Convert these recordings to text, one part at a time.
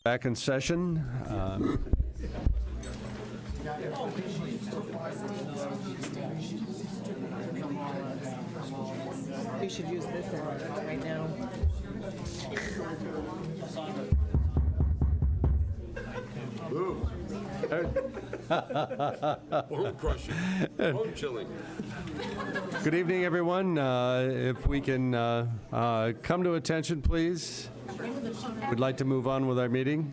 Back in session. We should use this right now. Bone crushing, bone chilling. Good evening, everyone. If we can come to attention, please. We'd like to move on with our meeting.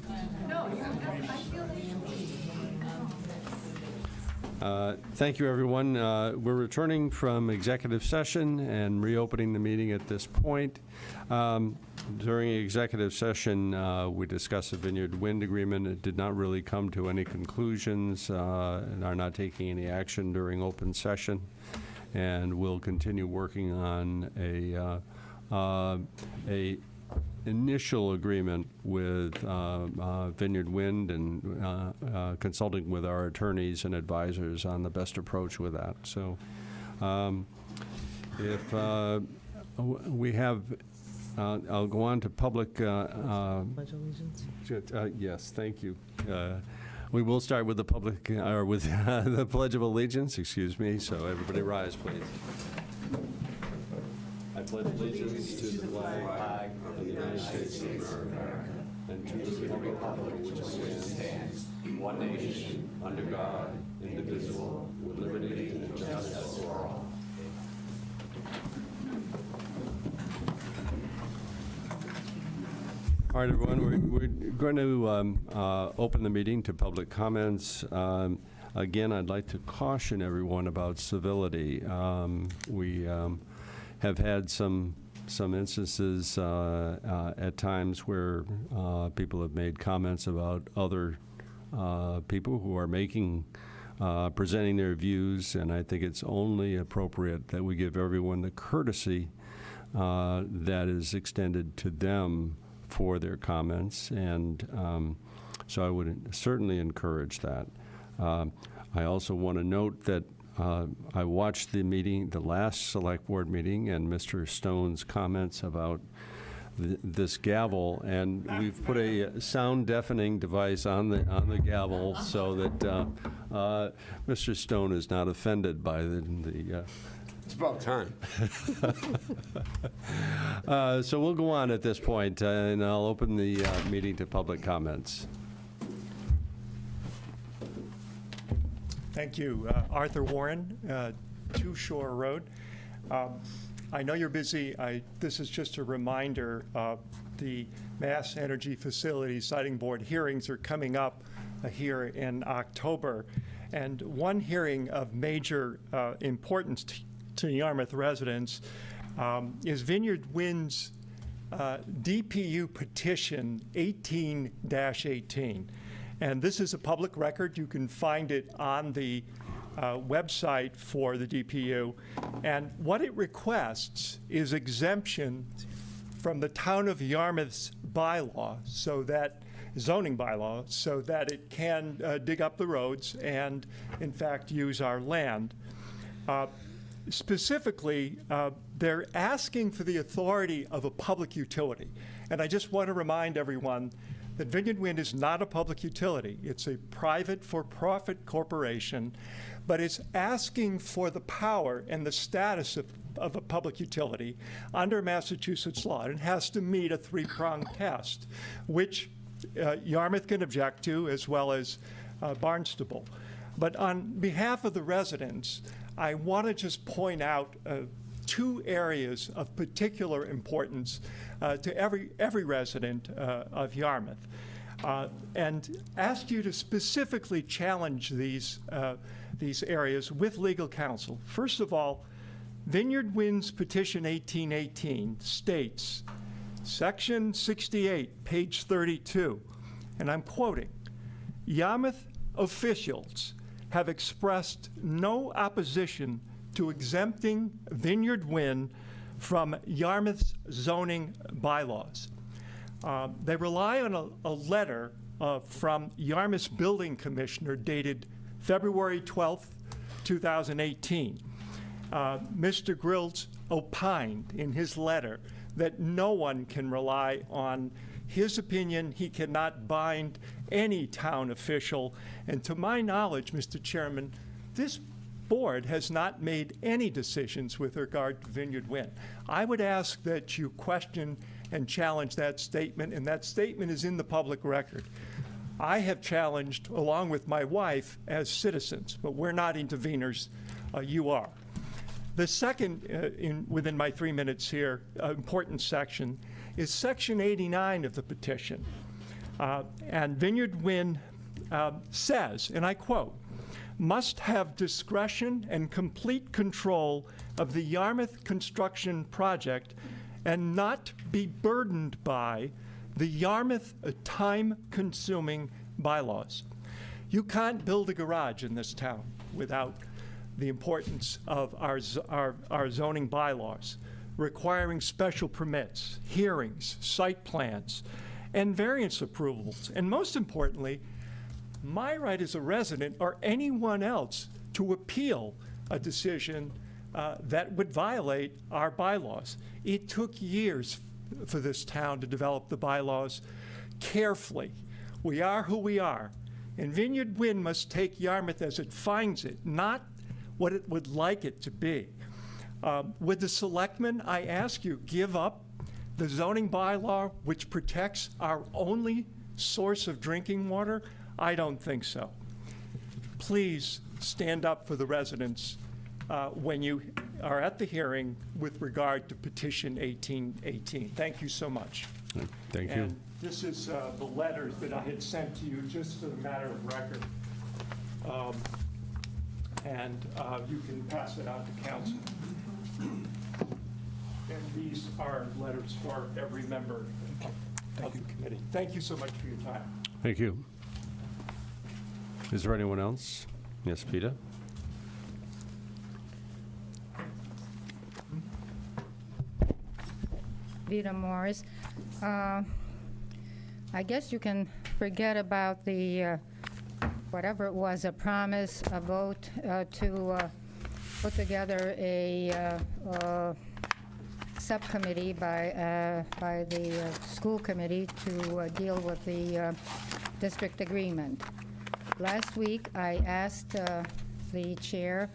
Thank you, everyone. We're returning from executive session and reopening the meeting at this point. During executive session, we discussed the Vineyard Wind Agreement. It did not really come to any conclusions and are not taking any action during open session. And we'll continue working on a initial agreement with Vineyard Wind and consulting with our attorneys and advisors on the best approach with that. So if we have, I'll go on to public. Pledge allegiance. Yes, thank you. We will start with the public, or with the Pledge of Allegiance, excuse me. So everybody rise, please. I pledge allegiance to the flag of the United States of America and to the republic which stands, one nation, under God, indivisible, with liberty and justice for all. All right, everyone, we're going to open the meeting to public comments. Again, I'd like to caution everyone about civility. We have had some instances at times where people have made comments about other people who are presenting their views, and I think it's only appropriate that we give everyone the courtesy that is extended to them for their comments, and so I would certainly encourage that. I also want to note that I watched the meeting, the last select board meeting, and Mr. Stone's comments about this gavel, and we've put a sound deafening device on the gavel so that Mr. Stone is not offended by the It's about time. so we'll go on at this point, and I'll open the meeting to public comments. Thank you. Arthur Warren, Two Shore Road. I know you're busy. This is just a reminder. The Mass Energy Facility Siting Board hearings are coming up here in October. And one hearing of major importance to Yarmouth residents is Vineyard Wind's DPU petition 18-18. And this is a public record. You can find it on the website for the DPU. And what it requests is exemption from the town of Yarmouth's bylaw, so that zoning bylaw, so that it can dig up the roads and, in fact, use our land. Specifically, they're asking for the authority of a public utility. And I just want to remind everyone that Vineyard Wind is not a public utility. It's a private for-profit corporation, but it's asking for the power and the status of a public utility under Massachusetts law. And it has to meet a three-pronged test, which Yarmouth can object to, as well as Barnstable. But on behalf of the residents, I want to just point out two areas of particular importance to every resident of Yarmouth, and ask you to specifically challenge these areas with legal counsel. First of all, Vineyard Wind's petition 1818 states, Section 68, page 32, and I'm quoting, Yarmouth officials have expressed no opposition to exempting Vineyard Wind from Yarmouth's zoning bylaws. They rely on a letter from Yarmouth's building commissioner dated February 12th, 2018. Mr. Grills opined in his letter that no one can rely on his opinion. He cannot bind any town official. And to my knowledge, Mr. Chairman, this board has not made any decisions with regard to Vineyard Wind. I would ask that you question and challenge that statement, and that statement is in the public record. I have challenged, along with my wife, as citizens, but we're not interveners. You are. The second, within my 3 minutes here, important section is Section 89 of the petition. And Vineyard Wind says, and I quote, must have discretion and complete control of the Yarmouth construction project and not be burdened by the Yarmouth time-consuming bylaws. You can't build a garage in this town without the importance of our zoning bylaws, requiring special permits, hearings, site plans, and variance approvals. And most importantly, my right as a resident or anyone else to appeal a decision that would violate our bylaws. It took years for this town to develop the bylaws carefully. We are who we are. And Vineyard Wind must take Yarmouth as it finds it, not what it would like it to be. With the Selectmen, I ask you, give up the zoning bylaw which protects our only source of drinking water. I don't think so. Please stand up for the residents when you are at the hearing with regard to petition 1818. Thank you so much. Thank you. And this is the letters that I had sent to you just for the matter of record. And you can pass it out to council. And these are letters for every member of the committee. Thank you so much for your time. Thank you. Is there anyone else? Yes, Peter? Vita Morris. I guess you can forget about the, whatever it was, a promise, a vote to put together a subcommittee by the school committee to deal with the district agreement. Last week, I asked the chair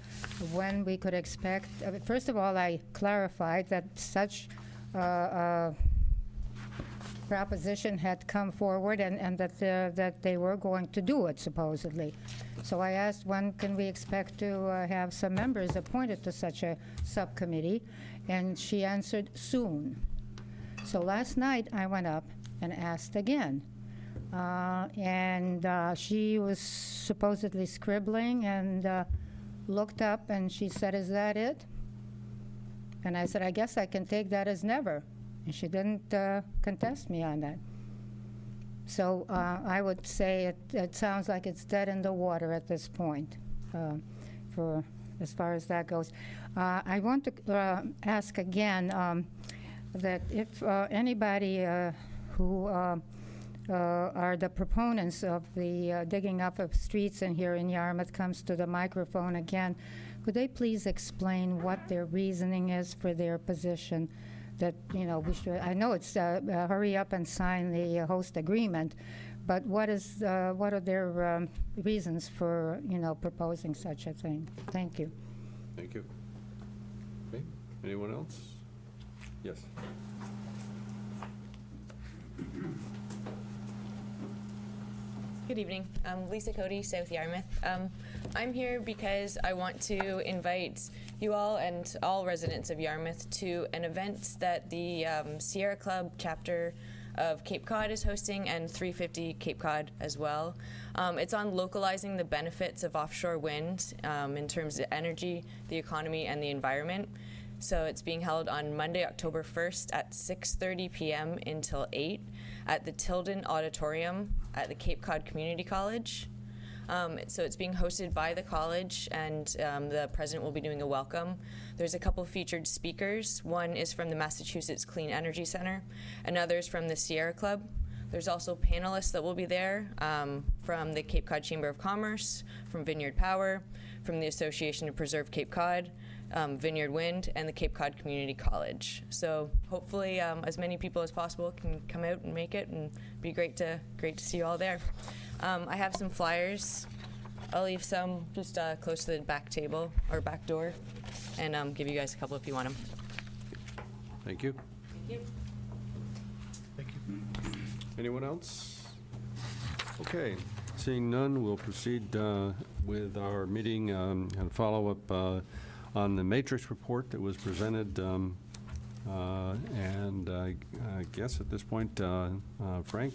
when we could expect, first of all, I clarified that such proposition had come forward and that they were going to do it, supposedly. So I asked, when can we expect to have some members appointed to such a subcommittee? And she answered, soon. So last night, I went up and asked again. She was supposedly scribbling and looked up and she said, is that it? And I said, I guess I can take that as never. And she didn't contest me on that. So I would say it sounds like it's dead in the water at this point, for as far as that goes. I want to ask again that if anybody who are the proponents of the digging up of streets in here in Yarmouth comes to the microphone again, could they please explain what their reasoning is for their position that, you know, we should, I know it's hurry up and sign the host agreement, but what are their reasons for, you know, proposing such a thing? Thank you. Thank you. Okay. Anyone else? Yes. Good evening. I'm Lisa Cody, South Yarmouth. I'm here because I want to invite you all and all residents of Yarmouth to an event that the Sierra Club chapter of Cape Cod is hosting, and 350 Cape Cod as well. It's on localizing the benefits of offshore wind in terms of energy, the economy, and the environment. So it's being held on Monday, October 1st at 6:30 p.m. until 8 at the Tilden Auditorium at the Cape Cod Community College. So it's being hosted by the college, and the president will be doing a welcome. There's a couple featured speakers. One is from the Massachusetts Clean Energy Center, another is from the Sierra Club. There's also panelists that will be there from the Cape Cod Chamber of Commerce, from Vineyard Power, from the Association to Preserve Cape Cod, Vineyard Wind, and the Cape Cod Community College. So hopefully as many people as possible can come out and make it, and be great to see you all there. I have some flyers. I'll leave some just close to the back table or back door, and give you guys a couple if you want them. Thank you. Thank you. Anyone else? Okay, seeing none, we'll proceed with our meeting and follow up on the matrix report that was presented. And I guess at this point, Frank?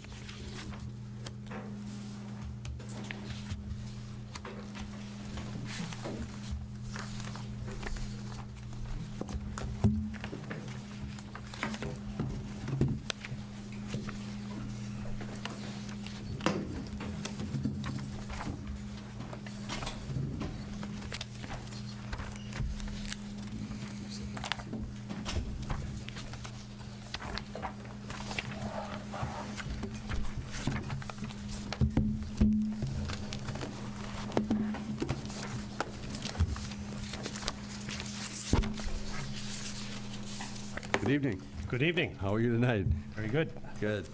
Good evening. Good evening. How are you tonight? Very good. Good.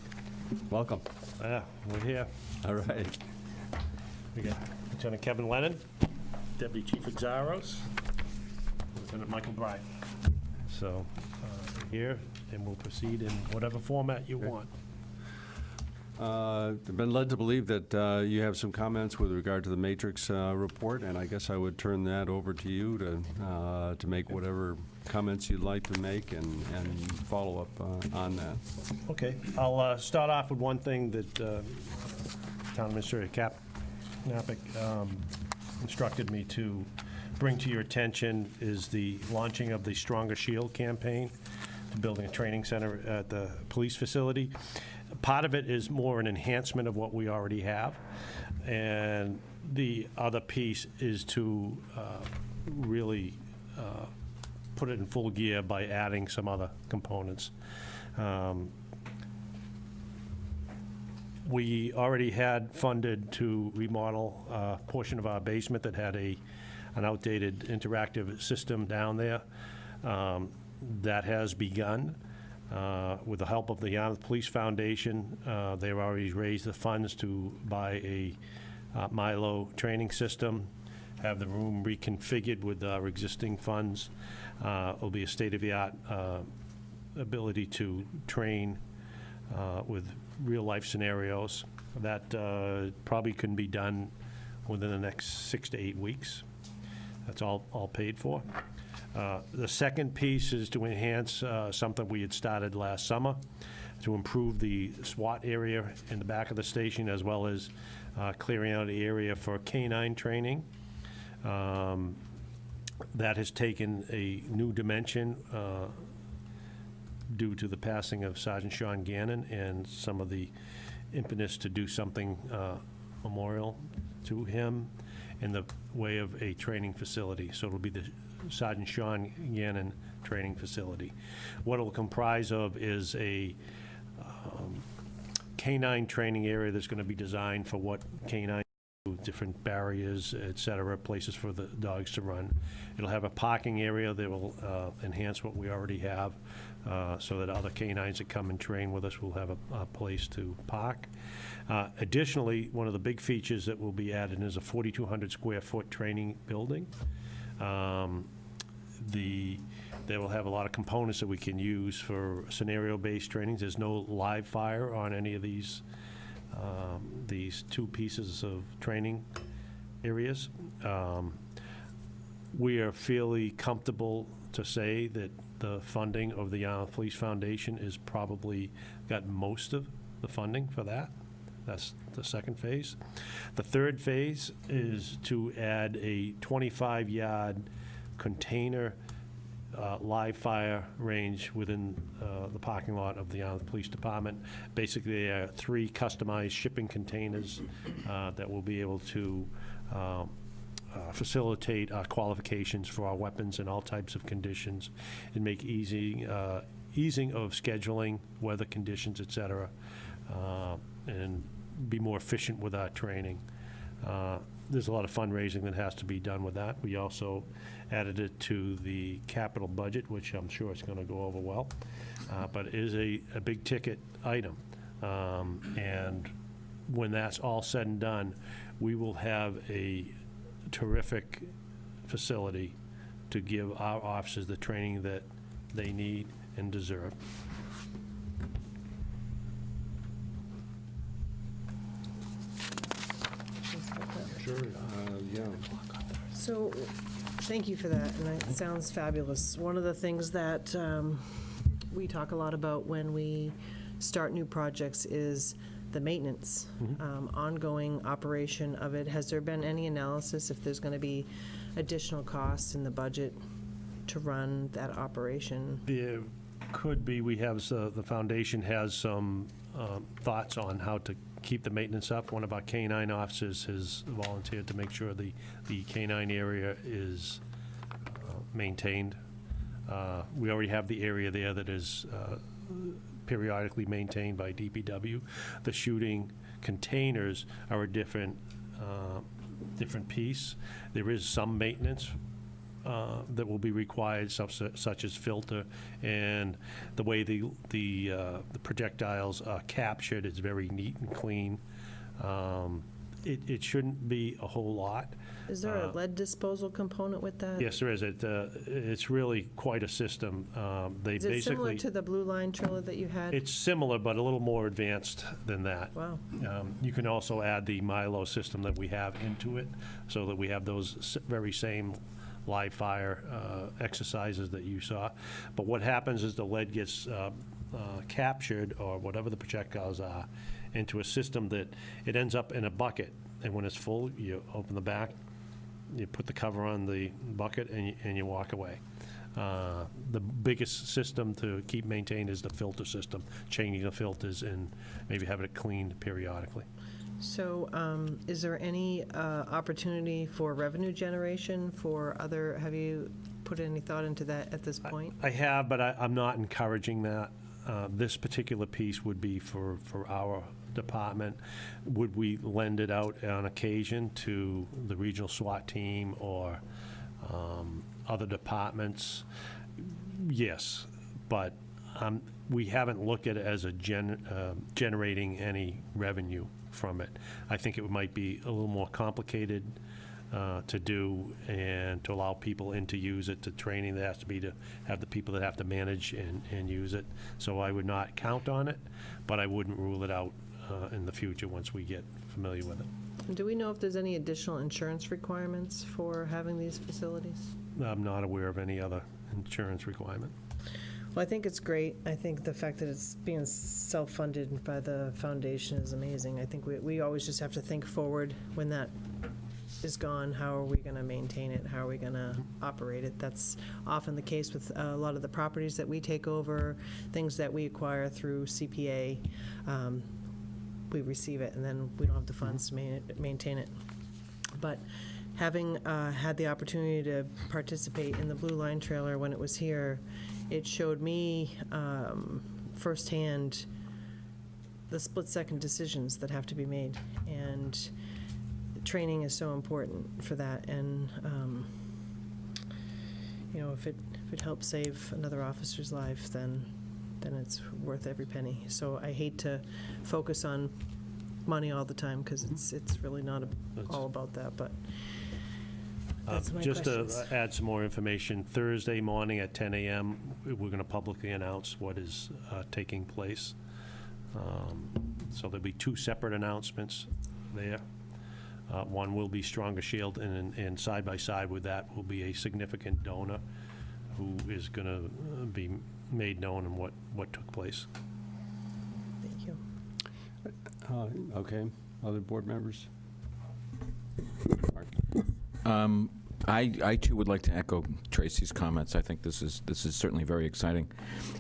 Welcome. We're here. All right. We got Lieutenant Kevin Lennon, Deputy Chief Exaros, Lieutenant Michael Bry. So here, and we'll proceed in whatever format you want. I've been led to believe that you have some comments with regard to the matrix report, and I guess I would turn that over to you to make whatever comments you'd like to make and follow up on that. Okay, I'll start off with one thing that Town Administrator Knappich instructed me to bring to your attention is the launching of the Stronger Shield campaign, building a training center at the police facility. Part of it is more an enhancement of what we already have, and the other piece is to really put it in full gear by adding some other components. We already had funded to remodel a portion of our basement that had an outdated interactive system down there. That has begun. With the help of the Yarmouth Police Foundation, they've already raised the funds to buy a Milo training system, have the room reconfigured with our existing funds. It'll be a state-of-the-art ability to train with real-life scenarios. That probably can be done within the next 6 to 8 weeks. That's all paid for. The second piece is to enhance something we had started last summer, to improve the SWAT area in the back of the station, as well as clearing out the area for canine training. That has taken a new dimension due to the passing of Sergeant Sean Gannon and some of the impetus to do something memorial to him in the way of a training facility. So it'll be the Sergeant Sean Gannon training facility. What it'll comprise of is a canine training area that's going to be designed for what canine do, different barriers, et cetera, places for the dogs to run. It'll have a parking area that will enhance what we already have, so that other canines that come and train with us will have a place to park. Additionally, one of the big features that will be added is a 4,200 square foot training building. They will have a lot of components that we can use for scenario-based trainings. There's no live fire on any of these two pieces of training areas. We are fairly comfortable to say that the funding of the Yarmouth Police Foundation is probably got most of the funding for that. That's the second phase. The third phase is to add a 25-yard container live fire range within the parking lot of the Yarmouth Police Department. Basically, there are 3 customized shipping containers that will be able to facilitate our qualifications for our weapons in all types of conditions and make easing of scheduling, weather conditions, et cetera, and be more efficient with our training. there's a lot of fundraising that has to be done with that. We also added it to the capital budget, which I'm sure it's going to go over well. But it is a big ticket item. And when that's all said and done, we will have a terrific facility to give our officers the training that they need and deserve. Sure, yeah. So, thank you for that, and it sounds fabulous. One of the things that we talk a lot about when we start new projects is the maintenance, ongoing operation of it. Has there been any analysis if there's going to be additional costs in the budget to run that operation? There could be. We have, the foundation has some thoughts on how to keep the maintenance up. One of our K-9 officers has volunteered to make sure the K-9 area is maintained. We already have the area there that is periodically maintained by DPW. The shooting containers are a different piece. There is some maintenance that will be required, such as filter, and the way the projectiles are captured is very neat and clean. It shouldn't be a whole lot. Is there a lead disposal component with that? Yes, there is. It's really quite a system. They Is it similar basically, to the blue line trailer that you had? it's similar, but a little more advanced than that. Wow. You can also add the Milo system that we have into it, so that we have those very same live fire exercises that you saw. But what happens is the lead gets captured, or whatever the projectiles are, into a system that it ends up in a bucket. And when it's full, you open the back, you put the cover on the bucket, and you walk away. The biggest system to keep maintained is the filter system, changing the filters and maybe having it cleaned periodically. So, is there any opportunity for revenue generation for other, have you put any thought into that at this point? I have, but I'm not encouraging that. This particular piece would be for our department. Would we lend it out on occasion to the regional SWAT team or other departments? Yes, but we haven't looked at it as a generating any revenue from it. I think it might be a little more complicated to do, and to allow people in to use it, to training that has to be to have the people that have to manage and use it. So I would not count on it, but I wouldn't rule it out in the future once we get familiar with it. And do we know if there's any additional insurance requirements for having these facilities? I'm not aware of any other insurance requirement. Well, I think it's great. I think the fact that it's being self-funded by the foundation is amazing. I think we always just have to think forward when that is gone. How are we going to maintain it? How are we going to operate it? That's often the case with a lot of the properties that we take over, things that we acquire through CPA. We receive it, and then we don't have the funds to maintain it. But having had the opportunity to participate in the Blue Line trailer when it was here, it showed me firsthand the split-second decisions that have to be made, and training is so important for that. And you know, if it helps save another officer's life, then it's worth every penny. So I hate to focus on money all the time, because it's really not all about that. But that's my Just questions. to add some more information, Thursday morning at 10 a.m., we're going to publicly announce what is taking place. So there'll be two separate announcements there. One will be Stronger Shield, and side by side with that will be a significant donor who is going to be made known and what took place. Thank you. Okay, other board members? I too would like to echo Tracy's comments. I think this is certainly very exciting.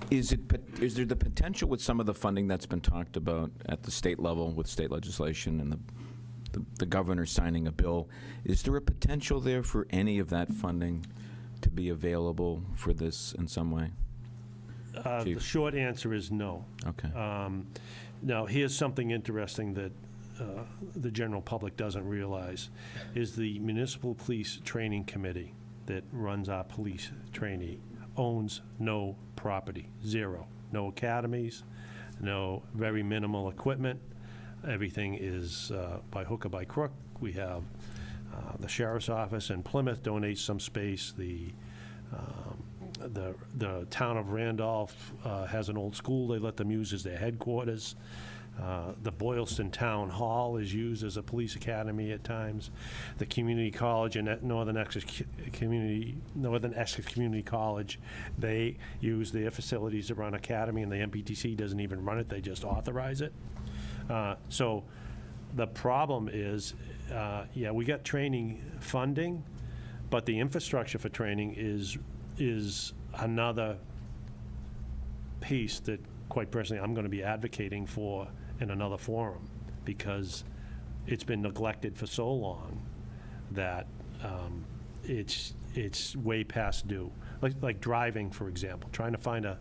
Is there the potential with some of the funding that's been talked about at the state level with state legislation and the governor signing a bill? Is there a potential there for any of that funding to be available for this in some way? The short answer is no. Okay. Now, here's something interesting that the general public doesn't realize is the Municipal Police Training Committee that runs our police trainee owns no property, zero. No academies, no very minimal equipment. Everything is by hook or by crook. We have the sheriff's office in Plymouth donates some space. The town of Randolph has an old school. They let them use as their headquarters. The Boylston Town Hall is used as a police academy at times. The community college and Northern Essex Community College, they use their facilities to run academy, and the MPTC doesn't even run it, they just authorize it. So the problem is, yeah, we got training funding, but the infrastructure for training is another piece that, quite personally, I'm going to be advocating for in another forum, because it's been neglected for so long that it's way past due. Like driving, for example, trying to find a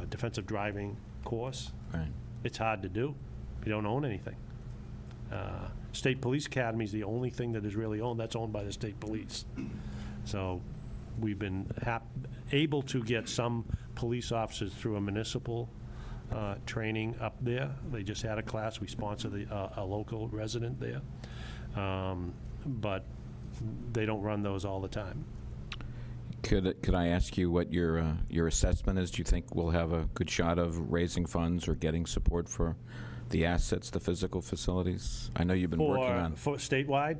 defensive driving course. Right. It's hard to do. You don't own anything. State Police Academy is the only thing that is really owned. That's owned by the state police. So we've been able to get some police officers through a municipal training up there. They just had a class. We sponsor a local resident there. But they don't run those all the time. Could I ask you what your assessment is? Do you think we'll have a good shot of raising funds or getting support for the assets, the physical facilities? I know you've been working on. For statewide?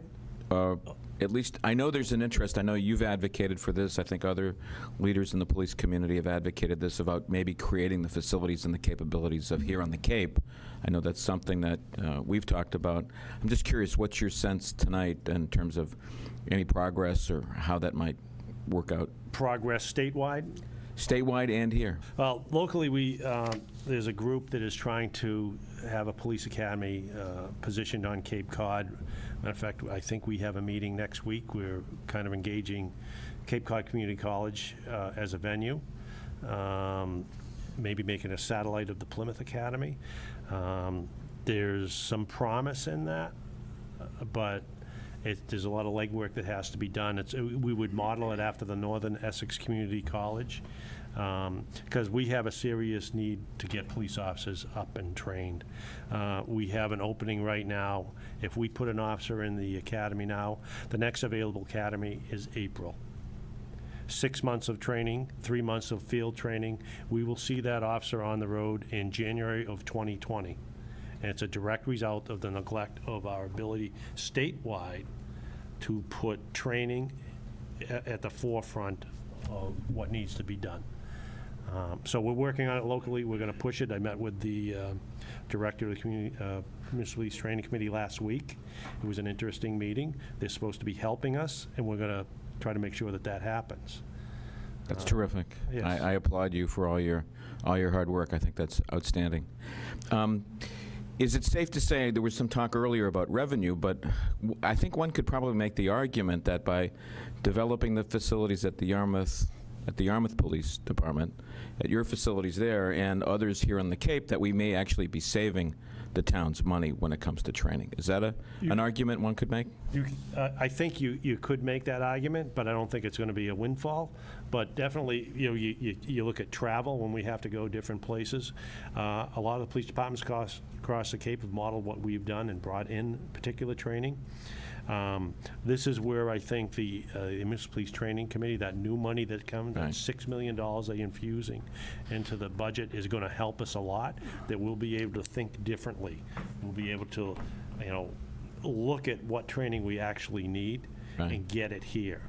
At least, I know there's an interest. I know you've advocated for this. I think other leaders in the police community have advocated this about maybe creating the facilities and the capabilities of here on the Cape. I know that's something that we've talked about. I'm just curious, what's your sense tonight in terms of any progress or how that might work out? Progress statewide? Statewide and here. Well, locally, there's a group that is trying to have a police academy positioned on Cape Cod. Matter of fact, I think we have a meeting next week. We're kind of engaging Cape Cod Community College as a venue, maybe making a satellite of the Plymouth Academy. There's some promise in that, but there's a lot of legwork that has to be done. We would model it after the Northern Essex Community College, because we have a serious need to get police officers up and trained. We have an opening right now. If we put an officer in the academy now, the next available academy is April. 6 months of training, 3 months of field training. We will see that officer on the road in January of 2020. And it's a direct result of the neglect of our ability statewide to put training at the forefront of what needs to be done. So we're working on it locally. We're going to push it. I met with the director of the Municipal Police Training Committee last week. It was an interesting meeting. They're supposed to be helping us, and we're going to try to make sure that that happens. That's terrific. Yes. I applaud you for all your hard work. I think that's outstanding. Is it safe to say, there was some talk earlier about revenue, but I think one could probably make the argument that by developing the facilities at the Yarmouth Police Department, at your facilities there, and others here on the Cape, that we may actually be saving the town's money when it comes to training. Is that an argument one could make? I think you could make that argument, but I don't think it's going to be a windfall. But definitely, you look at travel when we have to go different places. A lot of the police departments across the Cape have modeled what we've done and brought in particular training. This is where I think the Municipal Police Training Committee, that new money that comes, Right. that $6 million they're infusing into the budget, is going to help us a lot, that we'll be able to think differently. We'll be able to, look at what training we actually need Right. and get it here.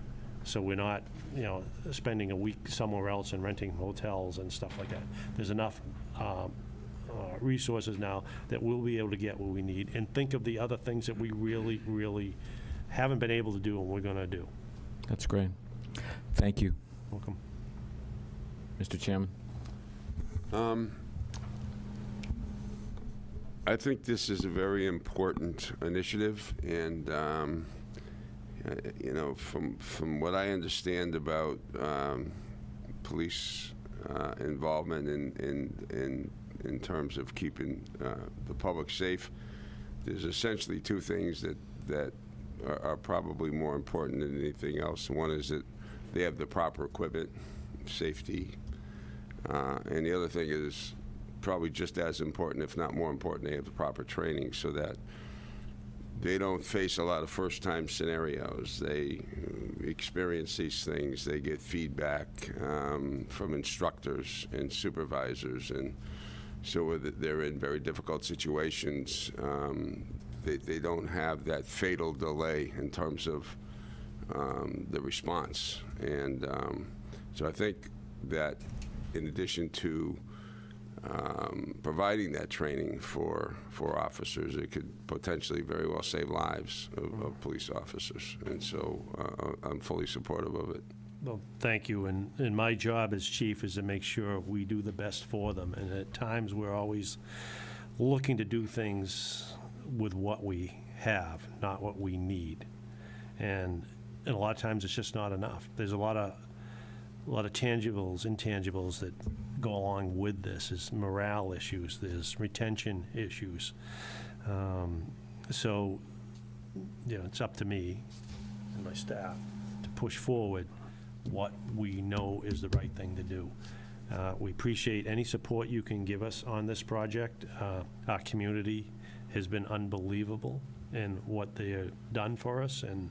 So we're not, spending a week somewhere else and renting hotels and stuff like that. There's enough resources now that we'll be able to get what we need and think of the other things that we really, really haven't been able to do and we're going to do. That's great. Thank you. Welcome. Mr. Chairman? I think this is a very important initiative, and from what I understand about police involvement in terms of keeping the public safe, there's essentially two things that are probably more important than anything else. One is that they have the proper equipment, safety, and the other thing is probably just as important, if not more important, they have the proper training so that they don't face a lot of first-time scenarios. They experience these things. They get feedback from instructors and supervisors, and so whether they're in very difficult situations, they don't have that fatal delay in terms of the response. And so I think that in addition to providing that training for officers, it could potentially very well save lives of police officers. And so I'm fully supportive of it. Well, thank you, and my job as chief is to make sure we do the best for them, and at times we're always looking to do things with what we have, not what we need. And a lot of times it's just not enough. There's a lot of tangibles, intangibles that go along with this. There's morale issues, there's retention issues. So, it's up to me and my staff to push forward what we know is the right thing to do. We appreciate any support you can give us on this project. Our community has been unbelievable in what they have done for us, and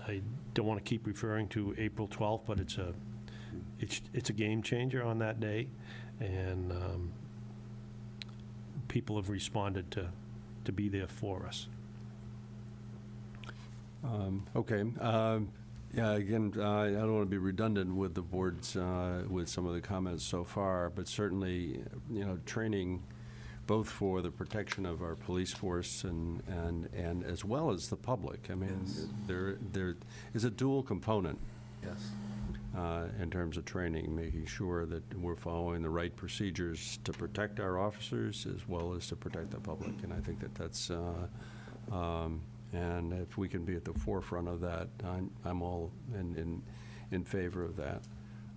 I don't want to keep referring to April 12th, but it's a game changer on that day, and people have responded to be there for us. Okay. Yeah, again, I don't want to be redundant with the board's, with some of the comments so far, but certainly, training both for the protection of our police force and as well as the public. I mean, there is a dual component. Yes. In terms of training, making sure that we're following the right procedures to protect our officers as well as to protect the public. And I think that's, and if we can be at the forefront of that, I'm all in favor of that.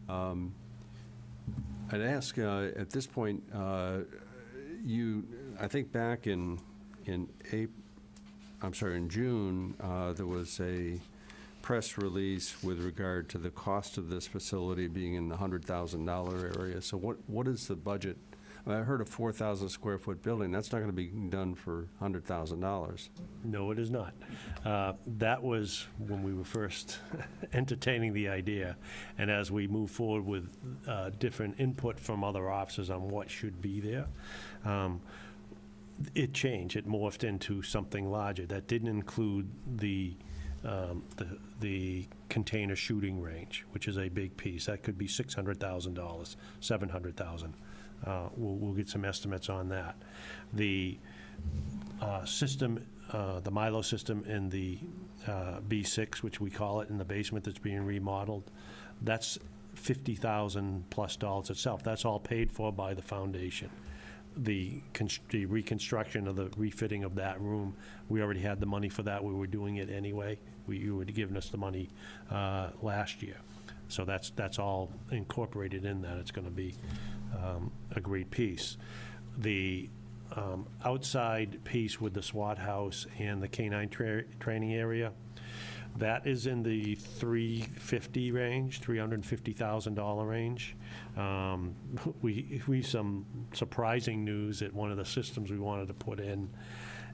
I'd ask at this point, I think back in June, there was a press release with regard to the cost of this facility being in the $100,000 area. So what is the budget? I heard a 4,000 square foot building. That's not going to be done for $100,000. No, it is not. That was when we were first entertaining the idea, and as we move forward with different input from other officers on what should be there, it changed. It morphed into something larger. That didn't include the container shooting range, which is a big piece. That could be $600,000, $700,000. We'll get some estimates on that. The system, the Milo system in the B6, which we call it, in the basement that's being remodeled, that's $50,000 plus itself. That's all paid for by the foundation. The reconstruction of the refitting of that room, we already had the money for that. We were doing it anyway. You were giving us the money last year. So that's all incorporated in that. It's going to be a great piece. The outside piece with the SWAT house and the K-9 training area, that is in the $350,000 range, $350,000 range. We some surprising news that one of the systems we wanted to put in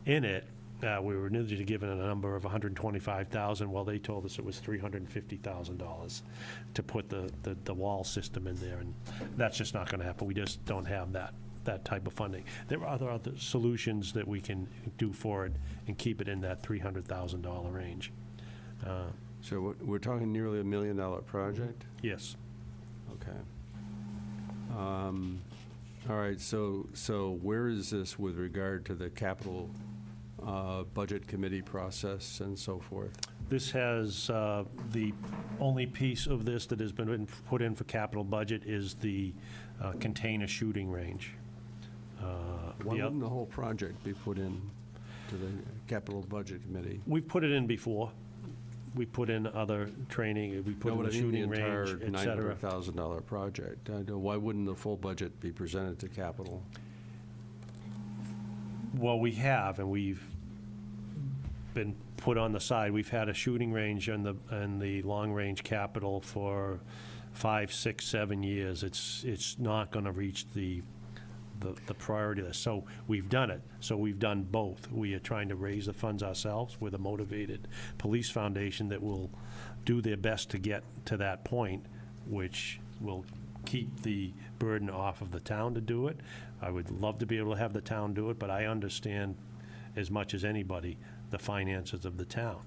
it, we were initially given a number of $125,000. Well, they told us it was $350,000 to put the wall system in there, and that's just not going to happen. We just don't have that type of funding. There are other solutions that we can do for it and keep it in that $300,000 range. So we're talking nearly $1 million project? Yes. Okay. All right, so where is this with regard to the capital budget committee process and so forth? This has, the only piece of this that has been put in for capital budget is the container shooting range. Why wouldn't the whole project be put in to the capital budget committee? We've put it in before. We put in other training, we put in the shooting range, et cetera. $900,000 project. Why wouldn't the full budget be presented to capital? Well, we have, and we've been put on the side. We've had a shooting range in the long-range capital for 5, 6, 7 years. It's not going to reach the priority list. So we've done it. So we've done both. We are trying to raise the funds ourselves with a motivated police foundation that will do their best to get to that point, which will keep the burden off of the town to do it. I would love to be able to have the town do it, but I understand as much as anybody the finances of the town.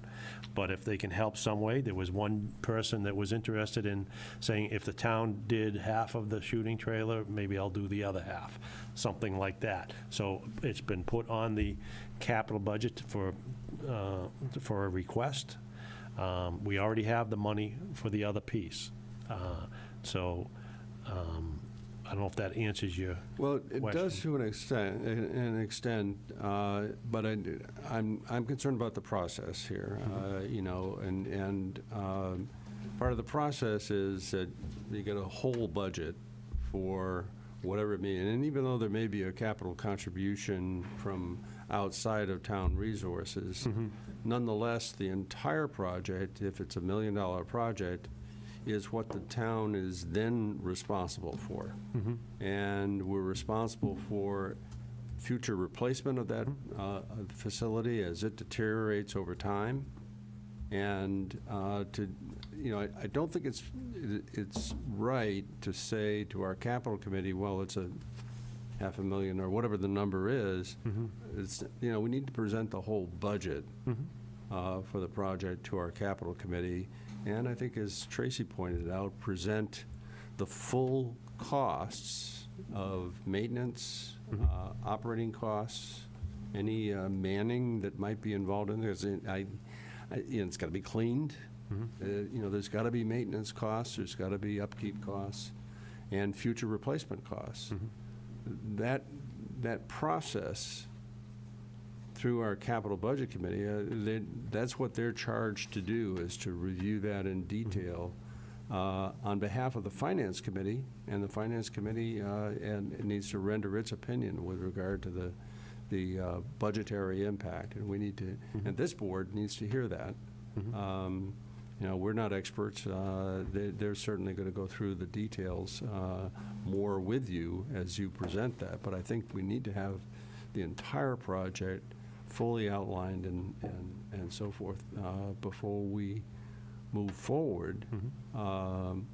But if they can help some way, there was one person that was interested in saying, if the town did half of the shooting trailer, maybe I'll do the other half, something like that. So it's been put on the capital budget for a request. We already have the money for the other piece. I don't know if that answers your Well, it question. does to an extent, but I'm concerned about the process here, you know, and part of the process is that you get a whole budget for whatever it means. And even though there may be a capital contribution from outside of town resources, nonetheless, the entire project, if it's $1 million project, is what the town is then responsible for. And we're responsible for future replacement of that facility as it deteriorates over time. And I don't think it's right to say to our capital committee, well, it's a $500,000 or whatever the number is. It's, we need to present the whole budget for the project to our capital committee. And I think, as Tracy pointed out, present the full costs of maintenance, operating costs, any manning that might be involved in this. It's got to be cleaned. There's got to be maintenance costs. There's got to be upkeep costs, and future replacement costs. That process, through our capital budget committee, that's what they're charged to do, is to review that in detail on behalf of the finance committee, and the finance committee and it needs to render its opinion with regard to the budgetary impact, and we need to, and this board needs to hear that. We're not experts. They're certainly going to go through the details more with you as you present that, but I think we need to have the entire project fully outlined and so forth before we move forward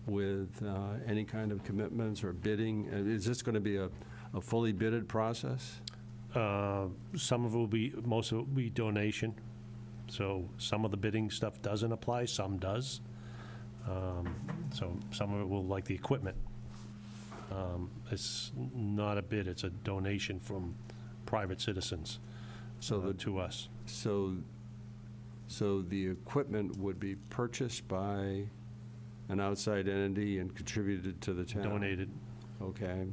with any kind of commitments or bidding. Is this going to be a fully bidded process? Some of it will be, most of it will be donation. So some of the bidding stuff doesn't apply, some does. So some of it will, like the equipment. It's not a bid, it's a donation from private citizens to us. So the equipment would be purchased by an outside entity and contributed to the town? Donated. Okay.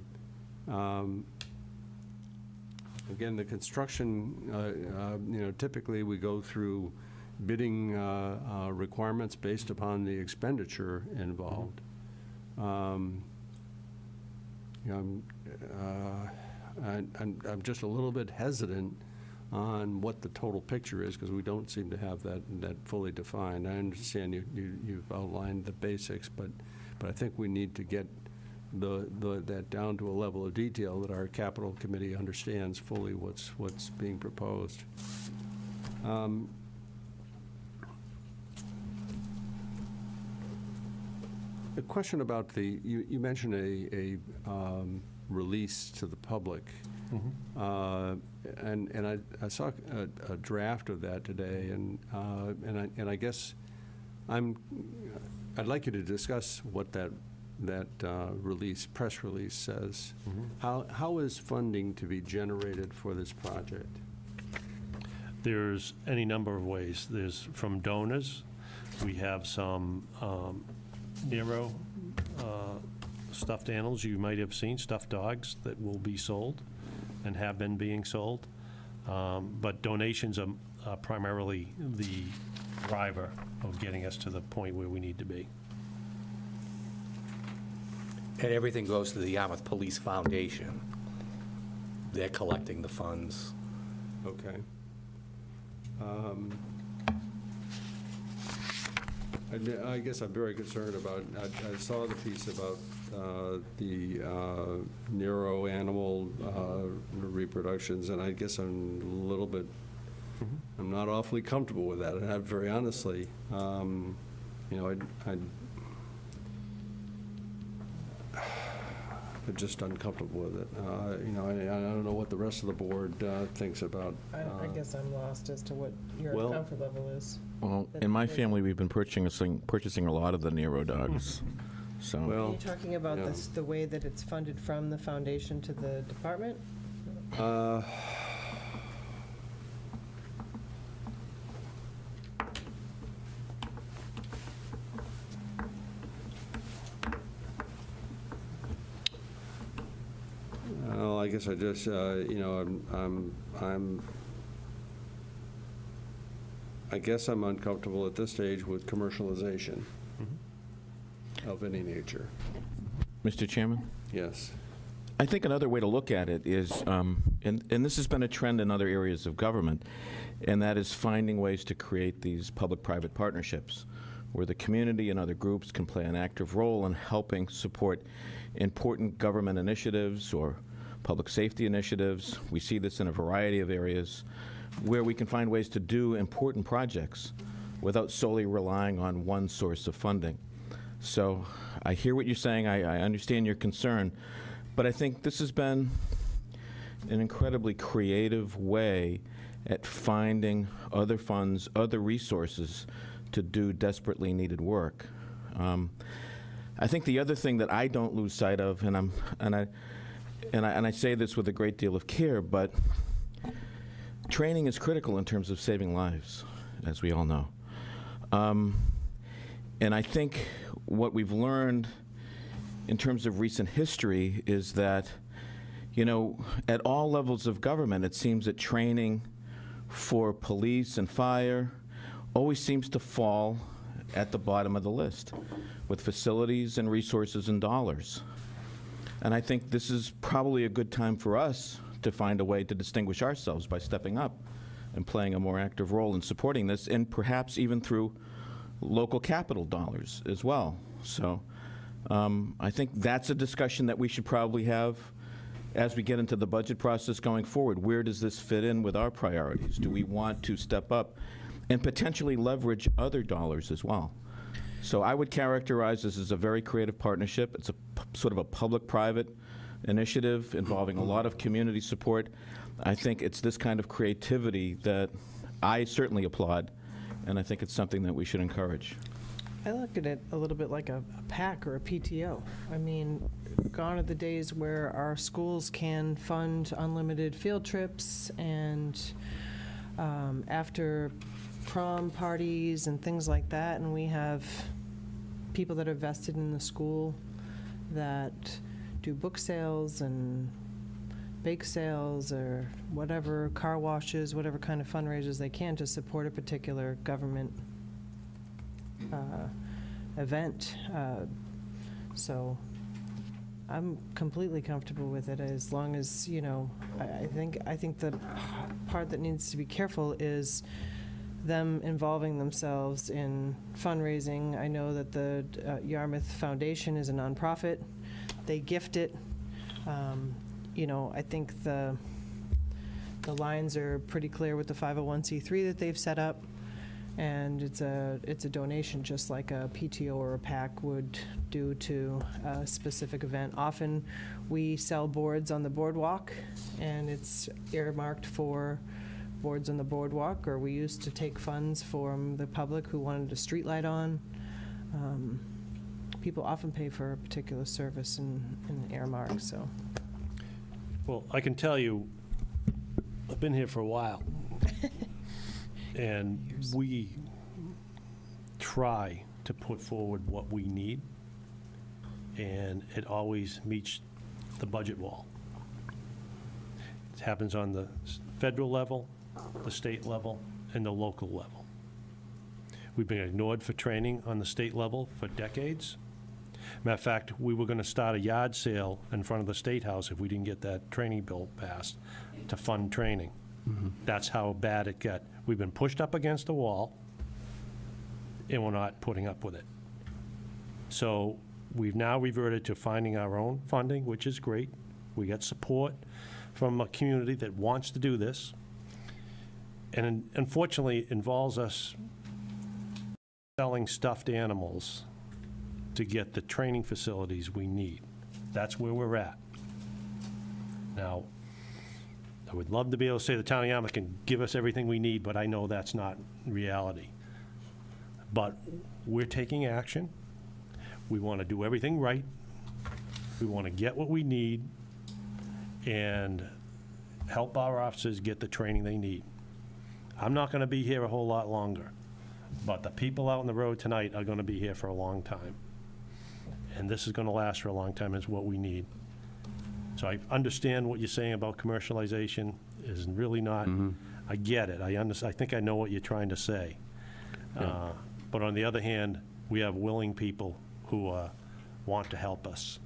Again, the construction, typically we go through bidding requirements based upon the expenditure involved. I'm just a little bit hesitant on what the total picture is, because we don't seem to have that fully defined. I understand you've outlined the basics, but I think we need to get that down to a level of detail that our capital committee understands fully what's being proposed. A question about you mentioned a release to the public. And I saw a draft of that today, and I guess I'd like you to discuss what that press release says. How is funding to be generated for this project? There's any number of ways. There's from donors. We have some Nero stuffed animals you might have seen, stuffed dogs that will be sold and have been being sold. But donations are primarily the driver of getting us to the point where we need to be. And everything goes to the Yarmouth Police Foundation. They're collecting the funds Okay. I guess I'm very concerned about, I saw the piece about the narrow animal reproductions, and I guess I'm a little bit, I'm not awfully comfortable with that, and very honestly. You know, I'm just uncomfortable with it. You know, I don't know what the rest of the board thinks about. I guess I'm lost as to what your Well- comfort level is. Well, in my family, we've been purchasing a lot of the Nero dogs, so. Are Well, you talking about yeah. the way that it's funded from the foundation to the department? Well, I guess I just, you know, I guess I'm uncomfortable at this stage with commercialization of any nature. Mr. Chairman? Yes. I think another way to look at it is, and this has been a trend in other areas of government, and that is finding ways to create these public-private partnerships where the community and other groups can play an active role in helping support important government initiatives or public safety initiatives. We see this in a variety of areas where we can find ways to do important projects without solely relying on one source of funding. So I hear what you're saying. I understand your concern. But I think this has been an incredibly creative way at finding other funds, other resources to do desperately needed work. I think the other thing that I don't lose sight of, and I say this with a great deal of care, but training is critical in terms of saving lives, as we all know. And I think what we've learned in terms of recent history is that, you know, at all levels of government, it seems that training for police and fire always seems to fall at the bottom of the list with facilities and resources and dollars. And I think this is probably a good time for us to find a way to distinguish ourselves by stepping up and playing a more active role in supporting this, and perhaps even through local capital dollars as well. So I think that's a discussion that we should probably have as we get into the budget process going forward. Where does this fit in with our priorities? Do we want to step up and potentially leverage other dollars as well? So I would characterize this as a very creative partnership. It's a sort of a public-private initiative involving a lot of community support. I think it's this kind of creativity that I certainly applaud, and I think it's something that we should encourage. I look at it a little bit like a PAC or a PTO. I mean, gone are the days where our schools can fund unlimited field trips and after prom parties and things like that, and we have people that are vested in the school that do book sales and bake sales or whatever, car washes, whatever kind of fundraisers they can to support a particular government event. So I'm completely comfortable with it as long as, you know, I think the part that needs to be careful is them involving themselves in fundraising. I know that the Yarmouth Foundation is a nonprofit. They gift it. You know, I think the lines are pretty clear with the 501c3 that they've set up, and it's a donation just like a PTO or a PAC would do to a specific event. Often we sell boards on the boardwalk, and it's earmarked for boards on the boardwalk, or we used to take funds from the public who wanted a street light on. People often pay for a particular service in earmark, so. Well, I can tell you, I've been here for a while, and we try to put forward what we need, and it always meets the budget wall. It happens on the federal level, the state level, and the local level. We've been ignored for training on the state level for decades. Matter of fact, we were going to start a yard sale in front of the State House if we didn't get that training bill passed to fund training. That's how bad it got. We've been pushed up against the wall, and we're not putting up with it. So we've now reverted to finding our own funding, which is great. We got support from a community that wants to do this. And unfortunately, it involves us selling stuffed animals to get the training facilities we need. That's where we're at. Now, I would love to be able to say the town of Yarmouth can give us everything we need, but I know that's not reality. But we're taking action. We want to do everything right. We want to get what we need and help our officers get the training they need. I'm not going to be here a whole lot longer, but the people out on the road tonight are going to be here for a long time. And this is going to last for a long time, is what we need. So I understand what you're saying about commercialization is really not, I get it. I think I know what you're trying to say. But on the other hand, we have willing people who want to help us.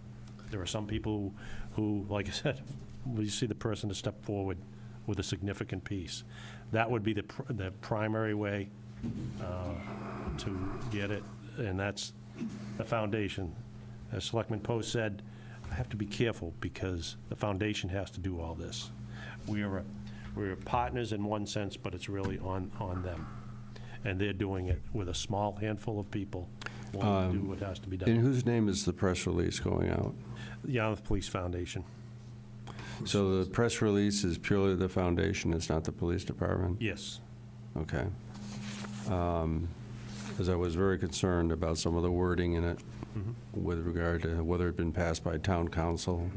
There are some people who, like I said, we see the person to step forward with a significant piece. That would be the primary way to get it, and that's the foundation. As Selectman Post said, I have to be careful because the foundation has to do all this. We're partners in one sense, but it's really on them. And they're doing it with a small handful of people wanting to do what has to be done. In whose name is the press release going out? The Yarmouth Police Foundation. So the press release is purely the foundation, it's not the police department? Yes. Okay. Because I was very concerned about some of the wording in it with regard to whether it had been passed by town council.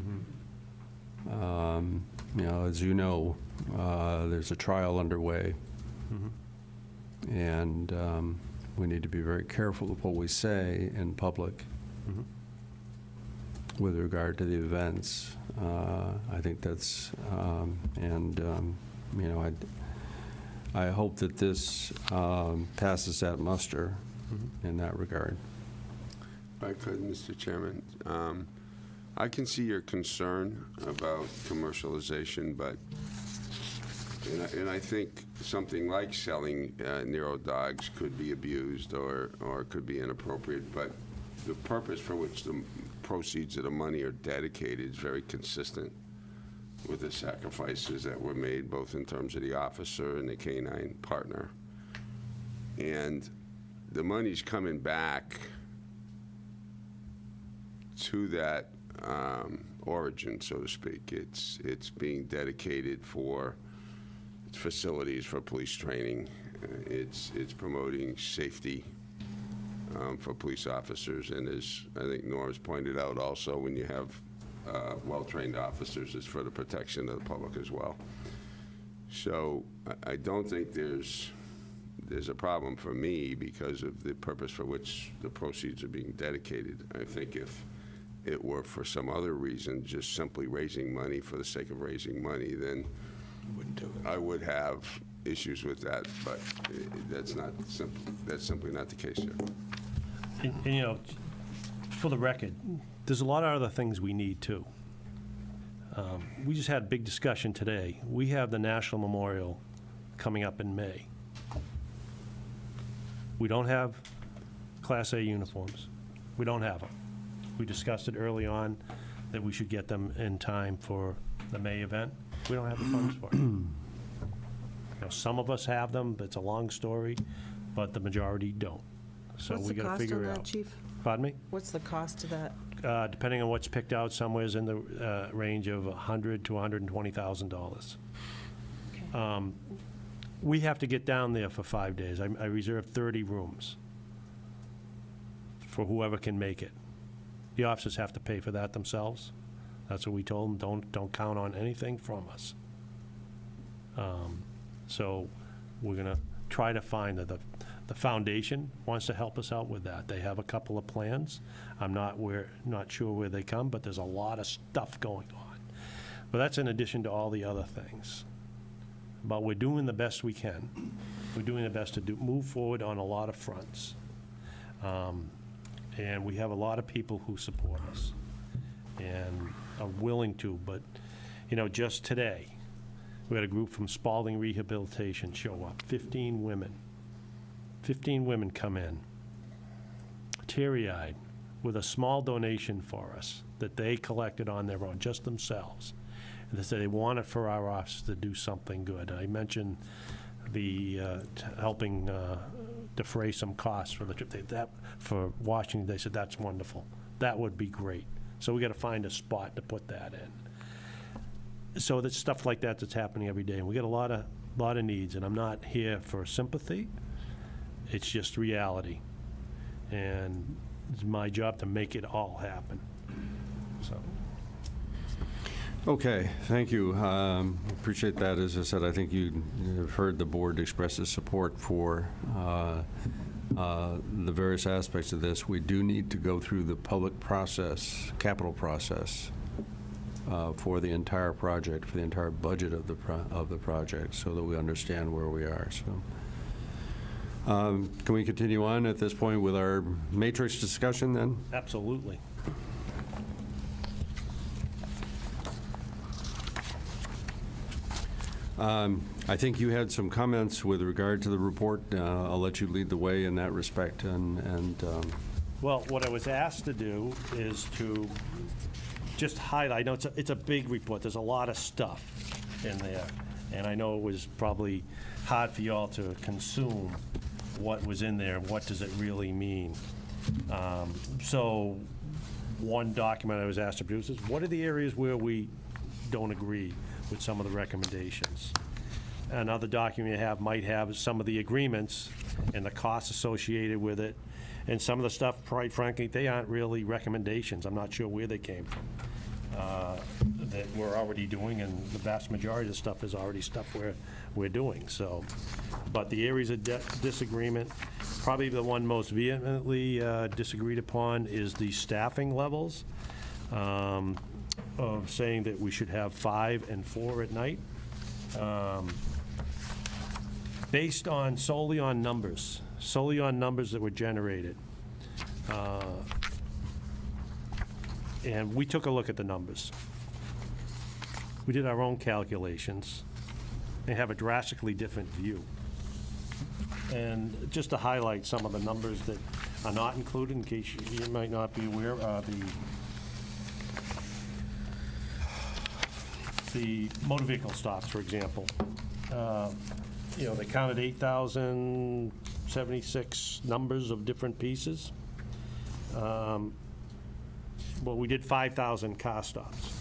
You know, as you know, there's a trial underway. And we need to be very careful of what we say in public with regard to the events. I think that's, you know, I hope that this passes that muster in that regard. If I could, Mr. Chairman, I can see your concern about commercialization, but, and I think something like selling Nero dogs could be abused or could be inappropriate, but the purpose for which the proceeds of the money are dedicated is very consistent with the sacrifices that were made, both in terms of the officer and the canine partner. And the money's coming back to that origin, so to speak. It's being dedicated for facilities for police training. It's promoting safety for police officers, and as I think Nora's pointed out also, when you have well-trained officers, it's for the protection of the public as well. So I don't think there's a problem for me because of the purpose for which the proceeds are being dedicated. I think if it were for some other reason, just simply raising money for the sake of raising money, then I would have issues with that, but that's simply not the case here. And, you know, for the record, there's a lot of other things we need, too. We just had a big discussion today. We have the National Memorial coming up in May. We don't have Class A uniforms. We don't have them. We discussed it early on that we should get them in time for the May event. We don't have the funds for it. You know, some of us have them, but it's a long story, but the majority don't. So we got to figure it out. What's the cost on that, Chief? Pardon me? What's the cost of that? Depending on what's picked out, somewhere's in the range of $100,000 to $120,000. We have to get down there for 5 days. I reserved 30 rooms for whoever can make it. The officers have to pay for that themselves. That's what we told them. Don't count on anything from us. So we're going to try to find the foundation wants to help us out with that. They have a couple of plans. I'm not sure where they come, but there's a lot of stuff going on. But that's in addition to all the other things. But we're doing the best we can. We're doing the best to move forward on a lot of fronts. And we have a lot of people who support us and are willing to. But, you know, just today, We had a group from Spalding Rehabilitation show up, 15 women. 15 women come in, teary-eyed, with a small donation for us that they collected on their own, just themselves. And they said they want it for our office to do something good. I mentioned the helping defray some costs for the trip. For Washington, they said that's wonderful. That would be great. So we got to find a spot to put that in. So there's stuff like that that's happening every day, and we got a lot of needs. And I'm not here for sympathy. It's just reality, and it's my job to make it all happen. So. Okay, thank you. Appreciate that. As I said, I think you have heard the board express its support for the various aspects of this. We do need to go through the public process, capital process, for the entire project, for the entire budget of the project, so that we understand where we are. So, can we continue on at this point with our matrix discussion then? Absolutely. I think you had some comments with regard to the report. I'll let you lead the way in that respect. Well, what I was asked to do is to just highlight, I know it's a big report, there's a lot of stuff in there, and I know it was probably hard for you all to consume what was in there and what does it really mean. So one document I was asked to produce is, what are the areas where we don't agree with some of the recommendations? Another document you have might have some of the agreements and the costs associated with it. And some of the stuff, quite frankly, they aren't really recommendations. I'm not sure where they came from, that we're already doing, and the vast majority of the stuff is already stuff we're doing. So, but the areas of disagreement, probably the one most vehemently disagreed upon is the staffing levels, of saying that we should have 5 and 4 at night, based on solely on numbers that were generated. And we took a look at the numbers. We did our own calculations and have a drastically different view. And just to highlight some of the numbers that are not included, in case you might not be aware, the motor vehicle stops, for example. They counted 8,076 numbers of different pieces. Well, we did 5,000 car stops.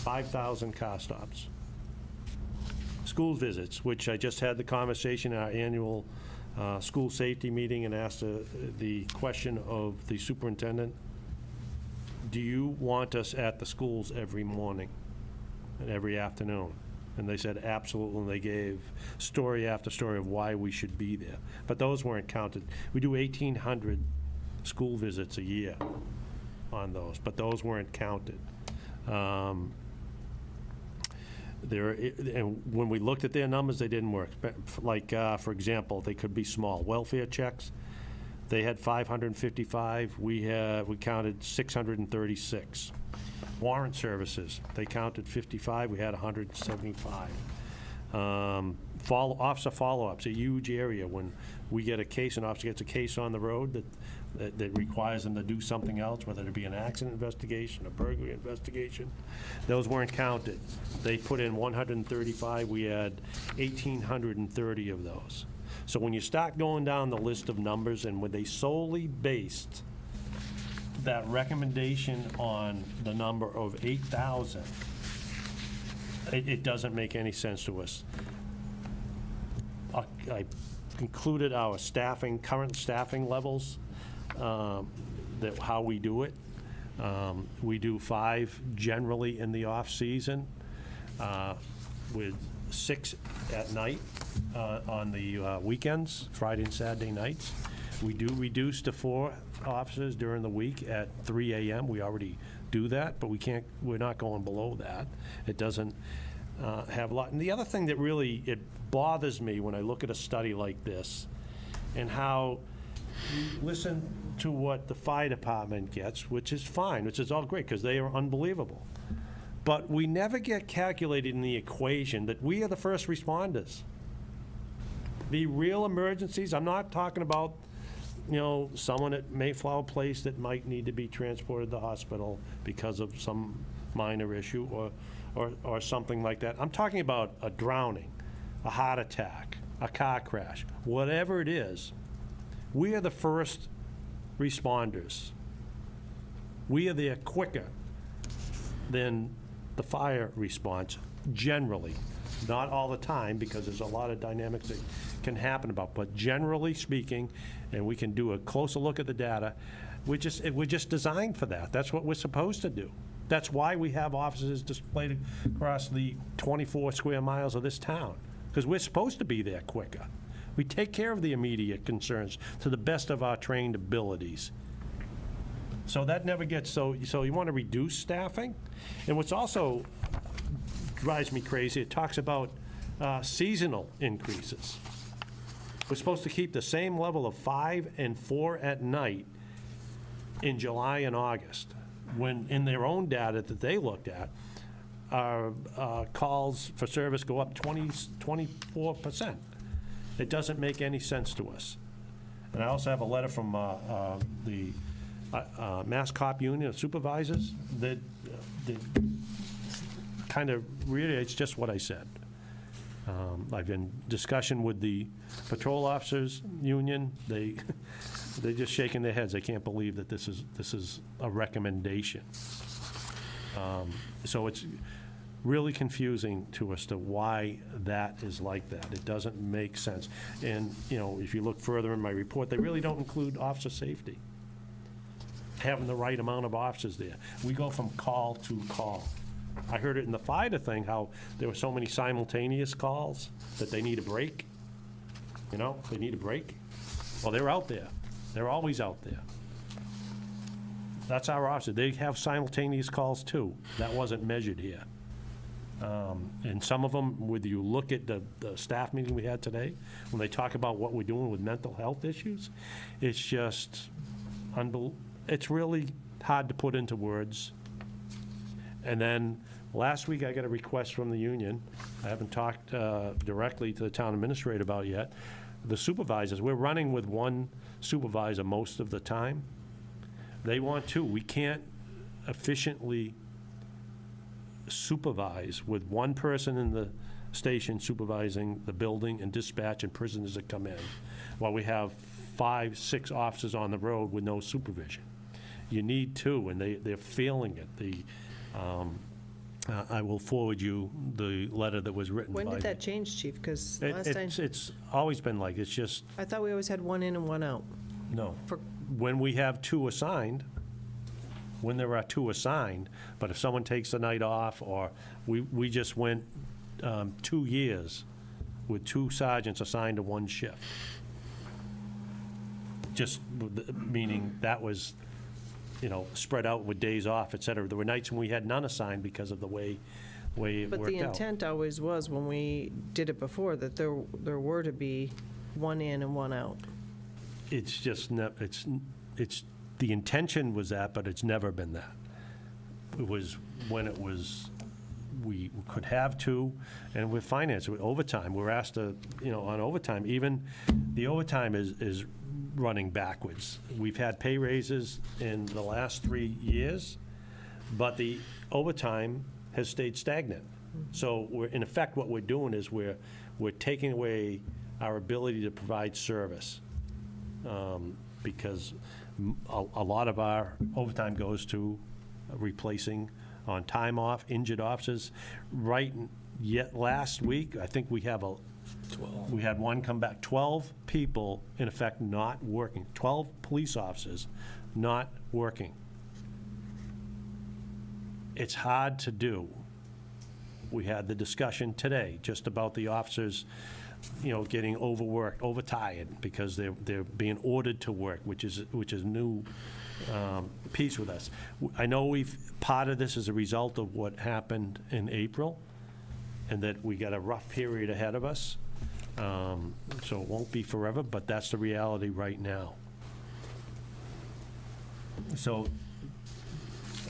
5,000 car stops. School visits, which I just had the conversation at our annual school safety meeting and asked the question of the superintendent, do you want us at the schools every morning and every afternoon? And they said absolutely, and they gave story after story of why we should be there. But those weren't counted. We do 1,800 school visits a year on those, but those weren't counted. And when we looked at their numbers, they didn't work. Like, for example, they could be small. Welfare checks, they had 555. We counted 636. Warrant services, they counted 55, we had 175. Officer follow-ups, a huge area. When we get a case, an officer gets a case on the road that requires them to do something else, whether it be an accident investigation, a burglary investigation, those weren't counted. They put in 135, we had 1,830 of those. So when you start going down the list of numbers, and when they solely based that recommendation on the number of 8,000, it doesn't make any sense to us. I included our current staffing levels, how we do it. We do 5 generally in the off-season, with 6 at night on the weekends, Friday and Saturday nights. We do reduce to 4 officers during the week at 3 a.m. We already do that, but we're not going below that. It doesn't have a lot. And the other thing that really, it bothers me when I look at a study like this and how you listen to what the fire department gets, which is fine, which is all great, because they are unbelievable. But we never get calculated in the equation that we are the first responders. The real emergencies, I'm not talking about, someone at Mayflower Place that might need to be transported to the hospital because of some minor issue or something like that. I'm talking about a drowning, a heart attack, a car crash, whatever it is. We are the first responders. We are there quicker than the fire response, generally. Not all the time, because there's a lot of dynamics that can happen but generally speaking, and we can do a closer look at the data, we're just designed for that. That's what we're supposed to do. That's why we have officers displayed across the 24 square miles of this town, because we're supposed to be there quicker. We take care of the immediate concerns to the best of our trained abilities. So that never gets, so you want to reduce staffing? And what's also drives me crazy, it talks about seasonal increases. We're supposed to keep the same level of 5 and 4 at night in July and August, when in their own data that they looked at, our calls for service go up 24%. It doesn't make any sense to us. And I also have a letter from the Mass Cop Union of Supervisors that kind of reiterates just what I said. I've been in discussion with the patrol officers union. They're just shaking their heads. They can't believe that this is a recommendation. So it's really confusing to us to why that is like that. It doesn't make sense. And if you look further in my report, they really don't include officer safety. Having the right amount of officers there. We go from call to call. I heard it in the FIDA thing, how there were so many simultaneous calls that they need a break. They need a break. Well, they're out there. They're always out there. That's our officer. They have simultaneous calls too. That wasn't measured here. And some of them, whether you look at the staff meeting we had today, when they talk about what we're doing with mental health issues, it's just it's really hard to put into words. And then last week I got a request from the union. I haven't talked directly to the town administrator about it yet. The supervisors, we're running with one supervisor most of the time. They want two. We can't efficiently supervise with one person in the station supervising the building and dispatch and prisoners that come in, while we have 5, 6 officers on the road with no supervision. You need two, and they're feeling it. I will forward you the letter that was written by When did that change, Chief? Because last time, It's always been like, it's just, I thought we always had one in and one out. no. For- When we have 2 assigned, when there are 2 assigned, but if someone takes the night off, or we just went 2 years with 2 sergeants assigned to one shift. Just meaning that was, spread out with days off, et cetera. There were nights when we had none assigned because of the way it But worked the out. intent always was, when we did it before, that there were to be one in and one out. It's just, it's, the intention was that, but it's never been that. It was when it was, we could have 2, and with finance, with overtime, we're asked to, on overtime, even the overtime is running backwards. We've had pay raises in the last 3 years, but the overtime has stayed stagnant. So we're, in effect, what we're doing is we're taking away our ability to provide service, because a lot of our overtime goes to replacing on time off, injured officers. Yet last week, I think we have we had one come back, 12 people, in effect, not working, 12 police officers not working. It's hard to do. We had the discussion today just about the officers, getting overworked, overtired, because they're being ordered to work, which is a new piece with us. I know part of this is a result of what happened in April, and that we got a rough period ahead of us. So it won't be forever, but that's the reality right now. So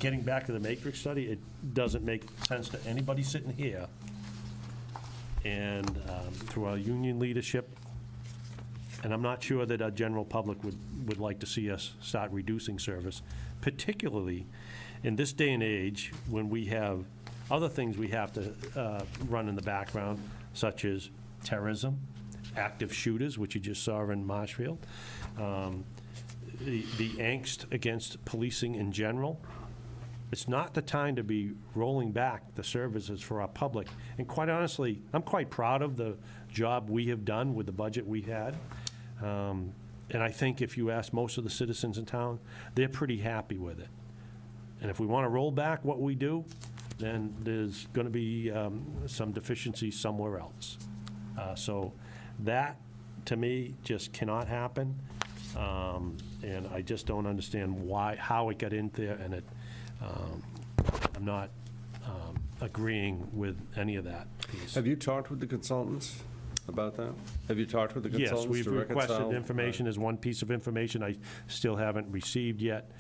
getting back to the matrix study, it doesn't make sense to anybody sitting here. And through our union leadership, and I'm not sure that our general public would like to see us start reducing service, particularly in this day and age when we have other things we have to run in the background, such as terrorism, active shooters, which you just saw in Marshfield, the angst against policing in general. It's not the time to be rolling back the services for our public. And quite honestly, I'm quite proud of the job we have done with the budget we had. And I think if you ask most of the citizens in town, they're pretty happy with it. And if we want to roll back what we do, then there's going to be some deficiencies somewhere else. So that, to me, just cannot happen. And I just don't understand how it got in there, and I'm not agreeing with any of that piece. Have you talked with the consultants about that? Have you talked with the Yes, consultants we've to reconcile? requested information. There's one piece of information I still haven't received yet.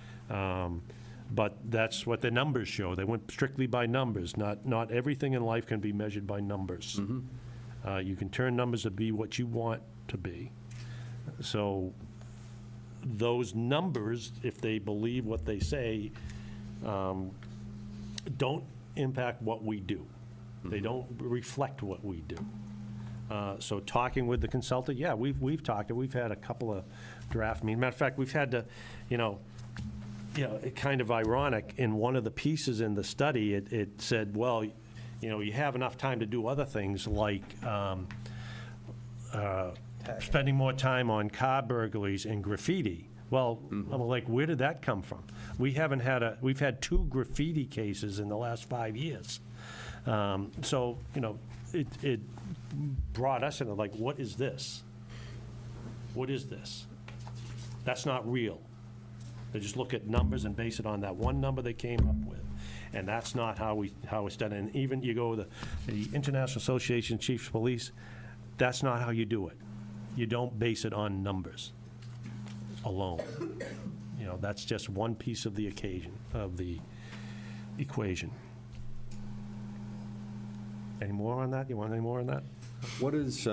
But that's what the numbers show. They went strictly by numbers. Not everything in life can be measured by numbers. You can turn numbers to be what you want to be. So those numbers, if they believe what they say, don't impact what we do. They don't reflect what we do. So talking with the consultant, yeah, we've talked. We've had a couple of draft meetings. Matter of fact, we've had to, it kind of ironic, in one of the pieces in the study, it said, well, you have enough time to do other things like spending more time on car burglaries and graffiti. Well, I'm like, where did that come from? We've had 2 graffiti cases in the last 5 years. So, it brought us into like, what is this? What is this? That's not real. They just look at numbers and base it on that one number they came up with. And that's not how it's done. And even you go to the International Association of Chiefs of Police, that's not how you do it. You don't base it on numbers alone. That's just one piece of the equation. Any more on that? You want any more on that? What is,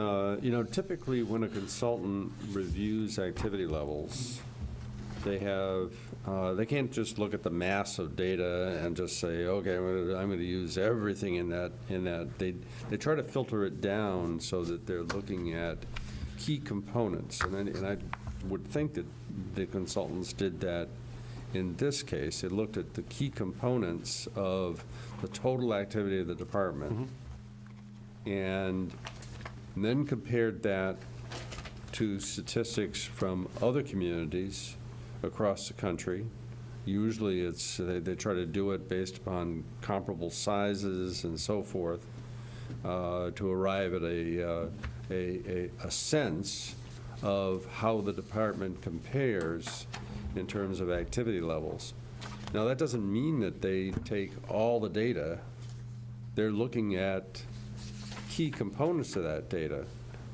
typically when a consultant reviews activity levels, they can't just look at the mass of data and just say, okay, I'm going to use everything in that. They try to filter it down so that they're looking at key components. And I would think that the consultants did that in this case. They looked at the key components of the total activity of the department and then compared that to statistics from other communities across the country. Usually they try to do it based upon comparable sizes and so forth to arrive at a sense of how the department compares in terms of activity levels. Now, that doesn't mean that they take all the data. They're looking at key components of that data.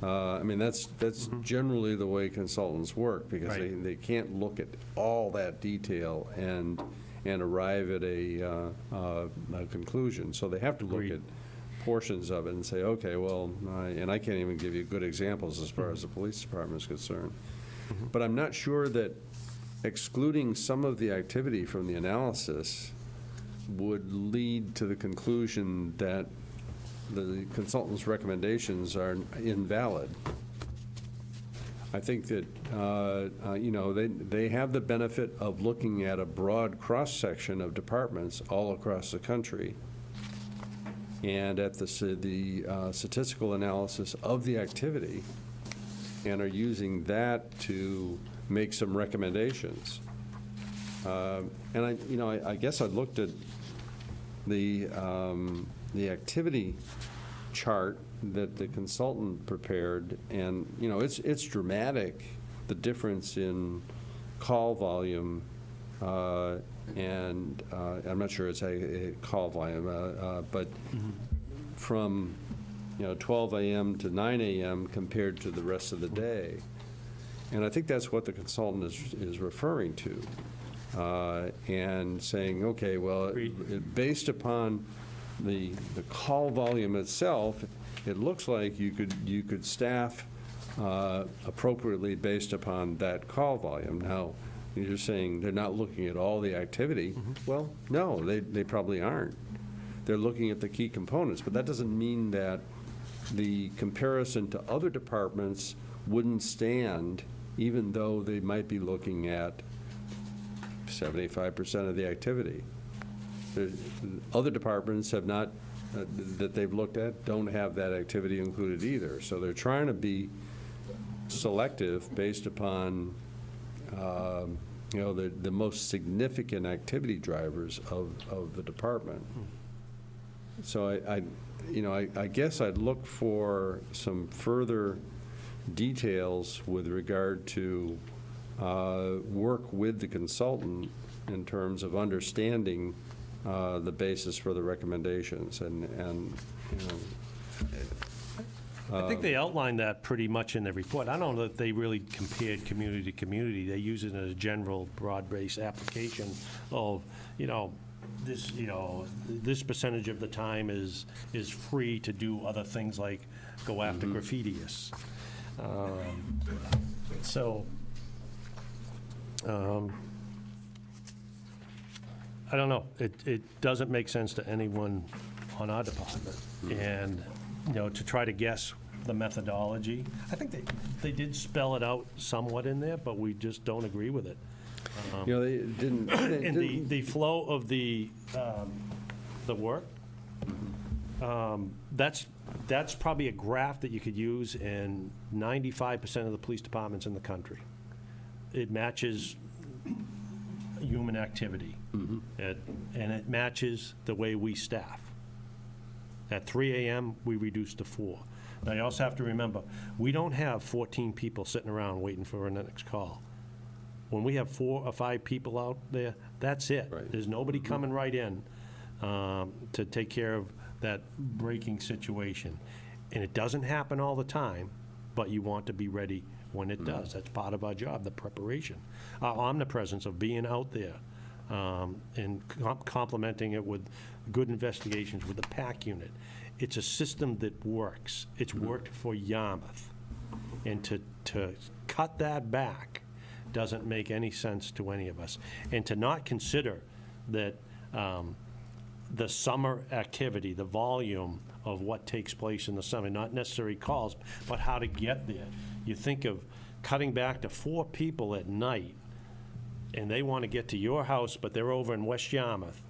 That's generally the way consultants work, because they can't look at all that detail and arrive at a conclusion. So they have to look at portions of it and say, okay, well, and I can't even give you good examples as far as the police department is concerned. But I'm not sure that excluding some of the activity from the analysis would lead to the conclusion that the consultant's recommendations are invalid. I think that, they have the benefit of looking at a broad cross-section of departments all across the country, and at the statistical analysis of the activity, and are using that to make some recommendations. And I guess I looked at the activity chart that the consultant prepared, and it's dramatic, the difference in call volume, and I'm not sure it's a call volume, but from 12 a.m. to 9 a.m. compared to the rest of the day. And I think that's what the consultant is referring to. and saying, okay, well, based upon the call volume itself, it looks like you could staff appropriately based upon that call volume. Now, you're saying they're not looking at all the activity. Well, no, they probably aren't. They're looking at the key components, but that doesn't mean that the comparison to other departments wouldn't stand, even though they might be looking at 75% of the activity. Other departments have not, that they've looked at, don't have that activity included either. So they're trying to be selective based upon, the most significant activity drivers of the department. So I guess I'd look for some further details with regard to work with the consultant in terms of understanding the basis for the recommendations, and I think they outlined that pretty much in the report. I don't know that they really compared community to community. They use it as a general, broad-based application of, this percentage of the time is free to do other things like go after graffitiists. I don't know. It doesn't make sense to anyone on our department. And, to try to guess the methodology, I think they did spell it out somewhat in there, but we just don't agree with it. they didn't. They And didn't- the flow of the work, that's probably a graph that you could use in 95% of the police departments in the country. It matches human activity. And it matches the way we staff. At 3 a.m., we reduce to 4. Now, you also have to remember, we don't have 14 people sitting around waiting for our next call. When we have 4 or 5 people out there, that's it. Right. There's nobody coming right in to take care of that breaking situation. And it doesn't happen all the time, but you want to be ready when it does. That's part of our job, the preparation. Our omnipresence of being out there and complementing it with good investigations with the PAC unit. It's a system that works. It's worked for Yarmouth. And to cut that back doesn't make any sense to any of us. And to not consider that the summer activity, the volume of what takes place in the summer, not necessarily calls, but how to get there. You think of cutting back to 4 people at night, and they want to get to your house, but they're over in West Yarmouth,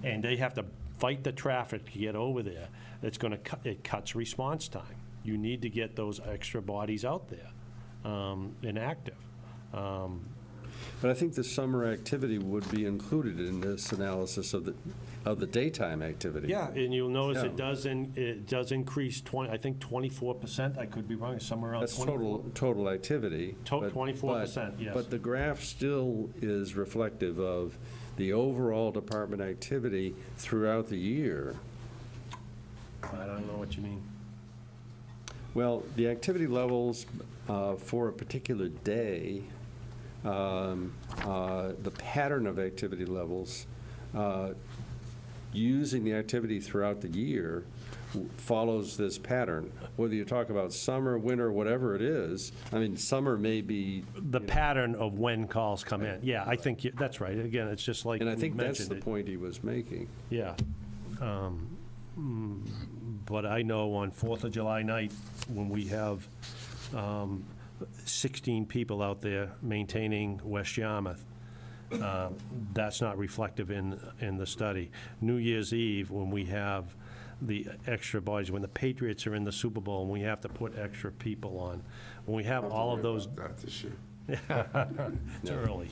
and they have to fight the traffic to get over there. It cuts response time. You need to get those extra bodies out there and active. But I think the summer activity would be included in this analysis of the daytime activity. Yeah, and you'll notice Yeah. it does increase 24%. I could be wrong, somewhere around That's 24. total activity. but- 24%, yes. But the graph still is reflective of the overall department activity throughout the year. I don't know what you mean. Well, the activity levels for a particular day, the pattern of activity levels, using the activity throughout the year follows this pattern. Whether you talk about summer, winter, whatever it is, I mean, summer may be, The pattern of when calls come in. Yeah, I think that's right. Again, it's just like and I we think that's mentioned the it. point he was making. Yeah. But I know on 4th of July night, when we have 16 people out there maintaining West Yarmouth, that's not reflective in the study. New Year's Eve, when we have the extra bodies, when the Patriots are in the Super Bowl, and we have to put extra people on, when we have all of those. Not this year. It's early.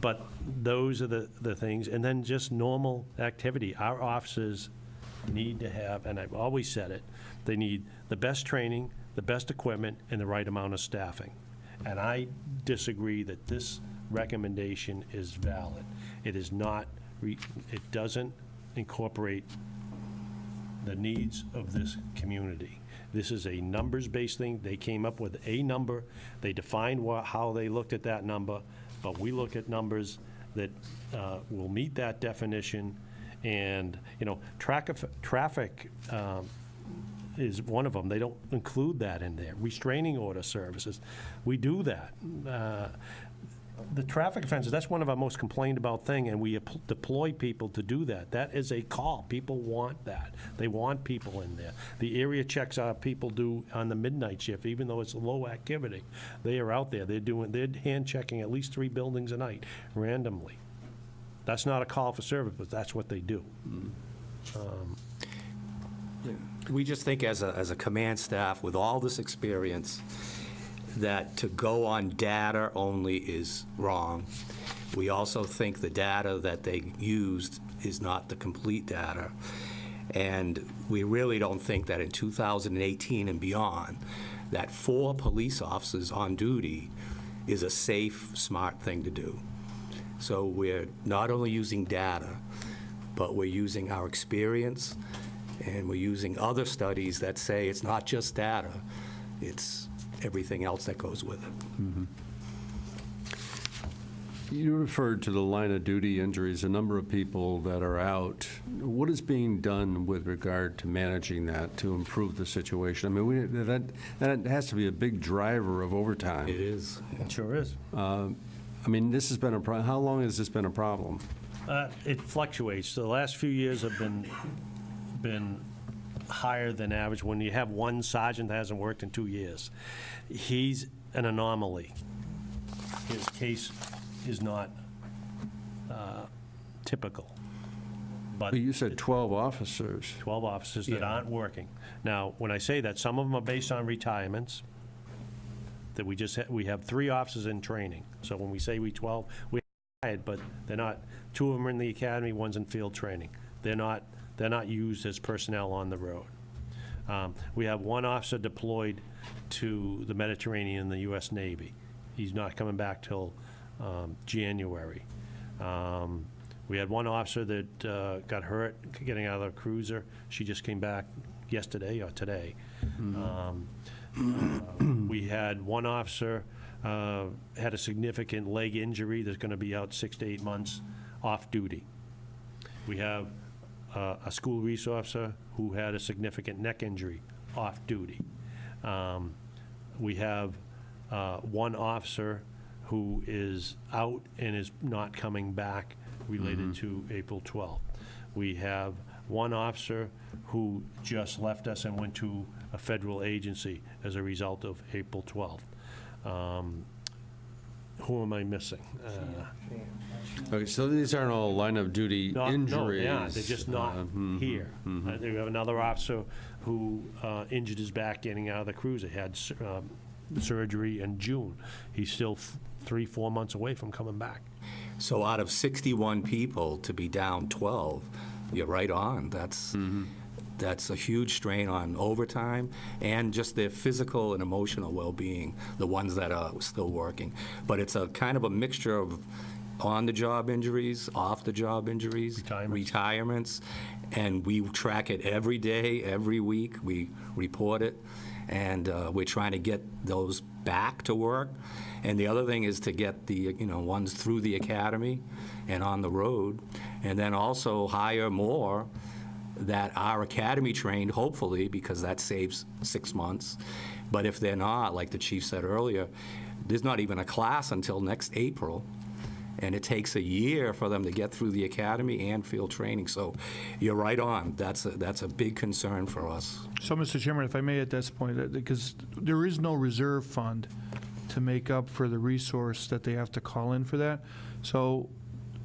But those are the things, and then just normal activity. Our officers need to have, and I've always said it, they need the best training, the best equipment, and the right amount of staffing. And I disagree that this recommendation is valid. It is not, it doesn't incorporate the needs of this community. This is a numbers-based thing. They came up with a number. They defined how they looked at that number. but we look at numbers that will meet that definition. And, you know, traffic is one of them. They don't include that in there. Restraining order services, we do that. The traffic offenses, that's one of our most complained about thing, and we deploy people to do that. That is a call. People want that. They want people in there. The area checks our people do on the midnight shift, even though it's low activity. They are out there. They're hand checking at least 3 buildings a night randomly. That's not a call for service, but that's what they do. We just think as a command staff with all this experience, that to go on data only is wrong. We also think the data that they used is not the complete data. And we really don't think that in 2018 and beyond, that 4 police officers on duty is a safe, smart thing to do. So we're not only using data, but we're using our experience, and we're using other studies that say it's not just data, it's everything else that goes with it. You referred to the line of duty injuries, a number of people that are out. What is being done with regard to managing that to improve the situation? I mean, that has to be a big driver of overtime. It is. It sure is. I mean, this has been a problem. How long has this been a problem? It fluctuates. The last few years have been higher than average. When you have one sergeant that hasn't worked in 2 years, he's an anomaly. His case is not typical. But You said 12 officers. 12 officers that aren't working. Now, when I say that, some of them are based on retirements, that we have 3 officers in training. So when we say we hired, but they're not, 2 of them are in the academy, one's in field training. They're not used as personnel on the road. We have 1 officer deployed to the Mediterranean in the U.S. Navy. He's not coming back till January. We had 1 officer that got hurt getting out of the cruiser. She just came back yesterday or today. We had 1 officer had a significant leg injury that's going to be out 6 to 8 months off duty. We have a school resource officer who had a significant neck injury off duty. We have 1 officer who is out and is not coming back related to April 12th. We have 1 officer who just left us and went to a federal agency as a result of April 12th. Who am I missing? Okay, so these aren't all line of duty injuries. No, they aren't. They're just not here. We have another officer who injured his back getting out of the cruiser. He had surgery in June. He's still 3-4 months away from coming back. So out of 61 people, to be down 12, you're right on. That's a huge strain on overtime and just their physical and emotional well-being, the ones that are still working. But it's a kind of a mixture of on-the-job injuries, off-the-job injuries, retirements, and we track it every day, every week. We report it, and we're trying to get those back to work. And the other thing is to get the ones through the academy and on the road, and then also hire more that are academy trained, hopefully, because that saves 6 months. But if they're not, like the chief said earlier, there's not even a class until next April. And it takes a year for them to get through the academy and field training. So you're right on. That's a big concern for us. So, Mr. Chairman, if I may at this point, because there is no reserve fund to make up for the resource that they have to call in for that. So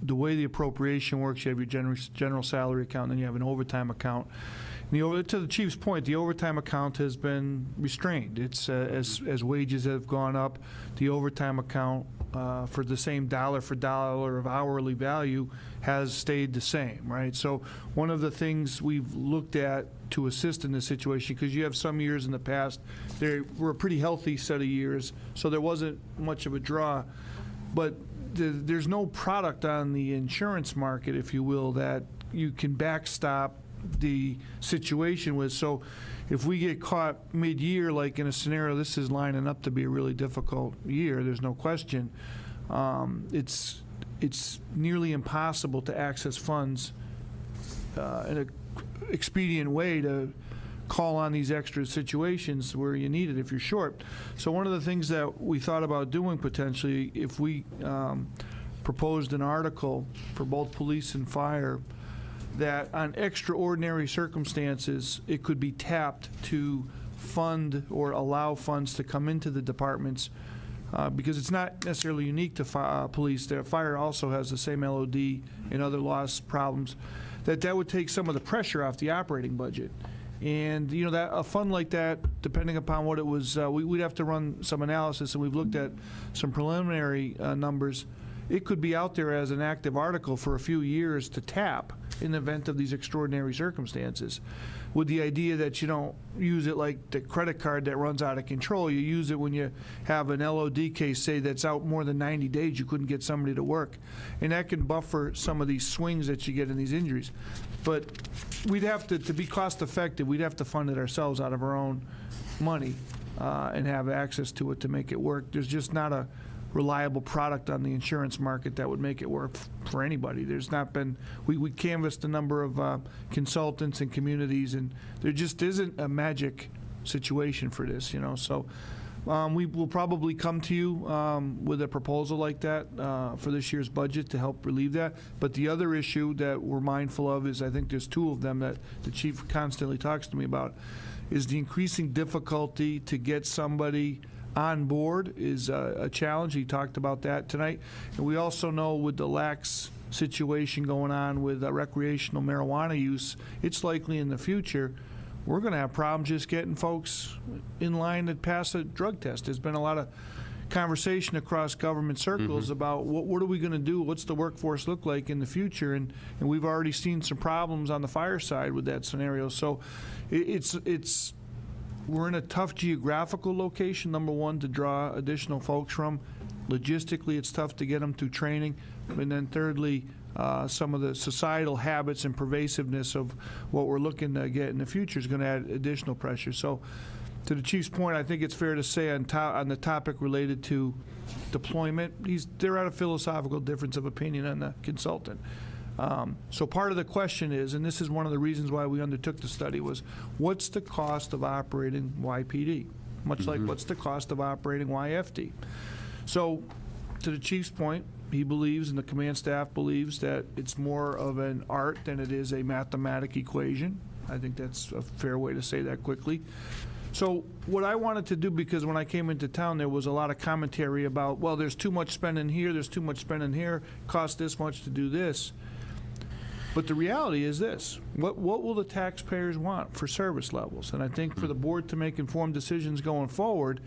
the way the appropriation works, you have your general salary account, and then you have an overtime account. To the chief's point, the overtime account has been restrained. It's as wages have gone up, the overtime account for the same dollar for dollar of hourly value has stayed the same, right? So one of the things we've looked at to assist in this situation, because you have some years in the past, they were a pretty healthy set of years, so there wasn't much of a draw, but there's no product on the insurance market, if you will, that you can backstop the situation with. So if we get caught mid-year, like in a scenario, this is lining up to be a really difficult year, there's no question, it's nearly impossible to access funds in an expedient way to call on these extra situations where you need it if you're short. So one of the things that we thought about doing potentially, if we proposed an article for both police and fire, that on extraordinary circumstances, it could be tapped to fund or allow funds to come into the departments, because it's not necessarily unique to police. The fire also has the same LOD and other loss problems, that would take some of the pressure off the operating budget. And, you know, that a fund like that, depending upon what it was, we'd have to run some analysis, and we've looked at some preliminary numbers. It could be out there as an active article for a few years to tap in the event of these extraordinary circumstances, with the idea that you don't use it like the credit card that runs out of control. You use it when you have an LOD case, say, that's out more than 90 days, you couldn't get somebody to work. And that can buffer some of these swings that you get in these injuries. But we'd have to be cost effective, we'd have to fund it ourselves out of our own money and have access to it to make it work. There's just not a reliable product on the insurance market that would make it work for anybody. There's not been, we canvassed a number of consultants and communities, and there just isn't a magic situation for this, you know. So we will probably come to you with a proposal like that for this year's budget to help relieve that. But the other issue that we're mindful of is, I think there's two of them that the chief constantly talks to me about, is the increasing difficulty to get somebody on board is a challenge. He talked about that tonight. And we also know with the lax situation going on with recreational marijuana use, it's likely in the future we're going to have problems just getting folks in line to pass a drug test. There's been a lot of conversation across government circles about what are we going to do, what's the workforce look like in the future, and we've already seen some problems on the fire side with that scenario. So it's we're in a tough geographical location, number one, to draw additional folks from. Logistically, it's tough to get them through training. And then thirdly, some of the societal habits and pervasiveness of what we're looking to get in the future is going to add additional pressure. So to the chief's point, I think it's fair to say on the topic related to deployment, they're at a philosophical difference of opinion on the consultant. So part of the question is, and this is one of the reasons why we undertook the study, was what's the cost of operating YPD? Much like what's the cost of operating YFD? So to the chief's point, he believes, and the command staff believes, that it's more of an art than it is a mathematic equation. I think that's a fair way to say that quickly. So what I wanted to do, because when I came into town, there was a lot of commentary about, well, there's too much spending here, there's too much spending here, cost this much to do this. But the reality is this: what will the taxpayers want for service levels? And I think for the board to make informed decisions going forward,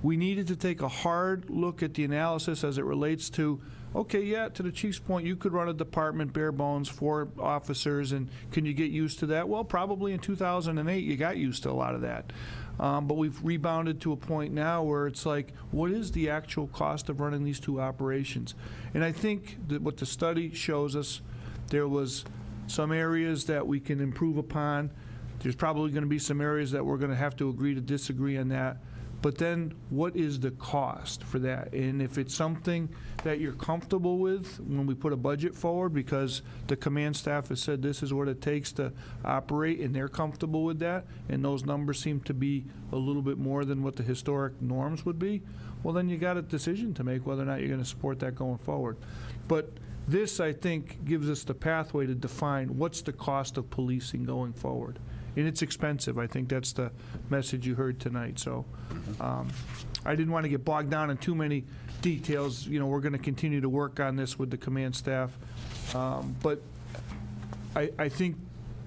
we needed to take a hard look at the analysis as it relates to, okay, yeah, to the chief's point, you could run a department bare bones, 4 officers, and can you get used to that? Well, probably in 2008 you got used to a lot of that. But we've rebounded to a point now where it's like, what is the actual cost of running these 2 operations? And I think that what the study shows us, there was some areas that we can improve upon. There's probably going to be some areas that we're going to have to agree to disagree on that. But then what is the cost for that? And if it's something that you're comfortable with when we put a budget forward, because the command staff has said this is what it takes to operate, and they're comfortable with that, and those numbers seem to be a little bit more than what the historic norms would be, well, then you got a decision to make whether or not you're going to support that going forward. But this, I think, gives us the pathway to define what's the cost of policing going forward. And it's expensive. I think that's the message you heard tonight. So I didn't want to get bogged down in too many details. You know, we're going to continue to work on this with the command staff. But I think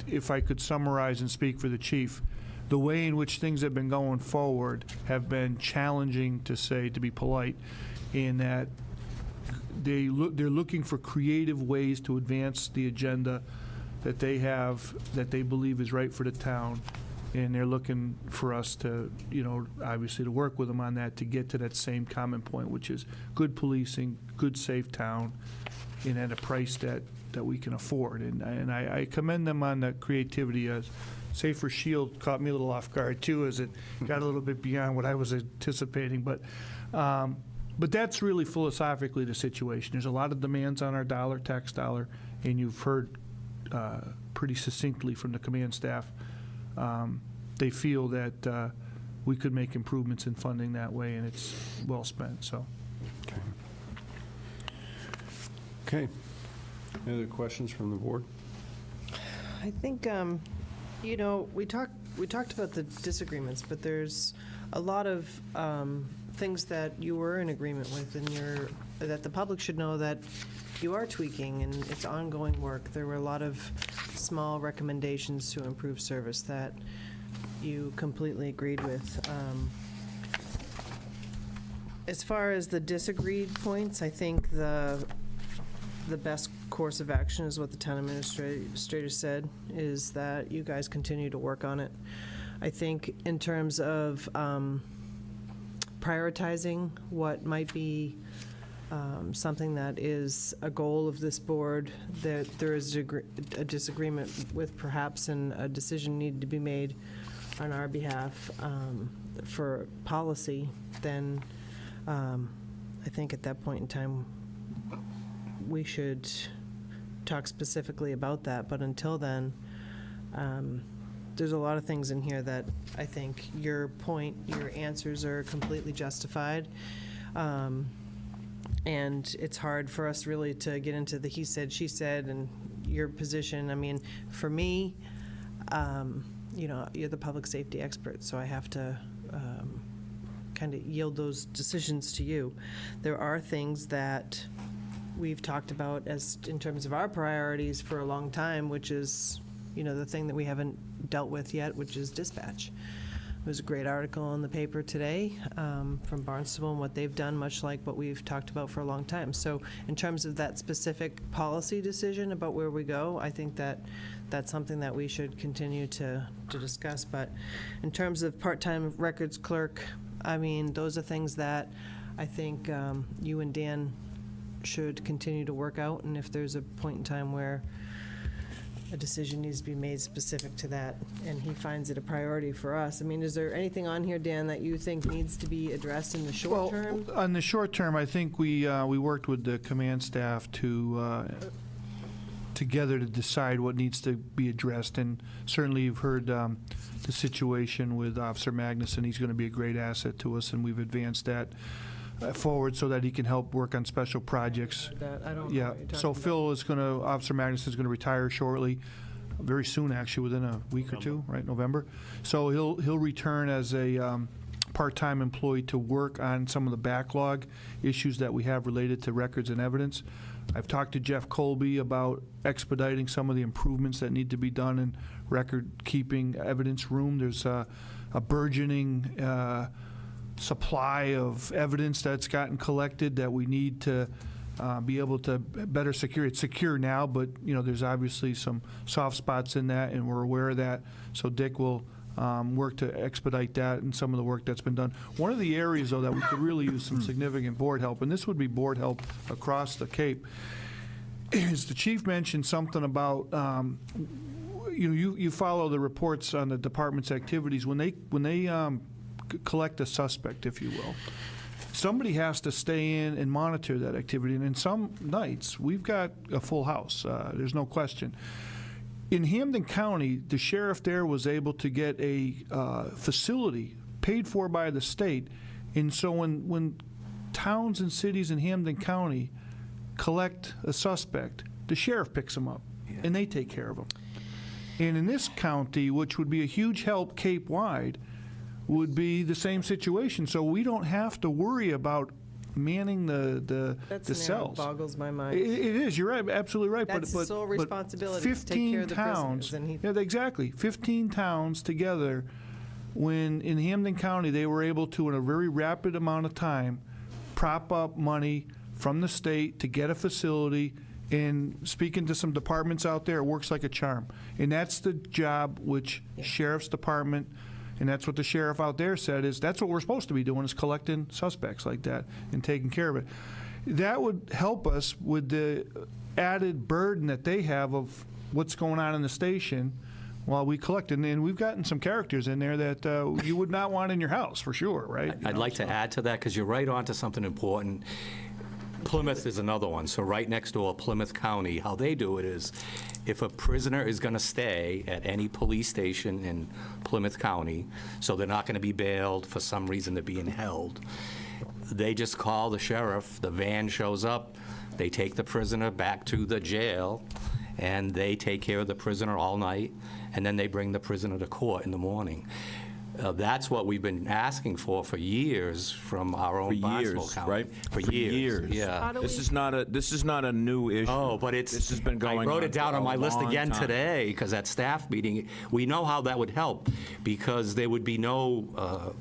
if I could summarize and speak for the chief, the way in which things have been going forward have been challenging, to say, to be polite, in that they're looking for creative ways to advance the agenda that they have, that they believe is right for the town, and they're looking for us to, you know, obviously to work with them on that to get to that same common point, which is good policing, good safe town, and at a price that we can afford. And I commend them on the creativity. Safer Shield caught me a little off guard too, as it got a little bit beyond what I was anticipating. But But that's really philosophically the situation. There's a lot of demands on our dollar, tax dollar, and you've heard pretty succinctly from the command staff. They feel that we could make improvements in funding that way, and it's well spent, so. Okay. Any other questions from the board? I think, you know, we talked about the disagreements, but there's a lot of things that you were in agreement with, and that the public should know that you are tweaking, and it's ongoing work. There were a lot of small recommendations to improve service that you completely agreed with. As far as the disagreed points, I think the best course of action is what the town administrator said, is that you guys continue to work on it. I think in terms of prioritizing what might be something that is a goal of this board, that there is a disagreement with perhaps, and a decision needed to be made on our behalf for policy, then I think at that point in time, we should talk specifically about that. But until then, there's a lot of things in here that I think your answers are completely justified. And it's hard for us really to get into the he said, she said, and your position. I mean, for me, you know, you're the public safety expert, so I have to kind of yield those decisions to you. There are things that we've talked about as in terms of our priorities for a long time, which is, you know, the thing that we haven't dealt with yet, which is dispatch. There was a great article in the paper today from Barnstable and what they've done, much like what we've talked about for a long time. So in terms of that specific policy decision about where we go, I think that that's something that we should continue to discuss. But in terms of part-time records clerk, I mean, those are things that I think you and Dan should continue to work out. And if there's a point in time where a decision needs to be made specific to that, and he finds it a priority for us. I mean, is there anything on here, Dan, that you think needs to be addressed in the short term? Well, on the short term, I think we worked with the command staff to together to decide what needs to be addressed, and certainly you've heard the situation with Officer Magnuson. He's going to be a great asset to us, and we've advanced that forward so that he can help work on special projects. I don't know Yeah, what you're so talking Phil is going to, Officer Magnus is going to retire shortly, very soon, actually, within a week or two, right, November. So he'll return as a part-time employee to work on some of the backlog issues that we have related to records and evidence. I've talked to Jeff Colby about expediting some of the improvements that need to be done in record-keeping evidence room. There's a burgeoning supply of evidence that's gotten collected that we need to be able to better secure. It's secure now, but you know, there's obviously some soft spots in that, and we're aware of that. So Dick will work to expedite that and some of the work that's been done. One of the areas, though, that we could really use some significant board help, and this would be board help across the Cape, is the chief mentioned something about you follow the reports on the department's activities when they collect a suspect, if you will. Somebody has to stay in and monitor that activity, and in some nights, we've got a full house. There's no question. In Hampden County, the sheriff there was able to get a facility paid for by the state, and so when towns and cities in Hampden County collect a suspect, the sheriff picks them up, and they take care of them. And in this county, which would be a huge help Cape-wide, would be the same situation. So we don't have to worry about manning the cells. That boggles my mind. It is. You're right, absolutely right. That's his sole responsibility, to take 15 care of the towns, prisoners. yeah, exactly. 15 towns together, when in Hampden County they were able to, in a very rapid amount of time, prop up money from the state to get a facility. And speaking to some departments out there, it works like a charm. And that's the job which Sheriff's Department, and that's what the sheriff out there said, is that's what we're supposed to be doing, is collecting suspects like that and taking care of it. That would help us with the added burden that they have of what's going on in the station Well, we collect, and we've gotten some characters in there that you would not want in your house, for sure, right? I'd like to add to that, because you're right on to something important. Plymouth is another one. So right next door, Plymouth County, how they do it is, if a prisoner is going to stay at any police station in Plymouth County, so they're not going to be bailed for some reason they're being held, they just call the sheriff, the van shows up, they take the prisoner back to the jail, and they take care of the prisoner all night, and then they bring the prisoner to court in the morning. That's what we've been asking for years from our For own Barnstable years, County. right? For For years, years. yeah. How do This we- is not a new issue. Oh, but it's. This has been going on I wrote it down for on a my list long again time. today, because at staff meeting, we know how that would help, because there would be no,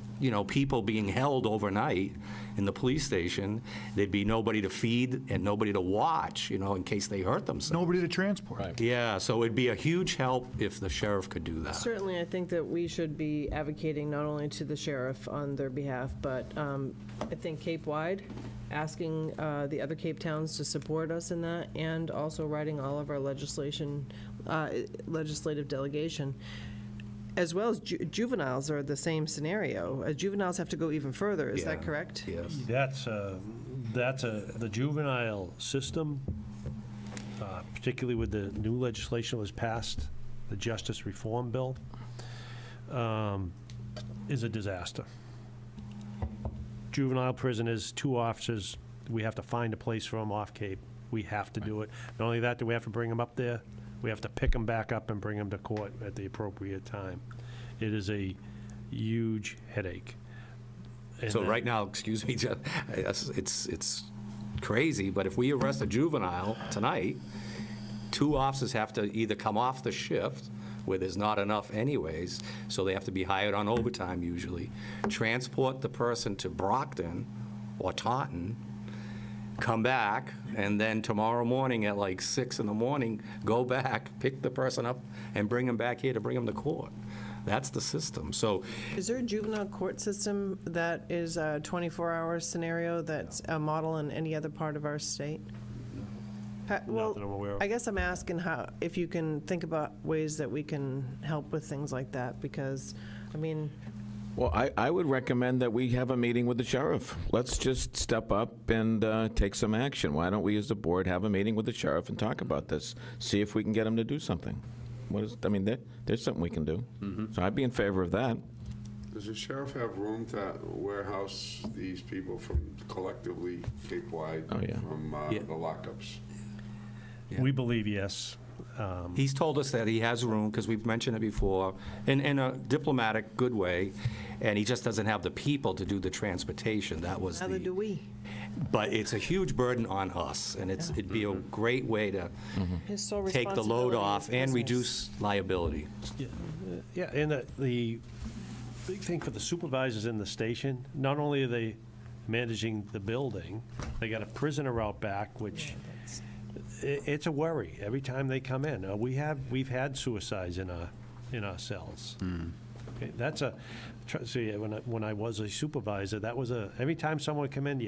people being held overnight in the police station. There'd be nobody to feed and nobody to watch, in case they hurt themselves. Nobody to transport. Right. Yeah, so it'd be a huge help if the sheriff could do that. Certainly, I think that we should be advocating not only to the sheriff on their behalf, but I think Cape wide, asking the other Cape towns to support us in that, and also writing all of our legislative delegation, as well as juveniles are the same scenario. Juveniles have to go even further, is that Yeah. correct? Yes. The juvenile system, particularly with the new legislation that was passed, the Justice Reform Bill, is a disaster. Juvenile prisoners, 2 officers, we have to find a place for them off Cape. We have to do it. Not only that, do we have to bring them up there, we have to pick them back up and bring them to court at the appropriate time. It is a huge headache. And So then- right now, excuse me, Jeff, it's crazy, but if we arrest a juvenile tonight, 2 officers have to either come off the shift, where there's not enough anyways, so they have to be hired on overtime usually, transport the person to Brockton or Taunton, come back, and then tomorrow morning at like 6 in the morning, go back, pick the person up, and bring them back here to bring them to court. That's the system. So Is there a juvenile court system that is a 24-hour scenario that's a model in any other part of our state? Well, that I'm aware of. I guess I'm asking how, if you can think about ways that we can help with things like that, because, I mean, Well, I would recommend that we have a meeting with the sheriff. Let's just step up and take some action. Why don't we, as a board, have a meeting with the sheriff and talk about this? See if we can get him to do something. There's something we can do. So I'd be in favor of that. Does the sheriff have room to warehouse these people from collectively Cape Wide? Oh, yeah. From Yeah. the lockups? We believe yes. he's told us that he has room, because we've mentioned it before, in a diplomatic, good way, and he just doesn't have the people to do the transportation. That was neither do the, we. but it's a huge burden on us, and it'd be a great way to His sole take the load responsibility off is and business. reduce liability. Yeah, and the big thing for the supervisors in the station, not only are they managing the building, they got a prisoner out back, which it's a worry every time they come in. We've had suicides in our cells. Okay, that's see, when I was a supervisor, that was every time someone would come in,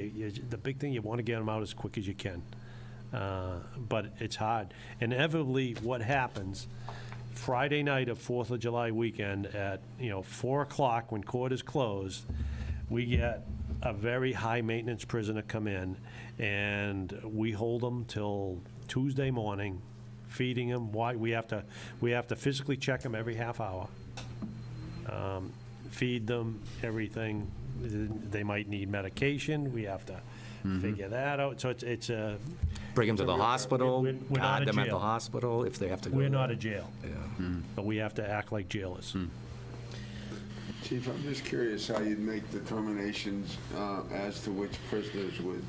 the big thing, you want to get them out as quick as you can. But it's hard. Inevitably, what happens, Friday night of 4th of July weekend at 4 o'clock when court is closed, we get a very high-maintenance prisoner come in, and we hold them till Tuesday morning, feeding them. We have to physically check them every half hour, feed them everything. They might need medication. We have to figure that out. So it's a. Bring them to the hospital, We're not guard a them at jail. the hospital if they have to go. We're not a jail, Yeah. but we have to act like jailers. Chief, I'm just curious how you'd make determinations as to which prisoners would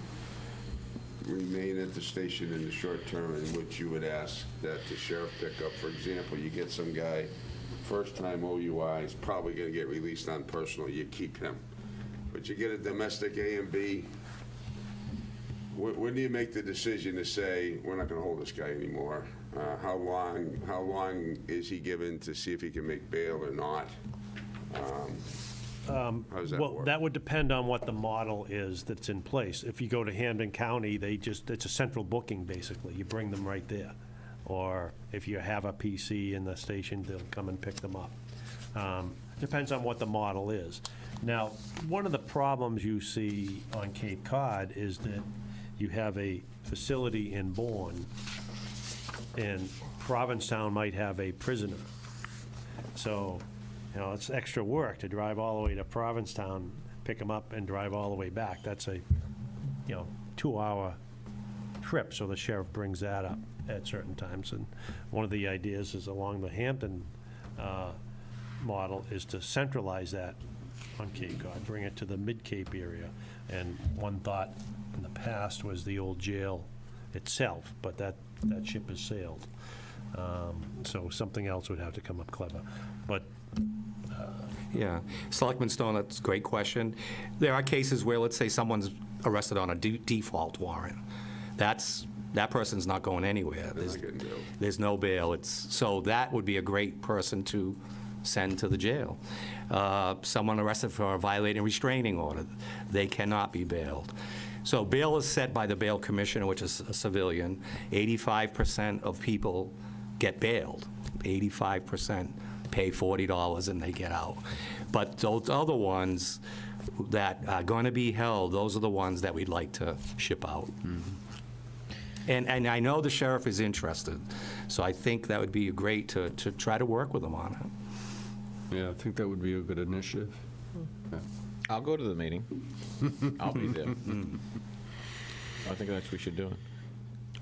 remain at the station in the short term, and which you would ask that the sheriff pick up. For example, you get some guy, first-time OUI, he's probably going to get released on personal, you keep him. But you get a domestic A and B, when do you make the decision to say, we're not going to hold this guy anymore? How long is he given to see if he can make bail or not? How does that Well, work? that would depend on what the model is that's in place. If you go to Hampden County, it's a central booking, basically. You bring them right there. or if you have a PC in the station, they'll come and pick them up. Depends on what the model is. Now, one of the problems you see on Cape Cod is that you have a facility in Bourne, and Provincetown might have a prisoner. So, it's extra work to drive all the way to Provincetown, pick them up, and drive all the way back. That's a, 2-hour trip, so the sheriff brings that up at certain times. And one of the ideas is along the Hampton model is to centralize that on Cape Cod, bring it to the mid-Cape area. And one thought in the past was the old jail itself, but that ship has sailed. So something else would have to come up clever. But Yeah. Selectman Stone, that's a great question. There are cases where, let's say, someone's arrested on a default warrant. That person's not going anywhere. They're not getting bailed. There's no bail. So that would be a great person to send to the jail. Someone arrested for violating a restraining order, they cannot be bailed. So bail is set by the bail commissioner, which is a civilian. 85% of people get bailed. 85% pay $40 and they get out. But those other ones that are going to be held, those are the ones that we'd like to ship out. And I know the sheriff is interested, so I think that would be great to try to work with him on it. Yeah, I think that would be a good initiative. Yeah. I'll go to the meeting. I'll be there. I think that's what we should do.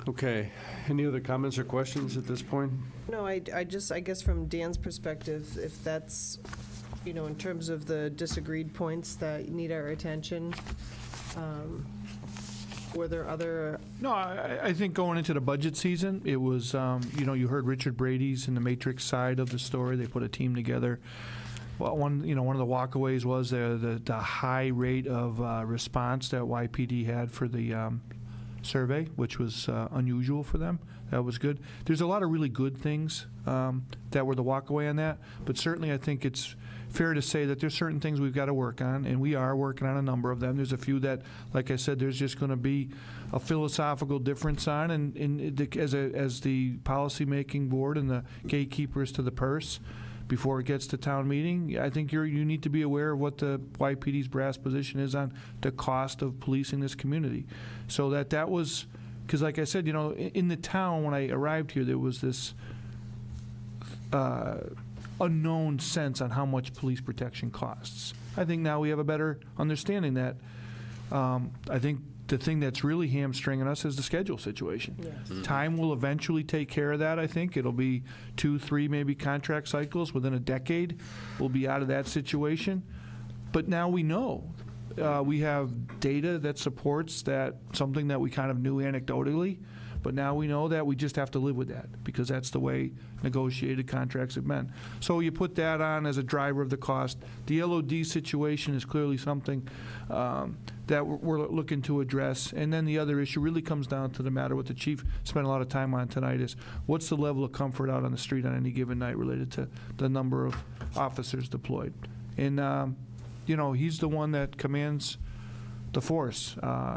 Okay, any other comments or questions at this point? No, I guess from Dan's perspective, if that's, in terms of the disagreed points that need our attention, were there other, No, I think going into the budget season, it was, you heard Richard Brady's in the Matrix side of the story. They put a team together. Well, one of the walkaways was the high rate of response that YPD had for the survey, which was unusual for them. That was good. There's a lot of really good things that were the walkaway on that, but certainly I think it's fair to say that there's certain things we've got to work on, and we are working on a number of them. There's a few that, like I said, there's just going to be a philosophical difference on, and as the policy-making board and the gatekeepers to the purse before it gets to town meeting, I think you need to be aware of what the YPD's brass position is on the cost of policing this community. So that was, because like I said, in the town when I arrived here, there was this unknown sense on how much police protection costs. I think now we have a better understanding that. I think the thing that's really hamstringing us is the schedule situation. yes. Time will eventually take care of that, I think. It'll be 2, 3 maybe contract cycles. Within a decade, we'll be out of that situation. But now we know. We have data that supports that, something that we kind of knew anecdotally, but now we know that we just have to live with that because that's the way negotiated contracts have been. So you put that on as a driver of the cost. The LOD situation is clearly something that we're looking to address. And then the other issue really comes down to the matter what the chief spent a lot of time on tonight is what's the level of comfort out on the street on any given night related to the number of officers deployed. And, he's the one that commands the force.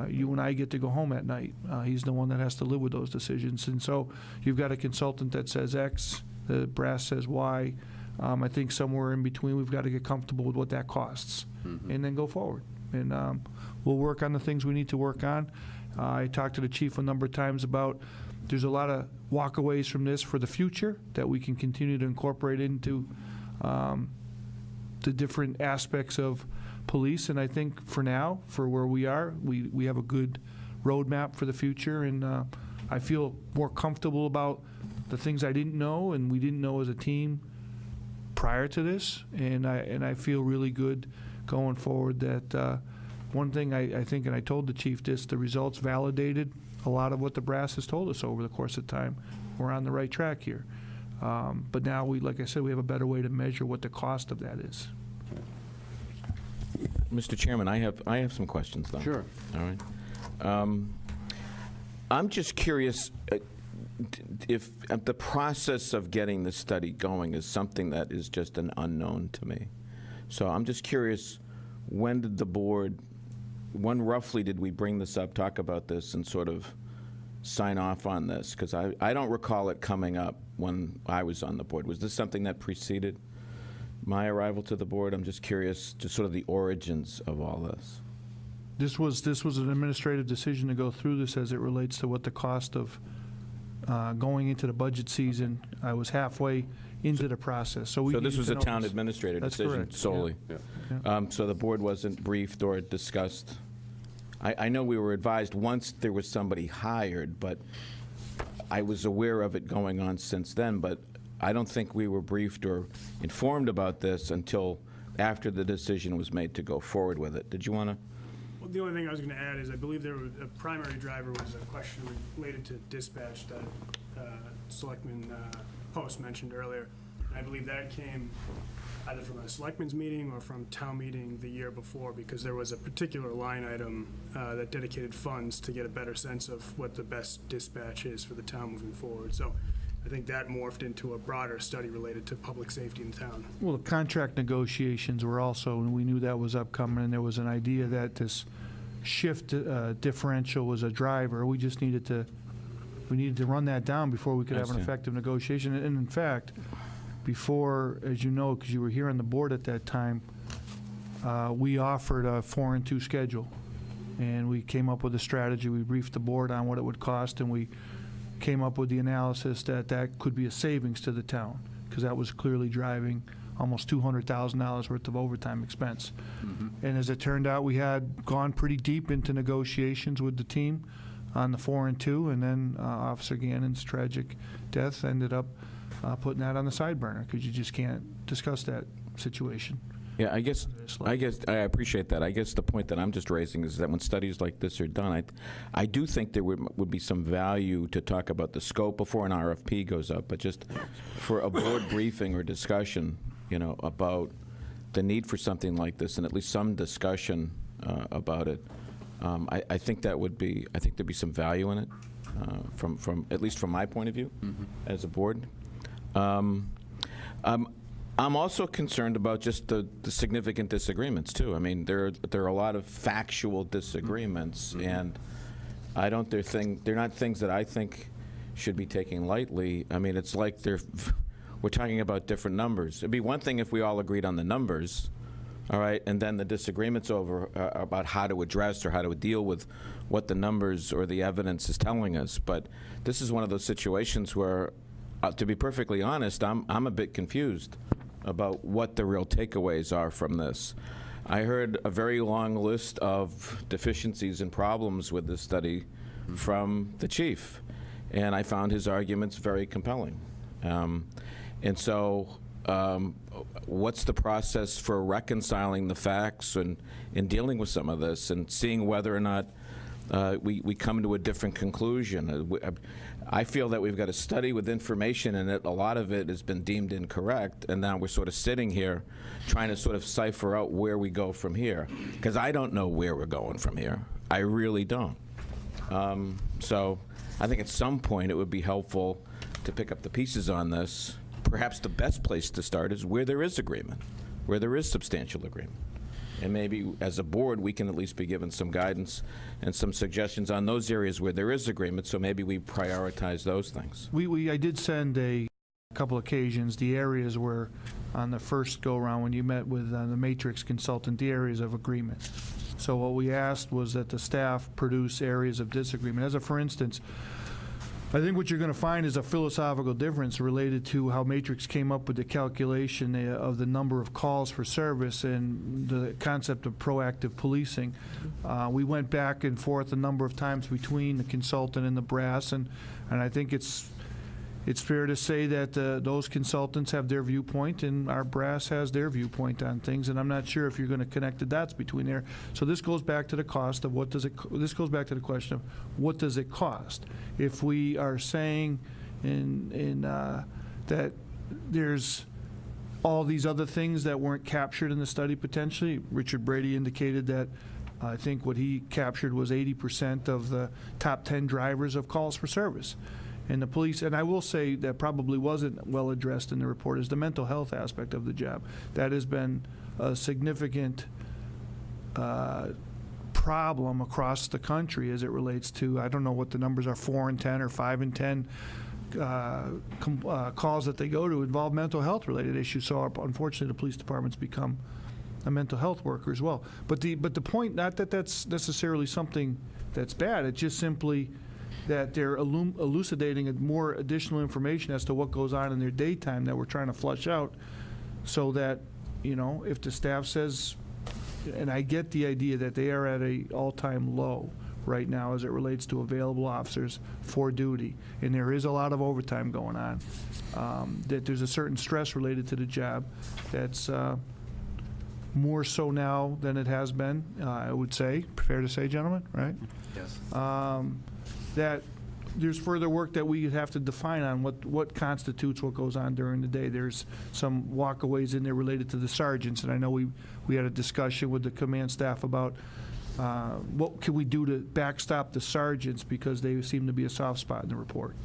You and I get to go home at night. He's the one that has to live with those decisions. And so you've got a consultant that says X, the brass says Y. I think somewhere in between we've got to get comfortable with what that costs and then go forward. And we'll work on the things we need to work on. I talked to the chief a number of times about there's a lot of walkaways from this for the future that we can continue to incorporate into the different aspects of police. And I think for now, for where we are, we have a good roadmap for the future. And I feel more comfortable about the things I didn't know and we didn't know as a team prior to this. And I feel really good going forward that one thing I think, and I told the chief this, the results validated a lot of what the brass has told us over the course of time. We're on the right track here. But now, like I said, we have a better way to measure what the cost of that is. Mr. Chairman, I have some questions, though. Sure. All right. I'm just curious if the process of getting the study going is something that is just an unknown to me. So I'm just curious, when roughly did we bring this up, talk about this, and sort of sign off on this? Because I don't recall it coming up when I was on the board. Was this something that preceded my arrival to the board? I'm just curious, just sort of the origins of all this. This was an administrative decision to go through this as it relates to what the cost of going into the budget season. I was halfway into the process, so we So this needed was to a know town this. administrator That's decision correct, yeah. solely? So the board wasn't briefed or discussed? I know we were advised once there was somebody hired, but I was aware of it going on since then, but I don't think we were briefed or informed about this until after the decision was made to go forward with it. Did you want to? Well, the only thing I was going to add is I believe there was a primary driver was a question related to dispatch that Selectman Post mentioned earlier. And I believe that came either from a Selectmen's meeting or from town meeting the year before, because there was a particular line item that dedicated funds to get a better sense of what the best dispatch is for the town moving forward. So I think that morphed into a broader study related to public safety in town. Well, the contract negotiations were also, and we knew that was upcoming, and there was an idea that this shift differential was a driver. We just needed to run that down before we could have an Understand. effective negotiation. And in fact, before, as you know, because you were here on the board at that time, we offered a 4 and 2 schedule. And we came up with a strategy. We briefed the board on what it would cost, and we came up with the analysis that that could be a savings to the town, because that was clearly driving almost $200,000 worth of overtime expense. And as it turned out, we had gone pretty deep into negotiations with the team on the 4 and 2, and then Officer Gannon's tragic death ended up putting that on the side burner, because you just can't discuss that situation. Yeah, I guess I appreciate that. I guess the point that I'm just raising is that when studies like this are done, I do think there would be some value to talk about the scope before an RFP goes up, but just for a board briefing or discussion, about the need for something like this, and at least some discussion about it. I think that would be. I think there'd be some value in it, from at least from my point of view, as a board. I'm also concerned about just the significant disagreements too. I mean, there are a lot of factual disagreements, and they're not things that I think should be taken lightly. I mean, it's like we're talking about different numbers. It'd be one thing if we all agreed on the numbers, all right, and then the disagreements over about how to address or how to deal with what the numbers or the evidence is telling us. But this is one of those situations where, to be perfectly honest, I'm a bit confused about what the real takeaways are from this. I heard a very long list of deficiencies and problems with this study from the chief, and I found his arguments very compelling. And so what's the process for reconciling the facts and dealing with some of this and seeing whether or not we come to a different conclusion? I feel that we've got a study with information in it. A lot of it has been deemed incorrect, and now we're sort of sitting here trying to sort of cipher out where we go from here, because I don't know where we're going from here. I really don't. So I think at some point it would be helpful to pick up the pieces on this. Perhaps the best place to start is where there is agreement, where there is substantial agreement. And maybe as a board, we can at least be given some guidance and some suggestions on those areas where there is agreement, so maybe we prioritize those things. I did send a couple occasions the areas where, on the first go-around, when you met with the matrix consultant, the areas of agreement. So what we asked was that the staff produce areas of disagreement. As a for instance, I think what you're going to find is a philosophical difference related to how Matrix came up with the calculation of the number of calls for service and the concept of proactive policing. We went back and forth a number of times between the consultant and the brass, and I think it's fair to say that those consultants have their viewpoint and our brass has their viewpoint on things, and I'm not sure if you're going to connect the dots between there. So this goes back to the cost of this goes back to the question of what does it cost? If we are saying that there's all these other things that weren't captured in the study potentially, Richard Brady indicated that I think what he captured was 80% of the top 10 drivers of calls for service. And the police, and I will say that probably wasn't well addressed in the report, is the mental health aspect of the job. That has been a significant problem across the country as it relates to, I don't know what the numbers are, 4 in 10 or 5 in 10 calls that they go to involve mental health related issues. So unfortunately, the police department's become a mental health worker as well. But the point, not that that's necessarily something that's bad, it's just simply that they're elucidating more additional information as to what goes on in their daytime that we're trying to flush out, so that, you know, if the staff says, and I get the idea that they are at a all-time low right now as it relates to available officers for duty, and there is a lot of overtime going on, that there's a certain stress related to the job that's more so now than it has been, I would say, fair to say, gentlemen, right? Yes. That there's further work that we have to define on what constitutes what goes on during the day. There's some walkaways in there related to the sergeants, and I know we had a discussion with the command staff about what can we do to backstop the sergeants, because they seem to be a soft spot in the report.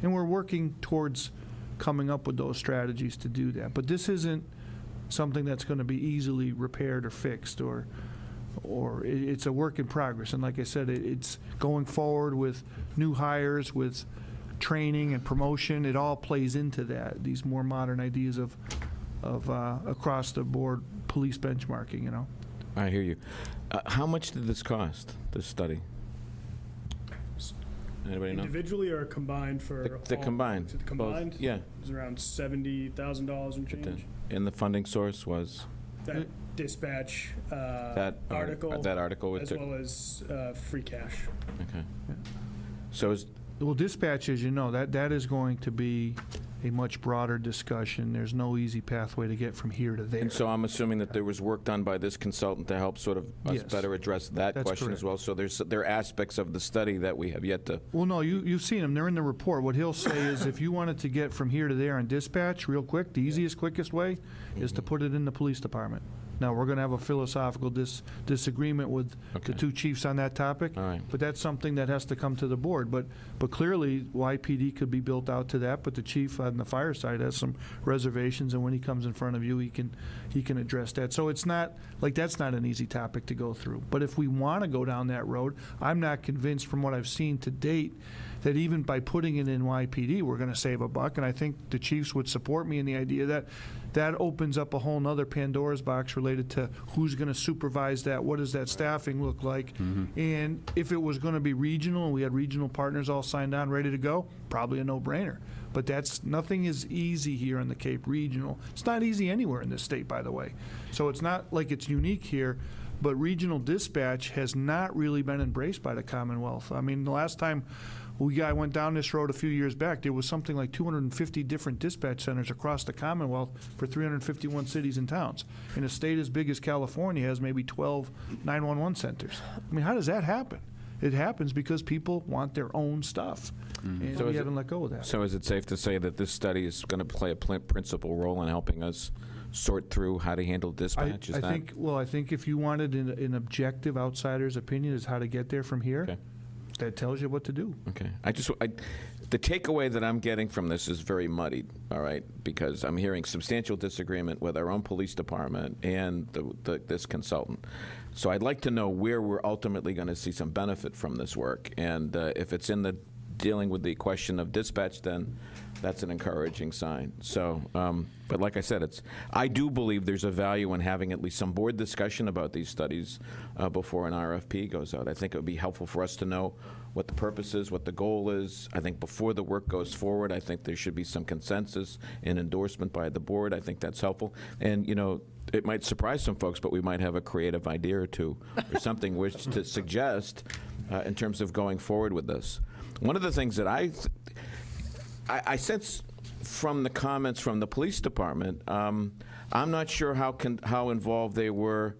And we're working towards coming up with those strategies to do that. But this isn't something that's going to be easily repaired or fixed, or it's a work in progress. And like I said, it's going forward with new hires, with training and promotion. It all plays into that, these more modern ideas of across the board police benchmarking, you know. I hear you. How much did this cost, this study? Anybody know? Individually or combined for The all- combined. The combined? Both. Yeah. It was around $70,000 and change. And the funding source was? That dispatch That article. That article with as well as free cash. Okay. So is, Well, dispatch, as you know, that is going to be a much broader discussion. There's no easy pathway to get from here to there. and so I'm assuming that there was work done by this consultant to help sort of us Yes. better address that That's question as correct. well. So there are aspects of the study that we have yet to. Well, no, you've seen them. They're in the report. What he'll say is if you wanted to get from here to there on dispatch real quick, the easiest, quickest way is to put it in the police department. Now, we're going to have a philosophical disagreement with Okay. the two chiefs on that topic. All right. But that's something that has to come to the board. But clearly, YPD could be built out to that, but the chief on the fire side has some reservations, and when he comes in front of you, he can address that. So it's not, like, that's not an easy topic to go through. But if we want to go down that road, I'm not convinced from what I've seen to date that even by putting it in YPD, we're going to save a buck. And I think the chiefs would support me in the idea that that opens up a whole nother Pandora's box related to who's going to supervise that, what does that staffing look like, and if it was going to be regional and we had regional partners all signed on, ready to go, probably a no-brainer. But nothing is easy here in the Cape Regional. It's not easy anywhere in this state, by the way. So it's not like it's unique here, but regional dispatch has not really been embraced by the Commonwealth. I mean, the last time I went down this road a few years back, there was something like 250 different dispatch centers across the Commonwealth for 351 cities and towns. And a state as big as California has maybe 12 911 centers. I mean, how does that happen? It happens because people want their own stuff. And So we is it- haven't let go of that. So is it safe to say that this study is going to play a principal role in helping us sort through how to handle dispatch? I think if you wanted an objective outsider's opinion is how to get there from here, Okay. that tells you what to do. Okay. The takeaway that I'm getting from this is very muddied, all right, because I'm hearing substantial disagreement with our own police department and this consultant. So I'd like to know where we're ultimately going to see some benefit from this work. And if it's in the dealing with the question of dispatch, then that's an encouraging sign. So, but like I said, I do believe there's a value in having at least some board discussion about these studies before an RFP goes out. I think it would be helpful for us to know what the purpose is, what the goal is. I think before the work goes forward, I think there should be some consensus and endorsement by the board. I think that's helpful. And, you know, it might surprise some folks, but we might have a creative idea or two or something which to suggest in terms of going forward with this. One of the things that I sense from the comments from the police department, I'm not sure how involved they were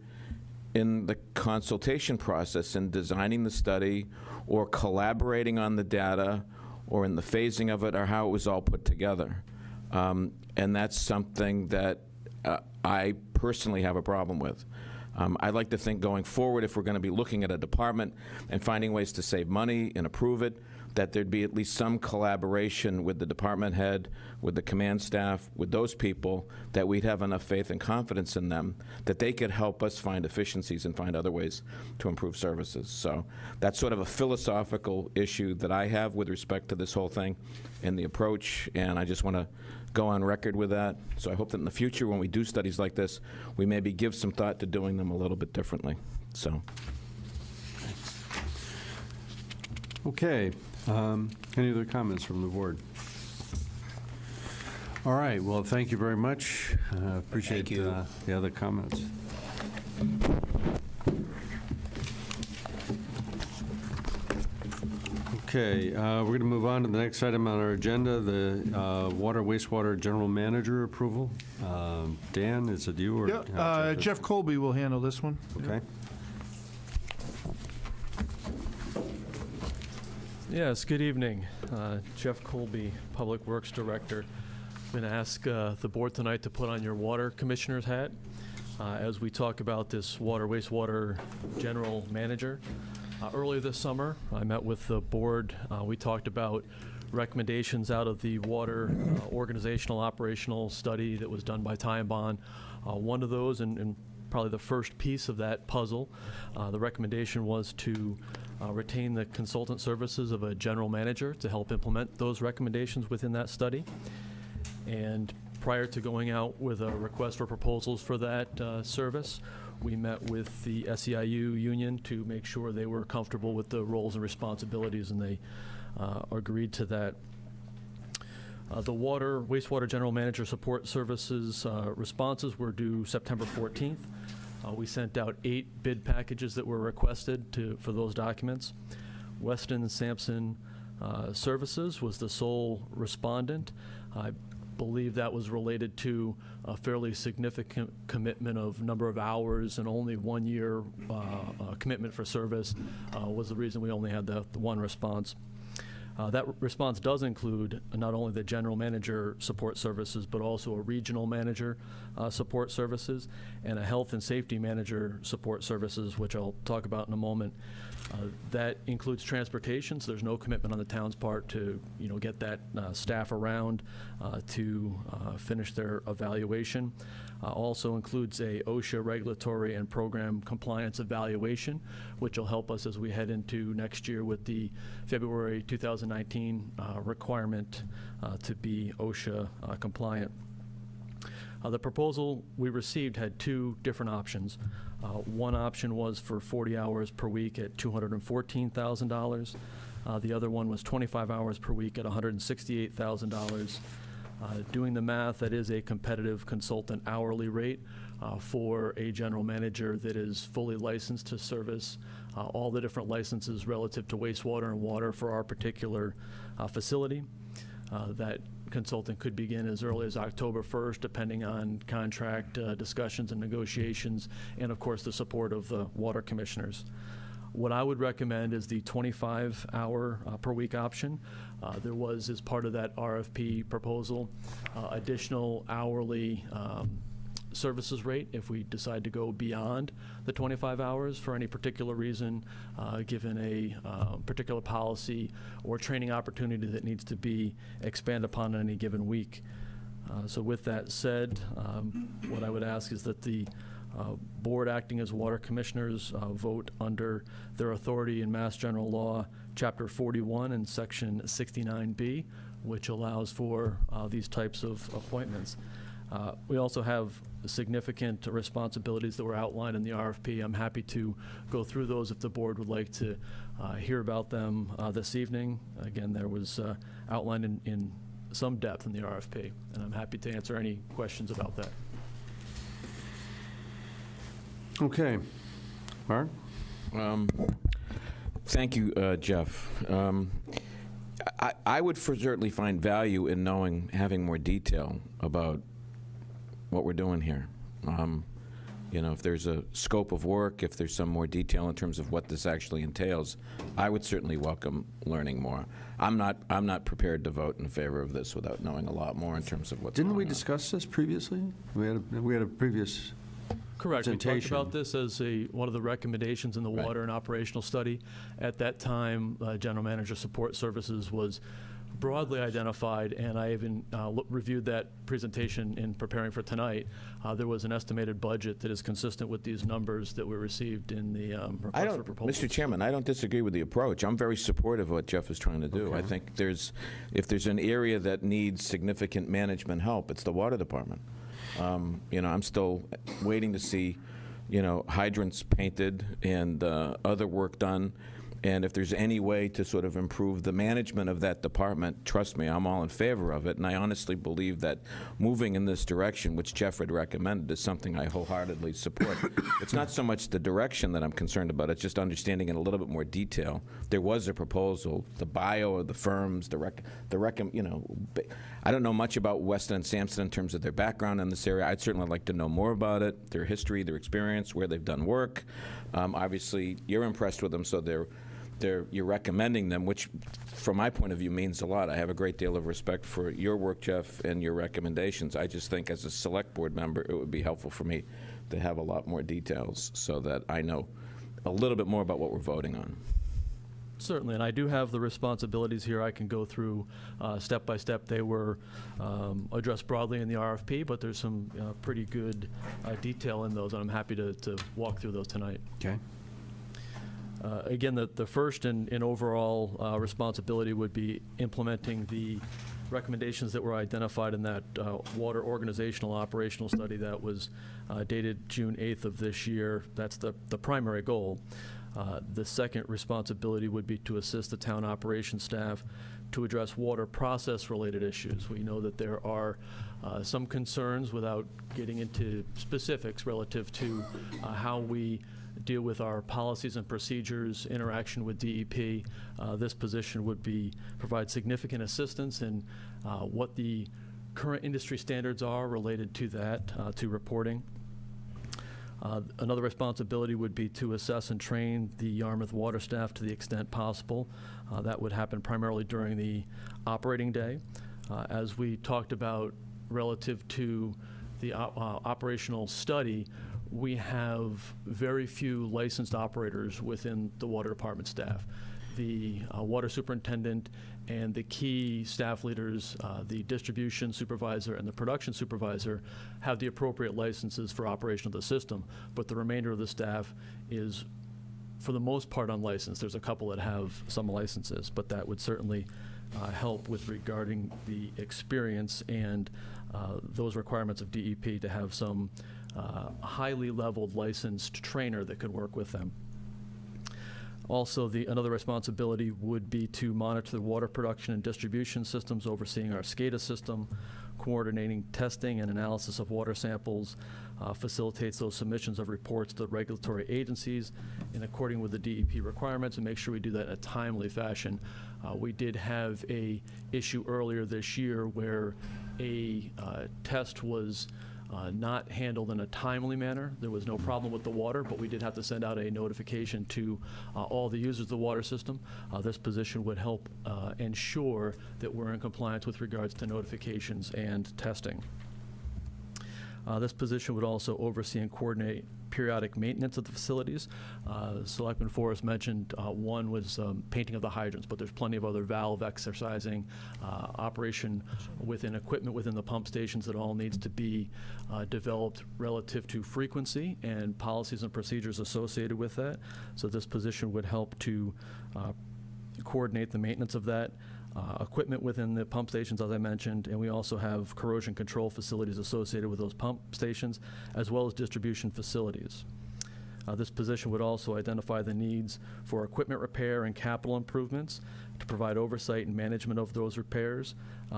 in the consultation process in designing the study or collaborating on the data or in the phasing of it or how it was all put together. And that's something that I personally have a problem with. I'd like to think going forward, if we're going to be looking at a department and finding ways to save money and improve it, that there'd be at least some collaboration with the department head, with the command staff, with those people, that we'd have enough faith and confidence in them that they could help us find efficiencies and find other ways to improve services. So that's sort of a philosophical issue that I have with respect to this whole thing and the approach, and I just want to go on record with that. So I hope that in the future, when we do studies like this, we maybe give some thought to doing them a little bit differently. So. Okay. Any other comments from the board? All right. Well, thank you very much. Appreciate Thank you. The other comments. Okay, we're going to move on to the next item on our agenda, the water wastewater general manager approval. Dan, is it you or? Yeah, Jeff Colby will handle this one. Okay. Yes, good evening. Jeff Colby, Public Works Director. I'm going to ask the board tonight to put on your water commissioner's hat as we talk about this water wastewater general manager. Earlier this summer, I met with the board. We talked about recommendations out of the water organizational operational study that was done by Ty and Bond. One of those, and probably the first piece of that puzzle, the recommendation was to retain the consultant services of a general manager to help implement those recommendations within that study. And prior to going out with a request for proposals for that service, we met with the SEIU union to make sure they were comfortable with the roles and responsibilities, and they agreed to that. The water wastewater general manager support services responses were due September 14th. We sent out 8 bid packages that were requested for those documents. Weston Sampson Services was the sole respondent. I believe that was related to a fairly significant commitment of number of hours, and only 1 year commitment for service was the reason we only had the one response. That response does include not only the general manager support services, but also a regional manager support services and a health and safety manager support services, which I'll talk about in a moment. That includes transportation, so there's no commitment on the town's part to get that staff around to finish their evaluation. Also includes a OSHA regulatory and program compliance evaluation, which will help us as we head into next year with the February 2019 requirement to be OSHA compliant. The proposal we received had 2 different options. One option was for 40 hours per week at $214,000. The other one was 25 hours per week at $168,000. Doing the math, that is a competitive consultant hourly rate for a general manager that is fully licensed to service all the different licenses relative to wastewater and water for our particular facility. That consultant could begin as early as October 1st, depending on contract discussions and negotiations, and of course the support of the water commissioners. What I would recommend is the 25-hour per week option. There was, as part of that RFP proposal, additional hourly services rate if we decide to go beyond the 25 hours for any particular reason, given a particular policy or training opportunity that needs to be expanded upon in any given week. So with that said, what I would ask is that the board acting as water commissioners vote under their authority in Mass General Law, Chapter 41 and Section 69B, which allows for these types of appointments. We also have significant responsibilities that were outlined in the RFP. I'm happy to go through those if the board would like to hear about them this evening. Again, there was outlined in some depth in the RFP, and I'm happy to answer any questions about that. Okay. Mark? Thank you, Jeff. I would certainly find value in having more detail about what we're doing here. If there's a scope of work, if there's some more detail in terms of what this actually entails, I would certainly welcome learning more. I'm not prepared to vote in favor of this without knowing a lot more in terms of what's Didn't going we on. discuss this previously? We had a previous Correct. We talked presentation. about this as one of the recommendations in the Right. water and operational study. At that time, General Manager Support Services was broadly identified, and I even reviewed that presentation in preparing for tonight. There was an estimated budget that is consistent with these numbers that we received in the I request for don't, proposals. Mr. Chairman, I don't disagree with the approach. I'm very supportive of what Jeff is trying to do. I think if there's an area that needs significant management help, it's the water department. I'm still waiting to see, hydrants painted and other work done. And if there's any way to sort of improve the management of that department, trust me, I'm all in favor of it. And I honestly believe that moving in this direction, which Jeff had recommended, is something I wholeheartedly support. It's not so much the direction that I'm concerned about, it's just understanding in a little bit more detail. There was a proposal, the bio of the firms, I don't know much about Weston and Sampson in terms of their background in this area. I'd certainly like to know more about it, their history, their experience, where they've done work. Obviously, you're impressed with them, so you're recommending them, which, from my point of view, means a lot. I have a great deal of respect for your work, Jeff, and your recommendations. I just think, as a select board member, it would be helpful for me to have a lot more details so that I know a little bit more about what we're voting on. Certainly, and I do have the responsibilities here. I can go through step by step. They were addressed broadly in the RFP, but there's some pretty good detail in those, and I'm happy to walk through those tonight. Okay. Again, the first and overall responsibility would be implementing the recommendations that were identified in that water organizational operational study that was dated June 8th of this year. That's the primary goal. The second responsibility would be to assist the town operations staff to address water process-related issues. We know that there are some concerns, without getting into specifics, relative to how we deal with our policies and procedures, interaction with DEP. This position would provide significant assistance in what the current industry standards are related to that, to reporting. Another responsibility would be to assess and train the Yarmouth water staff to the extent possible. That would happen primarily during the operating day. As we talked about relative to the operational study, we have very few licensed operators within the water department staff. The water superintendent and the key staff leaders, the distribution supervisor and the production supervisor, have the appropriate licenses for operation of the system, but the remainder of the staff is, for the most part, unlicensed. There's a couple that have some licenses, but that would certainly help with regarding the experience and those requirements of DEP to have some highly leveled licensed trainer that could work with them. Also, another responsibility would be to monitor the water production and distribution systems, overseeing our SCADA system, coordinating testing and analysis of water samples, facilitates those submissions of reports to regulatory agencies in according with the DEP requirements, and make sure we do that in a timely fashion. We did have a issue earlier this year where a test was not handled in a timely manner. There was no problem with the water, but we did have to send out a notification to all the users of the water system. This position would help ensure that we're in compliance with regards to notifications and testing. This position would also oversee and coordinate periodic maintenance of the facilities. Selectman Forrest mentioned one was painting of the hydrants, but there's plenty of other valve exercising, operation within equipment within the pump stations that all needs to be developed relative to frequency and policies and procedures associated with that. So this position would help to coordinate the maintenance of that. Equipment within the pump stations, as I mentioned, and we also have corrosion control facilities associated with those pump stations, as well as distribution facilities. This position would also identify the needs for equipment repair and capital improvements to provide oversight and management of those repairs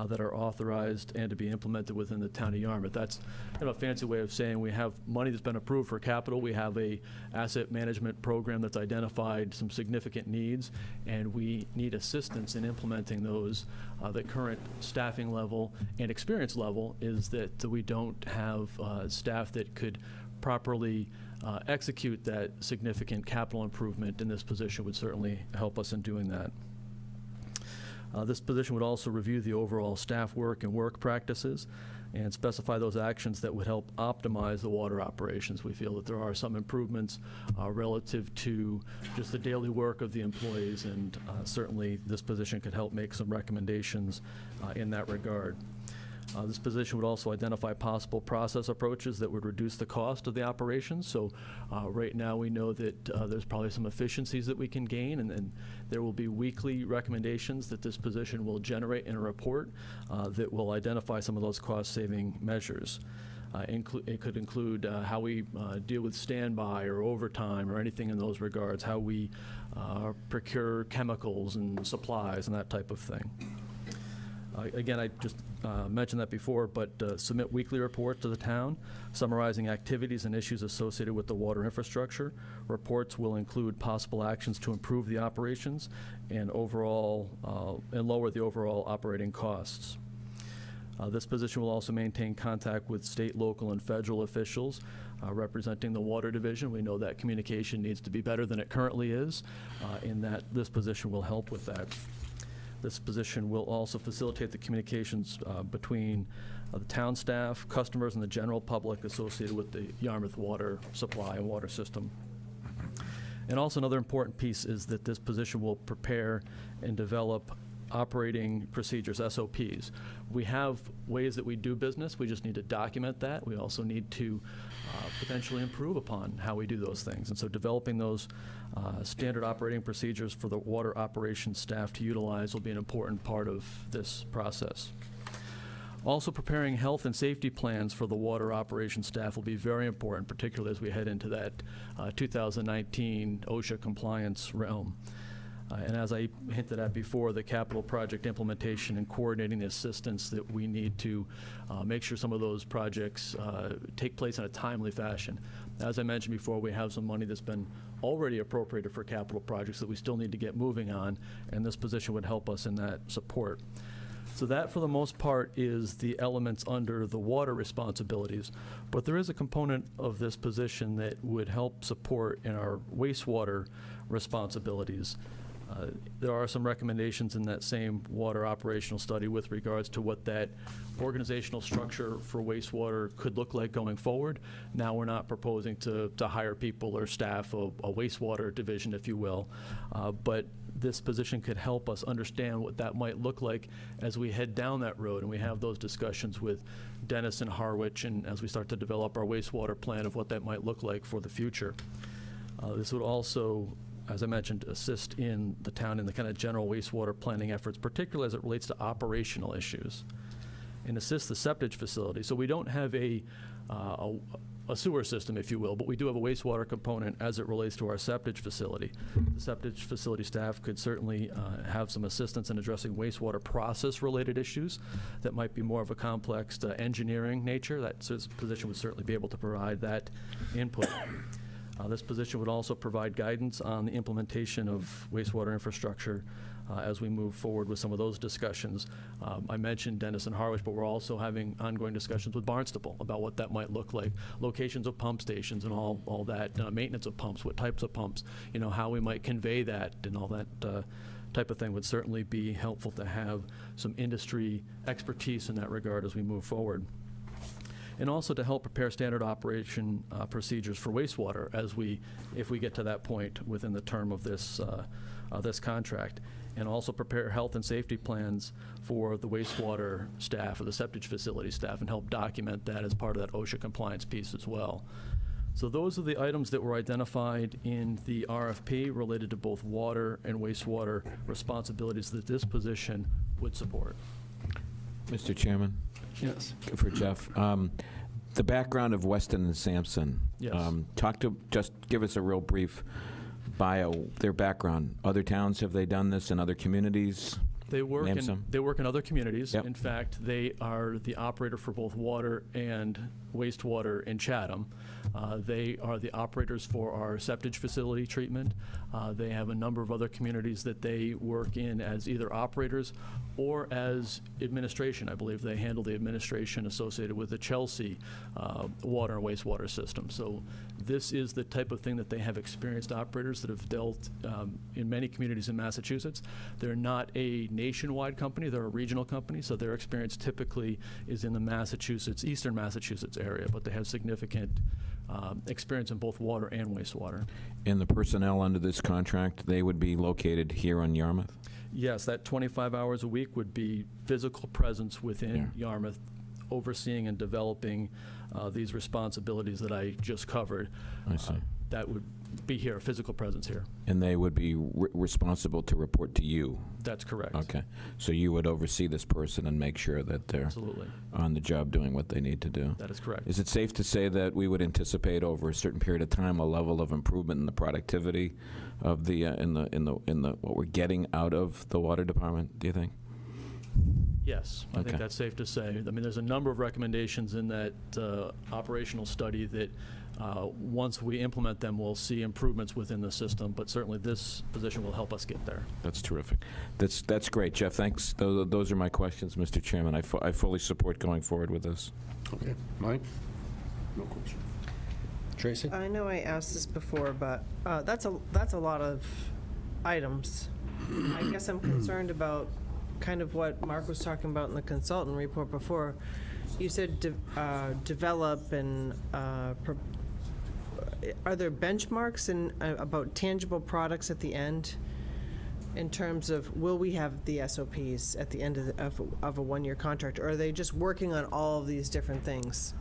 that are authorized and to be implemented within the town of Yarmouth. That's a fancy way of saying we have money that's been approved for capital. We have a asset management program that's identified some significant needs, and we need assistance in implementing those. The current staffing level and experience level is that we don't have staff that could properly execute that significant capital improvement, and this position would certainly help us in doing that. This position would also review the overall staff work and work practices and specify those actions that would help optimize the water operations. We feel that there are some improvements relative to just the daily work of the employees, and certainly this position could help make some recommendations in that regard. This position would also identify possible process approaches that would reduce the cost of the operations. So right now we know that there's probably some efficiencies that we can gain, and there will be weekly recommendations that this position will generate in a report that will identify some of those cost-saving measures. It could include how we deal with standby or overtime or anything in those regards, how we procure chemicals and supplies and that type of thing. Again, I just mentioned that before, but submit weekly reports to the town summarizing activities and issues associated with the water infrastructure. Reports will include possible actions to improve the operations and lower the overall operating costs. This position will also maintain contact with state, local, and federal officials representing the Water Division. We know that communication needs to be better than it currently is, in that this position will help with that. This position will also facilitate the communications between the town staff, customers, and the general public associated with the Yarmouth water supply and water system. And also another important piece is that this position will prepare and develop operating procedures, SOPs. We have ways that we do business. We just need to document that. We also need to potentially improve upon how we do those things. And so developing those standard operating procedures for the water operations staff to utilize will be an important part of this process. Also, preparing health and safety plans for the water operations staff will be very important, particularly as we head into that 2019 OSHA compliance realm. And as I hinted at before, the capital project implementation and coordinating the assistance that we need to make sure some of those projects take place in a timely fashion. As I mentioned before, we have some money that's been already appropriated for capital projects that we still need to get moving on, and this position would help us in that support. So that, for the most part, is the elements under the water responsibilities. But there is a component of this position that would help support in our wastewater responsibilities. There are some recommendations in that same water operational study with regards to what that organizational structure for wastewater could look like going forward. Now we're not proposing to hire people or staff a wastewater division, if you will, but this position could help us understand what that might look like as we head down that road, and we have those discussions with Dennis and Harwich, and as we start to develop our wastewater plan of what that might look like for the future. This would also, as I mentioned, assist in the town in the kind of general wastewater planning efforts, particularly as it relates to operational issues, and assist the septic facility. So we don't have a sewer system, if you will, but we do have a wastewater component as it relates to our septic facility. The septic facility staff could certainly have some assistance in addressing wastewater process-related issues that might be more of a complex engineering nature. That position would certainly be able to provide that input. This position would also provide guidance on the implementation of wastewater infrastructure as we move forward with some of those discussions. I mentioned Dennis and Harwich, but we're also having ongoing discussions with Barnstable about what that might look like, locations of pump stations and all that, maintenance of pumps, what types of pumps, how we might convey that and all that type of thing would certainly be helpful to have some industry expertise in that regard as we move forward. And also to help prepare standard operation procedures for wastewater if we get to that point within the term of this contract, and also prepare health and safety plans for the wastewater staff or the septic facility staff and help document that as part of that OSHA compliance piece as well. So those are the items that were identified in the RFP related to both water and wastewater responsibilities that this position would support. Mr. Chairman? Yes. For Jeff. The background of Weston and Sampson. Yes. Just give us a real brief bio, their background. Other towns, have they done this in other communities? They work in other communities. Yep. In fact, they are the operator for both water and wastewater in Chatham. They are the operators for our septic facility treatment. They have a number of other communities that they work in as either operators or as administration. I believe they handle the administration associated with the Chelsea water and wastewater system. So this is the type of thing that they have experienced operators that have dealt in many communities in Massachusetts. They're not a nationwide company, they're a regional company, so their experience typically is in the Massachusetts, eastern Massachusetts area, but they have significant experience in both water and wastewater. And the personnel under this contract, they would be located here on Yarmouth? Yes, that 25 hours a week would be physical presence within Yarmouth, overseeing and developing these responsibilities that I just covered. I see. That would be here, a physical presence here. And they would be responsible to report to you? That's correct. Okay. So you would oversee this person and make sure that they're Absolutely. on the job doing what they need to do? That is correct. Is it safe to say that we would anticipate over a certain period of time a level of improvement in the productivity of the in the what we're getting out of the water department, do you think? Yes, I Okay. think that's safe to say. I mean, there's a number of recommendations in that operational study that once we implement them, we'll see improvements within the system, but certainly this position will help us get there. That's terrific. That's great, Jeff. Thanks. Those are my questions, Mr. Chairman. I fully support going forward with this. Okay. Mike? No question. Tracy? I know I asked this before, but that's a lot of items. I guess I'm concerned about kind of what Mark was talking about in the consultant report before. You said develop and are there benchmarks about tangible products at the end in terms of will we have the SOPs at the end of a one-year contract, or are they just working on all of these different things?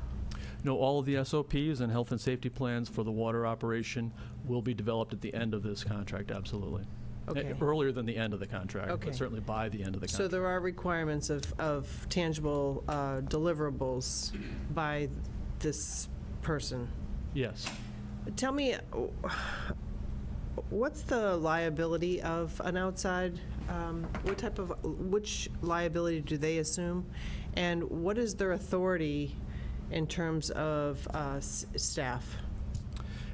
No, all of the SOPs and health and safety plans for the water operation will be developed at the end of this contract, absolutely. Okay. Earlier than the end of the contract, Okay. but certainly by the end of the So contract. there are requirements of tangible deliverables by this person. Yes. Tell me, what's the liability of an outside, which liability do they assume? And what is their authority in terms of staff?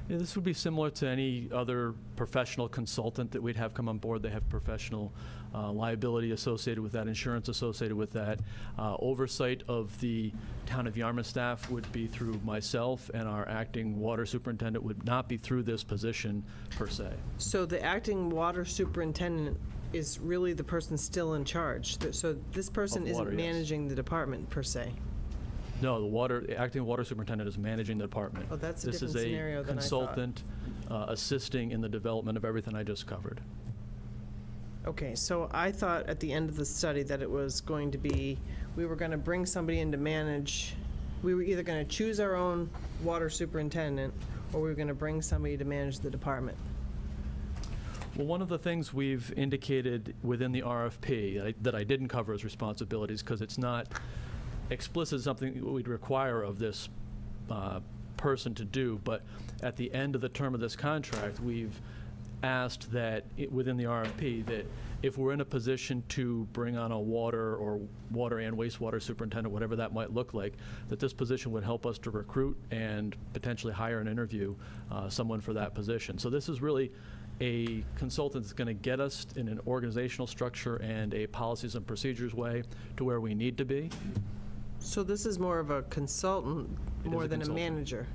Yeah, this would be similar to any other professional consultant that we'd have come on board. They have professional liability associated with that, insurance associated with that. Oversight of the town of Yarmouth staff would be through myself, and our acting water superintendent would not be through this position per se. So the acting water superintendent is really the person still in charge. So this person Of isn't water, yes. managing the department per se. No, the acting water superintendent is managing the department. Oh, that's a different scenario than I thought. This is a consultant assisting in the development of everything I just covered. Okay, so I thought at the end of the study that it was going to be, we were going to bring somebody in to manage, we were either going to choose our own water superintendent, or we were going to bring somebody to manage the department. Well, one of the things we've indicated within the RFP that I didn't cover as responsibilities, because it's not explicit something we'd require of this person to do, but at the end of the term of this contract, we've asked that within the RFP that if we're in a position to bring on a water and wastewater superintendent, whatever that might look like, that this position would help us to recruit and potentially hire and interview someone for that position. So this is really a consultant that's going to get us in an organizational structure and a policies and procedures way to where we need to be. So this is more of a consultant, It is more a than a consultant. manager?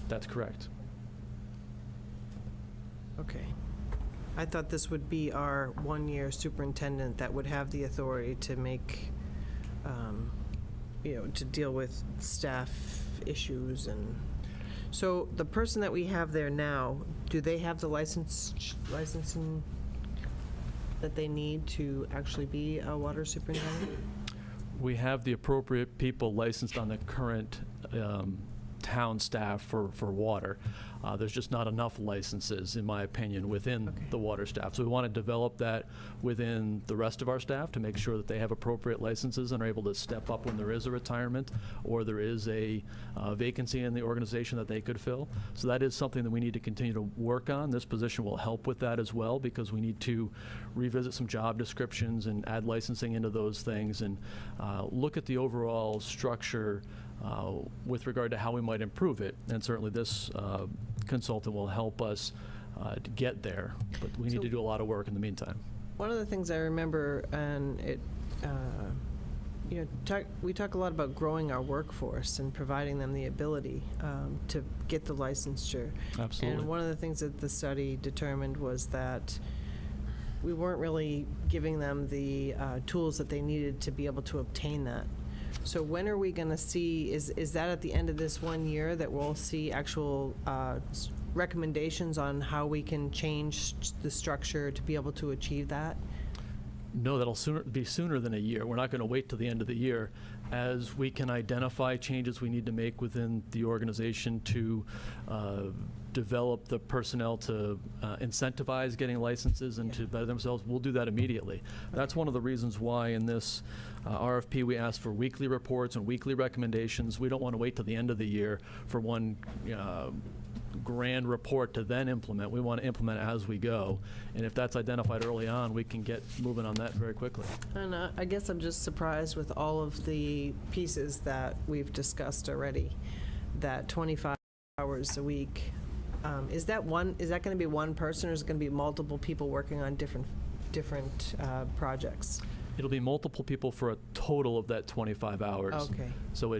That's correct. Okay. I thought this would be our one-year superintendent that would have the authority to make, to deal with staff issues and, so the person that we have there now, do they have the licensing that they need to actually be a water superintendent? We have the appropriate people licensed on the current town staff for water. There's just not enough licenses, in my opinion, within the water staff. So we want to develop that within the rest of our staff to make sure that they have appropriate licenses and are able to step up when there is a retirement or there is a vacancy in the organization that they could fill. So that is something that we need to continue to work on. This position will help with that as well, because we need to revisit some job descriptions and add licensing into those things and look at the overall structure with regard to how we might improve it. And certainly this consultant will help us to get there, but we need to do a lot of work in the meantime. One of the things I remember, and it, we talk a lot about growing our workforce and providing them the ability to get the licensure. Absolutely. And one of the things that the study determined was that we weren't really giving them the tools that they needed to be able to obtain that. So when are we going to see, is that at the end of this 1 year that we'll see actual recommendations on how we can change the structure to be able to achieve that? No, that'll be sooner than a year. We're not going to wait till the end of the year. As we can identify changes we need to make within the organization to develop the personnel to incentivize getting licenses and to better themselves, we'll do that immediately. That's one of the reasons why in this RFP we ask for weekly reports and weekly recommendations. We don't want to wait till the end of the year for one grand report to then implement. We want to implement as we go. And if that's identified early on, we can get moving on that very quickly. And I guess I'm just surprised with all of the pieces that we've discussed already, that 25 hours a week. Is that going to be one person, or is it going to be multiple people working on different projects? It'll be multiple people for a total of that 25 hours. Okay. So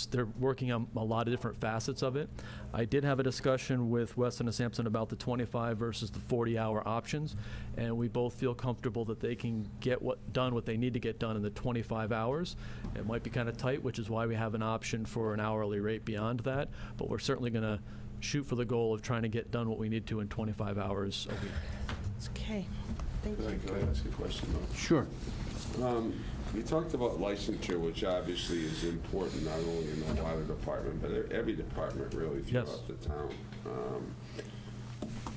they're working on a lot of different facets of it. I did have a discussion with Weston and Sampson about the 25 versus the 40-hour options, and we both feel comfortable that they can get done what they need to get done in the 25 hours. It might be kind of tight, which is why we have an option for an hourly rate beyond that, but we're certainly going to shoot for the goal of trying to get done what we need to in 25 hours a week. Okay. Thank you. Can I ask a question, though? Sure. You talked about licensure, which obviously is important not only in the water department, but every department really throughout the town.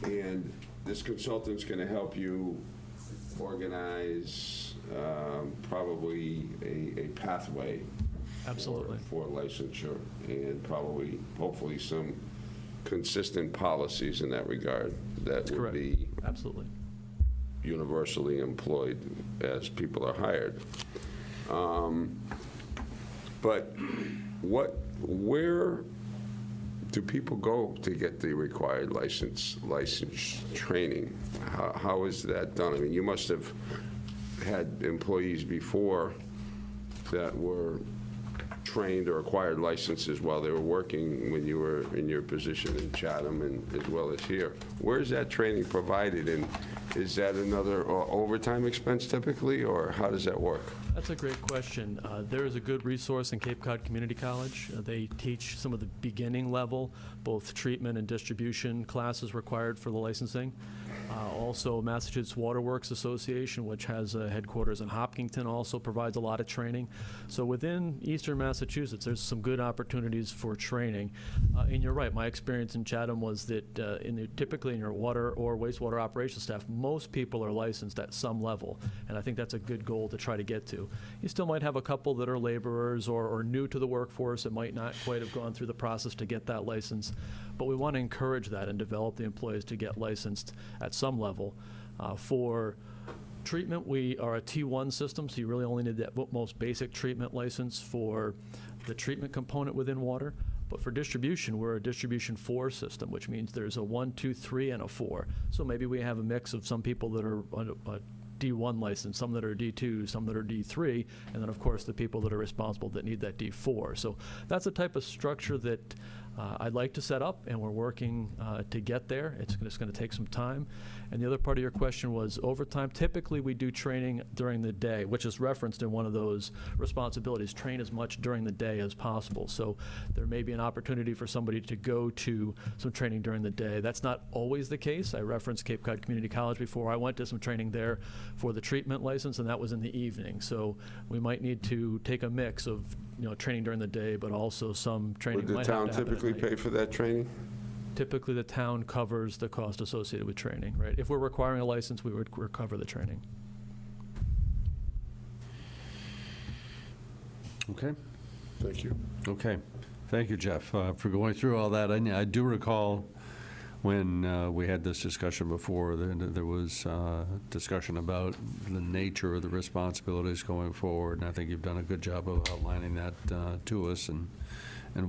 And this consultant's going to help you organize probably a pathway. Absolutely. For licensure, and probably, hopefully, some consistent policies in that regard that would be absolutely universally employed as people are hired. But where do people go to get the required license training? How is that done? I mean, you must have had employees before that were trained or acquired licenses while they were working when you were in your position in Chatham and as well as here. Where is that training provided, and is that another overtime expense typically, or how does that work? That's a great question. There is a good resource in Cape Cod Community College. They teach some of the beginning level, both treatment and distribution classes required for the licensing. Also, Massachusetts Water Works Association, which has a headquarters in Hopkinton, also provides a lot of training. So within Eastern Massachusetts, there's some good opportunities for training. And you're right, my experience in Chatham was that typically in your water or wastewater operations staff, most people are licensed at some level. And I think that's a good goal to try to get to. You still might have a couple that are laborers or new to the workforce that might not quite have gone through the process to get that license. But we want to encourage that and develop the employees to get licensed at some level. For treatment, we are a T1 system, so you really only need that most basic treatment license for the treatment component within water. But for distribution, we're a distribution 4 system, which means there's a 1, 2, 3, and a 4. So maybe we have a mix of some people that are a D1 license, some that are D2, some that are D3, and then of course the people that are responsible that need that D4. So that's a type of structure that I'd like to set up, and we're working to get there. It's just going to take some time. And the other part of your question was overtime. Typically, we do training during the day, which is referenced in one of those responsibilities, train as much during the day as possible. So there may be an opportunity for somebody to go to some training during the day. That's not always the case. I referenced Cape Cod Community College before. I went to some training there for the treatment license, and that was in the evening. So we might need to take a mix of training during the day, but also some training. Would the town typically pay for that training? Typically, the town covers the cost associated with training, right? If we're requiring a license, we would cover the training. Okay. Thank you. Okay. Thank you, Jeff, for going through all that. I do recall when we had this discussion before, there was discussion about the nature of the responsibilities going forward, and I think you've done a good job of outlining that to us and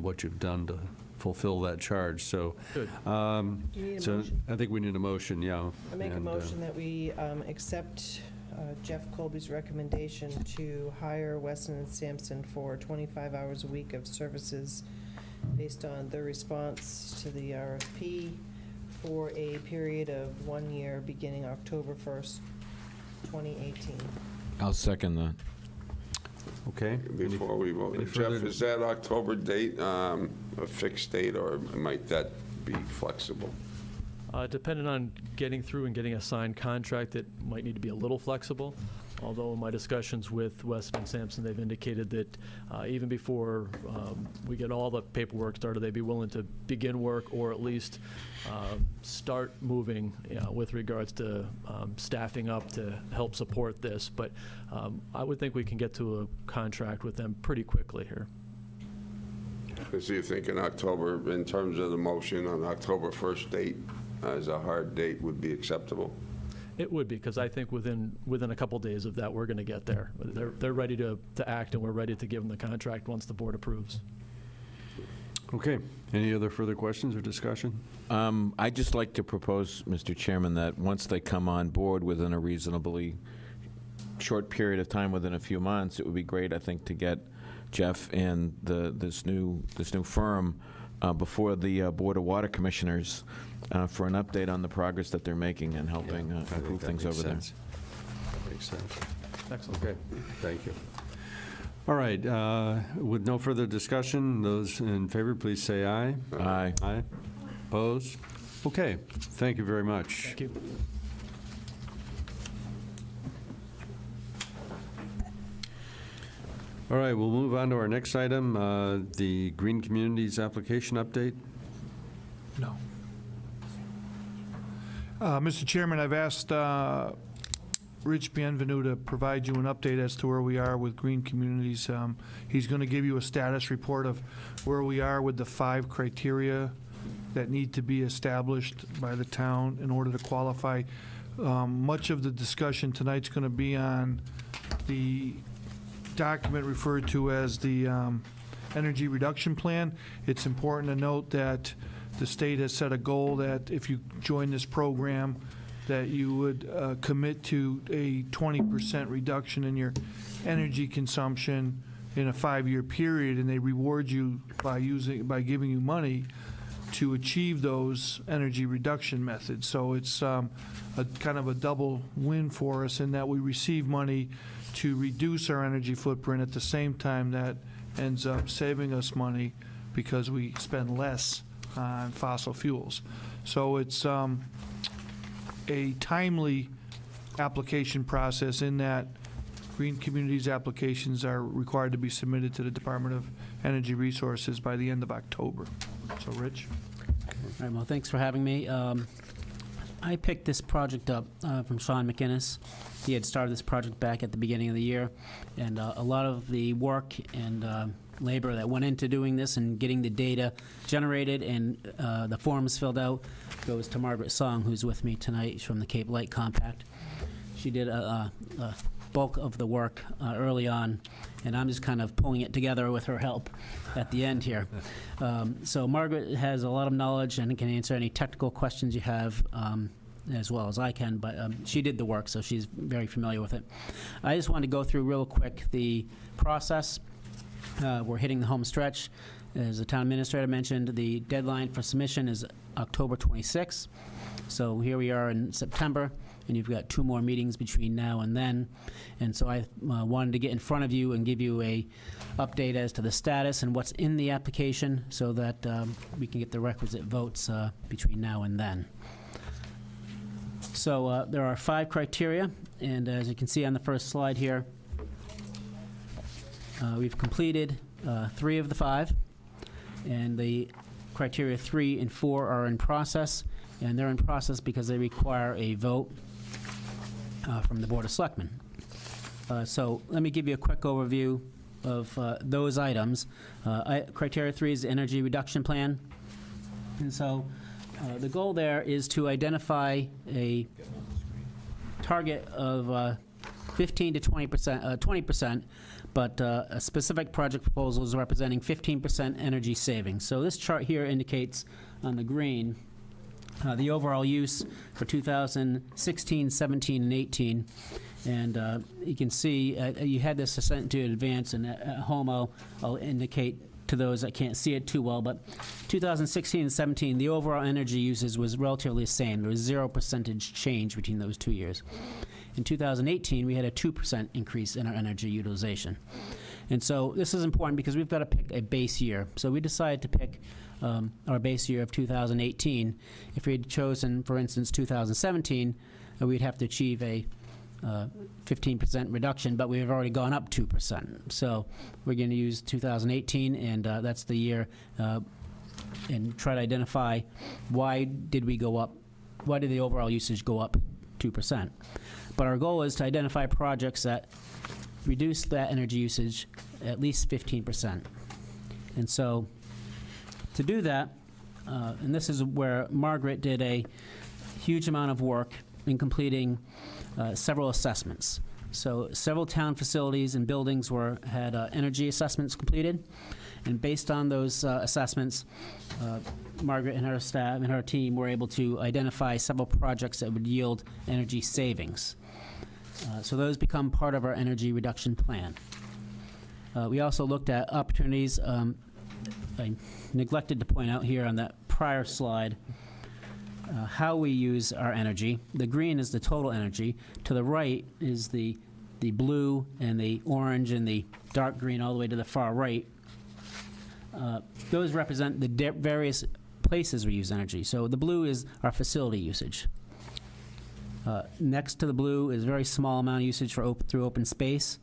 what you've done to fulfill that charge. So, Do you need a so motion? I think we need a motion, yeah. I make a And, motion that we accept Jeff Colby's recommendation to hire Weston and Sampson for 25 hours a week of services based on the response to the RFP for a period of 1 year beginning October 1st, 2018. I'll second that. Okay. Before we vote, any Jeff, further- is that October date a fixed date, or might that be flexible? Depending on getting through and getting a signed contract, it might need to be a little flexible. Although in my discussions with Weston and Sampson, they've indicated that even before we get all the paperwork started, they'd be willing to begin work or at least start moving with regards to staffing up to help support this. But I would think we can get to a contract with them pretty quickly here. So you think in October, in terms of the motion, on October 1st date as a hard date would be acceptable? It would be, because I think within a couple days of that, we're going to get there. They're ready to act, and we're ready to give them the contract once the board approves. Okay. Any other further questions or discussion? I'd just like to propose, Mr. Chairman, that once they come on board within a reasonably short period of time, within a few months, it would be great, I think, to get Jeff and this new firm before the Board of Water Commissioners for an update on the progress that they're making and helping I think improve that things makes over sense. That makes sense. Excellent. Okay, thank you. All right, with no further discussion, those in favor, please say aye. there. Aye. Aye. Opposed? Okay, thank you very much. Thank you. All right, we'll move on to our next item, the Green Communities application update. No. Mr. Chairman, I've asked Rich Bienvenu to provide you an update as to where we are with Green Communities. He's going to give you a status report of where we are with the 5 criteria that need to be established by the town in order to qualify. Much of the discussion tonight's going to be on the document referred to as the energy reduction plan. It's important to note that the state has set a goal that if you join this program, that you would commit to a 20% reduction in your energy consumption in a 5-year period, and they reward you by giving you money to achieve those energy reduction methods. So it's a kind of a double win for us in that we receive money to reduce our energy footprint at the same time that ends up saving us money because we spend less on fossil fuels. So it's a timely application process in that Green Communities applications are required to be submitted to the Department of Energy Resources by the end of October. So, Rich? All right, well, thanks for having me. I picked this project up from Sean McInnes. He had started this project back at the beginning of the year, and a lot of the work and labor that went into doing this and getting the data generated and the forms filled out goes to Margaret Song, who's with me tonight. She's from the Cape Light Compact. She did a bulk of the work early on, and I'm just kind of pulling it together with her help at the end here. So Margaret has a lot of knowledge and can answer any technical questions you have as well as I can, but she did the work, so she's very familiar with it. I just wanted to go through real quick the process. We're hitting the home stretch. As the town administrator mentioned, the deadline for submission is October 26th. So here we are in September, and you've got 2 more meetings between now and then. And so I wanted to get in front of you and give you a update as to the status and what's in the application so that we can get the requisite votes between now and then. So there are 5 criteria, and as you can see on the first slide here, we've completed 3 of the 5, and the criteria 3 and 4 are in process, and they're in process because they require a vote from the Board of Selectmen. So let me give you a quick overview of those items. Criteria 3 is the energy reduction plan, and so The goal there is to identify a target of 15 to 20%, but a specific project proposal is representing 15% energy savings. So this chart here indicates on the green the overall use for 2016, 17, and 18. And you can see you had this sent to you in advance, and at home I'll indicate to those that can't see it too well, but 2016 and 17, the overall energy usage was relatively the same. There was 0% change between those 2 years. In 2018, we had a 2% increase in our energy utilization. And so this is important because we've got to pick a base year. So we decided to pick our base year of 2018. If we had chosen, for instance, 2017, we'd have to achieve a 15% reduction, but we've already gone up 2%. So we're going to use 2018, and that's the year, and try to identify why did we go up, why did the overall usage go up 2%. But our goal is to identify projects that reduce that energy usage at least 15%. And so to do that, and this is where Margaret did a huge amount of work in completing several assessments. So several town facilities and buildings had energy assessments completed, and based on those assessments, Margaret and her staff and her team were able to identify several projects that would yield energy savings. So those become part of our energy reduction plan. We also looked at opportunities. I neglected to point out here on that prior slide how we use our energy. The green is the total energy. To the right is the blue and the orange and the dark green all the way to the far right. Those represent the various places we use energy. So the blue is our facility usage. Next to the blue is a very small amount of usage through open space.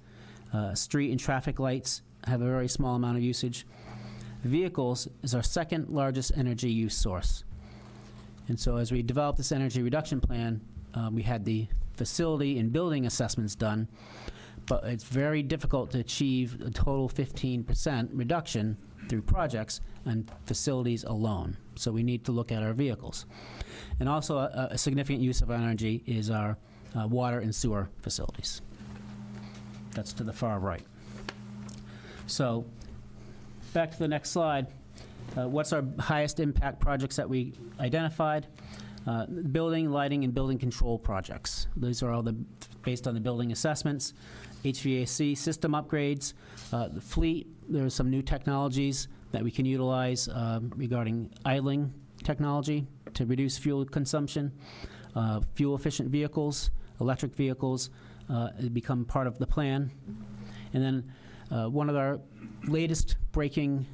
Street and traffic lights have a very small amount of usage. Vehicles is our second largest energy use source. And so as we developed this energy reduction plan, we had the facility and building assessments done, but it's very difficult to achieve a total 15% reduction through projects and facilities alone. So we need to look at our vehicles. And also a significant use of energy is our water and sewer facilities. That's to the far right. So back to the next slide. What's our highest impact projects that we identified? Building, lighting, and building control projects. These are all based on the building assessments. HVAC system upgrades. The fleet, there are some new technologies that we can utilize regarding idling technology to reduce fuel consumption. Fuel-efficient vehicles, electric vehicles become part of the plan. And then one of our latest breaking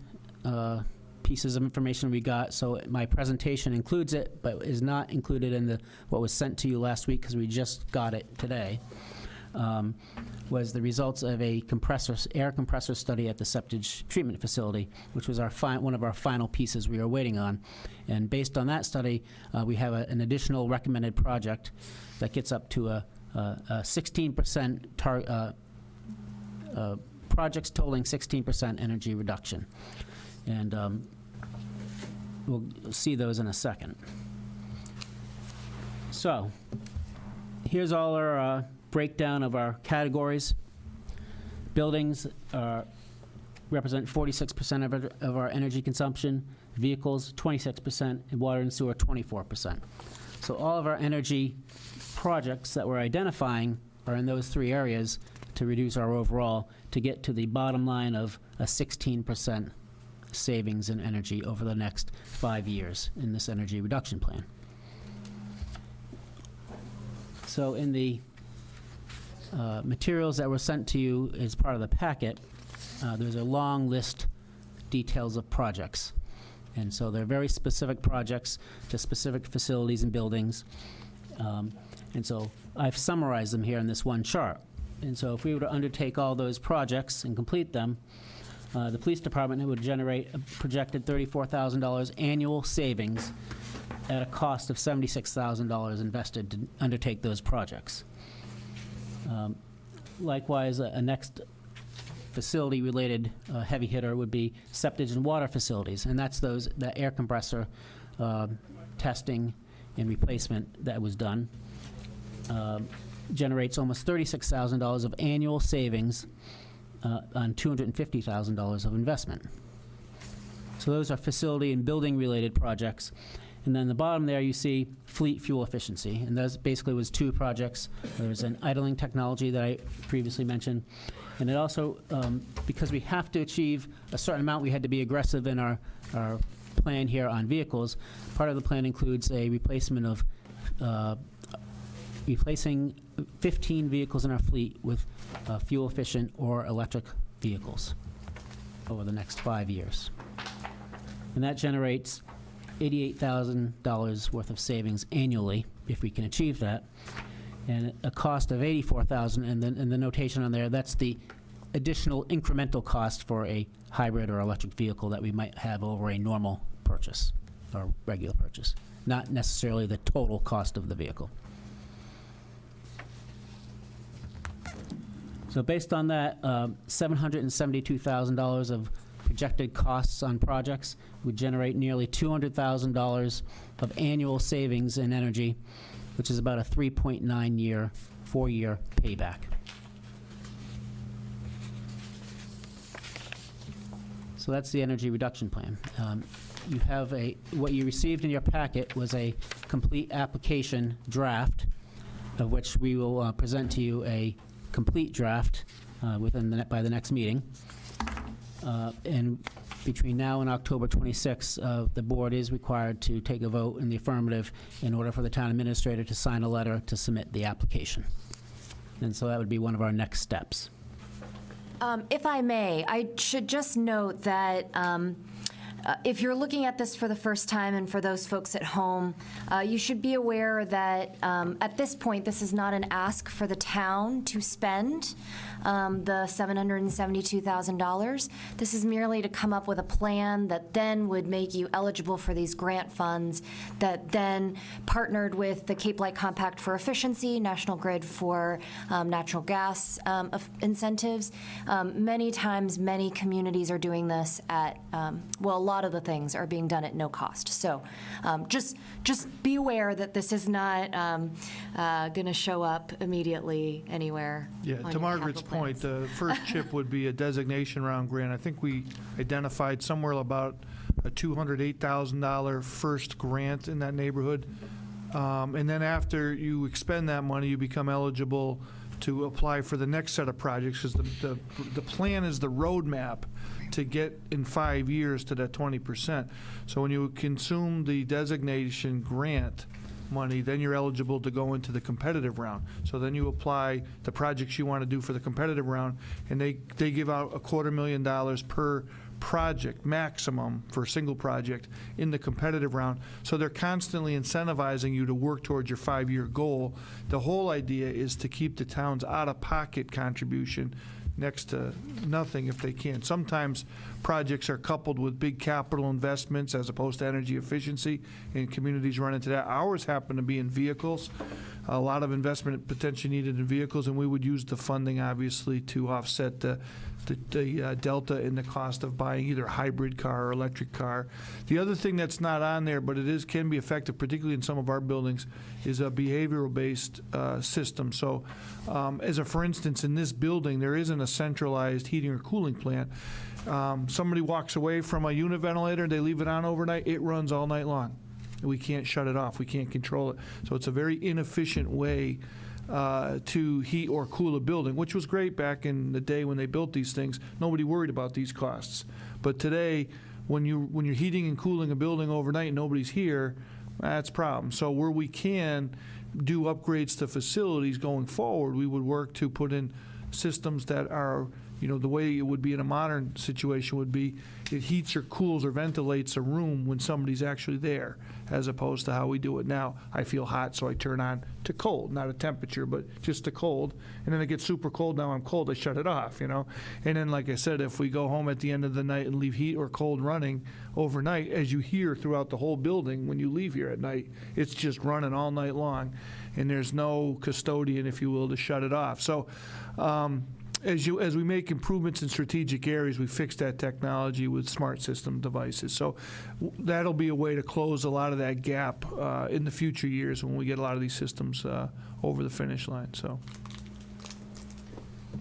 pieces of information we got, so my presentation includes it, but is not included in what was sent to you last week because we just got it today, was the results of a air compressor study at the septic treatment facility, which was one of our final pieces we are waiting on. And based on that study, we have an additional recommended project that gets up to a 16% projects totaling 16% energy reduction. And we'll see those in a second. So here's all our breakdown of our categories. Buildings represent 46% of our energy consumption, vehicles 26%, and water and sewer 24%. So all of our energy projects that we're identifying are in those three areas to reduce our overall, to get to the bottom line of a 16% savings in energy over the next 5 years in this energy reduction plan. So in the materials that were sent to you as part of the packet, there's a long list, details of projects. And so they're very specific projects to specific facilities and buildings. And so I've summarized them here in this one chart. And so if we were to undertake all those projects and complete them, the police department would generate a projected $34,000 annual savings at a cost of $76,000 invested to undertake those projects. Likewise, a next facility-related heavy hitter would be septic and water facilities, and that's that air compressor testing and replacement that was done generates almost $36,000 of annual savings on $250,000 of investment. So those are facility and building-related projects. And then the bottom there, you see fleet fuel efficiency. And that basically was two projects. There's an idling technology that I previously mentioned. And it also, because we have to achieve a certain amount, we had to be aggressive in our plan here on vehicles. Part of the plan includes a replacement of replacing 15 vehicles in our fleet with fuel-efficient or electric vehicles over the next 5 years. And that generates $88,000 worth of savings annually, if we can achieve that, and a cost of $84,000. And then in the notation on there, that's the additional incremental cost for a hybrid or electric vehicle that we might have over a normal purchase or regular purchase, not necessarily the total cost of the vehicle. So based on that, $772,000 of projected costs on projects would generate nearly $200,000 of annual savings in energy, which is about a 3.9-year, 4-year payback. So that's the energy reduction plan. You have what you received in your packet was a complete application draft, of which we will present to you a complete draft by the next meeting. And between now and October 26th, the board is required to take a vote in the affirmative in order for the town administrator to sign a letter to submit the application. And so that would be one of our next steps. If I may, I should just note that if you're looking at this for the first time, and for those folks at home, you should be aware that at this point, this is not an ask for the town to spend the $772,000. This is merely to come up with a plan that then would make you eligible for these grant funds that then partnered with the Cape Light Compact for Efficiency, National Grid for natural gas incentives. Many times, many communities are doing this at, well, a lot of the things are being done at no cost. So just be aware that this is not going to show up immediately anywhere. Yeah, to Margaret's point, the first chip would be a designation round grant. I think we identified somewhere about a $208,000 first grant in that neighborhood. And then after you expend that money, you become eligible to apply for the next set of projects, because the plan is the roadmap to get in 5 years to that 20%. So when you consume the designation grant money, then you're eligible to go into the competitive round. So then you apply the projects you want to do for the competitive round, and they give out $250,000 per project maximum for a single project in the competitive round. So they're constantly incentivizing you to work towards your 5-year goal. The whole idea is to keep the town's out-of-pocket contribution next to nothing if they can. Sometimes projects are coupled with big capital investments as opposed to energy efficiency, and communities run into that. Ours happen to be in vehicles. A lot of investment potentially needed in vehicles, and we would use the funding, obviously, to offset the delta in the cost of buying either a hybrid car or electric car. The other thing that's not on there, but it can be effective, particularly in some of our buildings, is a behavioral-based system. So, for instance, in this building, there isn't a centralized heating or cooling plant. Somebody walks away from a unit ventilator, they leave it on overnight, it runs all night long. We can't shut it off. We can't control it. So it's a very inefficient way to heat or cool a building, which was great back in the day when they built these things. Nobody worried about these costs. But today, when you're heating and cooling a building overnight and nobody's here, that's a problem. So where we can do upgrades to facilities going forward, we would work to put in systems that are, the way it would be in a modern situation would be it heats or cools or ventilates a room when somebody's actually there, as opposed to how we do it now. I feel hot, so I turn on to cold, not a temperature, but just to cold. And then it gets super cold, now I'm cold, I shut it off, And then, like I said, if we go home at the end of the night and leave heat or cold running overnight, as you hear throughout the whole building when you leave here at night, it's just running all night long. And there's no custodian, if you will, to shut it off. So, as we make improvements in strategic areas, we fix that technology with smart system devices. So that'll be a way to close a lot of that gap in the future years when we get a lot of these systems over the finish line. So.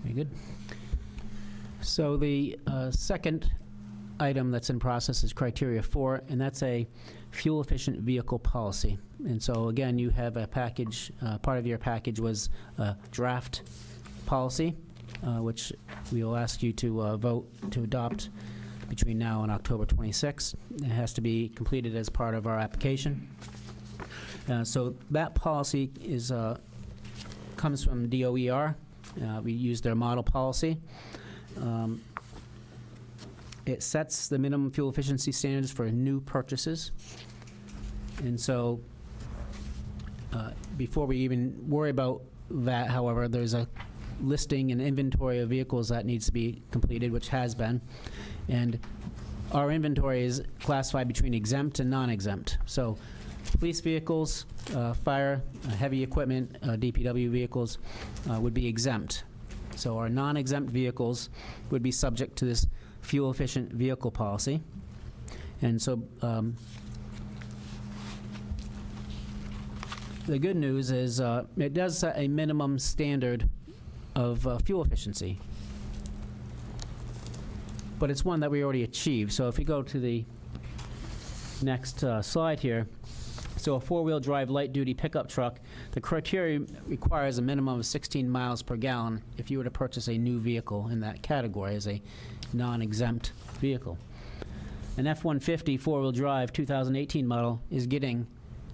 Very good. So the second item that's in process is criteria 4, and that's a fuel-efficient vehicle policy. And so again, you have a package, part of your package was a draft policy, which we will ask you to vote to adopt between now and October 26th. It has to be completed as part of our application. So that policy is comes from DOER. We use their model policy. It sets the minimum fuel efficiency standards for new purchases. And so before we even worry about that, however, there's a listing and inventory of vehicles that needs to be completed, which has been. And our inventory is classified between exempt and non-exempt. So police vehicles, fire, heavy equipment, DPW vehicles would be exempt. So our non-exempt vehicles would be subject to this fuel-efficient vehicle policy. And so the good news is it does set a minimum standard of fuel efficiency. But it's one that we already achieved. So if we go to the next slide here, so a four-wheel drive light-duty pickup truck, the criteria requires a minimum of 16 miles per gallon if you were to purchase a new vehicle in that category as a non-exempt vehicle. An F-150 four-wheel drive 2018 model is getting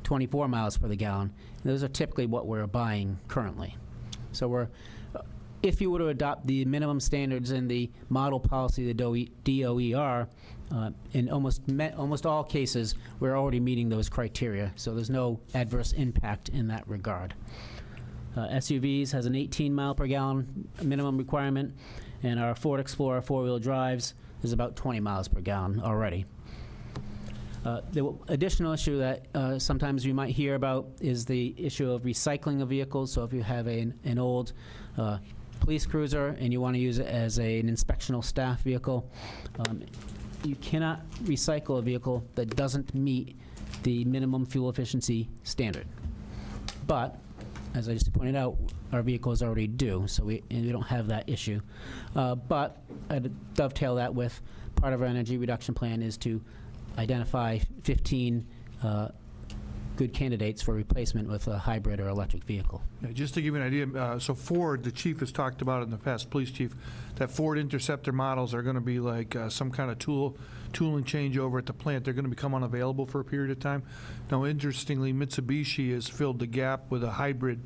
24 miles per the gallon. And those are typically what we're buying currently. So we're, if you were to adopt the minimum standards in the model policy of the DOER, in almost all cases, we're already meeting those criteria. So there's no adverse impact in that regard. SUVs has an 18 mile per gallon minimum requirement, and our Ford Explorer four-wheel drives is about 20 miles per gallon already. The additional issue that sometimes we might hear about is the issue of recycling of vehicles. So if you have an old police cruiser and you want to use it as an inspectional staff vehicle, you cannot recycle a vehicle that doesn't meet the minimum fuel efficiency standard. But, as I just pointed out, our vehicles already do, so we don't have that issue. But I'd dovetail that with part of our energy reduction plan is to identify 15 good candidates for replacement with a hybrid or electric vehicle. Yeah, just to give you an idea, so Ford, the chief has talked about in the past, police chief, that Ford Interceptor models are going to be like some kind of tooling changeover at the plant. They're going to become unavailable for a period of time. Now, interestingly, Mitsubishi has filled the gap with a hybrid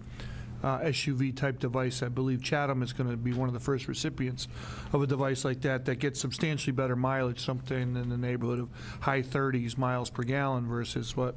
SUV type device. I believe Chatham is going to be one of the first recipients of a device like that gets substantially better mileage, something in the neighborhood of high 30s miles per gallon versus what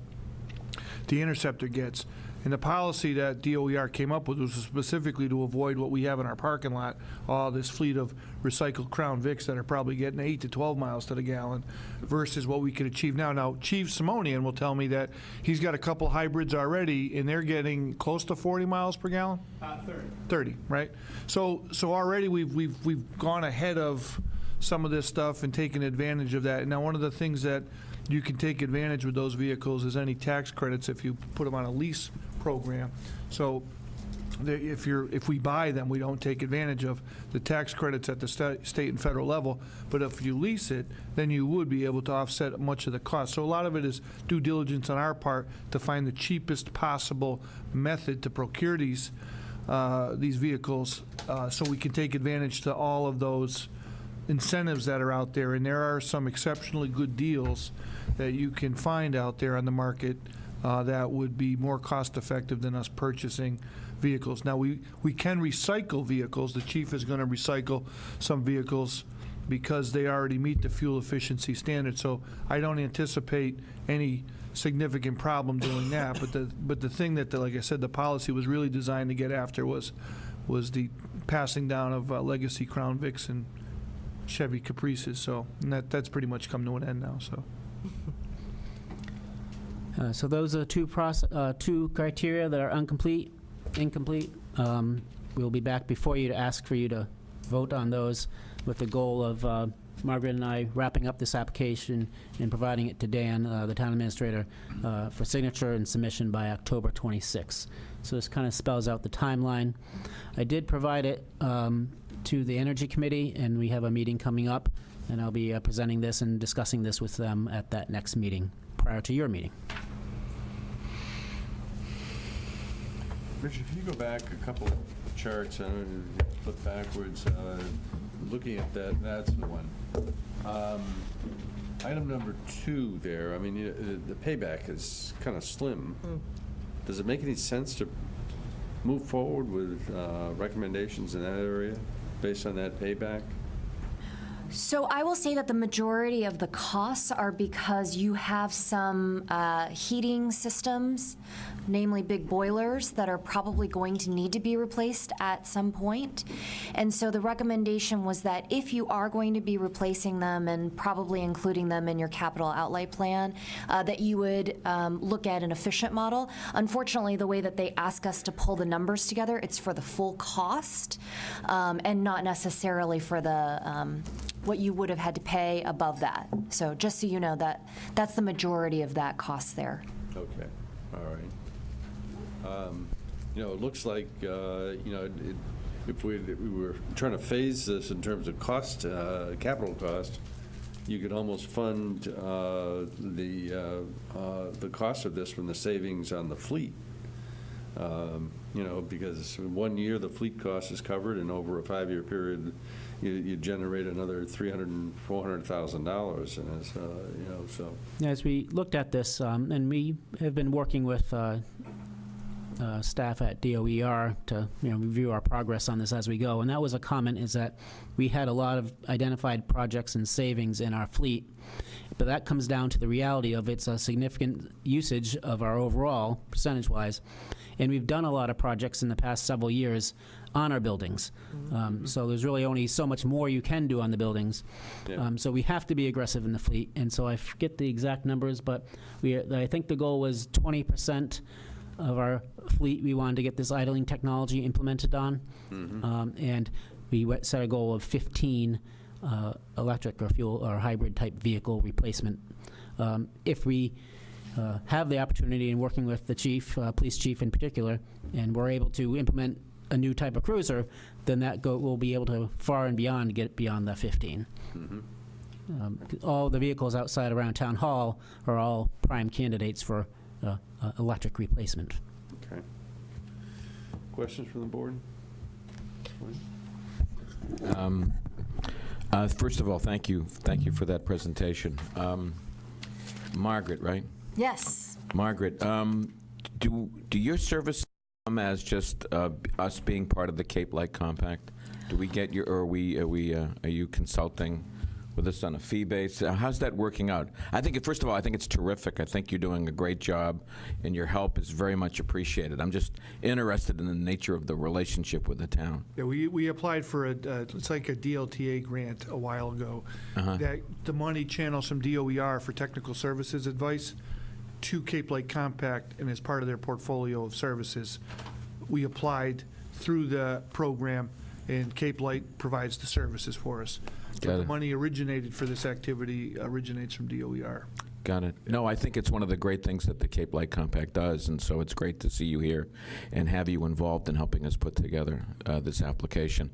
the Interceptor gets. And the policy that DOER came up with was specifically to avoid what we have in our parking lot, all this fleet of recycled Crown Vics that are probably getting 8 to 12 miles to the gallon versus what we could achieve now. Now, Chief Simonian will tell me that he's got a couple hybrids already, and they're getting close to 40 miles per gallon? 30. 30, right? So already we've gone ahead of some of this stuff and taken advantage of that. And now one of the things that you can take advantage with those vehicles is any tax credits if you put them on a lease program. So if we buy them, we don't take advantage of the tax credits at the state and federal level. But if you lease it, then you would be able to offset much of the cost. So a lot of it is due diligence on our part to find the cheapest possible method to procure these vehicles so we can take advantage to all of those incentives that are out there. And there are some exceptionally good deals that you can find out there on the market that would be more cost effective than us purchasing vehicles. Now, we can recycle vehicles. The chief is going to recycle some vehicles because they already meet the fuel efficiency standard. So I don't anticipate any significant problem doing that. But the thing that, like I said, the policy was really designed to get after was the passing down of legacy Crown Vics and Chevy Caprices. So and that's pretty much come to an end now. So those are two criteria that are incomplete. We'll be back before you to ask for you to vote on those with the goal of Margaret and I wrapping up this application and providing it to Dan, the town administrator, for signature and submission by October 26th. So this kind of spells out the timeline. I did provide it to the Energy Committee, and we have a meeting coming up, and I'll be presenting this and discussing this with them at that next meeting, prior to your meeting. Richard, can you go back a couple charts, flip backwards, looking at that, that's the one. Item number 2 there, I mean, the payback is kind of slim. Does it make any sense to move forward with recommendations in that area based on that payback? So I will say that the majority of the costs are because you have some heating systems, namely big boilers, that are probably going to need to be replaced at some point. And so the recommendation was that if you are going to be replacing them and probably including them in your capital outlay plan, that you would look at an efficient model. Unfortunately, the way that they ask us to pull the numbers together, it's for the full cost and not necessarily for the what you would have had to pay above that. So just so you know, that's the majority of that cost there. Okay, all right. You know, it looks like, you know, if we were trying to phase this in terms of cost, capital cost, you could almost fund the cost of this from the savings on the fleet. You know, because in 1 year the fleet cost is covered, and over a 5-year period, you generate another $300,000 and $400,000, and it's, you know, so. As we looked at this, and we have been working with staff at DOER to review our progress on this as we go, and that was a comment, is that we had a lot of identified projects and savings in our fleet, but that comes down to the reality of it's a significant usage of our overall, percentage-wise, and we've done a lot of projects in the past several years on our buildings. So there's really only so much more you can do on the buildings. Yeah. So we have to be aggressive in the fleet, and so I forget the exact numbers, but I think the goal was 20% of our fleet we wanted to get this idling technology implemented on. And we set a goal of 15 electric or fuel or hybrid type vehicle replacement. If we have the opportunity in working with the chief, police chief in particular, and we're able to implement a new type of cruiser, then that will be able to far and beyond get beyond the 15. All the vehicles outside around Town Hall are all prime candidates for electric replacement. Okay. Questions from the board? First of all, thank you for that presentation. Margaret, right? Yes. Margaret, do your services come as just us being part of the Cape Light Compact? Do we get your, or are you consulting with us on a fee base? How's that working out? I think, first of all, I think it's terrific. I think you're doing a great job, and your help is very much appreciated. I'm just interested in the nature of the relationship with the town. Yeah, we applied for it's like a DLTA grant a while ago. That the money channels from DOER for technical services advice to Cape Light Compact, and as part of their portfolio of services, we applied through the program, and Cape Light provides the services for us. So the money originated for this activity originates from DOER. Got it. No, I think it's one of the great things that the Cape Light Compact does, and so it's great to see you here and have you involved in helping us put together this application.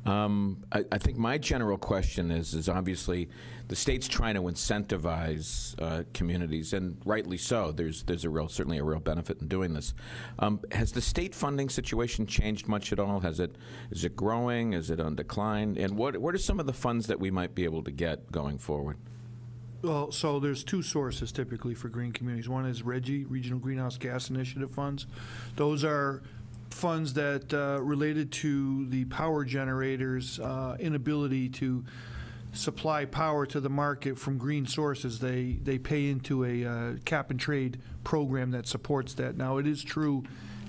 I think my general question is obviously the state's trying to incentivize communities, and rightly so. There's certainly a real benefit in doing this. Has the state funding situation changed much at all? Is it growing? Is it on decline? And what are some of the funds that we might be able to get going forward? Well, so there's two sources typically for green communities. One is RGGI, Regional Greenhouse Gas Initiative funds. Those are funds that related to the power generators' inability to supply power to the market from green sources. They pay into a cap and trade program that supports that. Now, it is true,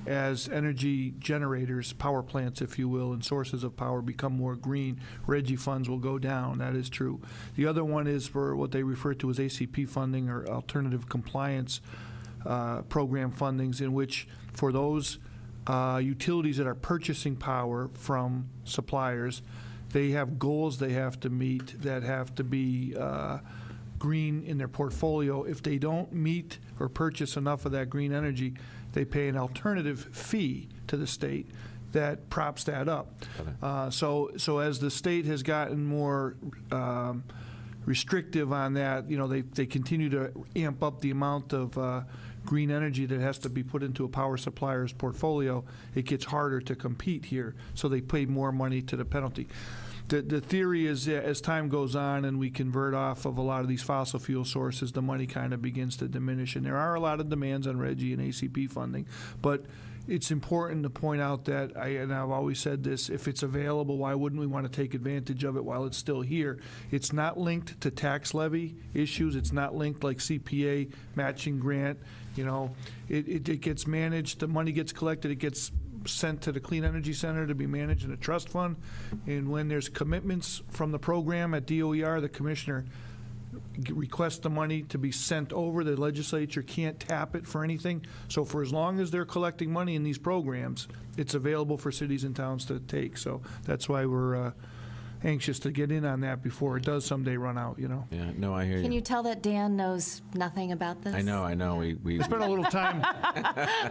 as energy generators, power plants, if you will, and sources of power become more green, RGGI funds will go down. That is true. The other one is for what they refer to as ACP funding, or alternative compliance program fundings, in which for those utilities that are purchasing power from suppliers, They have goals they have to meet that have to be green in their portfolio. If they don't meet or purchase enough of that green energy, they pay an alternative fee to the state that props that up. So as the state has gotten more restrictive on that, they continue to amp up the amount of green energy that has to be put into a power supplier's portfolio. It gets harder to compete here, so they pay more money to the penalty. The theory is that as time goes on and we convert off of a lot of these fossil fuel sources, the money kind of begins to diminish. And there are a lot of demands on RGGI and ACP funding. But it's important to point out that, and I've always said this, if it's available, why wouldn't we want to take advantage of it while it's still here? It's not linked to tax levy issues. It's not linked like CPA matching grant. It gets managed. The money gets collected. It gets sent to the Clean Energy Center to be managed in a trust fund. And when there's commitments from the program at DOER, the commissioner requests the money to be sent over. The legislature can't tap it for anything. So for as long as they're collecting money in these programs, it's available for cities and towns to take. So that's why we're anxious to get in on that before it does someday run out, Yeah, no, I hear you. Can you tell that Dan knows nothing about this? I know. We spent a little time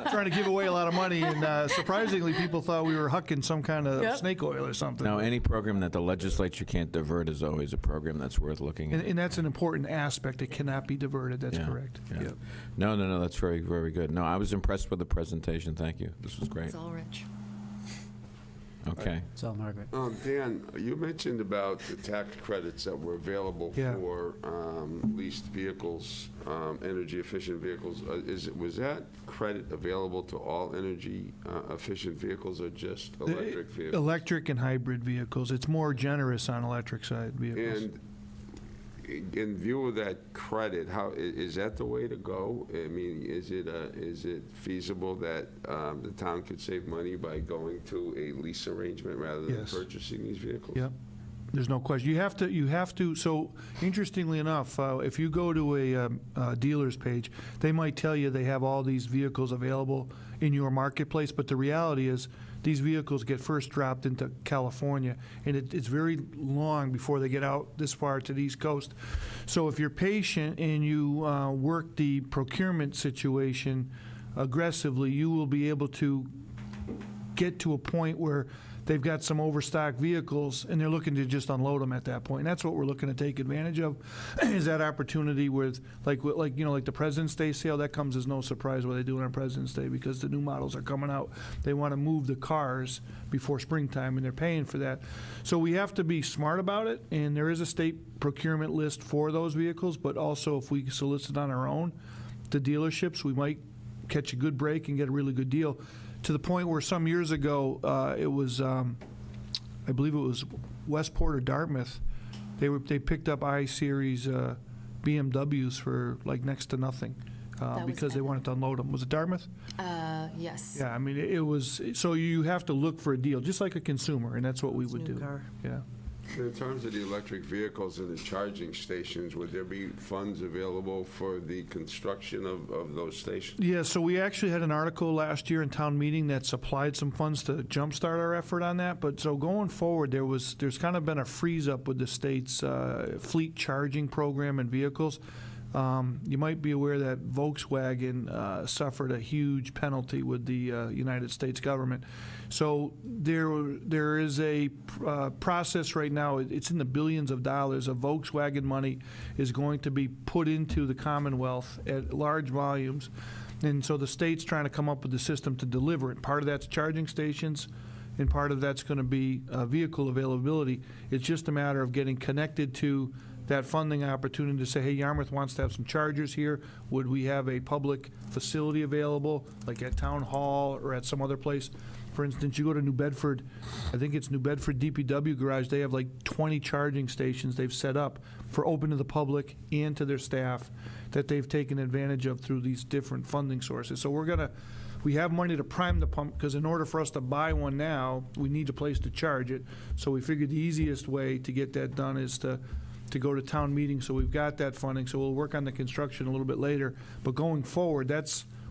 trying to give away a lot of money, and surprisingly, people thought we were hucking some kind of snake oil or something. No, any program that the legislature can't divert is always a program that's worth looking at. And that's an important aspect. It cannot be diverted. That's correct. Yeah. Yep. No, that's very, very good. No, I was impressed with the presentation. Thank you. This was great. It's all rich. Okay. It's all Margaret. Dan, you mentioned about the tax credits that were available for leased vehicles, energy-efficient vehicles. Was that credit available to all energy-efficient vehicles or just electric vehicles? Electric and hybrid vehicles. It's more generous on electric side vehicles. And in view of that credit, how is that the way to go? I mean, is it feasible that the town could save money by going to a lease arrangement rather than purchasing these vehicles? Yep. There's no question. You have to. So interestingly enough, if you go to a dealer's page, they might tell you they have all these vehicles available in your marketplace, but the reality is these vehicles get first dropped into California, and it's very long before they get out this far to the East Coast. So if you're patient and you work the procurement situation aggressively, you will be able to get to a point where they've got some overstocked vehicles, and they're looking to just unload them at that point. And that's what we're looking to take advantage of, is that opportunity with, like the President's Day sale. That comes as no surprise what they do on President's Day, because the new models are coming out. They want to move the cars before springtime, and they're paying for that. So we have to be smart about it, and there is a state procurement list for those vehicles, but also if we solicit on our own, the dealerships, we might catch a good break and get a really good deal. To the point where some years ago, it was, I believe it was Westport or Dartmouth, they picked up I-Series BMWs for like next to nothing because they wanted to unload them. Was it Dartmouth? Yes. Yeah, I mean, it was, so you have to look for a deal, just like a consumer, and that's what we would do. Car. Yeah. In terms of the electric vehicles and the charging stations, would there be funds available for the construction of those stations? Yeah, so we actually had an article last year in town meeting that supplied some funds to jumpstart our effort on that. But so going forward, there's kind of been a freeze up with the state's fleet charging program and vehicles. You might be aware that Volkswagen suffered a huge penalty with the United States government. So there is a process right now. It's in the billions of dollars of Volkswagen money is going to be put into the Commonwealth at large volumes. And so the state's trying to come up with a system to deliver it. Part of that's charging stations, and part of that's going to be vehicle availability. It's just a matter of getting connected to that funding opportunity to say, hey, Yarmouth wants to have some chargers here. Would we have a public facility available, like at Town Hall or at some other place? For instance, you go to New Bedford, I think it's New Bedford DPW garage, they have like 20 charging stations they've set up for open to the public and to their staff that they've taken advantage of through these different funding sources. So we have money to prime the pump, because in order for us to buy one now, we need a place to charge it. So we figured the easiest way to get that done is to go to town meeting. So we've got that funding, so we'll work on the construction a little bit later. But going forward,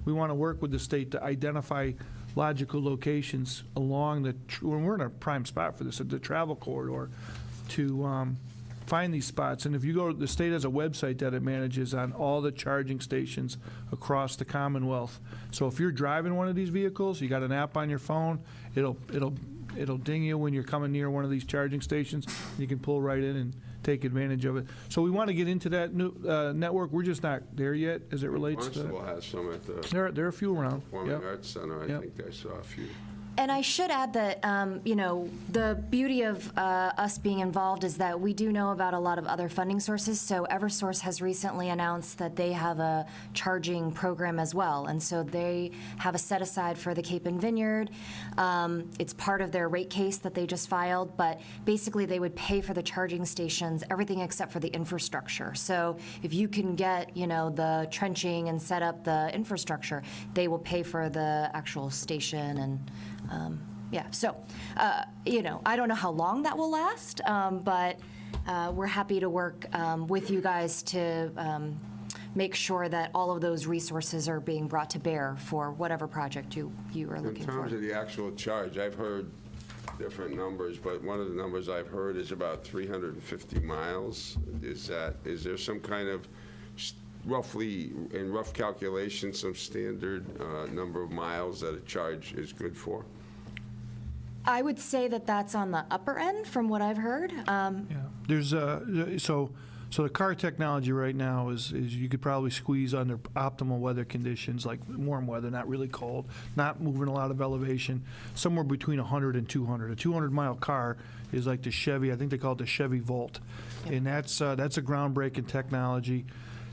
we want to work with the state to identify logical locations along when we're in a prime spot for this, at the travel corridor, to find these spots. And if you go, the state has a website that it manages on all the charging stations across the Commonwealth. So if you're driving one of these vehicles, you got an app on your phone, it'll ding you when you're coming near one of these charging stations. You can pull right in and take advantage of it. So we want to get into that new network. We're just not there yet as it relates to. Barnstable has some at the There are a few around. Performing Yep. Arts Center. I Yep. think I saw a few. And I should add that, the beauty of us being involved is that we do know about a lot of other funding sources. So Eversource has recently announced that they have a charging program as well. And so they have a set aside for the Cape and Vineyard. It's part of their rate case that they just filed. But basically, they would pay for the charging stations, everything except for the infrastructure. So if you can get, the trenching and set up the infrastructure, they will pay for the actual station and so, I don't know how long that will last, but we're happy to work with you guys to make sure that all of those resources are being brought to bear for whatever project you are looking for. In terms of the actual charge, I've heard different numbers, but one of the numbers I've heard is about 350 miles. Is there some kind of roughly, in rough calculation, some standard number of miles that a charge is good for? I would say that that's on the upper end from what I've heard. Yeah. There's so the car technology right now is you could probably squeeze under optimal weather conditions, like warm weather, not really cold, not moving a lot of elevation, somewhere between 100 and 200. A 200-mile car is like the Chevy, I think they call it the Chevy Volt, and that's a groundbreaking technology.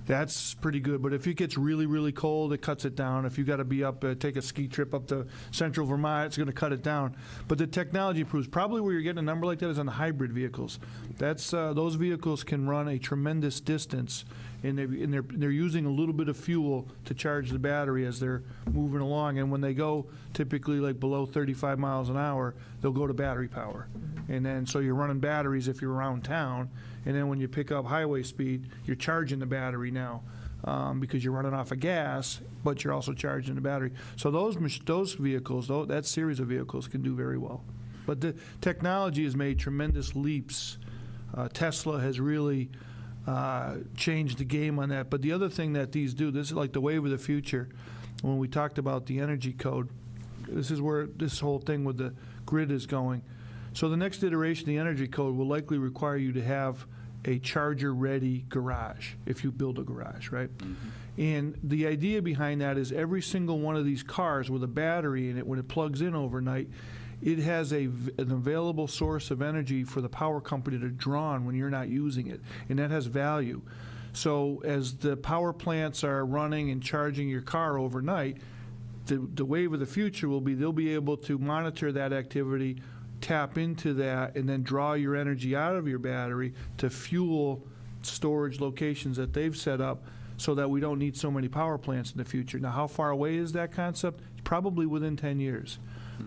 That's pretty good, but if it gets really, really cold, it cuts it down. If you got to be up, take a ski trip up to central Vermont, it's going to cut it down. But the technology proves probably where you're getting a number like that is on the hybrid vehicles. That's those vehicles can run a tremendous distance, and they're using a little bit of fuel to charge the battery as they're moving along. And when they go typically like below 35 miles an hour, they'll go to battery power. And then so you're running batteries if you're around town. And then when you pick up highway speed, you're charging the battery now because you're running off of gas, but you're also charging the battery. So those vehicles, that series of vehicles can do very well. But the technology has made tremendous leaps. Tesla has really changed the game on that. But the other thing that these do, this is like the wave of the future. When we talked about the energy code, this is where this whole thing with the grid is going. So the next iteration of the energy code will likely require you to have a charger-ready garage if you build a garage, right? Mm-hmm. And the idea behind that is every single one of these cars with a battery in it, when it plugs in overnight, it has an available source of energy for the power company to draw on when you're not using it, and that has value. So as the power plants are running and charging your car overnight, the wave of the future will be they'll be able to monitor that activity, tap into that, and then draw your energy out of your battery to fuel storage locations that they've set up so that we don't need so many power plants in the future. Now, how far away is that concept? Probably within 10 years.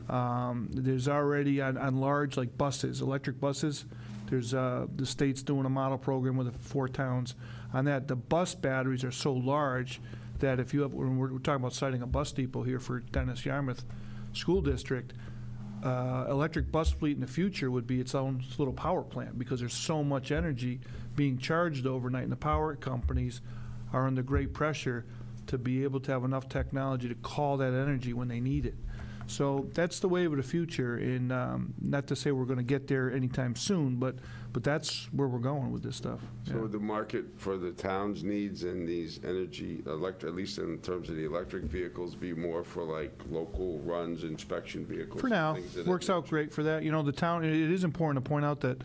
There's already on large, like buses, electric buses, there's the state's doing a model program with 4 towns on that. The bus batteries are so large that if you have, when we're talking about siting a bus depot here for Dennis Yarmouth School District, electric bus fleet in the future would be its own little power plant because there's so much energy being charged overnight, and the power companies are under great pressure to be able to have enough technology to call that energy when they need it. So that's the wave of the future, and not to say we're going to get there anytime soon, but that's where we're going with this stuff. So would the market for the town's needs and these energy, at least in terms of the electric vehicles, be more for like local runs, inspection vehicles? For now, things of that works out nature? great for that. You know, the town, it is important to point out that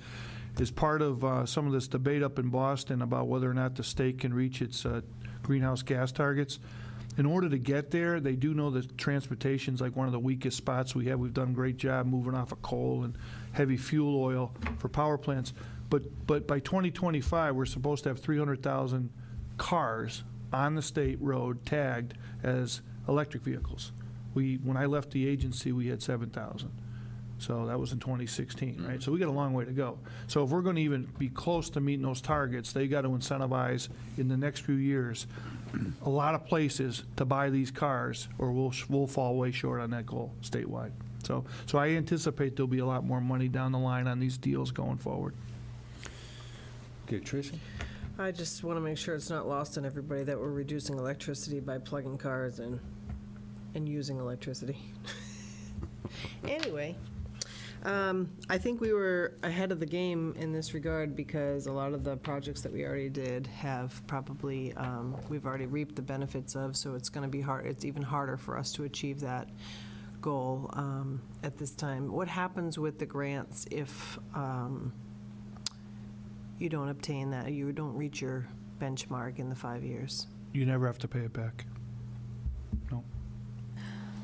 as part of some of this debate up in Boston about whether or not the state can reach its greenhouse gas targets, in order to get there, they do know that transportation's like one of the weakest spots we have. We've done a great job moving off of coal and heavy fuel oil for power plants. But by 2025, we're supposed to have 300,000 cars on the state road tagged as electric vehicles. When I left the agency, we had 7,000. So that was in 2016, right? So we got a long way to go. So if we're going to even be close to meeting those targets, they got to incentivize in the next few years a lot of places to buy these cars, or we'll fall way short on that goal statewide. So I anticipate there'll be a lot more money down the line on these deals going forward. Okay, Tracy? I just want to make sure it's not lost on everybody that we're reducing electricity by plugging cars in and using electricity. Anyway, I think we were ahead of the game in this regard because a lot of the projects that we already did have probably, we've already reaped the benefits of, so it's going to be hard, it's even harder for us to achieve that goal at this time. What happens with the grants if you don't obtain that, you don't reach your benchmark in the 5 years? You never have to pay it back. No.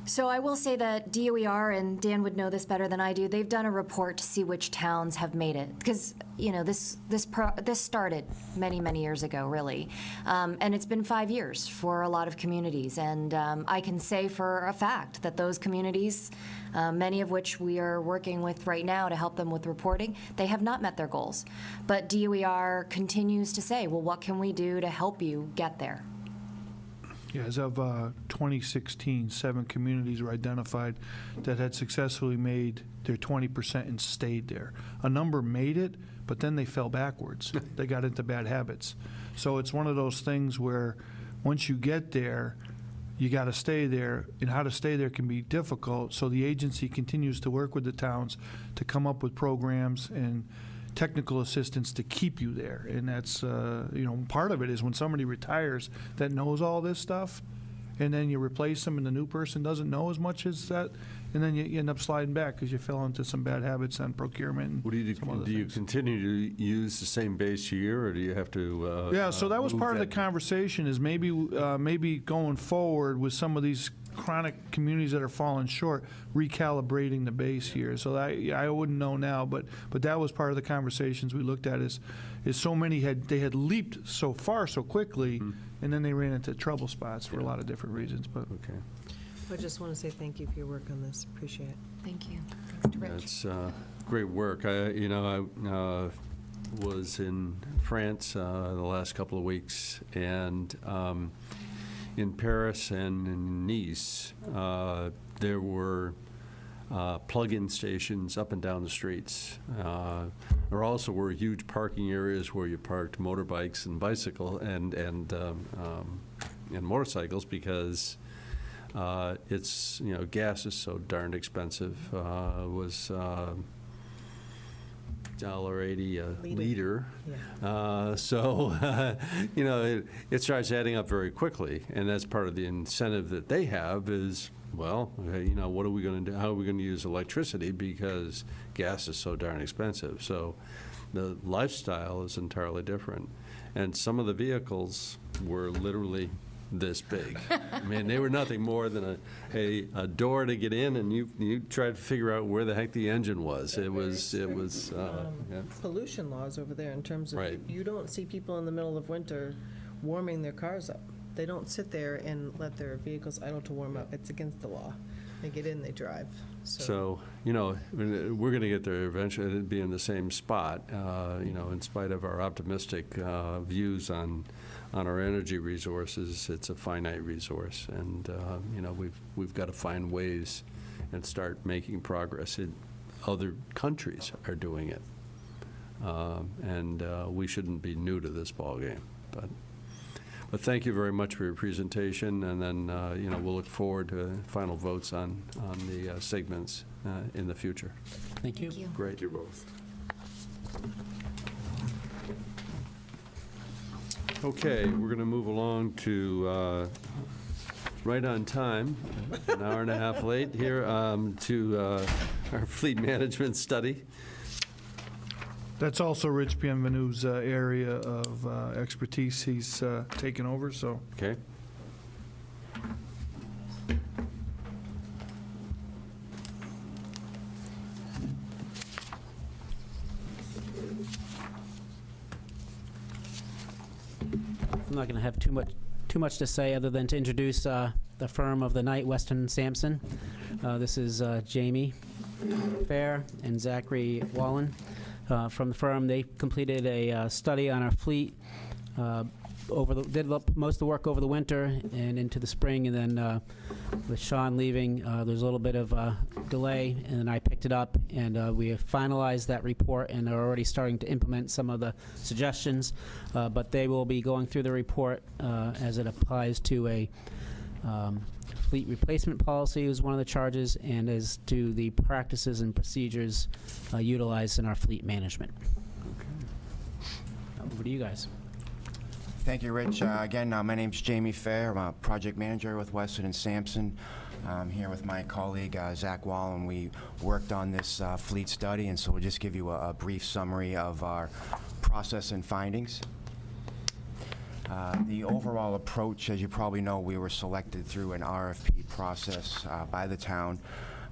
So I will say that DOER, and Dan would know this better than I do, they've done a report to see which towns have made it. Because, you know, this started many years ago, really. And it's been 5 years for a lot of communities. And I can say for a fact that those communities, many of which we are working with right now to help them with reporting, they have not met their goals. But DOER continues to say, well, what can we do to help you get there? Yeah, as of 2016, 7 communities were identified that had successfully made their 20% and stayed there. A number made it, but then they fell backwards. They got into bad habits. So it's one of those things where once you get there, you got to stay there, and how to stay there can be difficult. So the agency continues to work with the towns to come up with programs and technical assistance to keep you there. And that's, you know, part of it is when somebody retires that knows all this stuff, and then you replace them and the new person doesn't know as much as that, and then you end up sliding back because you fell into some bad habits on procurement. What do you do? Do you continue to use the same base year, or do you have to? Yeah, so that was part of the conversation. Is maybe maybe going forward with some of these chronic communities that are falling short, recalibrating the base year. So I wouldn't know now, but that was part of the conversations we looked at. Is so many had leaped so far so quickly, and then they ran into trouble spots for a lot of different reasons. But okay. I just want to say thank you for your work on this. Appreciate it. Thank you. Thanks to Rich. That's great work. I was in France the last couple of weeks, and in Paris and in Nice, there were plug-in stations up and down the streets. There also were huge parking areas where you parked motorbikes and bicycles and motorcycles because it's, you know, gas is so darned expensive. It was $1.80 a liter. Yeah. So, you know, it starts adding up very quickly, and that's part of the incentive that they have is, well, you know, what are we going to do? How are we going to use electricity because gas is so darn expensive? So the lifestyle is entirely different. And some of the vehicles were literally this big. I mean, they were nothing more than a door to get in, and you tried to figure out where the heck the engine was. It was yeah. Pollution laws over there in terms of, Right. you don't see people in the middle of winter warming their cars up. They don't sit there and let their vehicles idle to warm up. It's against the law. They get in, they drive. So, you know, we're going to get there eventually. It'd be in the same spot, you know, in spite of our optimistic views on our energy resources. It's a finite resource, and you know, we've got to find ways and start making progress. Other countries are doing it, and we shouldn't be new to this ballgame. But thank you very much for your presentation, and then you know, we'll look forward to final votes on the segments in the future. Thank you. Thank you. Great. Thank you both. Okay, we're going to move along to, right on time, an hour and a half late here, to our fleet management study. that's also Rich Bienvenu's area of expertise. He's taken over, so. Okay. I'm not going to have too much to say other than to introduce the firm of the night, Weston Sampson. This is Jamie Fair and Zachary Wallen from the firm. They completed a study on our fleet most of the work over the winter and into the spring, and then with Sean leaving, there's a little bit of a delay, and then I picked it up, and we have finalized that report and are already starting to implement some of the suggestions, but they will be going through the report as it applies to a fleet replacement policy is one of the charges, and as to the practices and procedures utilized in our fleet management. Over to you guys. Thank you, Rich. Again, my name's Jamie Fair. I'm a project manager with Weston & Sampson. I'm here with my colleague, Zach Wall, and we worked on this fleet study, and so we'll just give you a brief summary of our process and findings. The overall approach, as you probably know, we were selected through an RFP process by the town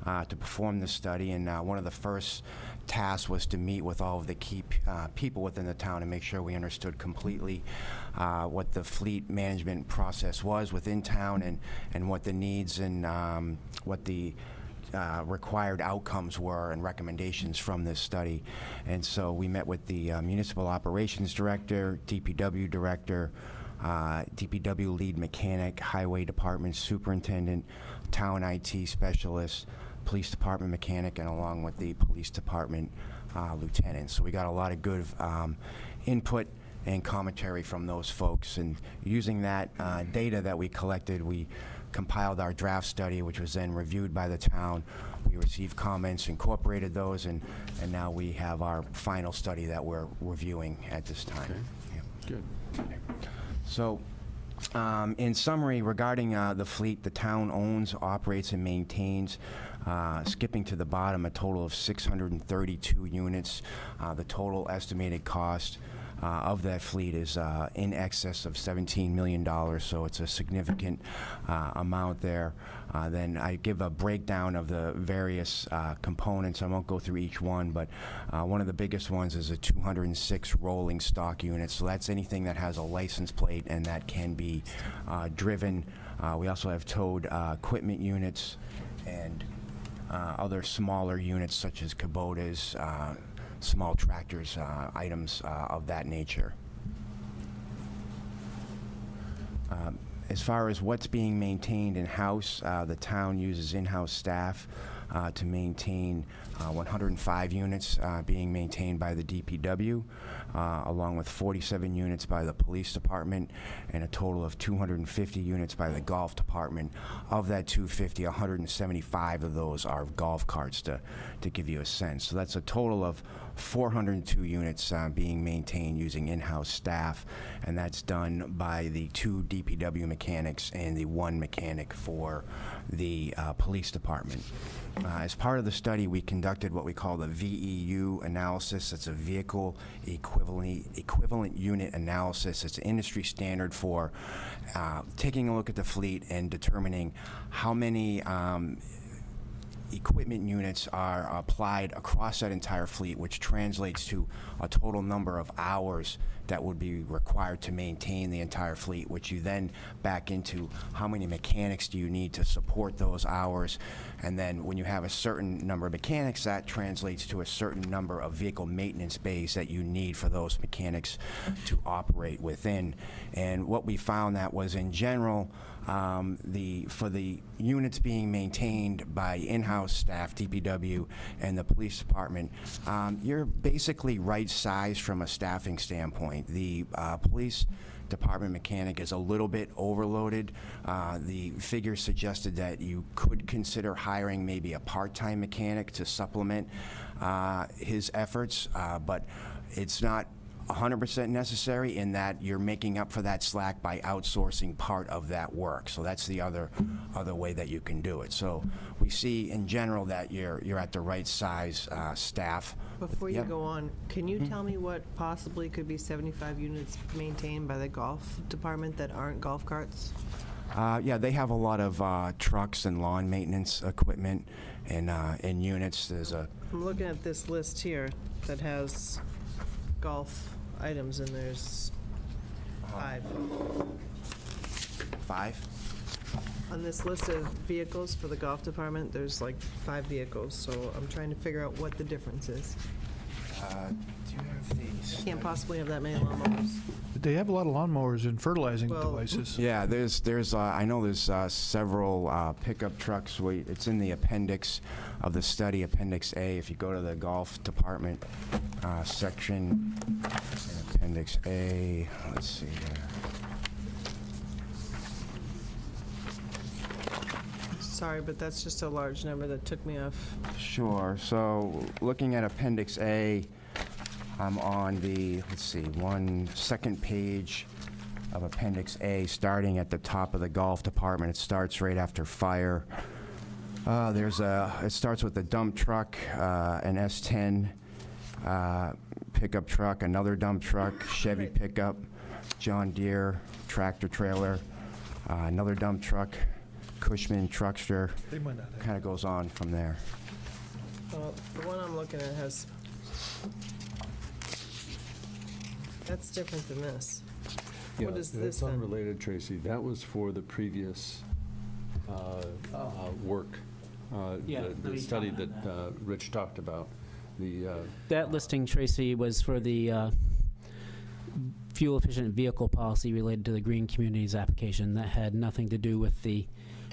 to perform this study, and one of the first tasks was to meet with all of the key people within the town and make sure we understood completely what the fleet management process was within town, and what the needs and what the required outcomes were and recommendations from this study. And so we met with the municipal operations director, DPW director, DPW lead mechanic, highway department superintendent, town IT specialist, police department mechanic, and along with the police department lieutenant. So we got a lot of good input and commentary from those folks, and using that data that we collected, we compiled our draft study, which was then reviewed by the town. We received comments, incorporated those, and now we have our final study that we're reviewing at this time. Okay. Yeah. Good. So, in summary, regarding the fleet, the town owns, operates, and maintains, skipping to the bottom, a total of 632 units. The total estimated cost of that fleet is in excess of $17 million, so it's a significant amount there. Then I give a breakdown of the various components. I won't go through each one, but one of the biggest ones is a 206 rolling stock unit, so that's anything that has a license plate and that can be driven. We also have towed equipment units and other smaller units such as Kubotas, small tractors, items of that nature. As far as what's being maintained in-house, the town uses in-house staff to maintain 105 units being maintained by the DPW, along with 47 units by the police department, and a total of 250 units by the golf department. Of that 250, 175 of those are golf carts, to give you a sense. So that's a total of 402 units being maintained using in-house staff, and that's done by the 2 DPW mechanics and the 1 mechanic for the police department. As part of the study, we conducted what we call the VEU analysis. It's a vehicle equivalent unit analysis. It's an industry standard for taking a look at the fleet and determining how many equipment units are applied across that entire fleet, which translates to a total number of hours that would be required to maintain the entire fleet, which you then back into how many mechanics do you need to support those hours. And then when you have a certain number of mechanics, that translates to a certain number of vehicle maintenance bays that you need for those mechanics to operate within. And what we found that was, in general, for the units being maintained by in-house staff, DPW, and the police department, you're basically right sized from a staffing standpoint. The police department mechanic is a little bit overloaded. The figures suggested that you could consider hiring maybe a part-time mechanic to supplement his efforts, but it's not 100% necessary, in that you're making up for that slack by outsourcing part of that work. So that's the other way that you can do it. So we see in general that you're at the right size staff. Before you Yep. go on, can you tell me what possibly could be 75 units maintained by the golf department that aren't golf carts? Yeah, they have a lot of trucks and lawn maintenance equipment and units. There's I'm looking at this list here that has golf items, and there's 5. 5. On this list of vehicles for the golf department, there's like 5 vehicles, so I'm trying to figure out what the difference is. Do you have these? can't possibly have that many lawnmowers. They have a lot of lawnmowers and fertilizing Well, devices. Yeah, I know there's several pickup trucks. It's in the appendix of the study, Appendix A. If you go to the golf department section, Appendix A, let's see here. Sorry, but that's just a large number that took me off. Sure. So looking at Appendix A, I'm on the, let's see, second page of Appendix A, starting at the top of the golf department. It starts right after fire. It starts with a dump truck, an S10 pickup truck, another dump truck, Chevy pickup, John Deere tractor trailer, another dump truck, Cushman truckster. They might not have. Kind of goes on from there. Well, the one I'm looking at has, that's different than this. What is this That's then? unrelated, Tracy. That was for the previous work, Yeah, let the me study comment that on Rich talked about. That listing, Tracy, was for the fuel-efficient vehicle policy related to the Green Communities application. That had nothing to do with the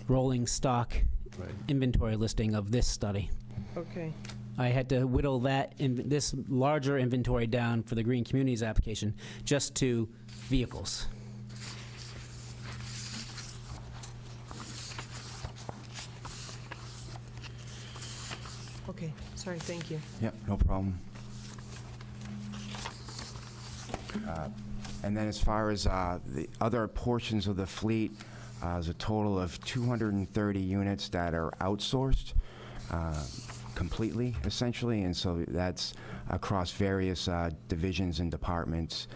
rolling stock Right. inventory listing of this study. Okay. I had to whittle this larger inventory down for the Green Communities application just to vehicles. Okay, sorry, thank you. Yep, no problem. And then as far as the other portions of the fleet, there's a total of 230 units that are outsourced completely, essentially, and so that's across various divisions and departments.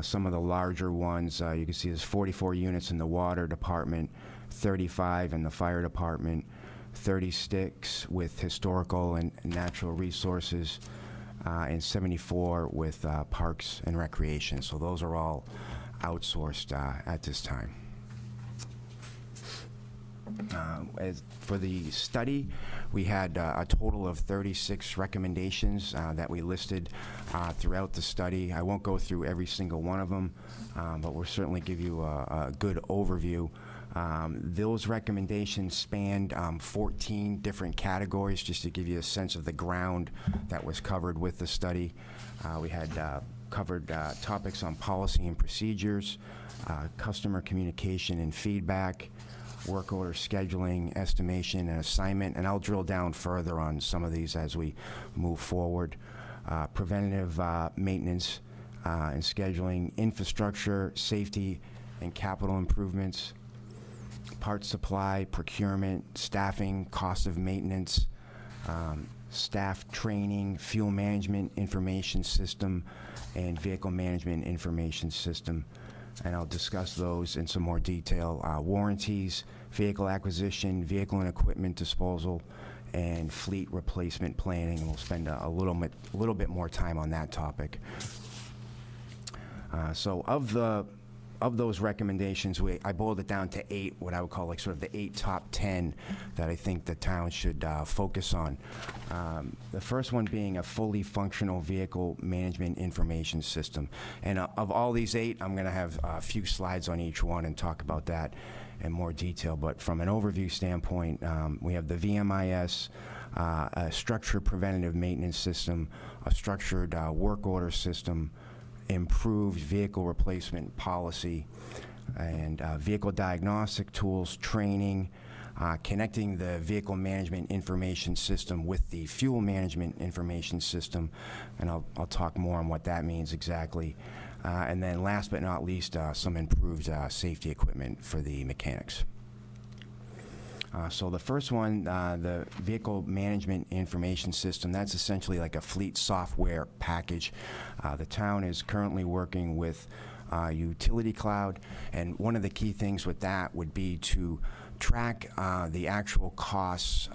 Some of the larger ones, you can see there's 44 units in the water department, 35 in the fire department, 36 with historical and natural resources, and 74 with parks and recreation. So those are all outsourced at this time. As for the study, we had a total of 36 recommendations that we listed throughout the study. I won't go through every single one of them, but we'll certainly give you a good overview. Those recommendations spanned 14 different categories, just to give you a sense of the ground that was covered with the study. We had covered topics on policy and procedures, customer communication and feedback, work order scheduling, estimation, and assignment, and I'll drill down further on some of these as we move forward. Preventative maintenance and scheduling, infrastructure, safety, and capital improvements, parts supply, procurement, staffing, cost of maintenance, staff training, fuel management information system, and vehicle management information system. And I'll discuss those in some more detail. Warranties, vehicle acquisition, vehicle and equipment disposal, and fleet replacement planning. And we'll spend a little bit more time on that topic. So of those recommendations, I boiled it down to 8, what I would call like sort of the 8 top 10 that I think the town should focus on. The first one being a fully functional vehicle management information system. And of all these 8, I'm going to have a few slides on each one and talk about that in more detail. But from an overview standpoint, we have the VMIS, a structured preventative maintenance system, a structured work order system, improved vehicle replacement policy, and vehicle diagnostic tools, training, connecting the vehicle management information system with the fuel management information system, and I'll talk more on what that means exactly. And then last but not least, some improved safety equipment for the mechanics. So the first one, the vehicle management information system, that's essentially like a fleet software package. The town is currently working with Utility Cloud, and one of the key things with that would be to track the actual costs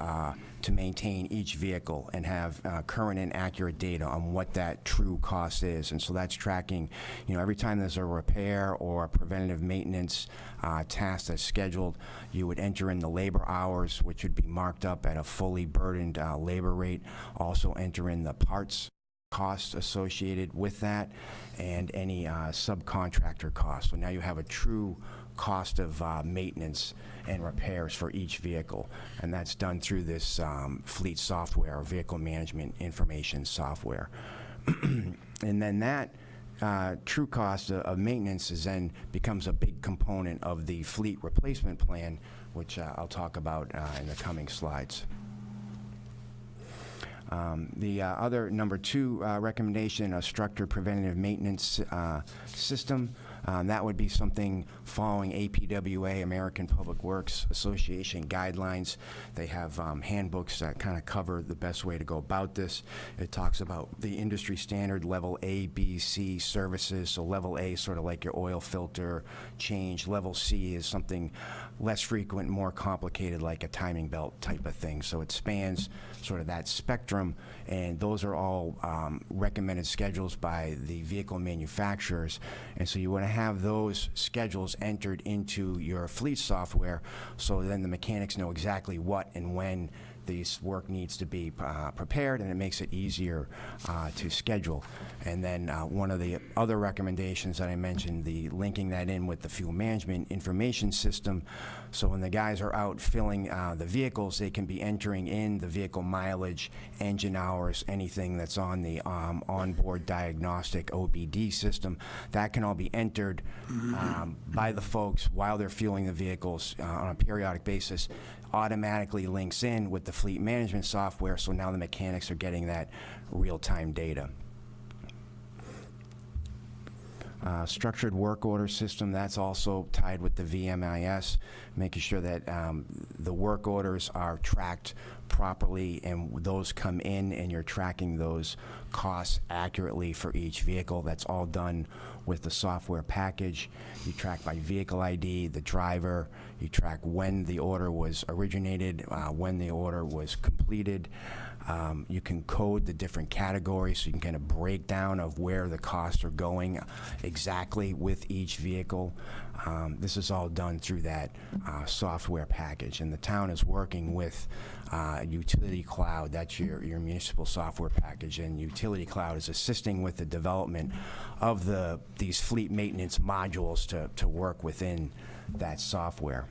to maintain each vehicle and have current and accurate data on what that true cost is. And so that's tracking, every time there's a repair or a preventative maintenance task that's scheduled, you would enter in the labor hours, which would be marked up at a fully burdened labor rate. Also enter in the parts costs associated with that and any subcontractor costs. So now you have a true cost of maintenance and repairs for each vehicle, and that's done through this fleet software or vehicle management information software. And then that true cost of maintenance is then becomes a big component of the fleet replacement plan, which I'll talk about in the coming slides. The other number 2 recommendation, a structured preventative maintenance system. That would be something following APWA, American Public Works Association guidelines. They have handbooks that kind of cover the best way to go about this. It talks about the industry standard level A, B, C services. So level A, sort of like your oil filter change. Level C is something less frequent, more complicated, like a timing belt type of thing. So it spans sort of that spectrum, and those are all recommended schedules by the vehicle manufacturers. And so you want to have those schedules entered into your fleet software, so then the mechanics know exactly what and when this work needs to be prepared, and it makes it easier to schedule. And then one of the other recommendations that I mentioned, the linking that in with the fuel management information system, so when the guys are out filling the vehicles, they can be entering in the vehicle mileage, engine hours, anything that's on the onboard diagnostic OBD system. That can all be entered by the folks while they're fueling the vehicles on a periodic basis. Automatically links in with the fleet management software, so now the mechanics are getting that real-time data. Structured work order system, that's also tied with the VMIS, making sure that the work orders are tracked properly and those come in and you're tracking those costs accurately for each vehicle. That's all done with the software package. You track by vehicle ID, the driver, you track when the order was originated, when the order was completed. You can code the different categories, so you can kind of break down of where the costs are going exactly with each vehicle. This is all done through that software package, and the town is working with Utility Cloud. That's your municipal software package, and Utility Cloud is assisting with the development of these fleet maintenance modules to work within that software.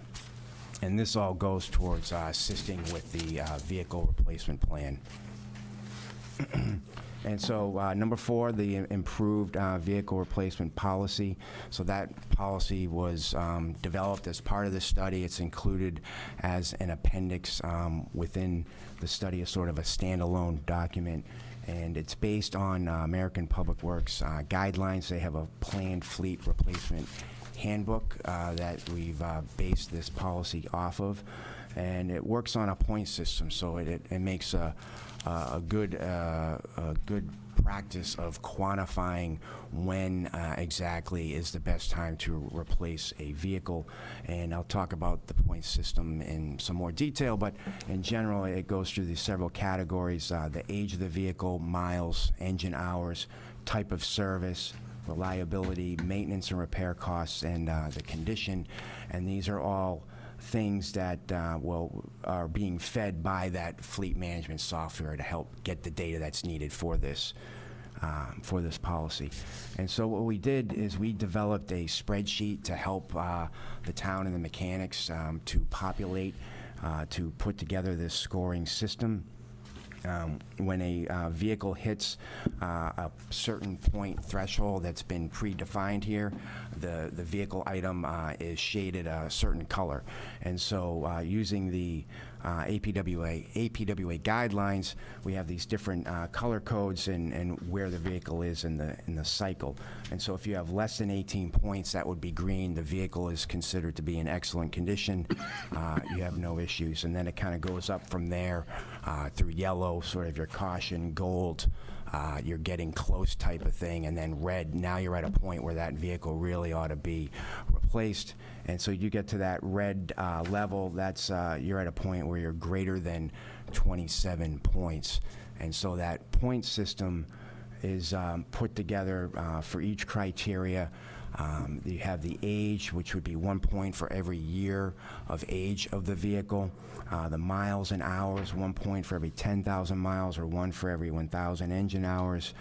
And this all goes towards assisting with the vehicle replacement plan. And so number 4, the improved vehicle replacement policy. So that policy was developed as part of the study. It's included as an appendix within the study, as sort of a standalone document. And it's based on American Public Works guidelines. They have a planned fleet replacement handbook that we've based this policy off of, and it works on a point system, so it makes a good practice of quantifying when exactly is the best time to replace a vehicle. And I'll talk about the point system in some more detail, but in general it goes through these several categories: the age of the vehicle, miles, engine hours, type of service, reliability, maintenance and repair costs, and the condition. And these are all things that are being fed by that fleet management software to help get the data that's needed for this policy. And so what we did is we developed a spreadsheet to help the town and the mechanics to populate, to put together this scoring system. When a vehicle hits a certain point threshold that's been predefined here, the vehicle item is shaded a certain color. And so using the APWA guidelines, we have these different color codes and where the vehicle is in the cycle. And so if you have less than 18 points, that would be green. The vehicle is considered to be in excellent condition. You have no issues. And then it kind of goes up from there through yellow, sort of your caution, gold, you're getting close type of thing, and then red, now you're at a point where that vehicle really ought to be replaced. And so you get to that red level, that's you're at a point where you're greater than 27 points. And so that point system is put together for each criteria. You have the age, which would be 1 point for every year of age of the vehicle. The miles and hours, 1 point for every 10,000 miles, or 1 for every 1,000 engine hours.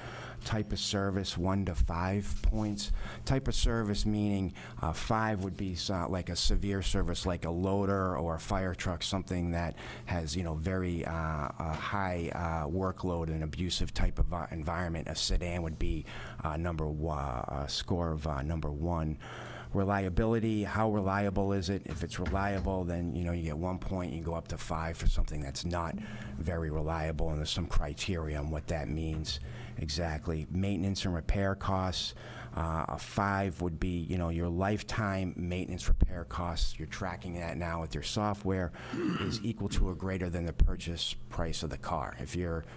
Type of service, 1 to 5 points. Type of service meaning 5 would be like a severe service, like a loader or a fire truck, something that has, very high workload and abusive type of environment. A sedan would be a score of number 1. Reliability, how reliable is it? If it's reliable, then you get 1 point. You can go up to 5 for something that's not very reliable, and there's some criteria on what that means exactly. Maintenance and repair costs. A 5 would be, your lifetime maintenance repair costs. You're tracking that now with your software is equal to or greater than the purchase price of the car,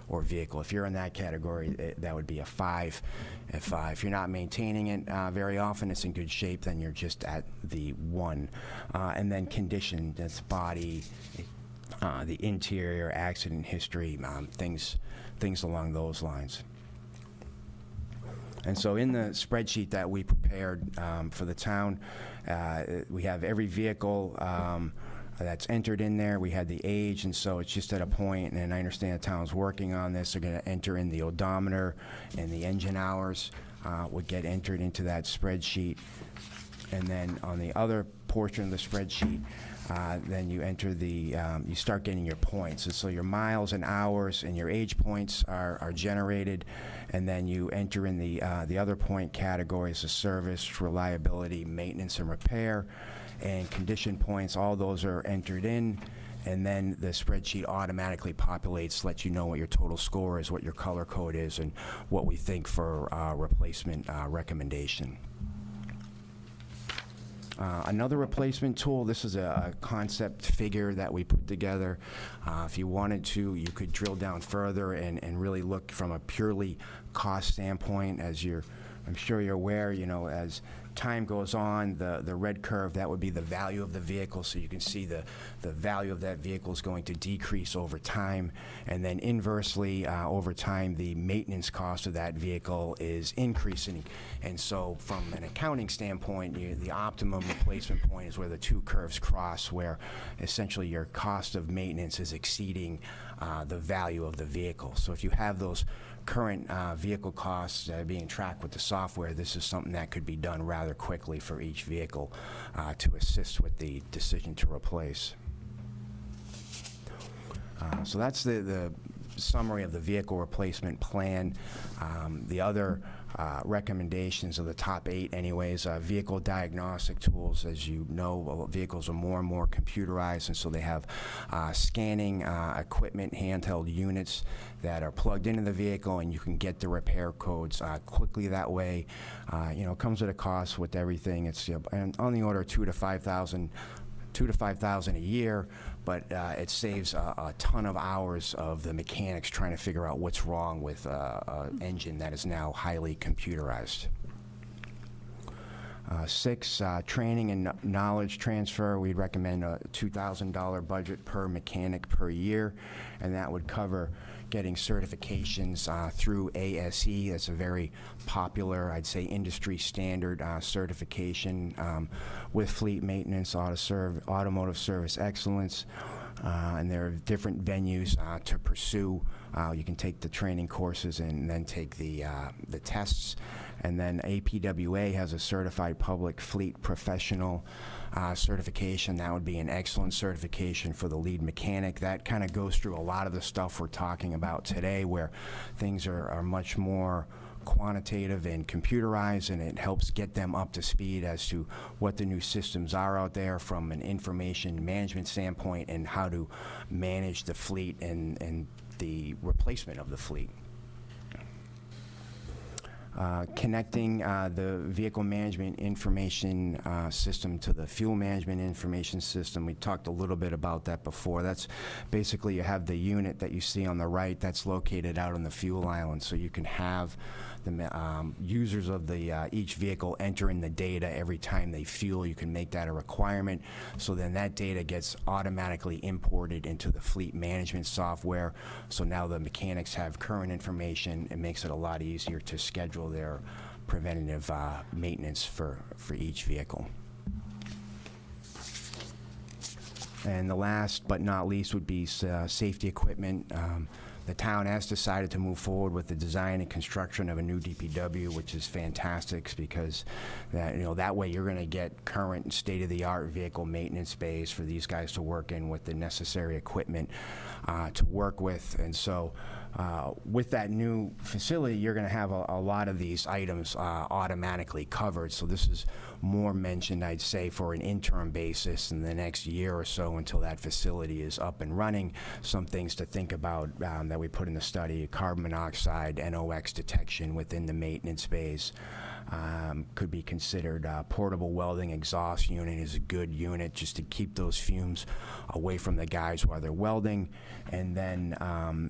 or vehicle. If you're in that category, that would be a 5. If you're not maintaining it very often, it's in good shape, then you're just at the 1. And then condition, that's body, the interior, accident history, things along those lines. And so in the spreadsheet that we prepared for the town, we have every vehicle that's entered in there. We had the age, and so it's just at a point, and I understand the town's working on this. They're going to enter in the odometer, and the engine hours would get entered into that spreadsheet. And then on the other portion of the spreadsheet, then you enter you start getting your points. And so your miles and hours and your age points are generated, and then you enter in the other point categories of service, reliability, maintenance and repair, and condition points. All those are entered in, and then the spreadsheet automatically populates, lets you know what your total score is, what your color code is, and what we think for replacement recommendation. Another replacement tool, this is a concept figure that we put together. If you wanted to, you could drill down further and really look from a purely cost standpoint. I'm sure you're aware, as time goes on, the red curve, that would be the value of the vehicle, so you can see the value of that vehicle is going to decrease over time. And then inversely, over time, the maintenance cost of that vehicle is increasing. And so from an accounting standpoint, the optimum replacement point is where the two curves cross, where essentially your cost of maintenance is exceeding the value of the vehicle. So if you have those current vehicle costs that are being tracked with the software, this is something that could be done rather quickly for each vehicle to assist with the decision to replace. So that's the summary of the vehicle replacement plan. The other recommendations of the top 8 anyways, vehicle diagnostic tools. As you know, vehicles are more and more computerized, and so they have scanning equipment, handheld units that are plugged into the vehicle, and you can get the repair codes quickly that way. It comes at a cost with everything. It's on the order of $2,000 to $5,000 a year, but it saves a ton of hours of the mechanics trying to figure out what's wrong with an engine that is now highly computerized. 6, training and knowledge transfer. We'd recommend a $2,000 budget per mechanic per year, and that would cover getting certifications through ASE. That's a very popular, I'd say, industry standard certification with fleet maintenance, automotive service excellence, and there are different venues to pursue. You can take the training courses and then take the tests. And then APWA has a certified public fleet professional certification. That would be an excellent certification for the lead mechanic. That kind of goes through a lot of the stuff we're talking about today, where things are much more quantitative and computerized, and it helps get them up to speed as to what the new systems are out there from an information management standpoint, and how to manage the fleet and the replacement of the fleet. Connecting the vehicle management information system to the fuel management information system. We talked a little bit about that before. That's basically, you have the unit that you see on the right that's located out on the fuel island, so you can have the users of the each vehicle enter in the data every time they fuel. You can make that a requirement, so then that data gets automatically imported into the fleet management software. So now the mechanics have current information. It makes it a lot easier to schedule their preventative maintenance for each vehicle. And the last but not least would be safety equipment. The town has decided to move forward with the design and construction of a new DPW, which is fantastic because that way you're going to get current state-of-the-art vehicle maintenance bays for these guys to work in with the necessary equipment to work with. And so with that new facility, you're going to have a lot of these items automatically covered. So this is more mentioned, I'd say, for an interim basis in the next year or so until that facility is up and running. Some things to think about that we put in the study: carbon monoxide, NOx detection within the maintenance bays. Could be considered portable welding exhaust unit is a good unit just to keep those fumes away from the guys while they're welding. And then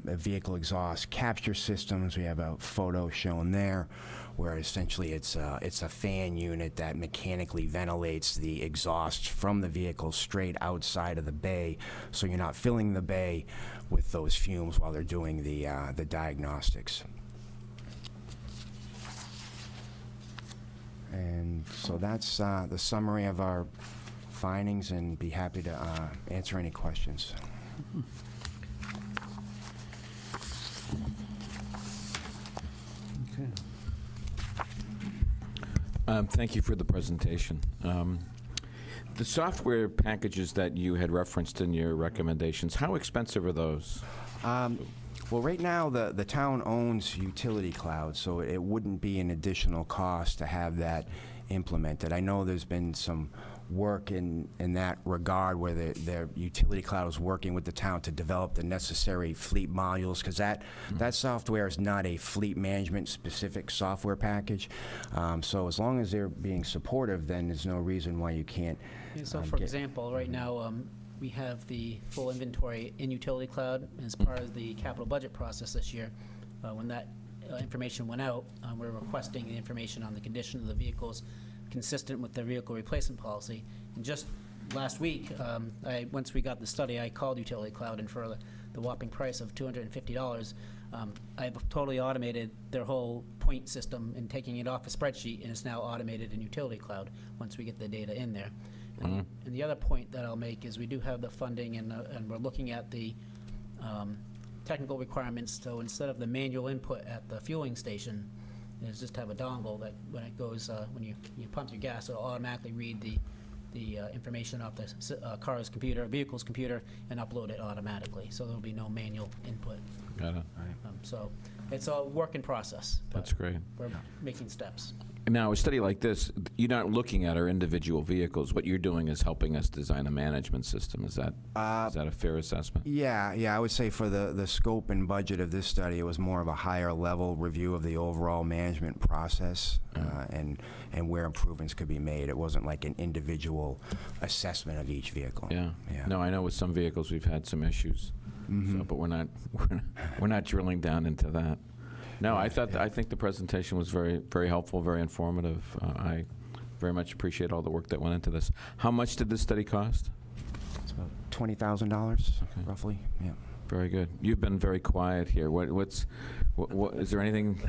vehicle exhaust capture systems. We have a photo shown there where essentially it's a fan unit that mechanically ventilates the exhaust from the vehicle straight outside of the bay, so you're not filling the bay with those fumes while they're doing the diagnostics. And so that's the summary of our findings, and be happy to answer any questions. Okay. Thank you for the presentation. The software packages that you had referenced in your recommendations, how expensive are those? Well, right now, the town owns Utility Cloud, so it wouldn't be an additional cost to have that implemented. I know there's been some work in that regard where their Utility Cloud is working with the town to develop the necessary fleet modules, because that software is not a fleet management specific software package. So as long as they're being supportive, then there's no reason why you can't. So for example, right now, we have the full inventory in Utility Cloud as part of the capital budget process this year. When that information went out, we're requesting the information on the condition of the vehicles consistent with the vehicle replacement policy. And just last week, once we got the study, I called Utility Cloud, and for the whopping price of $250, I've totally automated their whole point system and taking it off a spreadsheet, and it's now automated in Utility Cloud once we get the data in there. And the other point that I'll make is we do have the funding, and we're looking at the technical requirements. So instead of the manual input at the fueling station, is just have a dongle that when it goes, when you pump your gas, it'll automatically read the information off the car's computer, vehicle's computer, and upload it automatically. So there'll be no manual input. Got it. So it's a work in process. but That's great. We're making steps. Now, a study like this, you're not looking at our individual vehicles. What you're doing is helping us design a management system. Is that a fair assessment? Yeah, I would say for the scope and budget of this study, it was more of a higher level review of the overall management process and where improvements could be made. It wasn't like an individual assessment of each vehicle. Yeah. No, I know with some vehicles we've had some issues, but we're not drilling down into that. No, I think the presentation was very, very helpful, very informative. I very much appreciate all the work that went into this. How much did this study cost? It's about $20,000, roughly. Yeah. Very good. You've been very quiet here. What is there anything?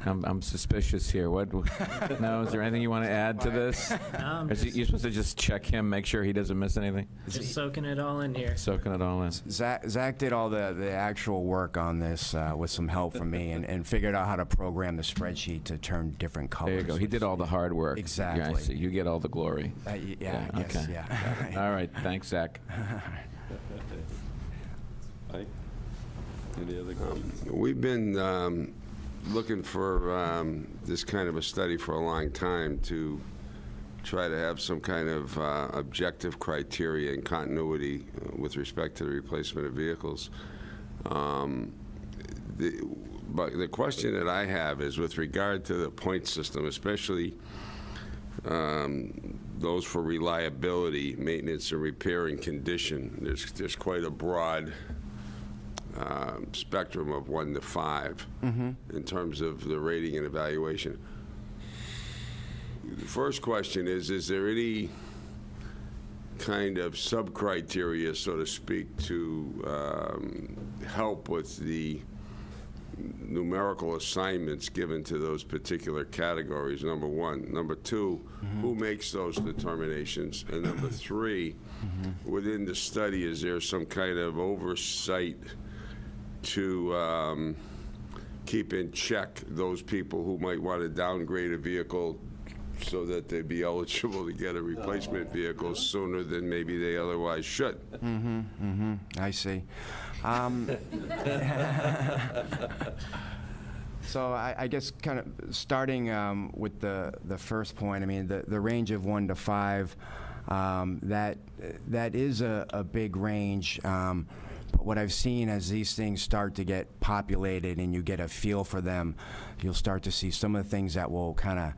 I'm suspicious here. No, is there anything you want to add to this? You're supposed to just check him, make sure he doesn't miss anything? Just soaking it all in here. Soaking it all in. Zach did all the actual work on this with some help from me and figured out how to program the spreadsheet to turn different colors. There you go. He did all the hard work. Exactly. Yeah, I see. You get all the glory. Yeah. All right. Thanks, Zach. Any other questions? We've been looking for this kind of a study for a long time to try to have some kind of objective criteria and continuity with respect to the replacement of vehicles. But the question that I have is with regard to the point system, especially those for reliability, maintenance, and repair and condition. There's quite a broad spectrum of 1 to 5 in terms of the rating and evaluation. The first question is there any kind of sub-criteria, so to speak, to help with the numerical assignments given to those particular categories, number one. Number two, who makes those determinations? And number three, within the study, is there some kind of oversight to keep in check those people who might want to downgrade a vehicle so that they'd be eligible to get a replacement vehicle sooner than maybe they otherwise should? I see. So I guess kind of starting with the first point, I mean, the range of 1 to 5, that is a big range. But what I've seen as these things start to get populated and you get a feel for them, you'll start to see some of the things that will kind of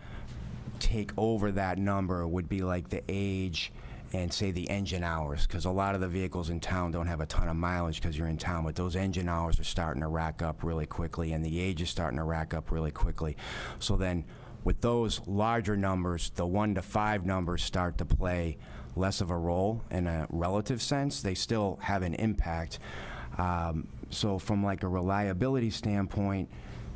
take over that number would be like the age and, say, the engine hours, because a lot of the vehicles in town don't have a ton of mileage because you're in town, but those engine hours are starting to rack up really quickly, and the age is starting to rack up really quickly. So then with those larger numbers, the 1 to 5 numbers start to play less of a role in a relative sense. They still have an impact. So from like a reliability standpoint,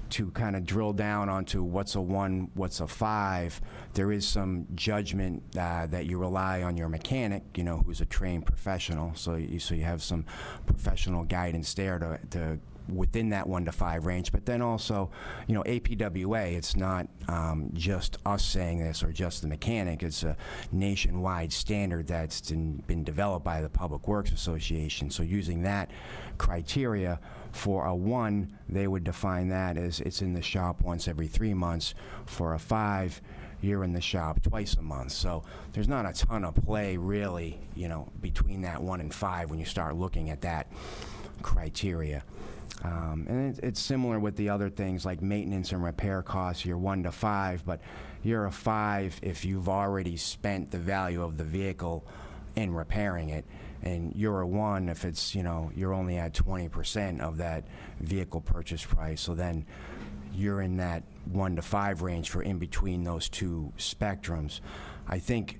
to kind of drill down onto what's a 1, what's a 5, there is some judgment that you rely on your mechanic, you know, who's a trained professional. So you have some professional guidance there to within that 1 to 5 range. But then also, you know, APWA, it's not just us saying this or just the mechanic. It's a nationwide standard that's been developed by the Public Works Association. So using that criteria, for a 1, they would define that as it's in the shop once every 3 months. For a 5, you're in the shop twice a month. So there's not a ton of play, really, you know, between that 1 and 5 when you start looking at that criteria. And it's similar with the other things like maintenance and repair costs. You're 1 to 5, but you're a 5 if you've already spent the value of the vehicle in repairing it. And you're a 1 if it's, you know, you're only at 20% of that vehicle purchase price. So then you're in that 1 to 5 range for in between those two spectrums. I think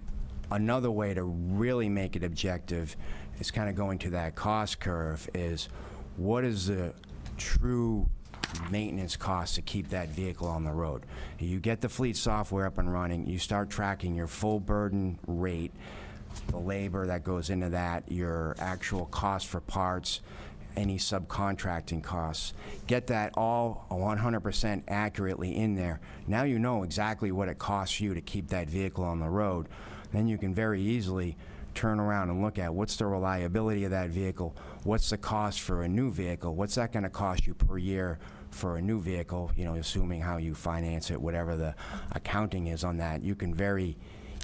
another way to really make it objective is kind of going to that cost curve is what is the true maintenance cost to keep that vehicle on the road. You get the fleet software up and running, you start tracking your full burden rate, the labor that goes into that, your actual cost for parts, any subcontracting costs. Get that all 100% accurately in there. Now you know exactly what it costs you to keep that vehicle on the road. Then you can very easily turn around and look at what's the reliability of that vehicle, what's the cost for a new vehicle, what's that going to cost you per year for a new vehicle, you know, assuming how you finance it, whatever the accounting is on that. You can very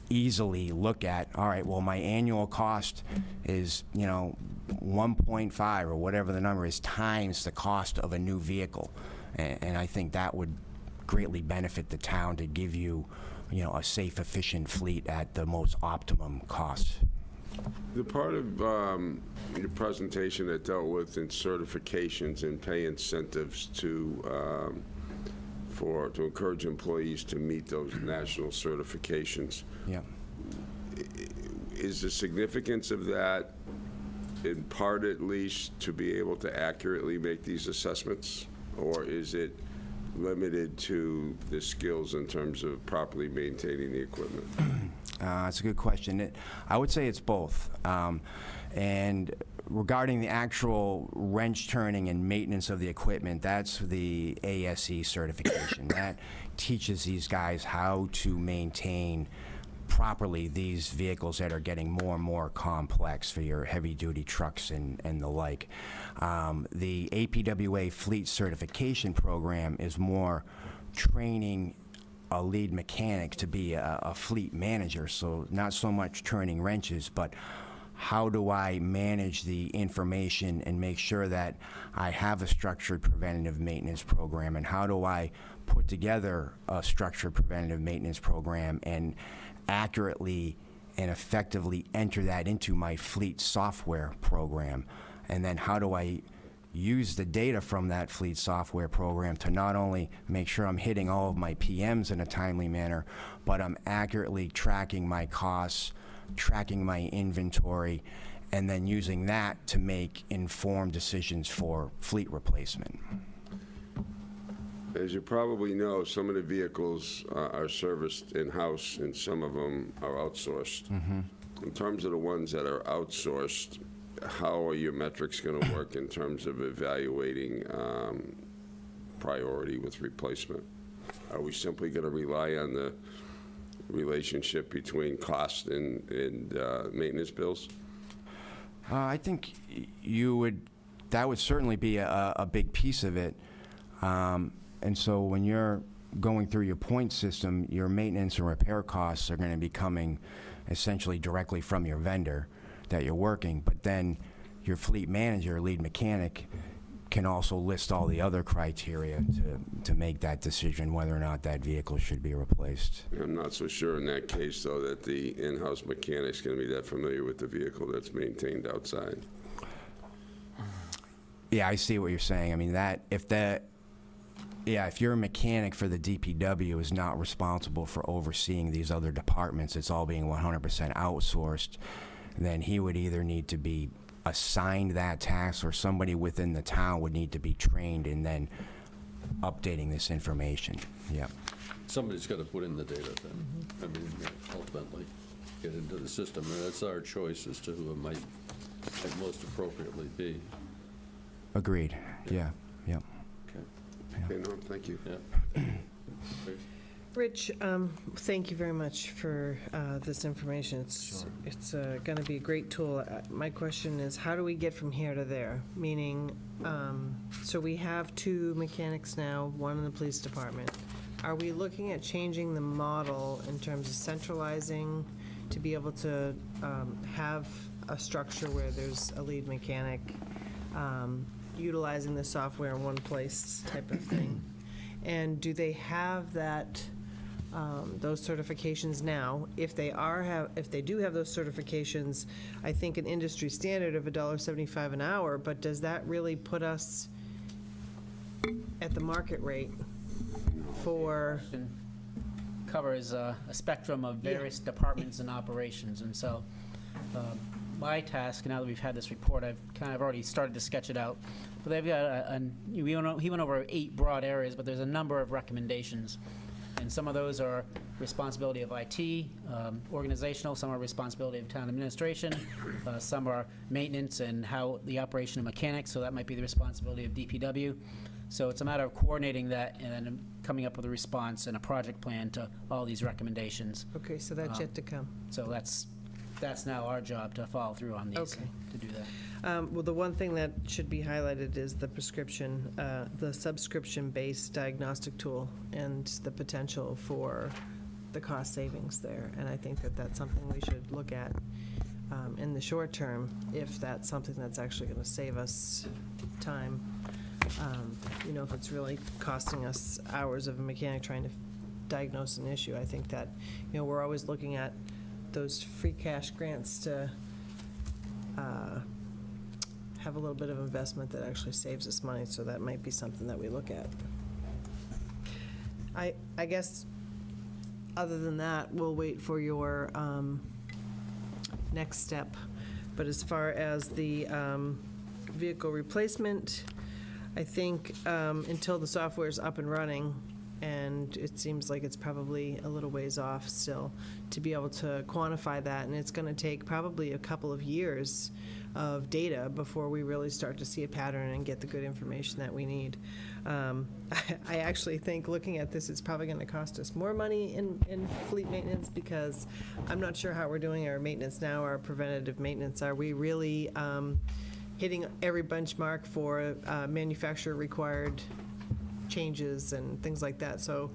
easily look at, all right, well, my annual cost is, you know, 1.5 or whatever the number is times the cost of a new vehicle. And I think that would greatly benefit the town to give you, you know, a safe, efficient fleet at the most optimum cost. The part of your presentation that dealt with in certifications and pay incentives to encourage employees to meet those national certifications. Yeah. Is the significance of that, in part at least, to be able to accurately make these assessments? Or is it limited to the skills in terms of properly maintaining the equipment? That's a good question. I would say it's both. And regarding the actual wrench turning and maintenance of the equipment, that's the ASE certification. That teaches these guys how to maintain properly these vehicles that are getting more and more complex for your heavy-duty trucks and the like. The APWA fleet certification program is more training a lead mechanic to be a fleet manager, so not so much turning wrenches, but how do I manage the information and make sure that I have a structured preventative maintenance program, and how do I put together a structured preventative maintenance program and accurately and effectively enter that into my fleet software program, and then how do I use the data from that fleet software program to not only make sure I'm hitting all of my PMs in a timely manner, but I'm accurately tracking my costs, tracking my inventory, and then using that to make informed decisions for fleet replacement. As you probably know, some of the vehicles are serviced in-house, and some of them are outsourced. In terms of the ones that are outsourced, how are your metrics going to work in terms of evaluating priority with replacement? Are we simply going to rely on the relationship between cost and maintenance bills? I think that would certainly be a big piece of it. And so when you're going through your point system, your maintenance and repair costs are going to be coming essentially directly from your vendor that you're working. But then your fleet manager, lead mechanic, can also list all the other criteria to make that decision whether or not that vehicle should be replaced. I'm not so sure in that case, though, that the in-house mechanic's going to be that familiar with the vehicle that's maintained outside. Yeah, I see what you're saying. I mean, if your mechanic for the DPW is not responsible for overseeing these other departments, it's all being 100% outsourced, then he would either need to be assigned that task, or somebody within the town would need to be trained in then updating this information. Yeah. Somebody's got to put in the data then. I mean, ultimately, get into the system. And that's our choice as to who it might most appropriately be. Agreed. Yeah. Okay. Okay, Norm, thank you. Yeah. Rich, thank you very much for this information. It's going to be a great tool. My question is, how do we get from here to there? Meaning, so we have 2 mechanics now, 1 in the police department. Are we looking at changing the model in terms of centralizing to be able to have a structure where there's a lead mechanic, utilizing the software in one place type of thing? And do they have that, those certifications now? If they do have those certifications, I think an industry standard of $1.75 an hour, but does that really put us at the market rate for? Covers a spectrum of various departments and operations, and so my task, now that we've had this report, I've kind of already started to sketch it out. But they've got he went over 8 broad areas, but there's a number of recommendations. And some of those are responsibility of IT, organizational, some are responsibility of town administration, some are maintenance and how the operation of mechanics, so that might be the responsibility of DPW. So it's a matter of coordinating that and then coming up with a response and a project plan to all these recommendations. Okay, so that's yet to come. So that's now our job to follow through on these, Okay. to do that. Well, the one thing that should be highlighted is the prescription, the subscription-based diagnostic tool and the potential for the cost savings there. And I think that that's something we should look at in the short term, if that's something that's actually going to save us time. If it's really costing us hours of a mechanic trying to diagnose an issue, I think that, we're always looking at those free cash grants to have a little bit of investment that actually saves us money, so that might be something that we look at. I guess, other than that, we'll wait for your next step. But as far as the vehicle replacement, I think until the software is up and running, and it seems like it's probably a little ways off still, to be able to quantify that, and it's going to take probably a couple of years of data before we really start to see a pattern and get the good information that we need. I actually think, looking at this, it's probably going to cost us more money in fleet maintenance, because I'm not sure how we're doing our maintenance now, our preventative maintenance. Are we really hitting every benchmark for manufacturer-required changes and things like that? So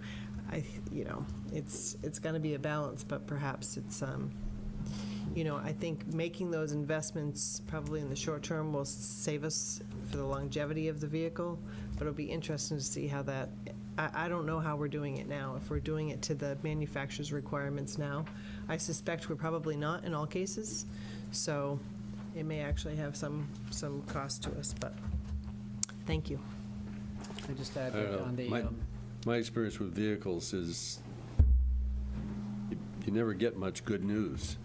it's going to be a balance, but perhaps it's I think making those investments probably in the short term will save us for the longevity of the vehicle, but it'll be interesting to see how that, I don't know how we're doing it now. If we're doing it to the manufacturer's requirements now, I suspect we're probably not in all cases, so it may actually have some cost to us, but thank you. I just add I don't on the know. My experience with vehicles is you never get much good news.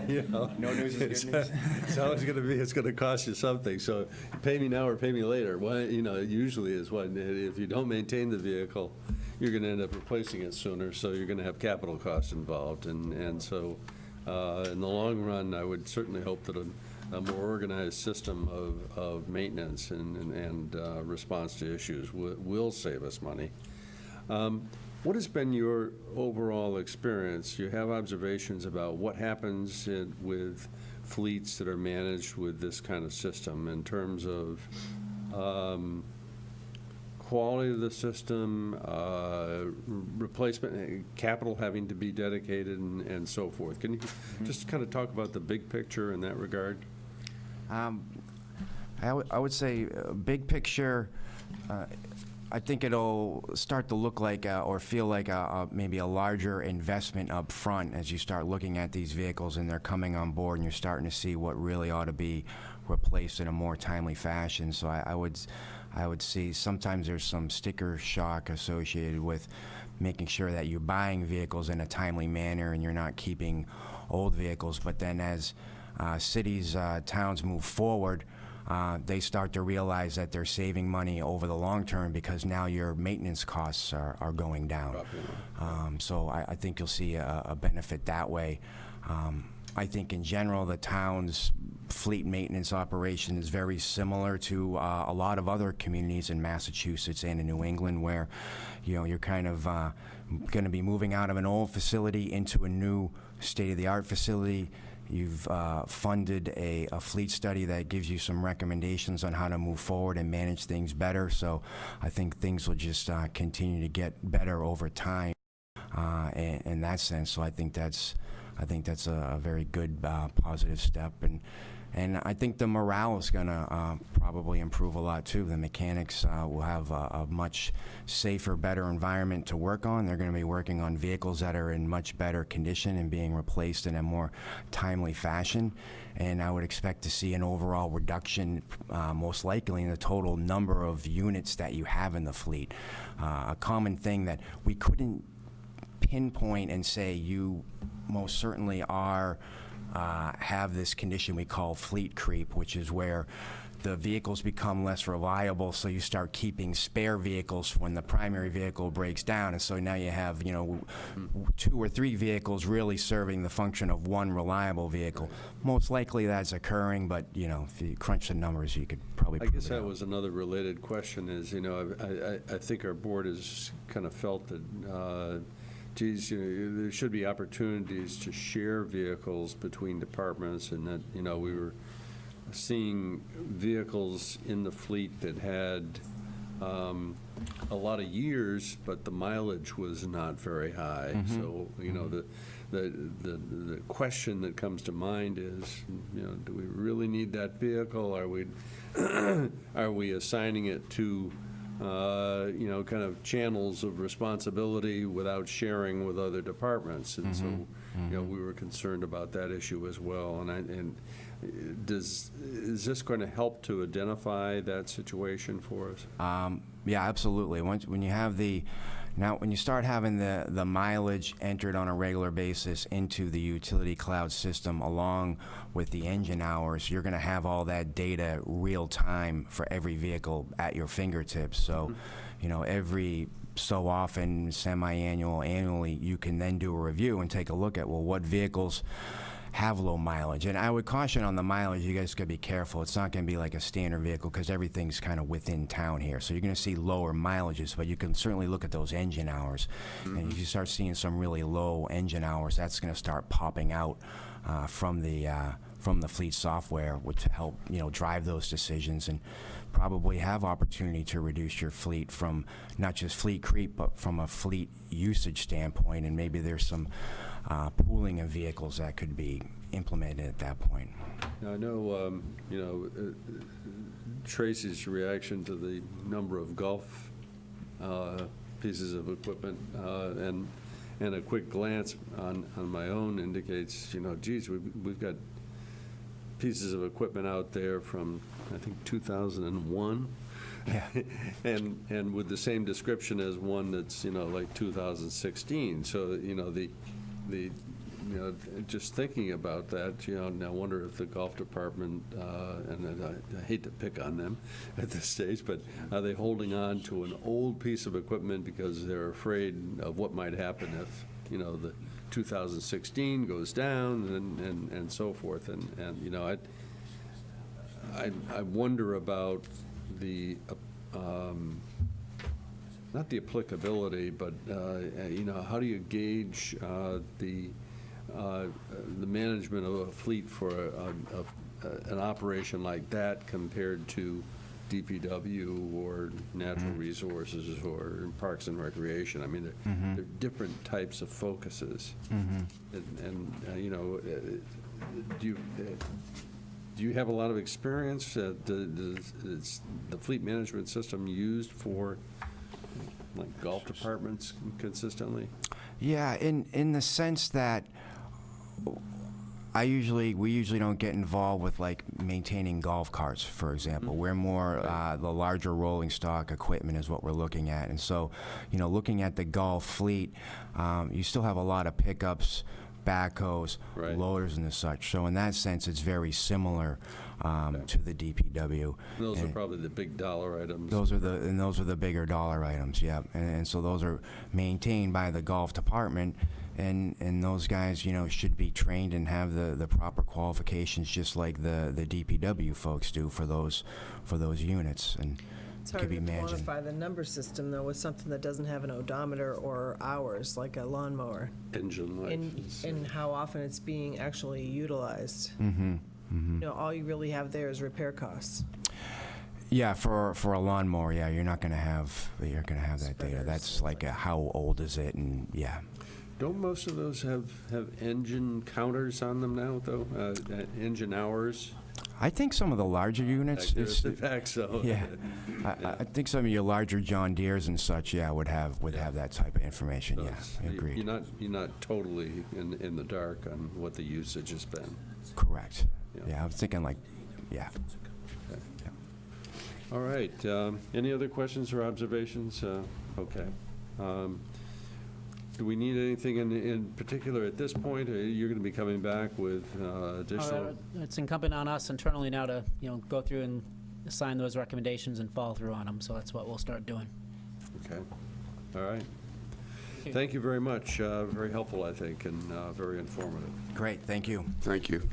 You know? No news is good news. It's always going to be, it's going to cost you something. So pay me now or pay me later. Well, you know, it usually is what, if you don't maintain the vehicle, you're going to end up replacing it sooner, so you're going to have capital costs involved. And so in the long run, I would certainly hope that a more organized system of maintenance and response to issues will save us money. What has been your overall experience? You have observations about what happens with fleets that are managed with this kind of system in terms of quality of the system, replacement, capital having to be dedicated, and so forth. Can you just kind of talk about the big picture in that regard? I would say big picture, I think it'll start to look like or feel like maybe a larger investment up front as you start looking at these vehicles and they're coming on board and you're starting to see what really ought to be replaced in a more timely fashion. So I would see sometimes there's some sticker shock associated with making sure that you're buying vehicles in a timely manner and you're not keeping old vehicles. But then as cities, towns move forward, they start to realize that they're saving money over the long term because now your maintenance costs are going down. So I think you'll see a benefit that way. I think in general the town's fleet maintenance operation is very similar to a lot of other communities in Massachusetts and in New England where, you know, you're kind of going to be moving out of an old facility into a new state-of-the-art facility. You've funded a fleet study that gives you some recommendations on how to move forward and manage things better. So I think things will just continue to get better over time in that sense. So I think that's a very good positive step. And I think the morale is going to probably improve a lot, too. The mechanics will have a much safer, better environment to work on. They're going to be working on vehicles that are in much better condition and being replaced in a more timely fashion. And I would expect to see an overall reduction, most likely, in the total number of units that you have in the fleet. A common thing that we couldn't pinpoint and say you most certainly are have this condition we call fleet creep, which is where the vehicles become less reliable, so you start keeping spare vehicles when the primary vehicle breaks down, and so now you have, you know, 2 or 3 vehicles really serving the function of one reliable vehicle. Most likely that's occurring, but, you know, if you crunch the numbers, you could probably prove I guess it that out. was another related question is, you know, I think our board has kind of felt that geez, you know, there should be opportunities to share vehicles between departments, and that, you know, we were seeing vehicles in the fleet that had a lot of years, but the mileage was not very high. So, you know, the question that comes to mind is, you know, do we really need that vehicle? Are we assigning it to you know, kind of channels of responsibility without sharing with other departments? And so, you know, we were concerned about that issue as well. And is this going to help to identify that situation for us? Yeah, absolutely. When you have when you start having the mileage entered on a regular basis into the utility cloud system along with the engine hours, you're going to have all that data real time for every vehicle at your fingertips. So, you know, every so often, semi-annual, annually, you can then do a review and take a look at, well, what vehicles have low mileage. And I would caution on the mileage, you guys got to be careful. It's not going to be like a standard vehicle because everything's kind of within town here. So you're going to see lower mileages, but you can certainly look at those engine hours. And if you start seeing some really low engine hours, that's going to start popping out from the fleet software, which help, you know, drive those decisions and probably have opportunity to reduce your fleet from not just fleet creep, but from a fleet usage standpoint. And maybe there's some pooling of vehicles that could be implemented at that point. Now, I know, you know, Tracy's reaction to the number of golf pieces of equipment and a quick glance on my own indicates, you know, geez, we've got pieces of equipment out there from, I think, 2001 Yeah. And with the same description as one that's, like 2016. So, just thinking about that, I wonder if the golf department, and I hate to pick on them at this stage, but are they holding on to an old piece of equipment because they're afraid of what might happen if, the 2016 goes down and so forth. And I wonder about the, not the applicability, but, how do you gauge the management of a fleet for an operation like that compared to DPW or natural resources or Parks and Recreation? I mean, they're different types of focuses. And do you have a lot of experience? Is the fleet management system used for like golf departments consistently? Yeah, in the sense that we usually don't get involved with like maintaining golf carts, for example. We're more the larger rolling stock equipment is what we're looking at, and so looking at the golf fleet, you still have a lot of pickups, backhoes, loaders, and the such. So in that sense, it's very similar to the DPW. Those are probably the big dollar items. Those are the bigger dollar items, yeah. And so those are maintained by the golf department, and those guys, should be trained and have the proper qualifications, just like the DPW folks do for those units. And It's hard to quantify the number system, though, with something that doesn't have an odometer or hours, like a lawnmower. Engine life. And how often it's being actually utilized. All you really have there is repair costs. Yeah, for a lawnmower, yeah, you're going to have that data. That's like how old is it, and yeah. Don't most of those have engine counters on them now, though? Engine hours? I think some of the larger units. In fact, so. Yeah, I think some of your larger John Deeres and such, would have that type of information. So yeah, I agree. You're not totally in the dark on what the usage has been. Correct. Yeah, I was thinking like, yeah. Okay. All right. Any other questions or observations? Okay. Do we need anything in particular at this point? Or you're going to be coming back with additional? It's incumbent on us internally now to, go through and assign those recommendations and follow through on them, so that's what we'll start doing. Okay. All right. Thank you very much. Very helpful, I think, and very informative. Great. Thank you. Thank you.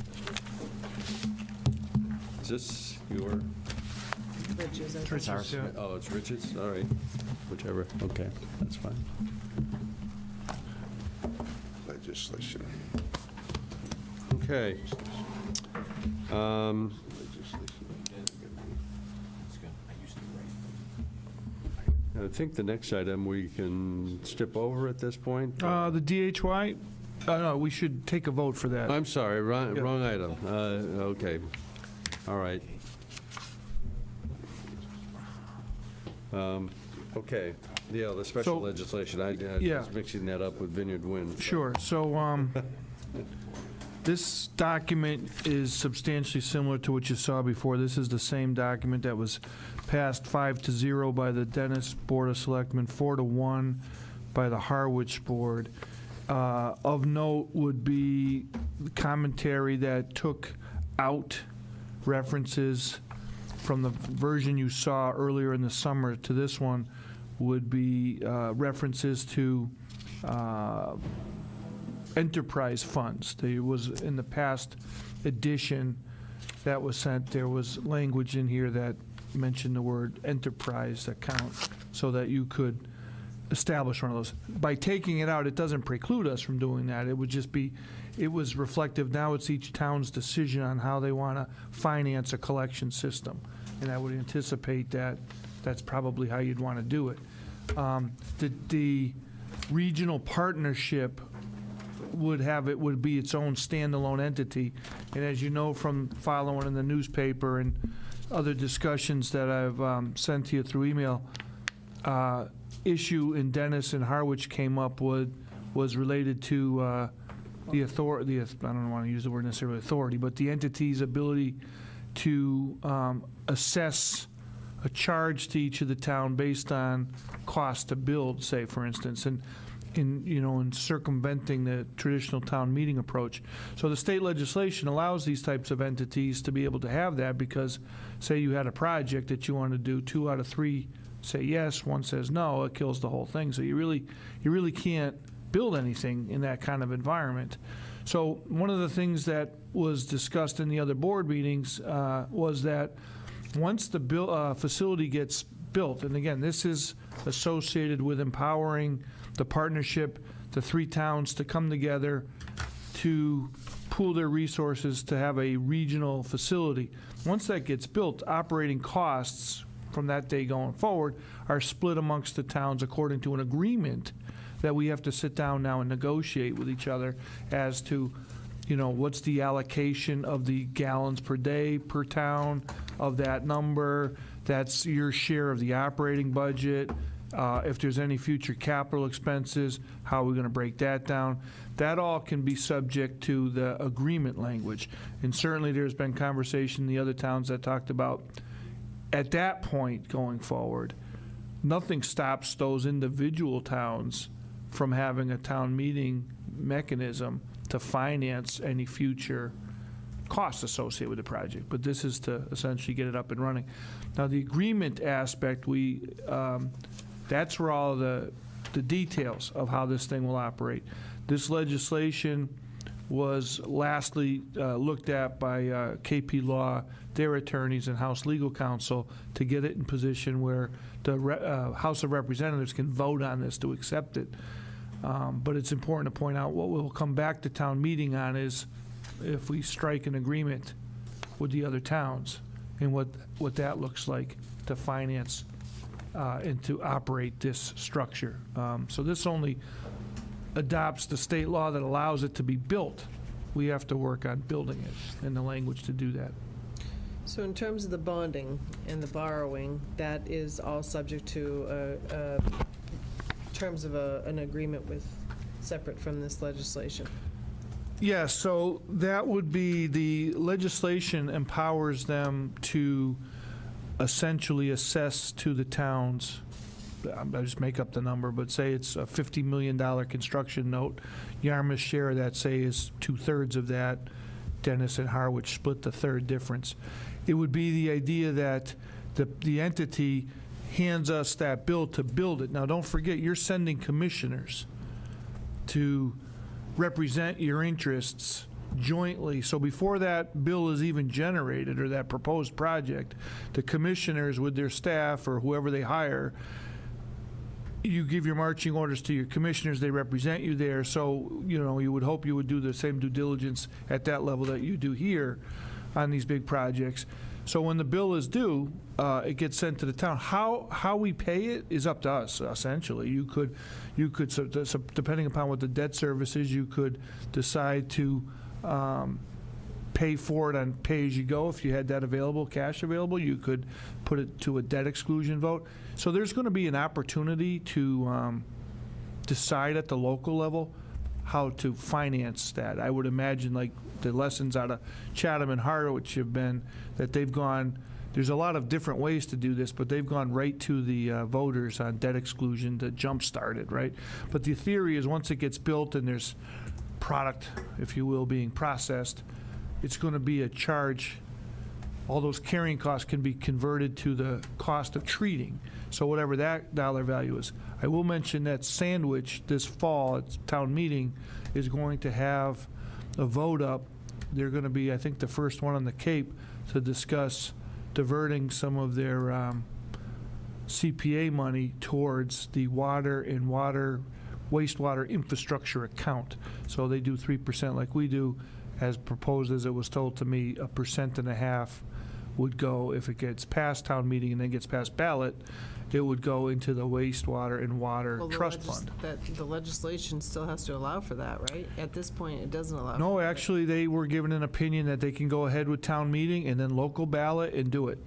Is this your? Rich's, I think. It's ours. Oh, it's Rich's? All right. Whichever. Okay. That's fine. Legislation. Okay. I think the next item we can skip over at this point. The DHY, no, we should take a vote for that. I'm sorry, wrong item. Okay. All right. Okay. Yeah, the special legislation. I was mixing that up with Vineyard Wind. Sure. So this document is substantially similar to what you saw before. This is the same document that was passed 5-0 by the Dennis Board of Selectmen, 4-1 by the Harwich Board. Of note would be the commentary that took out references from the version you saw earlier in the summer to this one would be references to enterprise funds. There was, in the past edition that was sent, there was language in here that mentioned the word enterprise account so that you could establish one of those. By taking it out, it doesn't preclude us from doing that. It would just be, it was reflective. Now it's each town's decision on how they want to finance a collection system. And I would anticipate that that's probably how you'd want to do it. The regional partnership would be its own standalone entity. And as you know from following in the newspaper and other discussions that I've sent to you through email, issue in Dennis and Harwich came up was related to the authority. I don't want to use the word necessarily authority, but the entity's ability to assess a charge to each of the town based on cost to build, say, for instance, and in circumventing the traditional town meeting approach. So the state legislation allows these types of entities to be able to have that because, say you had a project that you want to do, 2 out of 3 say yes, 1 says no, it kills the whole thing. So you really can't build anything in that kind of environment. So one of the things that was discussed in the other board meetings was that once the facility gets built, and again, this is associated with empowering the partnership, the 3 towns to come together to pool their resources to have a regional facility. Once that gets built, operating costs from that day going forward are split amongst the towns according to an agreement that we have to sit down now and negotiate with each other as to, what's the allocation of the gallons per day per town of that number. That's your share of the operating budget. If there's any future capital expenses, how are we going to break that down? That all can be subject to the agreement language. And certainly there's been conversation in the other towns that talked about at that point going forward, nothing stops those individual towns from having a town meeting mechanism to finance any future costs associated with the project. But this is to essentially get it up and running. Now, the agreement aspect, that's where all the details of how this thing will operate. This legislation was lastly looked at by KP Law, their attorneys, and House Legal Counsel to get it in position where the House of Representatives can vote on this to accept it. But it's important to point out what we'll come back to town meeting on is if we strike an agreement with the other towns and what that looks like to finance and to operate this structure. So this only adopts the state law that allows it to be built. We have to work on building it and the language to do that. So in terms of the bonding and the borrowing, that is all subject to terms of an agreement with, separate from this legislation? Yeah, so that would be, the legislation empowers them to essentially assess to the towns, I just make up the number, but say it's a $50 million construction note. Yarmouth's share of that, say, is 2/3 of that. Dennis and Harwich split the third difference. It would be the idea that the entity hands us that bill to build it. Now, don't forget, you're sending commissioners to represent your interests jointly. So before that bill is even generated, or that proposed project, the commissioners with their staff or whoever they hire, you give your marching orders to your commissioners, they represent you there. So, you would hope you would do the same due diligence at that level that you do here on these big projects. So when the bill is due, it gets sent to the town. How we pay it is up to us, essentially. You could, so depending upon what the debt service is, you could decide to pay for it on pay-as-you-go. If you had that available, cash available, you could put it to a debt exclusion vote. So there's going to be an opportunity to decide at the local level how to finance that. I would imagine, like, the lessons out of Chatham and Harwich have been that they've gone, there's a lot of different ways to do this, but they've gone right to the voters on debt exclusion to jumpstart it, right? But the theory is once it gets built and there's product, if you will, being processed, it's going to be a charge. All those carrying costs can be converted to the cost of treating. So whatever that dollar value is. I will mention that Sandwich this fall at town meeting is going to have a vote up. They're going to be, I think, the first one on the Cape to discuss diverting some of their CPA money towards the water and wastewater infrastructure account. So they do 3% like we do. As proposed, as it was told to me, 1.5% would go, if it gets past town meeting and then gets past ballot, it would go into the wastewater and water trust fund. The legislation still has to allow for that, right? At this point, it doesn't allow for No, that. actually, they were given an opinion that they can go ahead with town meeting and then local ballot and do it.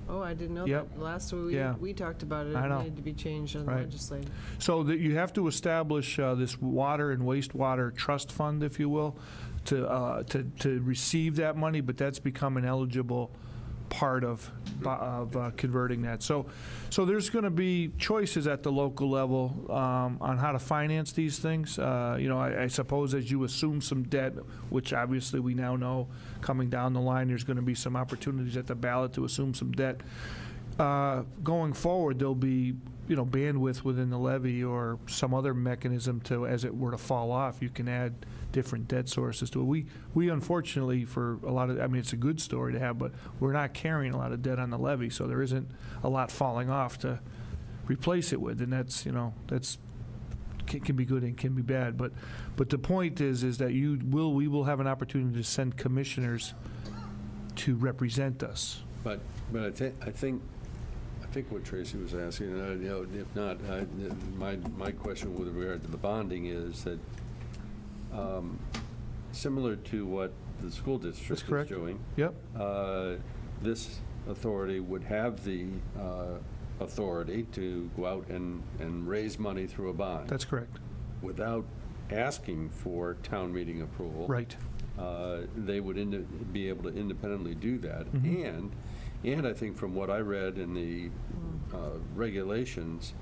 Oh, I didn't know Yep. that. Last Yeah. we talked about it, I it know. needed to be changed on the Right. legislature. So that you have to establish this water and wastewater trust fund, if you will, to receive that money, but that's becoming eligible part of converting that. So there's going to be choices at the local level on how to finance these things. I suppose as you assume some debt, which obviously we now know coming down the line, there's going to be some opportunities at the ballot to assume some debt. Going forward, there'll be bandwidth within the levy or some other mechanism to, as it were to fall off, you can add different debt sources to it. We unfortunately, for a lot of, it's a good story to have, but we're not carrying a lot of debt on the levy, so there isn't a lot falling off to replace it with, and that's can be good and can be bad. But the point is that we will have an opportunity to send commissioners to represent us. But I think what Tracy was asking, if not, my question with regard to the bonding is that similar to what the school district is doing. Yep. This authority would have the authority to go out and raise money through a bond. That's correct. Without asking for town meeting approval. Right. They would be able to independently do that. Mm-hmm. And I think from what I read in the regulations,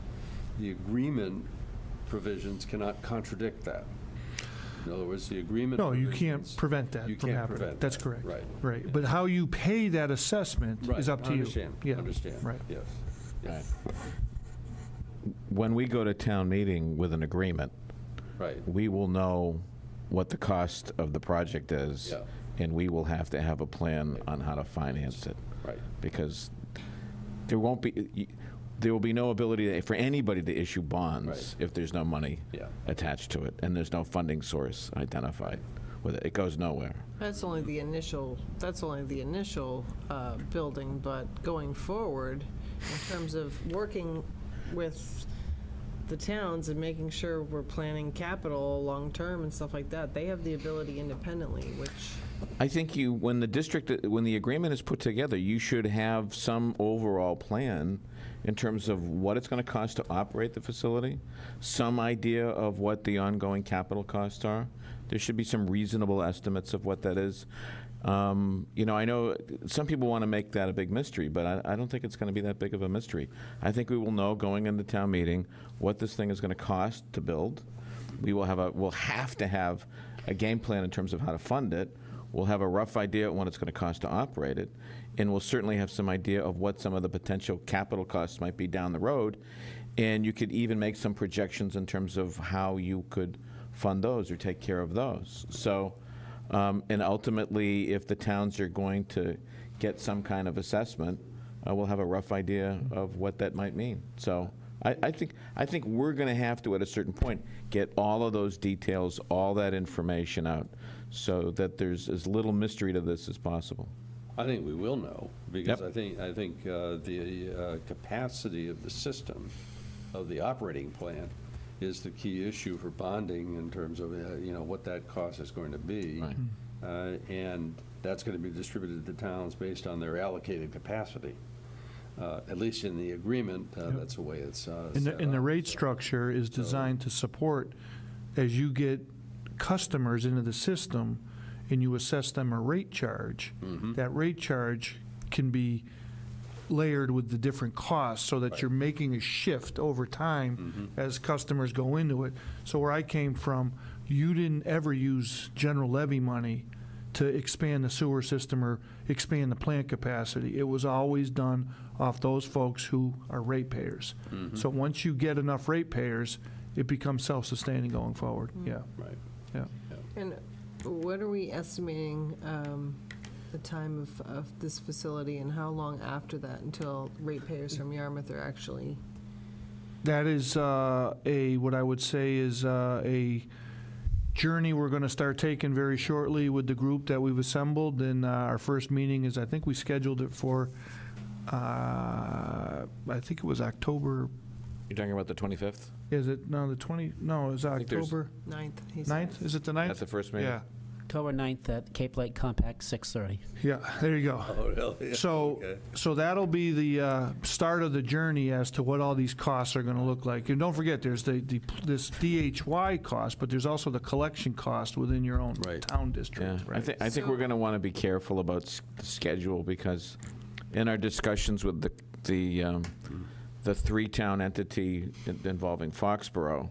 the agreement provisions cannot contradict that. In other words, the agreement No, you provisions, can't prevent that you from can't happening. prevent That's that. correct. Right. Right. But how you pay that assessment is up to you. Understand. Yeah. Understand. Right. Yes. Yes. When we go to town meeting with an agreement, Right. we will know what the cost of the project is, Yeah. and we will have to have a plan on how to finance it. Right. Because there will be no ability for anybody to issue bonds Right. if there's no money Yeah. attached to it, and there's no funding source identified with it. It goes nowhere. That's only the initial building, but going forward, in terms of working with the towns and making sure we're planning capital long-term and stuff like that, they have the ability independently, which... I think when the agreement is put together, you should have some overall plan in terms of what it's going to cost to operate the facility, some idea of what the ongoing capital costs are. There should be some reasonable estimates of what that is. I know some people want to make that a big mystery, but I don't think it's going to be that big of a mystery. I think we will know going into town meeting what this thing is going to cost to build. We'll have to have a game plan in terms of how to fund it. We'll have a rough idea of what it's going to cost to operate it, and we'll certainly have some idea of what some of the potential capital costs might be down the road, and you could even make some projections in terms of how you could fund those or take care of those. So, and ultimately, if the towns are going to get some kind of assessment, we'll have a rough idea of what that might mean. So I think we're going to have to, at a certain point, get all of those details, all that information out, so that there's as little mystery to this as possible. I think we will know, because Yep. I think the capacity of the system, of the operating plan, is the key issue for bonding in terms of what that cost is going to be, Right. and that's going to be distributed to towns based on their allocated capacity. At least in the agreement, that's the way it's And set the up. rate structure is designed to support, as you get customers into the system and you assess them a rate charge, that rate charge can be layered with the different costs so that you're making a shift over time as customers go into it. So where I came from, you didn't ever use general levy money to expand the sewer system or expand the plant capacity. It was always done off those folks who are ratepayers. So once you get enough ratepayers, it becomes self-sustaining going forward. Yeah. Right. Yeah. And what are we estimating the time of this facility, and how long after that until ratepayers from Yarmouth are actually... That is what I would say is a journey we're going to start taking very shortly with the group that we've assembled. And our first meeting is, I think we scheduled it for, I think it was October. You're talking about the 25th? Is it, no, the 20, no, it's think there's- October 9th, he said. 9th? Is it the 9th? That's the first meeting? Yeah. October 9th at Cape Light Compact, 6:30. Yeah, there you go. Oh, really? So, so that'll be the start of the journey as to what all these costs are going to look like. And don't forget, there's this DHY cost, but there's also the collection cost within your own Right. town district. Yeah, Right. I think we're going to want to be careful about the schedule, because in our discussions with the three-town entity involving Foxborough,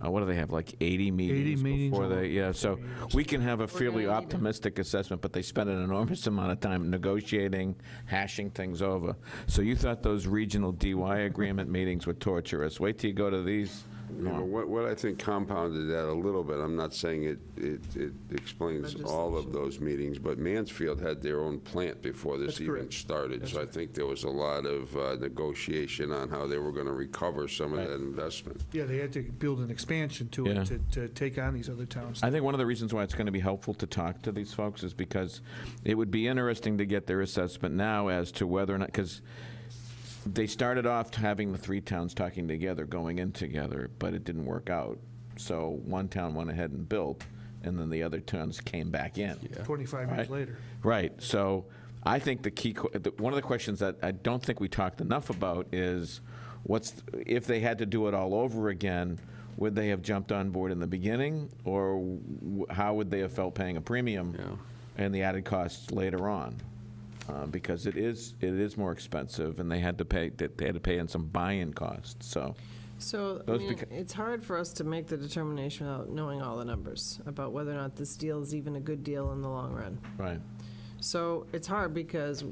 what do they have, like 80 meetings? 80 meetings before over they, yeah, so we can have a fairly optimistic assessment, but they spend an enormous amount of time negotiating, hashing things over. So you thought those regional DY agreement meetings were torturous. Wait till you go to these. You know, what I think compounded that a little bit, I'm not saying it explains all of those meetings, but Mansfield had their own plant before this even started. So I think there was a lot of negotiation on how they were going to recover some of that investment. Yeah, they had to build an expansion to Yeah. it to take on these other towns. I think one of the reasons why it's going to be helpful to talk to these folks is because it would be interesting to get their assessment now as to whether or not, because they started off having the three towns talking together, going in together, but it didn't work out. So one town went ahead and built, and then the other towns came back in. 25 years later. Right. So I think the key, one of the questions that I don't think we talked enough about is if they had to do it all over again, would they have jumped on board in the beginning, or how would they have felt paying a premium and the added costs later on? Because it is more expensive, and they had to pay in some buy-in costs. So I mean, it's hard for us to make the determination without knowing all the numbers about whether or not this deal is even a good deal in the long run. Right. So it's hard because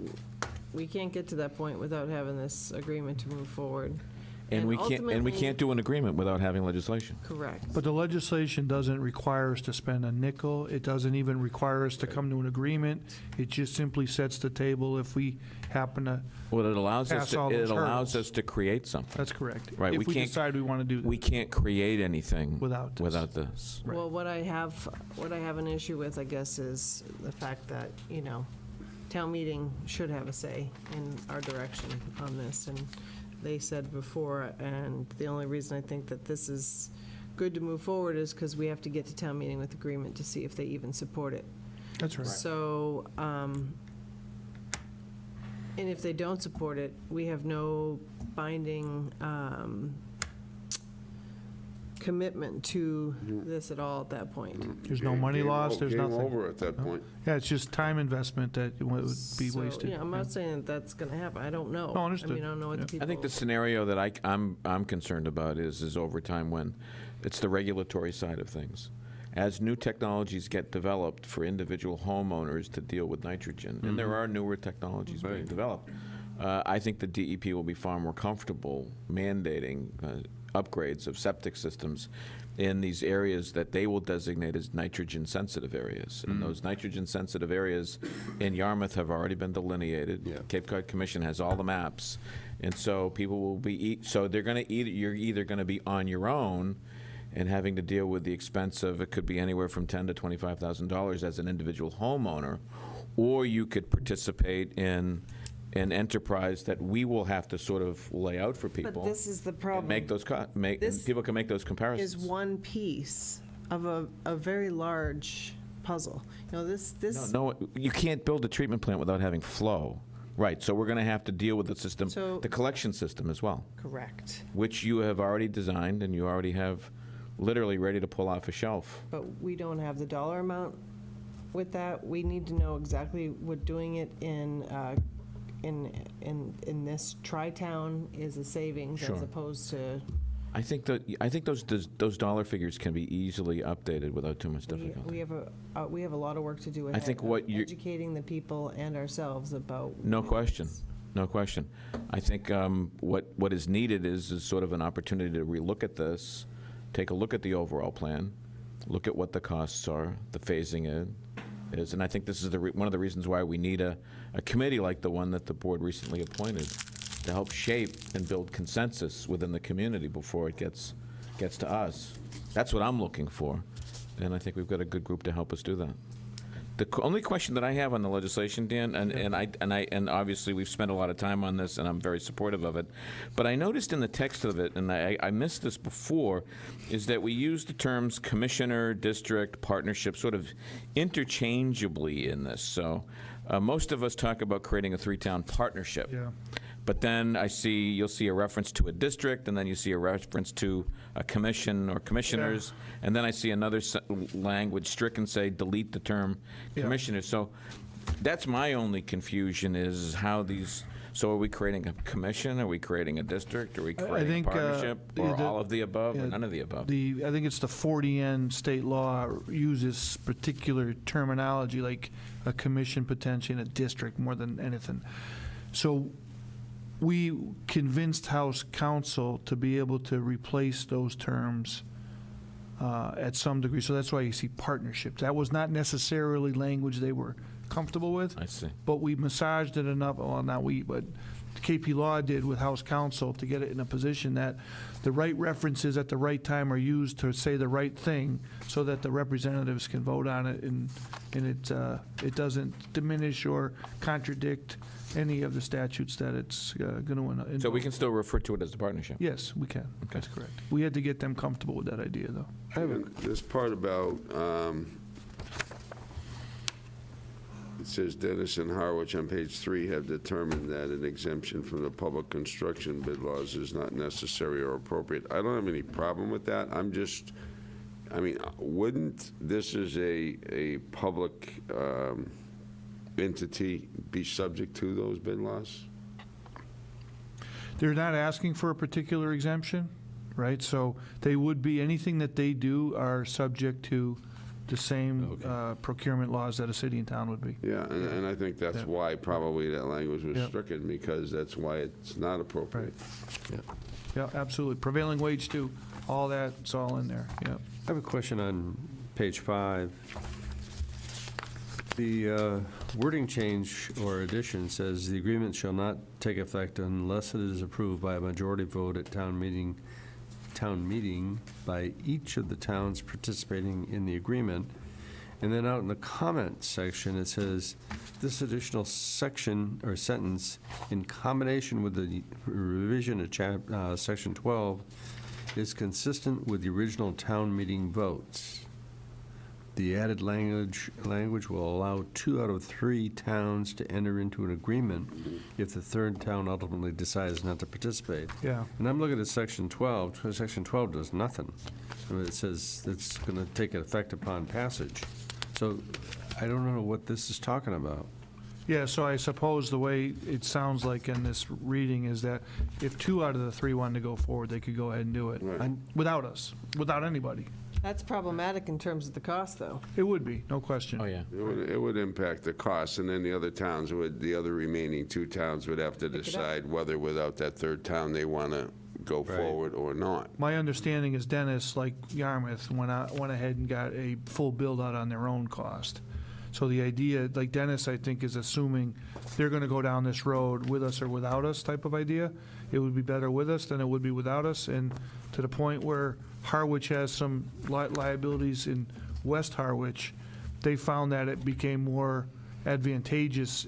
we can't get to that point without having this agreement to move forward. And we ultimately- can't do an agreement without having legislation. Correct. But the legislation doesn't require us to spend a nickel. It doesn't even require us to come to an agreement. It just simply sets the table if we happen to Well, it allows us pass all those hurdles. to create something. That's correct. Right. If we can't decide we want to do that. We can't create anything Without this. Well, what I have an issue with, I guess, is the fact that, town meeting should have a say in our direction on this. And they said before, and the only reason I think that this is good to move forward is because we have to get to town meeting with agreement to see if they even support it. That's right. So, and if they don't support it, we have no binding commitment to this at all at that point. There's no money lost, there's nothing. Game over at that point. Yeah, it's just time investment that would be So, wasted. I'm not saying that that's going to happen. I don't know. No, understood. I mean, I don't know what the people. I think the scenario that I'm concerned about is over time when it's the regulatory side of things. As new technologies get developed for individual homeowners to deal with nitrogen, and there are newer technologies being developed, I think the DEP will be far more comfortable mandating upgrades of septic systems in these areas that they will designate as nitrogen-sensitive areas. And those nitrogen-sensitive areas in Yarmouth have already been delineated. Cape Cod Commission has all the maps. And so people will be, so they're going to you're either going to be on your own and having to deal with the expense of, it could be anywhere from $10,000 to $25,000 as an individual homeowner, or you could participate in an enterprise that we will have to sort of lay out for people. But this is the problem. Make those, This people can make those comparisons. Is one piece of a very large puzzle. This. No, you can't build a treatment plant without having flow. Right, so we're going to have to deal with the system, the collection system as well. Correct. Which you have already designed and you already have literally ready to pull off a shelf. But we don't have the dollar amount with that. We need to know exactly what doing it in this tri-town is a savings Sure. as opposed to. I think those dollar figures can be easily updated without too much difficulty. We have a lot of work to do ahead. I think of what you're- educating the people and ourselves about. No question. No question. I think what is needed is sort of an opportunity to relook at this, take a look at the overall plan, look at what the costs are, the phasing in is, and I think this is one of the reasons why we need a committee like the one that the board recently appointed to help shape and build consensus within the community before it gets to us. That's what I'm looking for, and I think we've got a good group to help us do that. The only question that I have on the legislation, Dan, and obviously we've spent a lot of time on this, and I'm very supportive of it, but I noticed in the text of it, and I missed this before, is that we use the terms commissioner, district, partnership, sort of interchangeably in this. So most of us talk about creating a three-town partnership. Yeah. But then you'll see a reference to a district, and then you see a reference to a commission or commissioners, and then I see another language stricken say delete the term commissioners. So That's my only confusion is how these, so are we creating a commission? Are we creating a district? Are we creating think, a partnership? Or all of the above, yeah, or none of the above? I think it's the 40N state law uses particular terminology, like a commission potentially and a district more than anything. So we convinced House Counsel to be able to replace those terms at some degree. So that's why you see partnerships. That was not necessarily language they were comfortable with. I see. But we massaged it enough, well, not we, but KP Law did with House Counsel to get it in a position that the right references at the right time are used to say the right thing so that the representatives can vote on it and it doesn't diminish or contradict any of the statutes that it's going to involve. So we can still refer to it as a partnership? Yes, we can. That's correct. We had to get them comfortable with that idea, though. This part about, it says Dennis and Harwich on page 3 have determined that an exemption from the public construction bid laws is not necessary or appropriate. I don't have any problem with that. I mean, wouldn't this as a public entity be subject to those bid laws? They're not asking for a particular exemption, right? So they would be, anything that they do are subject to the same procurement laws that a city and town would be. Yeah, and I think that's why probably that language was stricken, because that's why it's not appropriate. Yeah, absolutely. Prevailing wage too, all that, it's all in there, yeah. I have a question on page 5. The wording change or addition says the agreement shall not take effect unless it is approved by a majority vote at town meeting by each of the towns participating in the agreement. And then out in the comments section, it says this additional section or sentence in combination with the revision of section 12 is consistent with the original town meeting votes. The added language will allow 2 out of 3 towns to enter into an agreement if the third town ultimately decides not to participate. Yeah. And I'm looking at section 12. Section 12 does nothing. I mean, it says it's going to take effect upon passage. So I don't know what this is talking about. Yeah, so I suppose the way it sounds like in this reading is that if 2 out of the 3 wanted to go forward, they could go ahead and do it. Right. Without us, without anybody. That's problematic in terms of the cost, though. It would be, no question. Oh, yeah. It would impact the costs, and then the other towns the other remaining 2 towns would have to decide whether without that third town they want to go forward or not. My understanding is Dennis, like Yarmouth, went ahead and got a full build-out on their own cost. So the idea, like Dennis, I think, is assuming they're going to go down this road with us or without us type of idea. It would be better with us than it would be without us, and to the point where Harwich has some liabilities in West Harwich, they found that it became more advantageous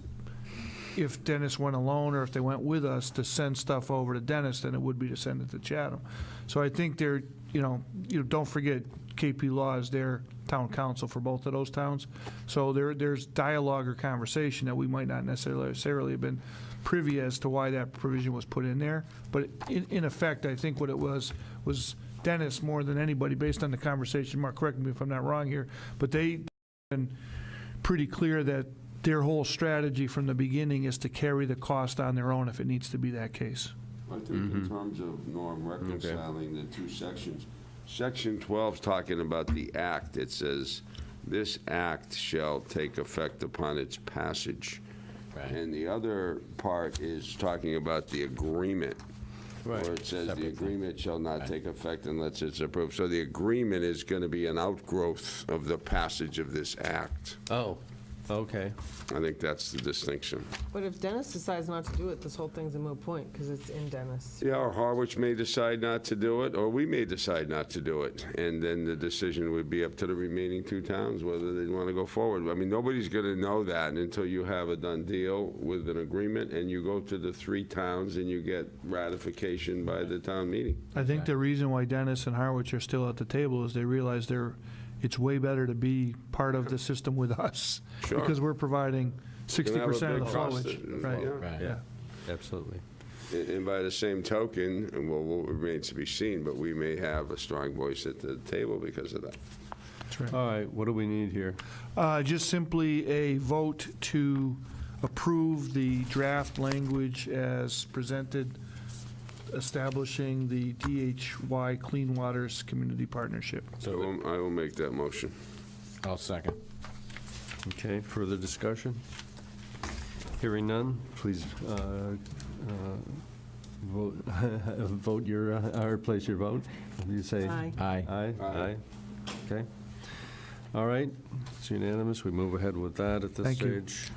if Dennis went alone or if they went with us to send stuff over to Dennis than it would be to send it to Chatham. So I think they're, don't forget KP Law is their town council for both of those towns. So there's dialogue or conversation that we might not necessarily have been privy as to why that provision was put in there. But in effect, I think what it was Dennis more than anybody, based on the conversation, Mark, correct me if I'm not wrong here, but they've been pretty clear that their whole strategy from the beginning is to carry the cost on their own if it needs to be that case. I think in terms of Norm reconciling the 2 sections, Section 12 is talking about the act. It says, this act shall take effect upon its passage. Right. And the other part is talking about the agreement, where it says the agreement shall not take effect unless it's approved. So the agreement is going to be an outgrowth of the passage of this act. Oh, okay. I think that's the distinction. But if Dennis decides not to do it, this whole thing's a moot point, because it's in Dennis. Yeah, or Harwich may decide not to do it, or we may decide not to do it. And then the decision would be up to the remaining 2 towns whether they want to go forward. I mean, nobody's going to know that until you have a done deal with an agreement and you go to the 3 towns and you get ratification by the town meeting. I think the reason why Dennis and Harwich are still at the table is they realize it's way better to be part of the system with us. Sure. Because we're providing 60% of the flowage. Right. Yeah, absolutely. And by the same token, and what remains to be seen, but we may have a strong voice at the table because of that. That's right. All right, what do we need here? Just simply a vote to approve the draft language as presented, establishing the DHY Clean Waters Community Partnership. I will make that motion. I'll second. Okay, further discussion? Hearing none, please vote, vote your, or place your vote. You say Aye. Aye. aye? Aye. Okay. All right, it's unanimous. We move ahead with that at this Thank you. stage.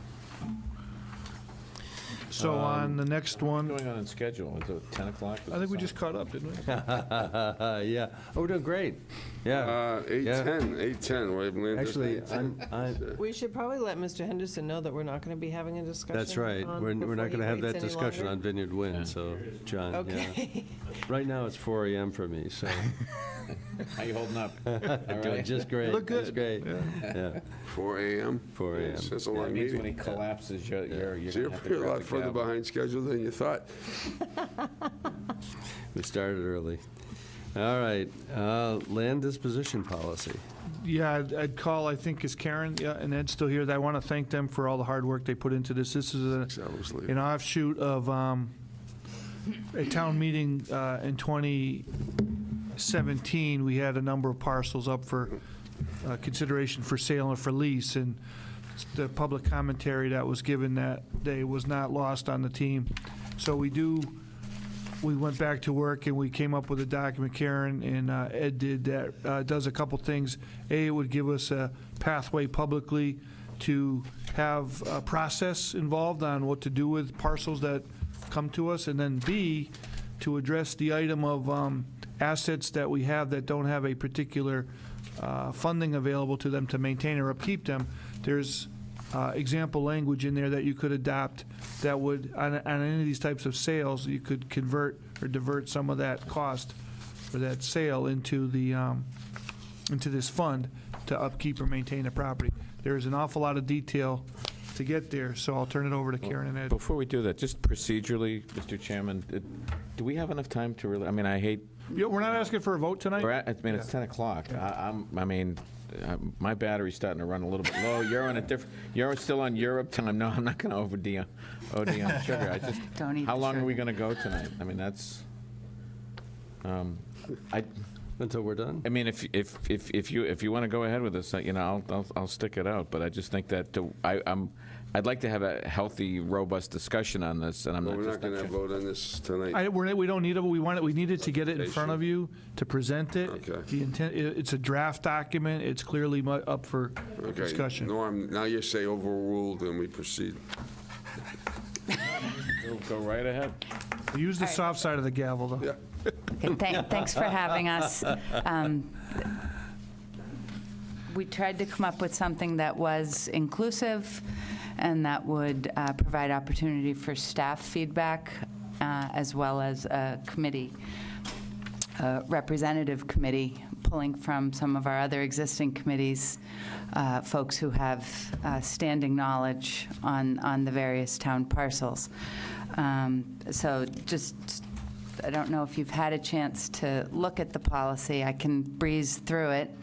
So on the next What's one, going on in schedule? Is it 10 o'clock? I think we just caught up, didn't we? Yeah. Oh, we're doing great. Yeah. 8:10, we've landed Actually, at 8:10. We should probably let Mr. Henderson know that we're not going to be having a discussion. That's right. We're before not he going to have waits that any discussion longer. on Vineyard Wind, Yeah. so, John, yeah. Okay. Right now, it's 4 a.m. for me, so. How you holding up? Doing just great. Look Just good. great. Yeah, 4 a.m.? 4 a.m. That's a That long means when he meeting. collapses, you're So going to you're have to a grab lot the further gavel. behind schedule than you thought. We started early. All right, land disposition policy. Yeah, I'd call, I think, is Karen, yeah, and Ed's still here. I want to thank them for all the hard work they put into this. This is an offshoot of a town meeting in 2017. We had a number of parcels up for consideration for sale and for lease, and the public commentary that was given that day was not lost on the team. So we went back to work and we came up with a document, Karen and Ed did, that does a couple things. A, it would give us a pathway publicly to have a process involved on what to do with parcels that come to us. And then B, to address the item of assets that we have that don't have a particular funding available to them to maintain or upkeep them. There's example language in there that you could adopt that would, on any of these types of sales, you could convert or divert some of that cost or that sale into the, into this fund to upkeep or maintain the property. There is an awful lot of detail to get there, so I'll turn it over to Karen and Ed. Before we do that, just procedurally, Mr. Chairman, do we have enough time to really, I mean, I hate, Yeah, we're not asking for a vote tonight? I mean, it's 10 o'clock. My battery's starting to run a little bit low. You're still on Europe time. No, I'm not going to OD on sugar. Don't eat How the long are we sugar. going to go tonight? I mean, that's, Until we're done? I mean, if you want to go ahead with this, I'll stick it out. But I just think that I'd like to have a healthy, robust discussion on this, and I'm But not we're just not going to vote on this tonight. We don't need it, but we needed to get it in front of you to present it. Okay. The intent, it's a draft document, it's clearly up for Okay. discussion. Norm, now you say overruled, and we proceed. Go right ahead. Use the soft side of the gavel, though. Yeah. Okay, thanks for having us. We tried to come up with something that was inclusive and that would provide opportunity for staff feedback as well as a committee, representative committee, pulling from some of our other existing committees, folks who have standing knowledge on the various town parcels. So just, I don't know if you've had a chance to look at the policy. I can breeze through it.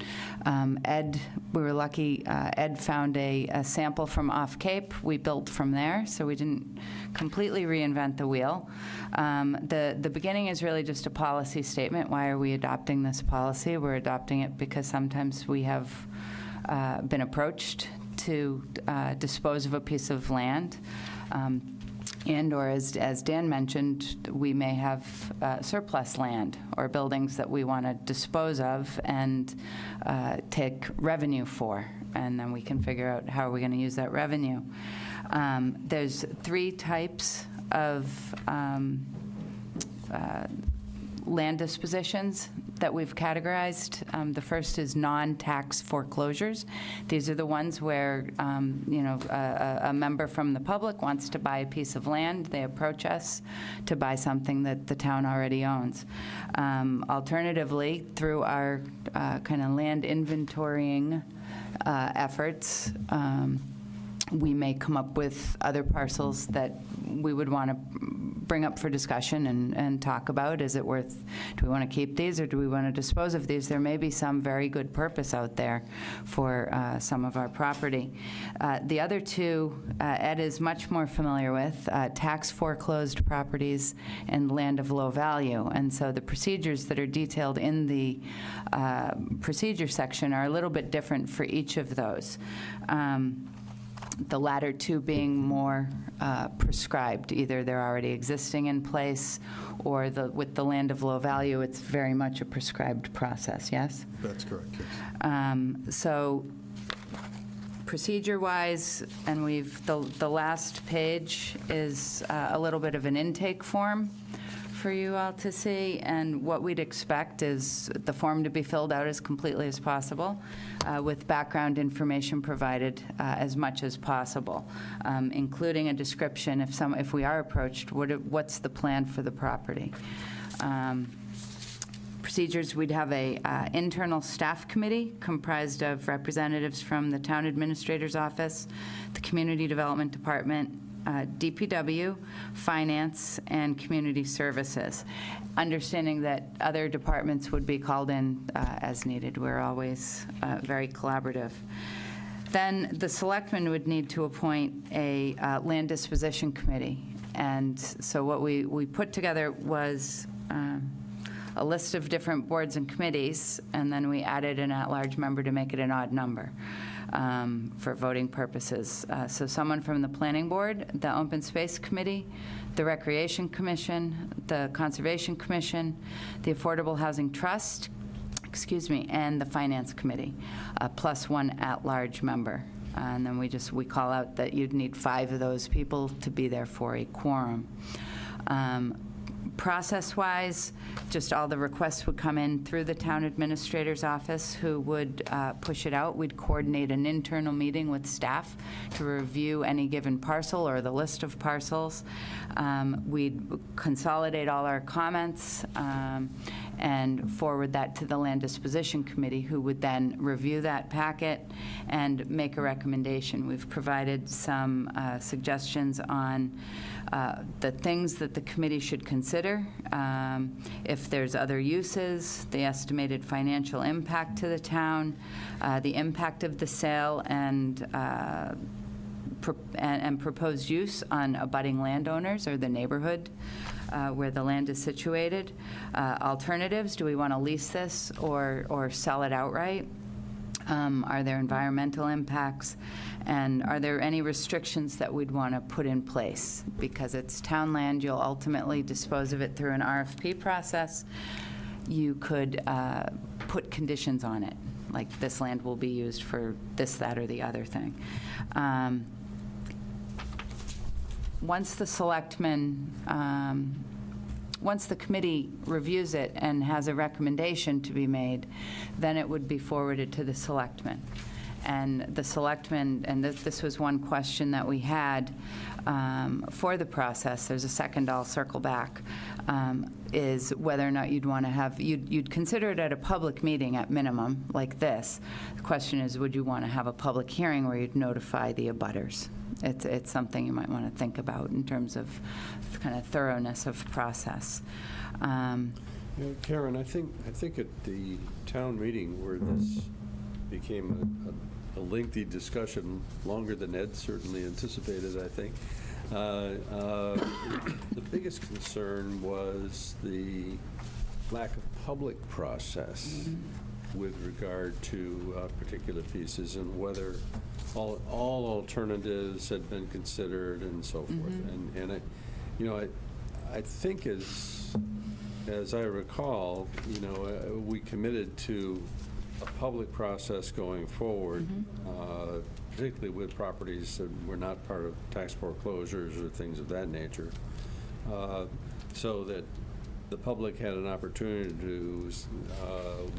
Ed, we were lucky, Ed found a sample from Off Cape. We built from there, so we didn't completely reinvent the wheel. The beginning is really just a policy statement. Why are we adopting this policy? We're adopting it because sometimes we have been approached to dispose of a piece of land. And/or, as Dan mentioned, we may have surplus land or buildings that we want to dispose of and take revenue for, and then we can figure out how are we going to use that revenue. There's 3 types of land dispositions that we've categorized. The first is non-tax foreclosures. These are the ones where, a member from the public wants to buy a piece of land. They approach us to buy something that the town already owns. Alternatively, through our kind of land inventorying efforts, we may come up with other parcels that we would want to bring up for discussion and talk about. Is it worth, do we want to keep these or do we want to dispose of these? There may be some very good purpose out there for some of our property. The other two, Ed is much more familiar with, tax foreclosed properties and land of low value. And so the procedures that are detailed in the procedure section are a little bit different for each of those. The latter two being more prescribed. Either they're already existing in place, or with the land of low value, it's very much a prescribed process, yes? That's correct, yes. So procedure-wise, and the last page is a little bit of an intake form for you all to see, and what we'd expect is the form to be filled out as completely as possible, with background information provided as much as possible, including a description if we are approached, what's the plan for the property. Procedures, we'd have a internal staff committee comprised of representatives from the town administrator's office, the community development department, DPW, finance, and community services. Understanding that other departments would be called in as needed. We're always very collaborative. Then the selectmen would need to appoint a land disposition committee. And so what we put together was a list of different boards and committees, and then we added an at-large member to make it an odd number for voting purposes. So someone from the Planning Board, the Open Space Committee, the Recreation Commission, the Conservation Commission, the Affordable Housing Trust, and the Finance Committee, plus one at-large member. And then we call out that you'd need 5 of those people to be there for a quorum. Process-wise, just all the requests would come in through the town administrator's office, who would push it out. We'd coordinate an internal meeting with staff to review any given parcel or the list of parcels. We'd consolidate all our comments and forward that to the Land Disposition Committee, who would then review that packet and make a recommendation. We've provided some suggestions on the things that the committee should consider, if there's other uses, the estimated financial impact to the town, the impact of the sale, and proposed use on abutting landowners or the neighborhood where the land is situated. Alternatives, do we want to lease this or sell it outright? Are there environmental impacts? And are there any restrictions that we'd want to put in place? Because it's town land, you'll ultimately dispose of it through an RFP process. You could put conditions on it, like this land will be used for this, that, or the other thing. Once the selectmen, once the committee reviews it and has a recommendation to be made, then it would be forwarded to the selectmen. And the selectmen, and this was one question that we had for the process, there's a second I'll circle back, is whether or not you'd want to have, you'd consider it at a public meeting at minimum, like this. The question is, would you want to have a public hearing where you'd notify the abutters? It's something you might want to think about in terms of kind of thoroughness of process. Karen, I think at the town meeting where this became a lengthy discussion, longer than Ed certainly anticipated, I think, the biggest concern was the lack of public process with regard to particular pieces and whether all alternatives had been considered and so forth. And I think as I recall, we committed to a public process going forward, particularly with properties that were not part of tax foreclosures or things of that nature, so that the public had an opportunity to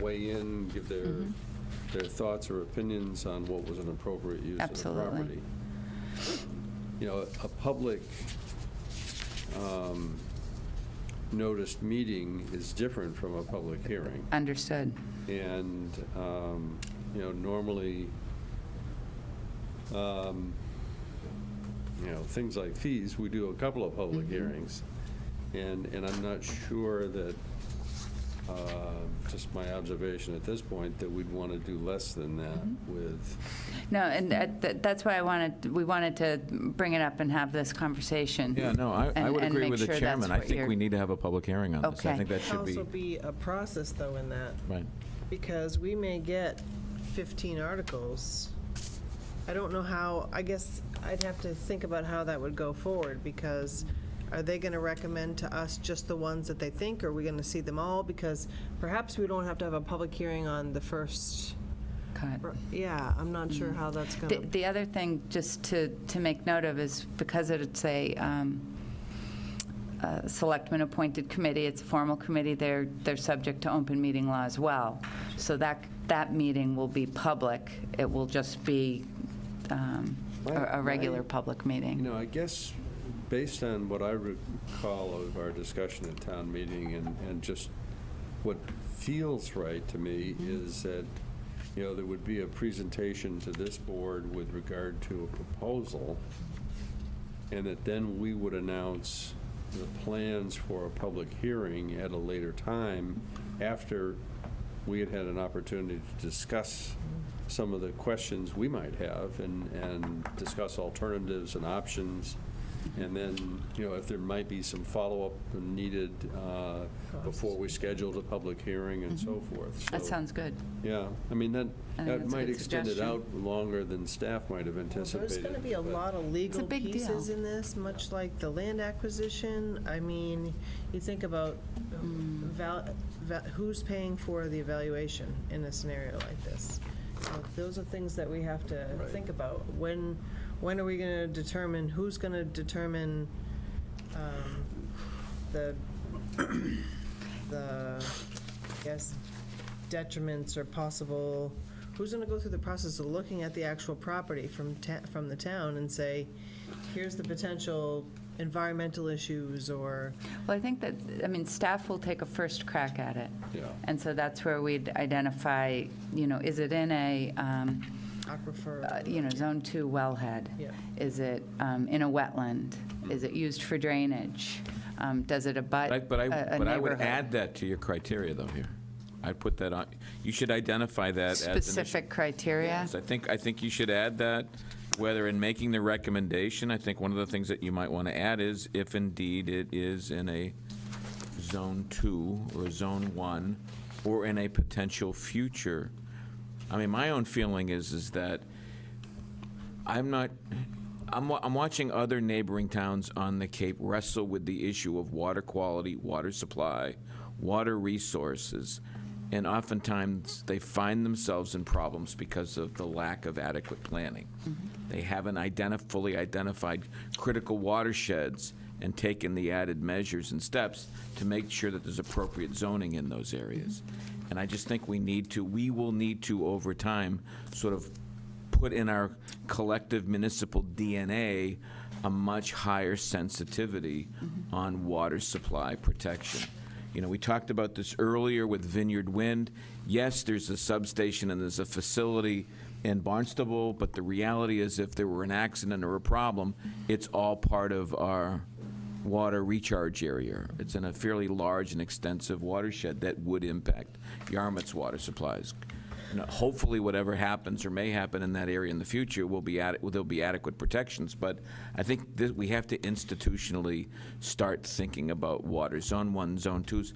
weigh in, give their thoughts or opinions on what was an appropriate use of the property. A public noticed meeting is different from a public hearing. Understood. And, normally, things like fees, we do a couple of public hearings. And I'm not sure that, just my observation at this point, that we'd want to do less than that with. No, and that's why we wanted to bring it up and have this conversation. Yeah, no, I and- would and agree make with the sure that's chairman. I what think you're- we need to have a public hearing on this. I Okay. think that should Also be, be a process, though, in that, right. because we may get 15 articles. I don't know how, I guess I'd have to think about how that would go forward, because are they going to recommend to us just the ones that they think, or are we going to see them all? Because perhaps we don't have to have a public hearing on the first. Cut. Yeah, I'm not sure how that's going to. The other thing, just to make note of, is because it's a selectman-appointed committee, it's a formal committee, they're subject to open meeting law as well. So that meeting will be public. It will just be a regular public meeting. You know, I guess, based on what I recall of our discussion at town meeting and just what feels right to me is that, you know, there would be a presentation to this board with regard to a proposal, and that then we would announce the plans for a public hearing at a later time after we had had an opportunity to discuss some of the questions we might have and discuss alternatives and options. And then, you know, if there might be some follow-up needed before we scheduled a public hearing and so forth. That So, sounds good. yeah, I mean, I think that that's a might good extend it suggestion. out longer than staff might have Well, anticipated. there's going to be a but- lot of legal big deal. pieces in this, much like the land acquisition. I mean, you think about who's paying for the evaluation in a scenario like this. So those are things that we have to Right. think about. When are we going to determine, who's going to determine the, I guess, detriments or possible, who's going to go through the process of looking at the actual property from the town and say, here's the potential environmental issues, or, Well, I think that, I mean, staff will take a first crack at it. Yeah. And so that's where we'd identify, you know, is it in a, aquifer. Zone 2 wellhead? Yeah. Is it in a wetland? Is it used for drainage? Does it abut But a I would neighborhood? add that to your criteria, though, here. I'd put that on, you should identify that as an issue. Specific criteria? Yes, I think you should add that, whether in making the recommendation, I think one of the things that you might want to add is if indeed it is in a Zone 2 or Zone 1, or in a potential future. I mean, my own feeling is that I'm watching other neighboring towns on the Cape wrestle with the issue of water quality, water supply, water resources, and oftentimes they find themselves in problems because of the lack of adequate planning. They haven't fully identified critical watersheds and taken the added measures and steps to make sure that there's appropriate zoning in those areas. And I just think we will need to, over time, sort of put in our collective municipal DNA a much higher sensitivity on water supply protection. You know, we talked about this earlier with Vineyard Wind. Yes, there's a substation and there's a facility in Barnstable, but the reality is if there were an accident or a problem, it's all part of our water recharge area. It's in a fairly large and extensive watershed that would impact Yarmouth's water supplies. You know, hopefully, whatever happens or may happen in that area in the future will be there'll be adequate protections. But I think we have to institutionally start thinking about water, Zone 1, Zone 2s.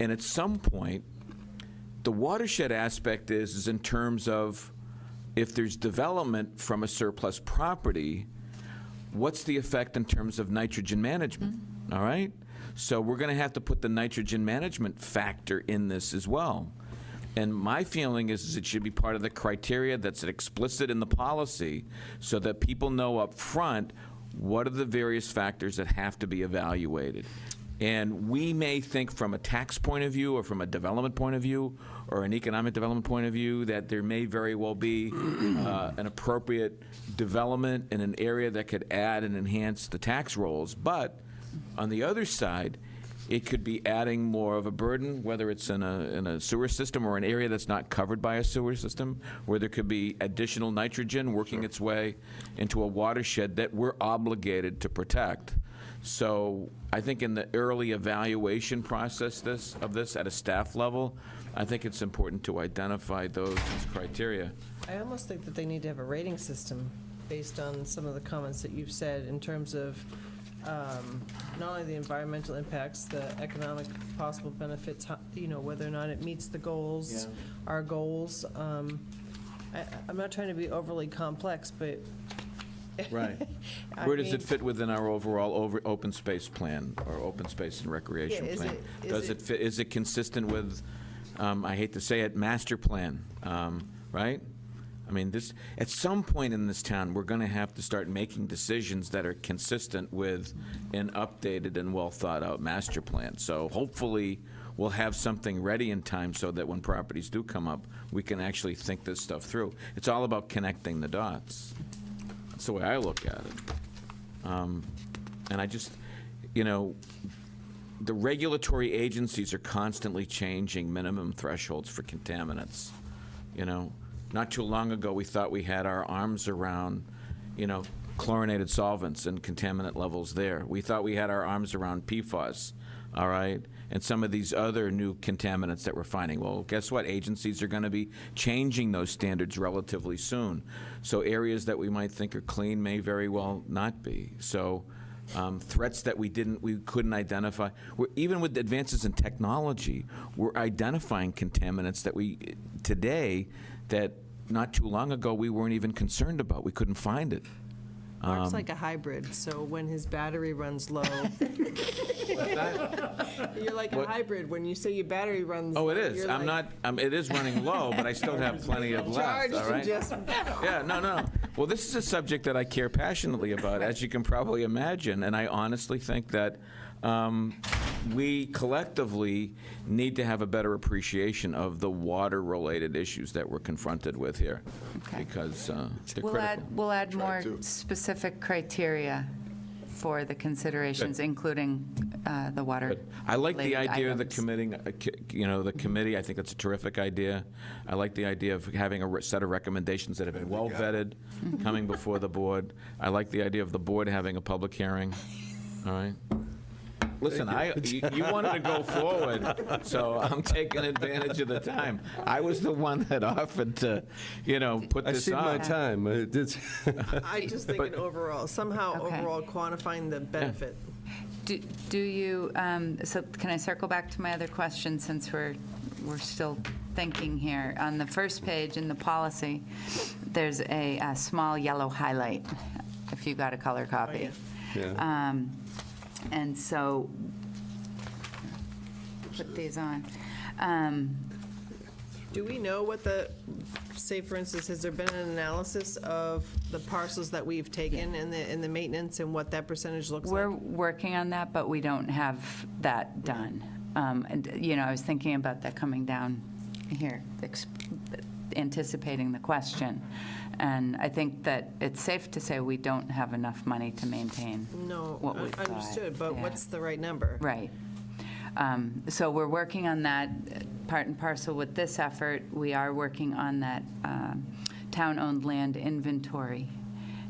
And at some point, the watershed aspect is in terms of if there's development from a surplus property, what's the effect in terms of nitrogen management, all right? So we're going to have to put the nitrogen management factor in this as well. And my feeling is it should be part of the criteria that's explicit in the policy so that people know up front what are the various factors that have to be evaluated. And we may think from a tax point of view or from a development point of view or an economic development point of view that there may very well be an appropriate development in an area that could add and enhance the tax rolls. But on the other side, it could be adding more of a burden, whether it's in a sewer system or an area that's not covered by a sewer system, where there could be additional nitrogen working its way into a watershed that we're obligated to protect. So I think in the early evaluation process of this at a staff level, I think it's important to identify those as criteria. I almost think that they need to have a rating system based on some of the comments that you've said in terms of not only the environmental impacts, the economic possible benefits, whether or not it meets the goals, our goals. I'm not trying to be overly complex, but Right. Where does it fit within our overall open space plan or open space and recreation plan? Does it fit? Is it consistent with, I hate to say it, master plan, right? I mean, at some point in this town, we're going to have to start making decisions that are consistent with an updated and well-thought-out master plan. So hopefully, we'll have something ready in time so that when properties do come up, we can actually think this stuff through. It's all about connecting the dots. That's the way I look at it. And I just, the regulatory agencies are constantly changing minimum thresholds for contaminants. Not too long ago, we thought we had our arms around, chlorinated solvents and contaminant levels there. We thought we had our arms around PFAS, all right, and some of these other new contaminants that we're finding. Well, guess what? Agencies are going to be changing those standards relatively soon. So areas that we might think are clean may very well not be. So threats that we couldn't identify. Even with advances in technology, we're identifying contaminants today that not too long ago we weren't even concerned about. We couldn't find it. Mark's like a hybrid, so when his battery runs low. You're like a hybrid. When you say your battery runs low. Oh, it is. It is running low, but I still have plenty of left, all right? Yeah, no. Well, this is a subject that I care passionately about, as you can probably imagine, and I honestly think that we collectively need to have a better appreciation of the water-related issues that we're confronted with here, because they're critical. We'll add more specific criteria for the considerations, including the water. But I like the idea of the items. committee, the committee. I think that's a terrific idea. I like the idea of having a set of recommendations that have been well vetted, coming before the board. I like the idea of the board having a public hearing. All right. Listen, you wanted to go forward, so I'm taking advantage of the time. I was the one that offered to, put this on. I see my time. I just think overall, overall quantifying the benefit. Do you, so can I circle back to my other question since we're still thinking here? On the first page in the policy, there's a small yellow highlight, if you got a color copy. Oh, Yeah. And so, put these on. Do we know what say for instance, has there been an analysis of the parcels that we've taken in the maintenance and what that percentage looks like? We're working on that, but we don't have that done. And, I was thinking about that coming down here, anticipating the question. And I think that it's safe to say we don't have enough money to maintain what we've got. Understood, but what's the right number? Right. So we're working on that part and parcel with this effort. We are working on that town-owned land inventory,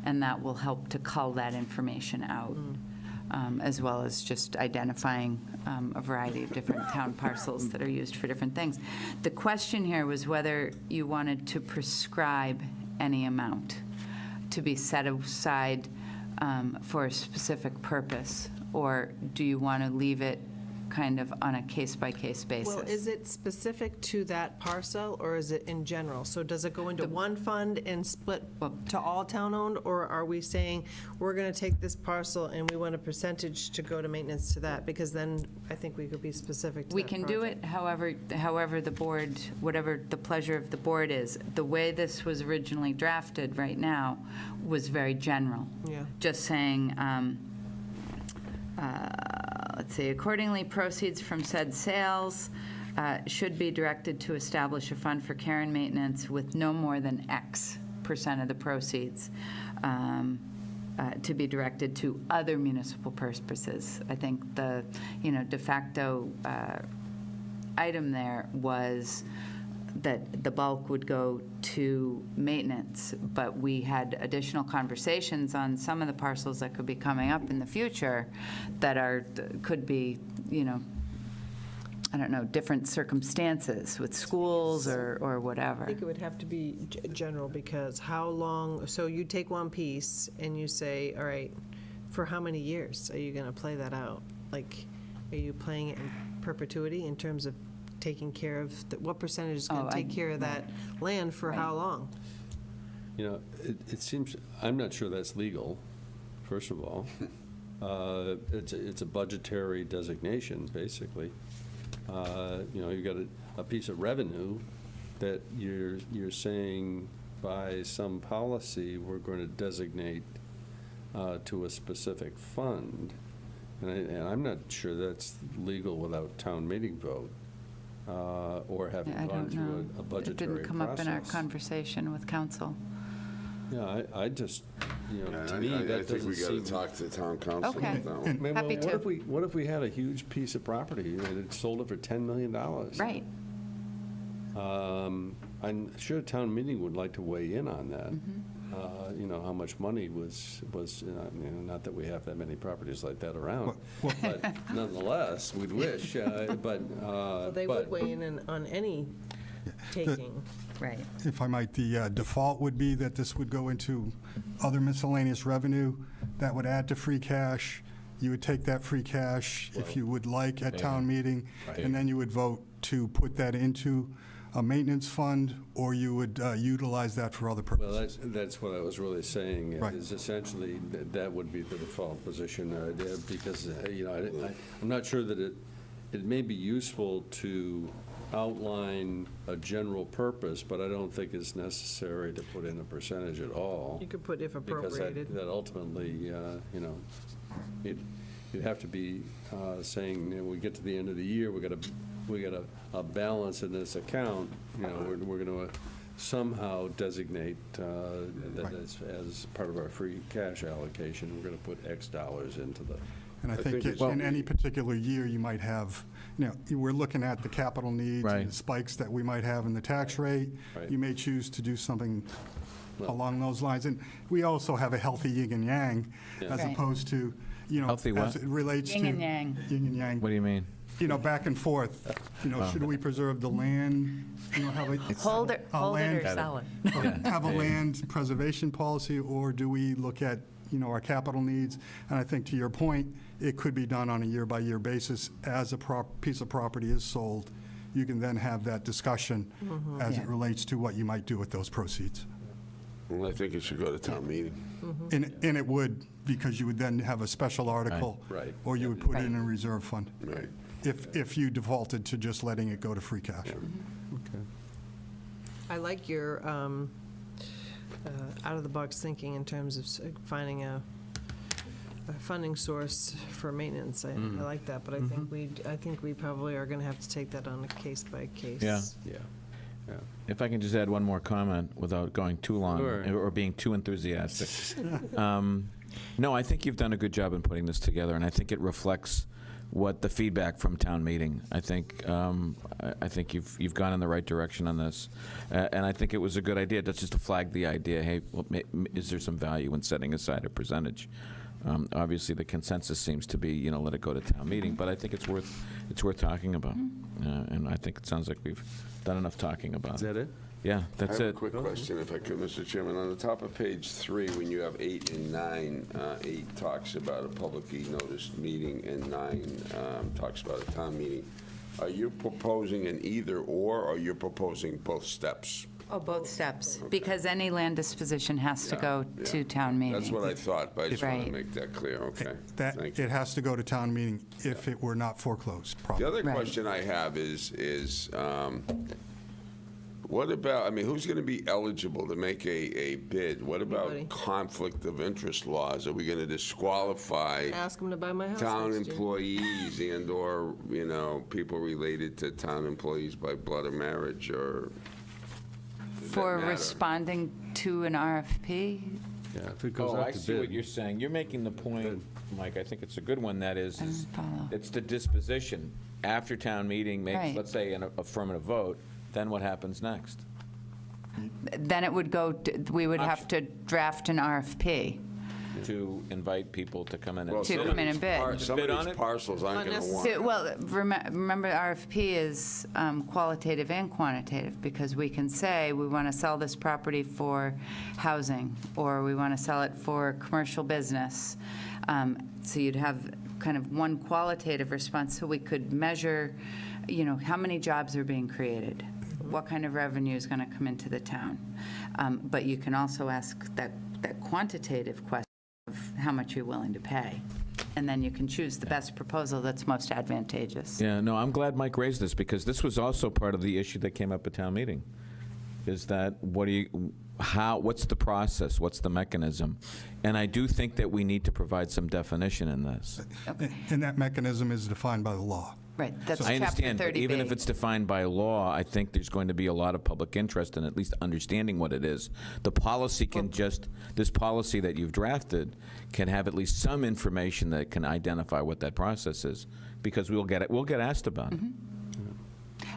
and that will help to cull that information out, as well as just identifying a variety of different town parcels that are used for different things. The question here was whether you wanted to prescribe any amount to be set aside for a specific purpose, or do you want to leave it kind of on a case-by-case basis? Well, is it specific to that parcel, or is it in general? So does it go into one fund and split to all town-owned, or are we saying, we're going to take this parcel and we want a percentage to go to maintenance to that? Because then I think we could be specific to that We can do it however the board, whatever the pleasure of the board is. The way this was originally drafted right now was very general. Yeah. Just saying, let's see, accordingly, proceeds from said sales should be directed to establish a fund for care and maintenance with no more than X% of the proceeds to be directed to other municipal purposes. I think the, de facto item there was that the bulk would go to maintenance, but we had additional conversations on some of the parcels that could be coming up in the future that could be, I don't know, different circumstances with schools or whatever. I think it would have to be general, because how long, so you take one piece and you say, all right, for how many years are you going to play that out? Like, are you playing it in perpetuity in terms of taking care of, what percentage is going to take care of that land for how long? It seems, I'm not sure that's legal, first of all. It's a budgetary designation, basically. You've got a piece of revenue that you're saying by some policy we're going to designate to a specific fund, and I'm not sure that's legal without town meeting vote or having gone through a budgetary process. It didn't come up in our conversation with council. Yeah, I just, to me, I that think we doesn't got to seem. talk to the town council. Okay. about that one. Happy to. What if we had a huge piece of property and sold it for $10 million? Right. I'm sure town meeting would like to weigh in on that. How much money was not that we have that many properties like that around, but nonetheless, we'd wish, Well, they would weigh in on any taking. Right. If I might, the default would be that this would go into other miscellaneous revenue that would add to free cash. You would take that free cash, if you would like, at town meeting, and then you would vote to put that into a maintenance fund, or you would utilize that for other purposes. Well, that's what I was really saying, Right. is essentially that would be the default position, because, I'm not sure that it may be useful to outline a general purpose, but I don't think it's necessary to put in a percentage at all. You could put if appropriated. Because that ultimately, you'd have to be saying, we get to the end of the year, we got a balance in this account, we're going to somehow designate that as part of our free cash allocation, we're going to put X dollars into the. And I think in any particular year, you might have, we're looking at the capital needs and the spikes that we might have in the tax rate. Right. You may choose to do something along those lines. And we also have a healthy yin and yang, as Right. opposed to, Healthy what? as it relates to. Yin and yang. Yin and yang. What do you mean? Back and forth. Should we preserve the land? Have a Hold it land- or sell it. have a land preservation policy, or do we look at, our capital needs? And I think, to your point, it could be done on a year-by-year basis. As a piece of property is sold, you can then have that discussion as it relates to what you might do with those proceeds. Well, I think it should go to town meeting. And it would, because you would then have a special article. Right. Or you would put it in a reserve fund. Right. If you defaulted to just letting it go to free cash. Okay. I like your out-of-the-box thinking in terms of finding a funding source for maintenance. I like that, but I think we probably are going to have to take that on a case-by-case. Yeah. Yeah. If I can just add one more comment without going too long Sure. or being too enthusiastic. No, I think you've done a good job in putting this together, and I think it reflects what the feedback from town meeting. I think you've gone in the right direction on this, and I think it was a good idea. That's just to flag the idea. Hey, well, is there some value in setting aside a percentage? Obviously, the consensus seems to be, let it go to town meeting. But I think it's worth talking about, and I think it sounds like we've done enough talking about. Is that it? Yeah, that's I have it. a quick question, if I could, Mr. Chairman. On the top of page 3, when you have 8 and 9, 8 talks about a publicly noticed meeting, and 9 talks about a town meeting. Are you proposing an either/or, or you're proposing both steps? Oh, both steps, because any land disposition has to go to town meeting. That's what I thought, but I just want to Right. make that clear. Okay. That, Thank you. it has to go to town meeting if it were not foreclosed The properly. other Right. question I have is what about, who's going to be eligible to make a bid? What about Anybody. conflict of interest laws? Are we going to disqualify Ask them to buy my house town next year. employees and/or, people related to town employees by blood or marriage, or? does that For matter? responding to an RFP? Yeah, if it goes Oh, out I to see bid. what you're saying. You're making the point, Mike, I think it's a good one, that is I didn't follow. it's the disposition. After town meeting makes, Right. let's say, an affirmative vote, Then what happens next? Then it would go, we would have to draft an RFP. To invite people to come in and To come in and bid. Some Bid of on these it? parcels aren't going to want. Well, remember, RFP is qualitative and quantitative, because we can say, we want to sell this property for housing, or we want to sell it for commercial business. So you'd have kind of one qualitative response, so we could measure, how many jobs are being created, what kind of revenue is going to come into the town. But you can also ask that quantitative question of how much you're willing to pay. And then you can choose the best proposal that's most advantageous. Yeah, no, I'm glad Mike raised this, because this was also part of the issue that came up at town meeting, is that what's the process, what's the mechanism? And I do think that we need to provide some definition in this. And that mechanism is defined by the law. Right, that's I Chapter understand, but 30B. even if it's defined by law, I think there's going to be a lot of public interest in at least understanding what it is. The policy can this policy that you've drafted can have at least some information that can identify what that process is, because we'll get asked about it.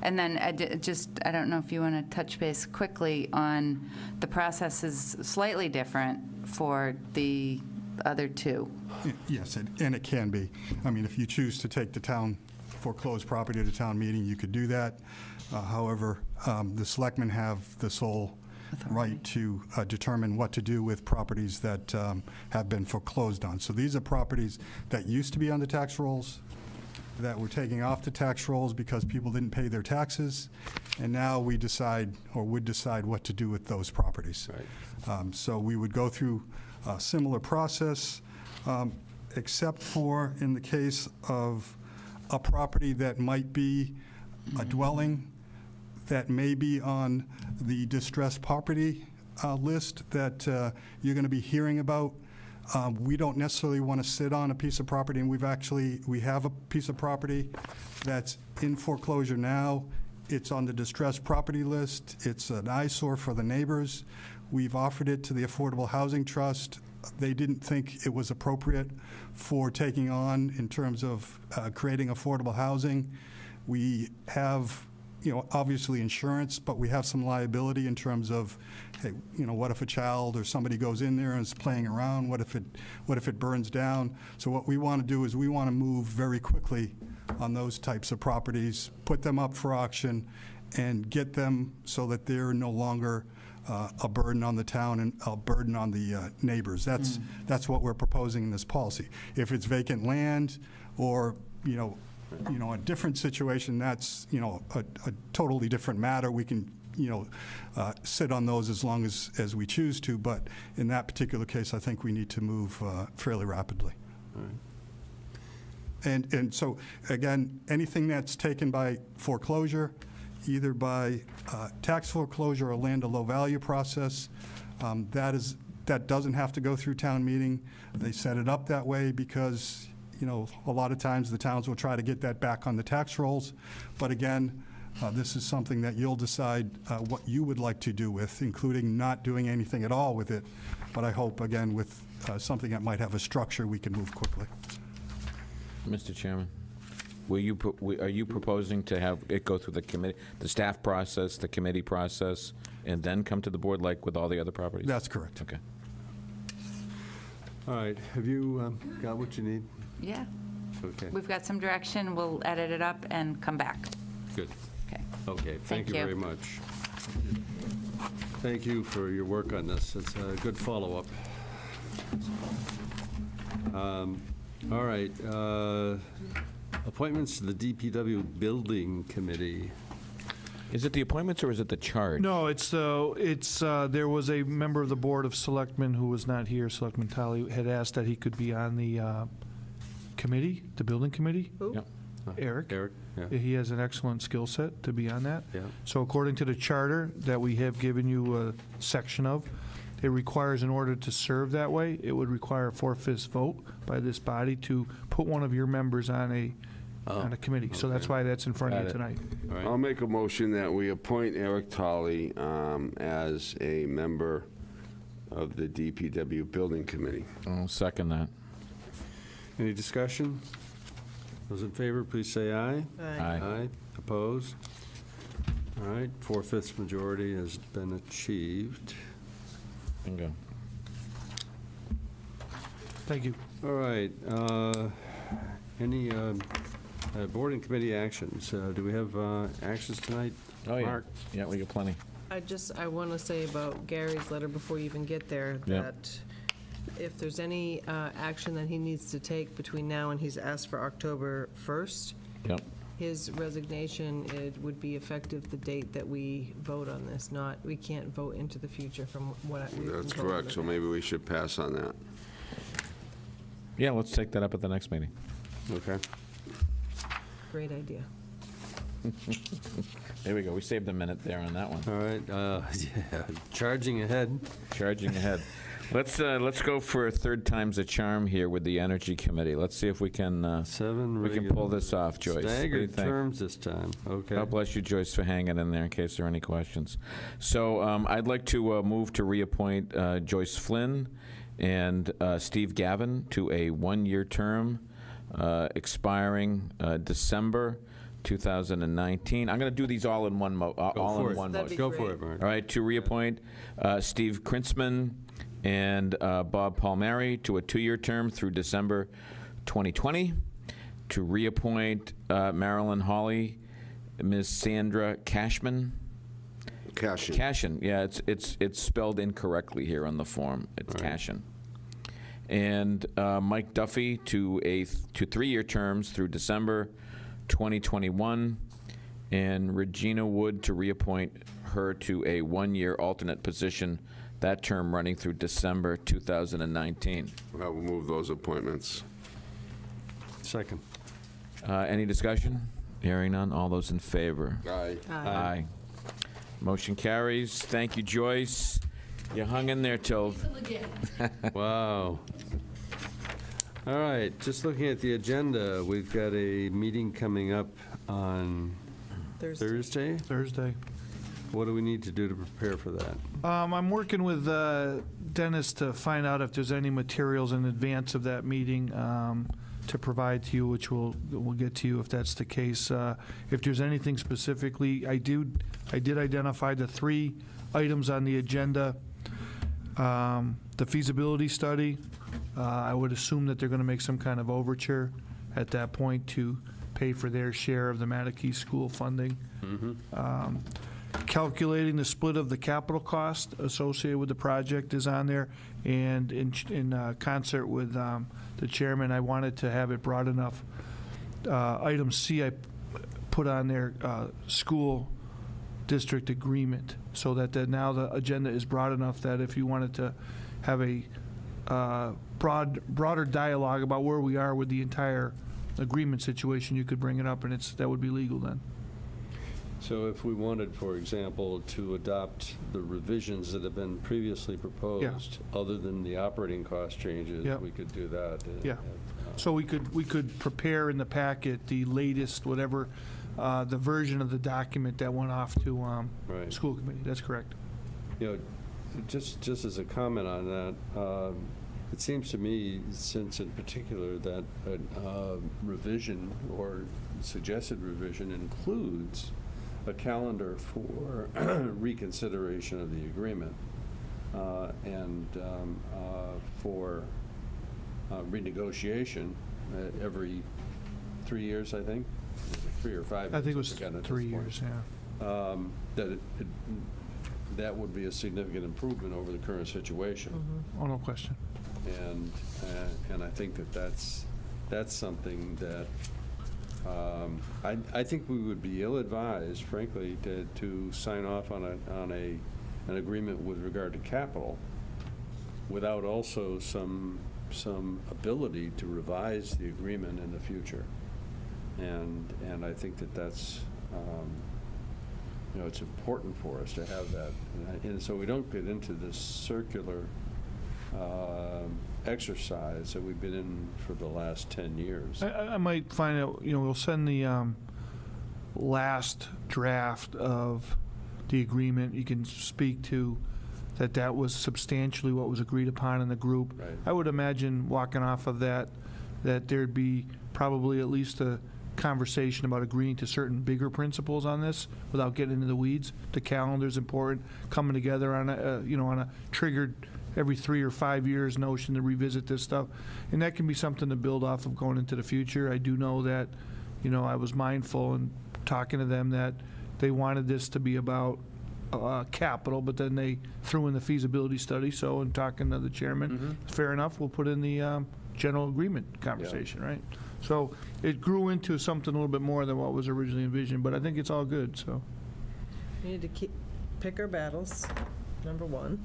And then I don't know if you want to touch base quickly on the process is slightly different for the other two. Yes, and it can be. I mean, if you choose to take the town foreclosed property to town meeting, you could do that. However, the selectmen have the sole right to determine what to do with properties that have been foreclosed on. So these are properties that used to be on the tax rolls, that we're taking off the tax rolls because people didn't pay their taxes, and now we decide, or would decide, what to do with those properties. Right. So we would go through a similar process, except for in the case of a property that might be a dwelling that may be on the distressed property list that you're going to be hearing about. We don't necessarily want to sit on a piece of property, and we have a piece of property that's in foreclosure now. It's on the distressed property list. It's an eyesore for the neighbors. We've offered it to the Affordable Housing Trust. They didn't think it was appropriate for taking on in terms of creating affordable housing. We have, obviously insurance, but we have some liability in terms of, hey, what if a child or somebody goes in there and is playing around? What if it burns down? So what we want to do is we want to move very quickly on those types of properties, put them up for auction, and get them so that they're no longer a burden on the town and a burden on the neighbors. That's what we're proposing in this policy. If it's vacant land or, a different situation, that's, a totally different matter. We can, sit on those as long as we choose to, but in that particular case, I think we need to move fairly rapidly. All right. And so, again, anything that's taken by foreclosure, either by tax foreclosure or land of low value process, that doesn't have to go through town meeting. They set it up that way because, a lot of times the towns will try to get that back on the tax rolls. But again, this is something that you'll decide what you would like to do with, including not doing anything at all with it. But I hope, again, with something that might have a structure, we can move quickly. Mr. Chairman, are you proposing to have it go through the committee, the staff process, the committee process, and then come to the board like with all the other properties? That's correct. Okay. All right, have you got what you need? Yeah. Okay, We've got some direction. We'll edit it up and come back. good. Okay. Okay, thank Thank you you. very much. Thank you for your work on this. It's a good follow-up. All right, appointments to the DPW Building Committee. Is it the appointments or is it the charge? No, there was a member of the Board of Selectmen who was not here, Selectman Talley, had asked that he could be on the committee, the building committee. Yeah. Eric. Eric, yeah. He has an excellent skill set to be on that. Yeah. So according to the charter that we have given you a section of, it requires, in order to serve that way, it would require a 4/5 vote by this body to put one of your members on a committee. So that's why that's in front of you tonight. All right. I'll make a motion that we appoint Eric Tolley as a member of the DPW Building Committee. I'll second that. Any discussion? Those in favor, please say aye. Aye. Aye. Aye. Opposed? All right, 4/5 majority has been achieved. Bingo. Thank you. All right, any board and committee actions? Do we have actions tonight? Oh, yeah. Mark? Yeah, we got plenty. I want to say about Gary's letter before you even get there, Yeah. that if there's any action that he needs to take between now and he's asked for October 1st, Yep. his resignation, it would be effective the date that we vote on this, not, we can't vote into the future from what we've been That's told. correct, so maybe we should pass on that. Yeah, let's take that up at the next meeting. Okay. Great idea. There we go. We saved a minute there on that one. All right, yeah, charging ahead. Charging ahead. Let's go for a third time's a charm here with the Energy Committee. Let's see if we can pull this off, Joyce. What do you Staggered think? terms this time, okay. God bless you, Joyce, for hanging in there in case there are any questions. So I'd like to move to reappoint Joyce Flynn and Steve Gavin to a one-year term expiring December 2019. I'm going to do these all in one motion. Go for it, Mark. All right, to reappoint Steve Krintzman and Bob Palmieri to a 2-year term through December 2020. To reappoint Marilyn Hawley, Ms. Sandra Cashman. Cashin, yeah, it's spelled incorrectly here on the form. It's Cashin. And Mike Duffy to 3-year terms through December 2021, and Regina Wood to reappoint her to a 1-year alternate position, that term running through December 2019. I will move those appointments. Second. Any discussion? Hearing none. All those in favor? Aye. Aye. Motion carries. Thank you, Joyce. You hung in there till... Wow. All right, just looking at the agenda, we've got a meeting coming up on Thursday? Thursday. What do we need to do to prepare for that? I'm working with Dennis to find out if there's any materials in advance of that meeting to provide to you, which we'll get to you if that's the case. If there's anything specifically, I did identify the 3 items on the agenda. The feasibility study, I would assume that they're going to make some kind of overture at that point to pay for their share of the Mattakey School funding. Calculating the split of the capital cost associated with the project is on there, and in concert with the chairman, I wanted to have it broad enough. Item C, I put on there school district agreement, so that now the agenda is broad enough that if you wanted to have a broader dialogue about where we are with the entire agreement situation, you could bring it up, and that would be legal then. So if we wanted, for example, to adopt the revisions that have been previously proposed, other than the operating cost changes, we could do that. Yeah. So we could prepare in the packet the latest, whatever, the version of the document that went off to school committee. That's correct. You know, just as a comment on that, it seems to me, since in particular that revision or suggested revision includes a calendar for reconsideration of the agreement and for renegotiation every 3 years, I think. 3 or 5 years. I think it was 3 years, yeah. That would be a significant improvement over the current situation. Oh, no question. And I think that's something that I think we would be ill-advised, frankly, to sign off on an agreement with regard to capital without also some ability to revise the agreement in the future. And I think that's it's important for us to have that, and so we don't get into this circular exercise that we've been in for the last 10 years. I might find out, we'll send the last draft of the agreement. You can speak to that was substantially what was agreed upon in the group. Right. I would imagine walking off of that there'd be probably at least a conversation about agreeing to certain bigger principles on this without getting into the weeds. The calendar's important, coming together on a, on a triggered every 3 or 5 years notion to revisit this stuff. And that can be something to build off of going into the future. I do know that, I was mindful in talking to them that they wanted this to be about capital, but then they threw in the feasibility study. So in talking to the chairman, fair enough, we'll put in the general agreement conversation, right? So it grew into something a little bit more than what was originally envisioned, but I think it's all good, so. We need to pick our battles, number one.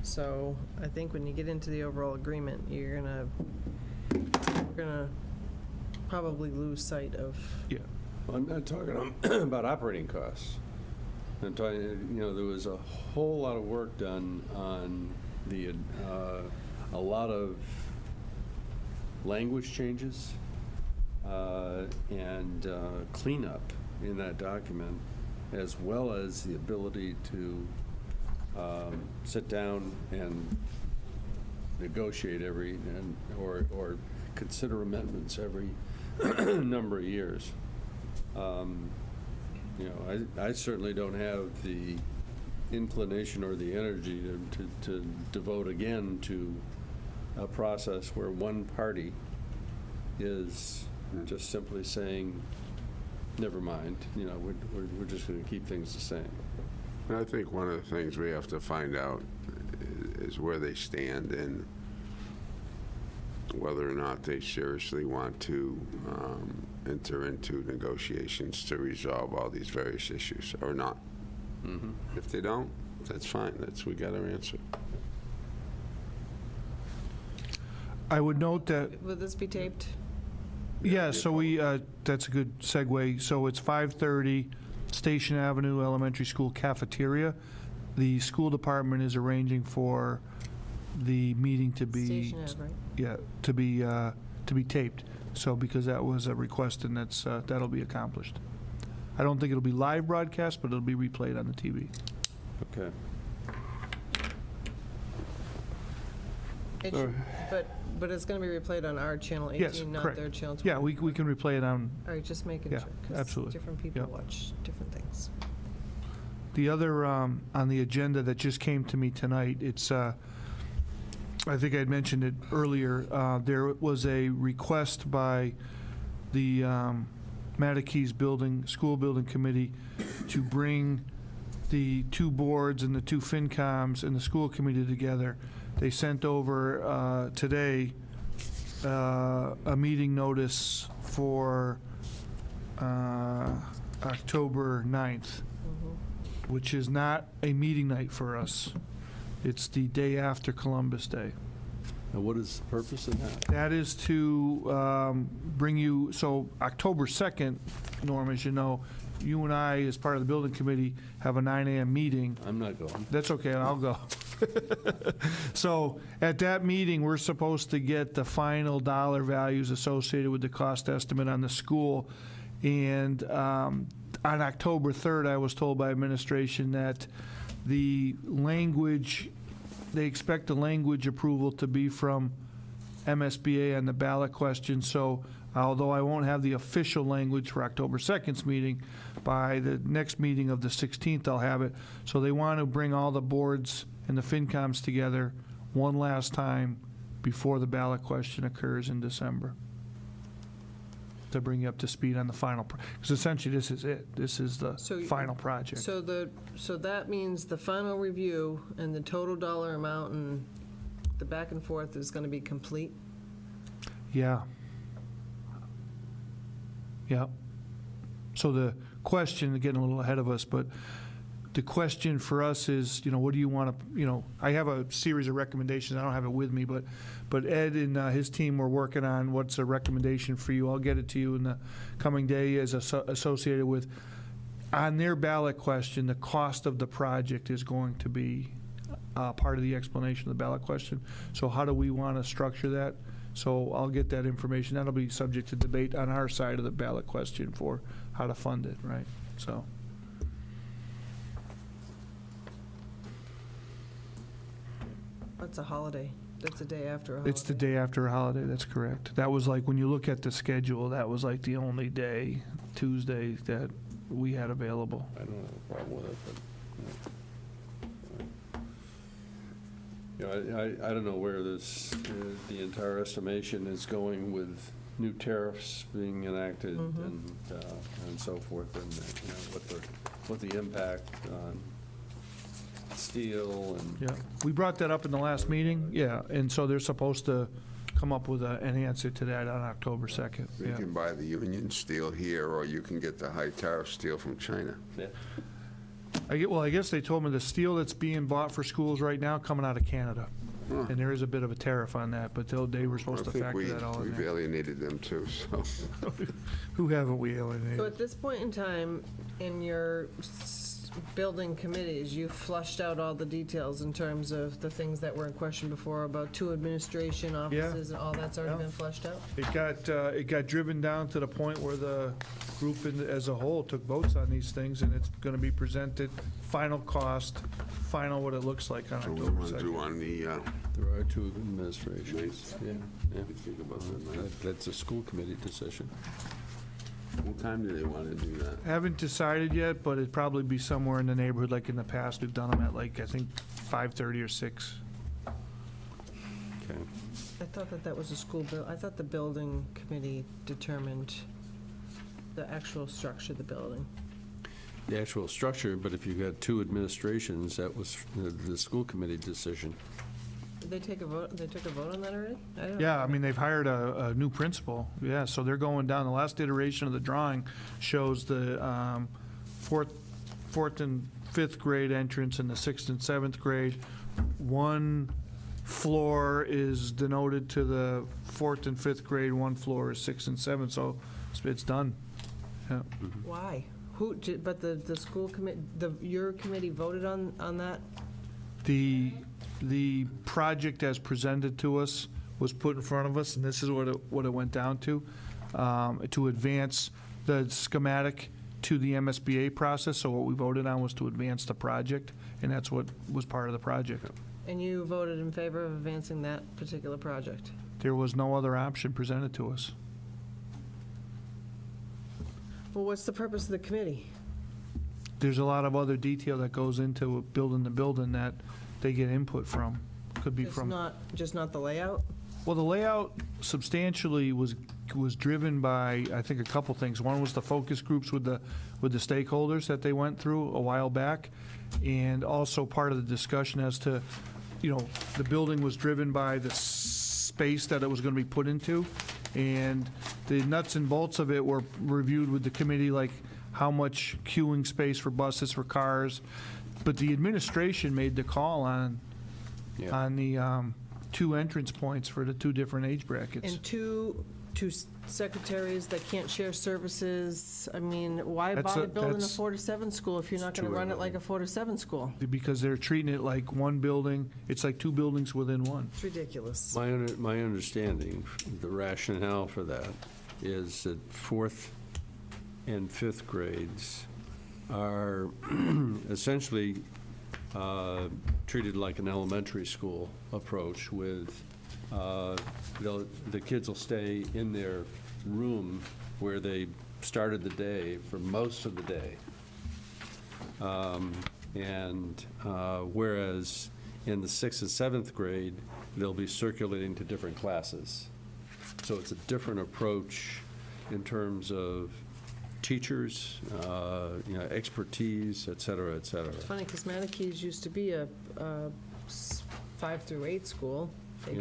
So I think when you get into the overall agreement, we're gonna probably lose sight of. Yeah. I'm not talking about operating costs. I'm talking, there was a whole lot of work done on a lot of language changes and cleanup in that document, as well as the ability to sit down and negotiate or consider amendments every number of years. I certainly don't have the inclination or the energy to devote again to a process where one party is just simply saying, never mind, we're just going to keep things the same. And I think one of the things we have to find out is where they stand and whether or not they seriously want to enter into negotiations to resolve all these various issues or not. If they don't, that's fine. We got our answer. I would note that. Will this be taped? Yeah, so that's a good segue. So it's 5:30, Station Avenue Elementary School cafeteria. The school department is arranging for the meeting to be. Station Ave, right? Yeah, to be taped. So because that was a request, and that'll be accomplished. I don't think it'll be live broadcast, but it'll be replayed on the TV. Okay. But it's going to be replayed on our channel 18, Yes, not correct. their channel 20. Yeah, we can replay it on. All right, just making Yeah, sure. 'Cause absolutely. different people Yep. watch different things. The other on the agenda that just came to me tonight, it's, I think I had mentioned it earlier, there was a request by the Matakees School Building Committee to bring the two boards and the two FinComs and the school committee together. They sent over today a meeting notice for October 9th, which is not a meeting night for us. It's the day after Columbus Day. And what is the purpose of that? That is to bring you, so October 2nd, Norm, as you know, you and I, as part of the building committee, have a 9 a.m. meeting. I'm not going. That's okay, I'll go. So at that meeting, we're supposed to get the final dollar values associated with the cost estimate on the school. And on October 3rd, I was told by administration that the language, they expect the language approval to be from MSBA on the ballot question. So although I won't have the official language for October 2nd's meeting, by the next meeting of the 16th, I'll have it. So they want to bring all the boards and the FinComs together one last time before the ballot question occurs in December, to bring you up to speed on the final, because essentially this is it. This is the final project. So that means the final review and the total dollar amount and the back and forth is going to be complete? Yeah. Yeah. So the question, getting a little ahead of us, but the question for us is, what do you want to, I have a series of recommendations. I don't have it with me, but Ed and his team were working on what's a recommendation for you. I'll get it to you in the coming day as associated with, on their ballot question, the cost of the project is going to be part of the explanation of the ballot question. So how do we want to structure that? So I'll get that information. That'll be subject to debate on our side of the ballot question for how to fund it, right? So. What's a holiday? That's the day after a holiday. It's the day after a holiday, that's correct. That was like, when you look at the schedule, that was like the only day, Tuesday, that we had available. I don't have a problem with it, but, you know, I don't know where this, the entire estimation is going with new tariffs being enacted and so forth, and, you know, what the impact on steel and. Yeah, we brought that up in the last meeting, yeah, and so they're supposed to come up with an answer to that on October 2nd. You Yeah. can buy the union steel here, or you can get the high tariff steel from China. Yeah. I guess they told me the steel that's being bought for schools right now coming out of Canada. Huh. And there is a bit of a tariff on that, but they were supposed to factor that all in we've there. alienated them too, so. Who haven't we So alienated? at this point in time, in your building committees, you flushed out all the details in terms of the things that were in question before about 2 administration offices, and all that's already been flushed out? It got driven down to the point where the group as a whole took votes on these things, and it's going to be presented, final cost, final what it looks like on So we October want to do 2nd. on the, There are 2 administrations. Yeah, yeah. think about that. That's a school committee decision. What time do they want to do that? Haven't decided yet, but it'd probably be somewhere in the neighborhood, like in the past, we've done them at like, I think, 5:30 or 6. Okay. I thought that was a school bill, I thought the building committee determined the actual structure of the building. The actual structure, but if you got 2 administrations, that was the school committee decision. Did they take a vote, they took a vote on that already? I don't Yeah, know. I mean, they've hired a new principal, yeah, so they're going down, the last iteration of the drawing shows the fourth and fifth grade entrance and the 6th and 7th grade. One floor is denoted to the 4th and 5th grade, one floor is 6th and 7th, so it's done. Yeah. Why? But the school commit, your committee voted on that? The project as presented to us was put in front of us, and this is what it went down to advance the schematic to the MSBA process. So what we voted on was to advance the project, and that's what was part of the project. And you voted in favor of advancing that particular project? There was no other option presented to us. Well, what's the purpose of the committee? There's a lot of other detail that goes into building the building that they get input from. Could be from. Just not the layout? Well, the layout substantially was driven by, I think, a couple things. One was the focus groups with the stakeholders that they went through a while back, and also part of the discussion as to, you know, the building was driven by the space that it was going to be put into, and the nuts and bolts of it were reviewed with the committee, like how much queuing space for buses, for cars, but the administration made the call on the 2 entrance points for the 2 different age brackets. And two secretaries that can't share services, I mean, why That's bother building a that's- 4 to 7 school if you're not going to run it like a 4 to 7 school? Because they're treating it like one building, it's like 2 buildings within one. It's ridiculous. My understanding, the rationale for that is that 4th and 5th grades are essentially treated like an elementary school approach with, the kids will stay in their room where they started the day for most of the day. Whereas in the 6th and 7th grade, they'll be circulating to different classes. So it's a different approach in terms of teachers, expertise, et cetera, et cetera. It's funny, because Manikees used to be a 5 through 8 school. They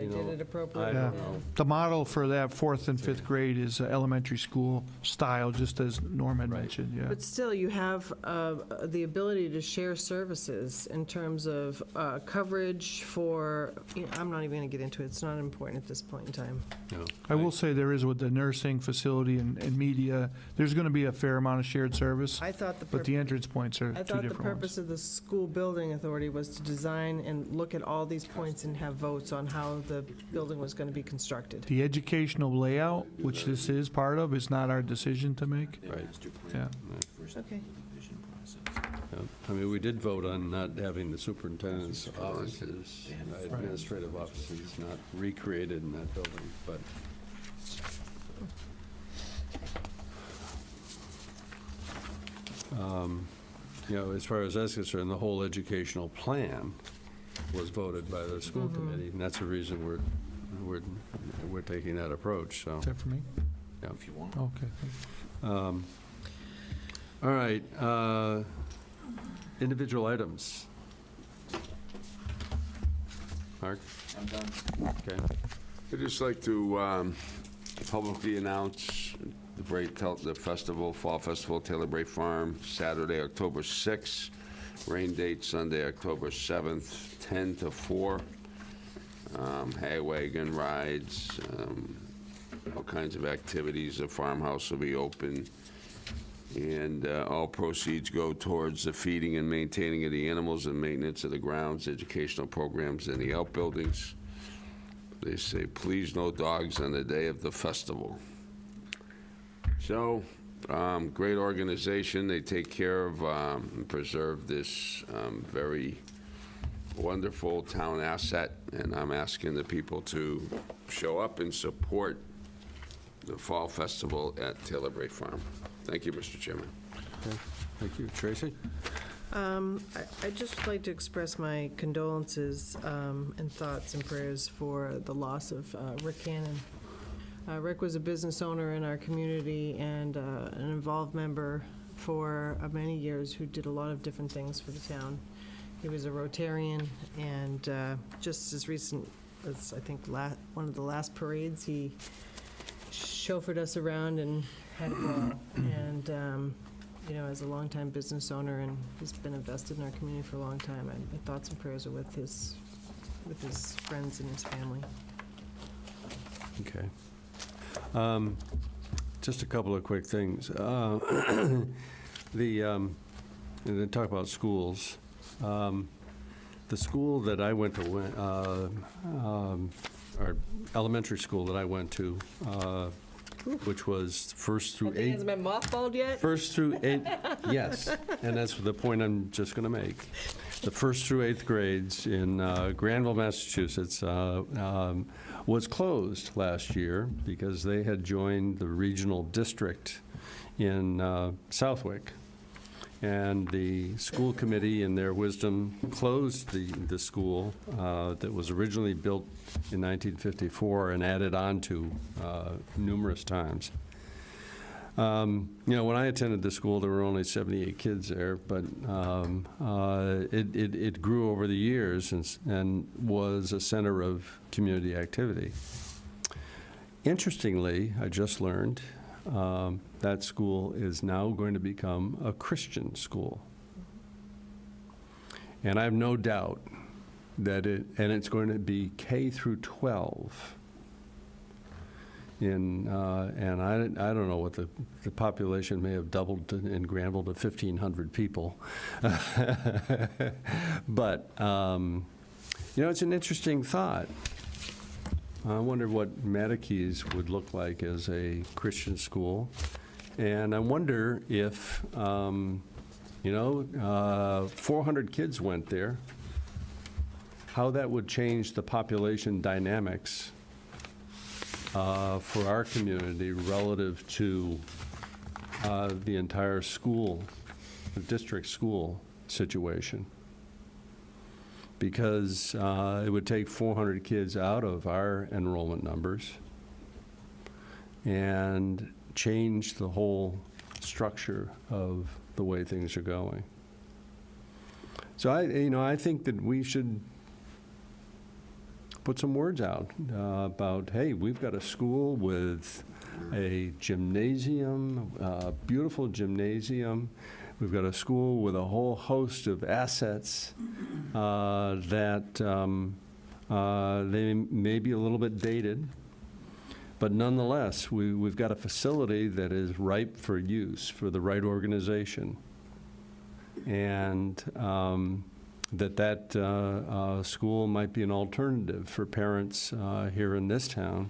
did it appropriately. I don't know. The model for that 4th and 5th grade is elementary school style, just as Norm had mentioned, yeah. But still, you have the ability to share services in terms of coverage for, I'm not even going to get into it, it's not important at this point in time. No. I will say there is with the nursing facility and media, there's going to be a fair amount of shared service, I thought but the entrance points are I 2 thought the different purpose ones. of the school building authority was to design and look at all these points and have votes on how the building was going to be constructed. The educational layout, which this is part of, is not our decision to make. Right. Yeah. Okay. I mean, we did vote on not having the superintendent's offices, administrative offices, not recreated in that building, but as far as that's concerned, the whole educational plan was voted by the school committee, and that's the reason we're taking that approach, so. Is that for me? Yeah. If you want. Okay. All right, individual items. Mark? I'm done. Okay. I'd just like to publicly announce the festival, Fall Festival, Taylor Bray Farm, Saturday, October 6th. Rain date, Sunday, October 7th, 10 to 4. Hay wagon rides, all kinds of activities. The farmhouse will be open. And all proceeds go towards the feeding and maintaining of the animals and maintenance of the grounds, educational programs, and the outbuildings. They say, please no dogs on the day of the festival. So, great organization. They take care of and preserve this very wonderful town asset, and I'm asking the people to show up and support the Fall Festival at Taylor Bray Farm. Thank you, Mr. Chairman. Okay. Thank you. Tracy? I'd just like to express my condolences and thoughts and prayers for the loss of Rick Cannon. Rick was a business owner in our community and an involved member for many years who did a lot of different things for the town. He was a Rotarian, and just as recent as, I think, one of the last parades, he chauffeured us around and had a ball. And, as a longtime business owner, and he's been invested in our community for a long time, my thoughts and prayers are with his friends and his family. Okay. Just a couple of quick things. They talk about schools. The school that I went to, or elementary school that I went to, which was first through That thing eighth. hasn't been mothballed yet? First through eighth, yes, and that's the point I'm just going to make. The first through eighth grades in Granville, Massachusetts, was closed last year because they had joined the regional district in Southwick. And the school committee, in their wisdom, closed the school that was originally built in 1954 and added on to numerous times. When I attended the school, there were only 78 kids there, but it grew over the years and was a center of community activity. Interestingly, I just learned that school is now going to become a Christian school. And I have no doubt that it's going to be K through 12. And I don't know what the population may have doubled in Granville to 1,500 people. But, it's an interesting thought. I wonder what Matakees would look like as a Christian school. And I wonder if, 400 kids went there, how that would change the population dynamics for our community relative to the entire school, the district school situation. Because it would take 400 kids out of our enrollment numbers and change the whole structure of the way things are going. So I think that we should put some words out about, hey, we've got a school with a gymnasium, a beautiful gymnasium. We've got a school with a whole host of assets that they may be a little bit dated, but nonetheless, we've got a facility that is ripe for use for the right organization. And that school might be an alternative for parents here in this town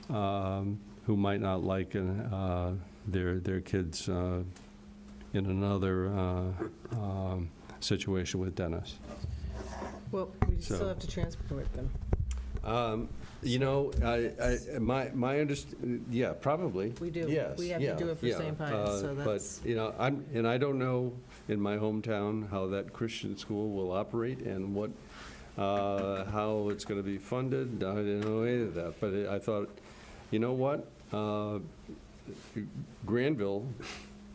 who might not like their kids in another situation with Dennis. Well, we So- still have to transport them. You know, my yeah, probably. We do. Yes, We have to yeah, do it for yeah. St. Pius, so that's- But, you know, I don't know in my hometown how that Christian school will operate and what, how it's going to be funded. I didn't know any of that, but I thought, you know what? Granville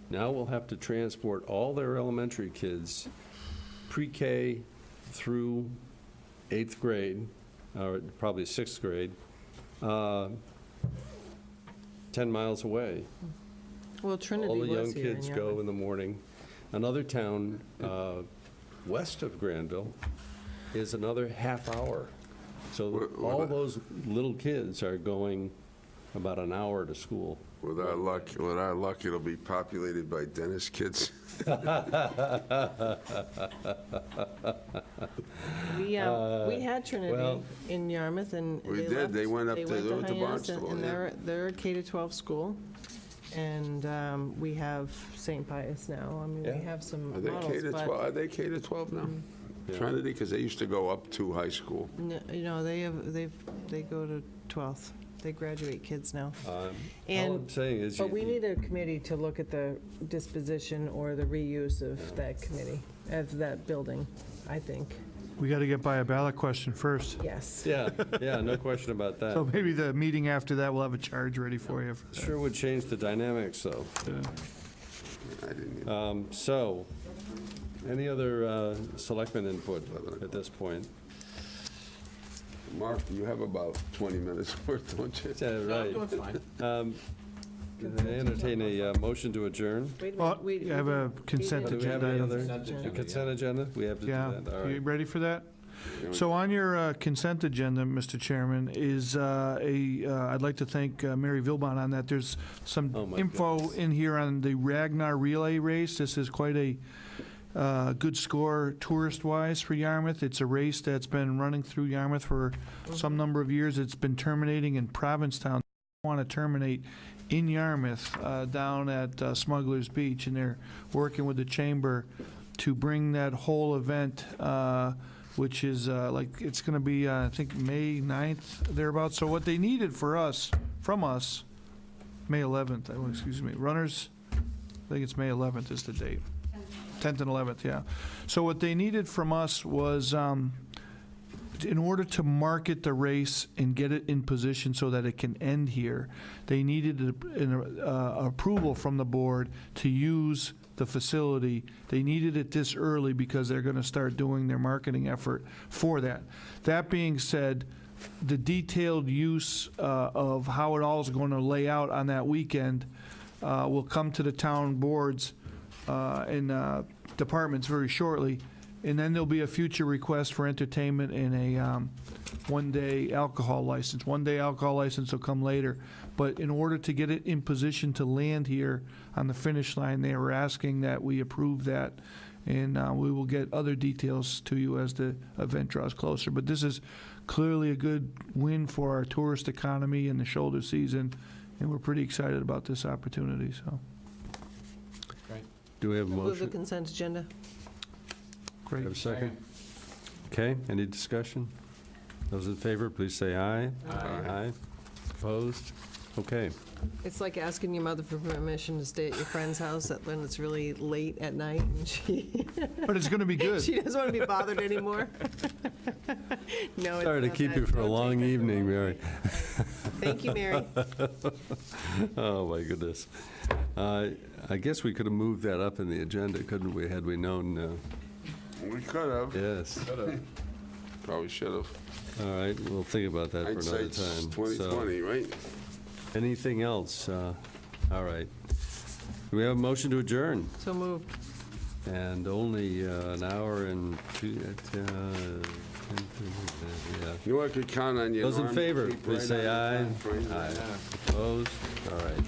now will have to transport all their elementary kids, pre-K through 8th grade, or probably 6th grade, 10 miles away. Well, Trinity All the young was here in kids Yarmouth. go in the morning. Another town west of Granville is another half hour. So all those little kids are going about an hour to school. With our luck, it'll be populated by Dennis kids. We had Trinity well- in Yarmouth, and We they did. left. They went up to Hyannis, Barnstable, and yeah. they're a K-12 school, and we have St. Pius now. I mean, Yeah. we have some Are they models, K to but 12? Are they K to 12 now? Yeah. Trinity, because they used to go up to high school. you know, they go to 12th. They graduate kids now. All And- I'm saying is, But we need a committee to look at the disposition or the reuse of that committee, of that building, I think. We got to get by a ballot question first. Yes. yeah, no question about that. So maybe the meeting after that, we'll have a charge ready for you. for that. Sure would change the dynamics, though. I didn't. So, any other selectmen input at this point? Mark, you have about 20 minutes worth, don't you? Yeah, right. Entertain a motion to adjourn. Wait a Well, minute, we- you have a consent Do we have agenda any item. other? Consent A consent agenda? We have to do Yeah, that, all you right. ready for that? So on your consent agenda, Mr. Chairman, is I'd like to thank Mary Vilbon on that. There's some Oh, my info goodness. in here on the Ragnar Relay Race. This is quite a good score tourist-wise for Yarmouth. It's a race that's been running through Yarmouth for some number of years. It's been terminating in Provincetown. They want to terminate in Yarmouth down at Smuggler's Beach, and they're working with the chamber to bring that whole event, which is it's going to be, I think, May 9th, thereabouts. So what they needed from us, May 11th, excuse me, runners, I think it's May 11th is the date. 10th and 11th, yeah. So what they needed from us was, in order to market the race and get it in position so that it can end here, they needed an approval from the board to use the facility. They needed it this early because they're going to start doing their marketing effort for that. That being said, the detailed use of how it all is going to lay out on that weekend will come to the town boards and departments very shortly, and then there'll be a future request for entertainment and a one-day alcohol license. One-day alcohol license will come later, but in order to get it in position to land here on the finish line, they were asking that we approve that, and we will get other details to you as the event draws closer. But this is clearly a good win for our tourist economy in the shoulder season, and we're pretty excited about this opportunity, so. Do we have a Move the motion? consent agenda. Great. Have a second? Okay, any discussion? Those in favor, please say aye. Aye. Opposed? Okay. It's like asking your mother for permission to stay at your friend's house when it's really late at night, and she But it's going to be good. she doesn't want to be bothered anymore. No, it's Sorry to not keep that. you for a Don't long take it. evening, Mary. Thank you, Mary. Oh, my goodness. I guess we could have moved that up in the agenda, couldn't we, had we known? We could have. Yes. Probably should have. All right, we'll think about that for another Hindsight's time. 20/20, right? Anything else? All right. Do we have a motion to adjourn? So moved. And only an hour and two, yeah. You know, I could count on you. Those in Norm, favor, keep please right say on aye. the time frame. Aye. Opposed? All right.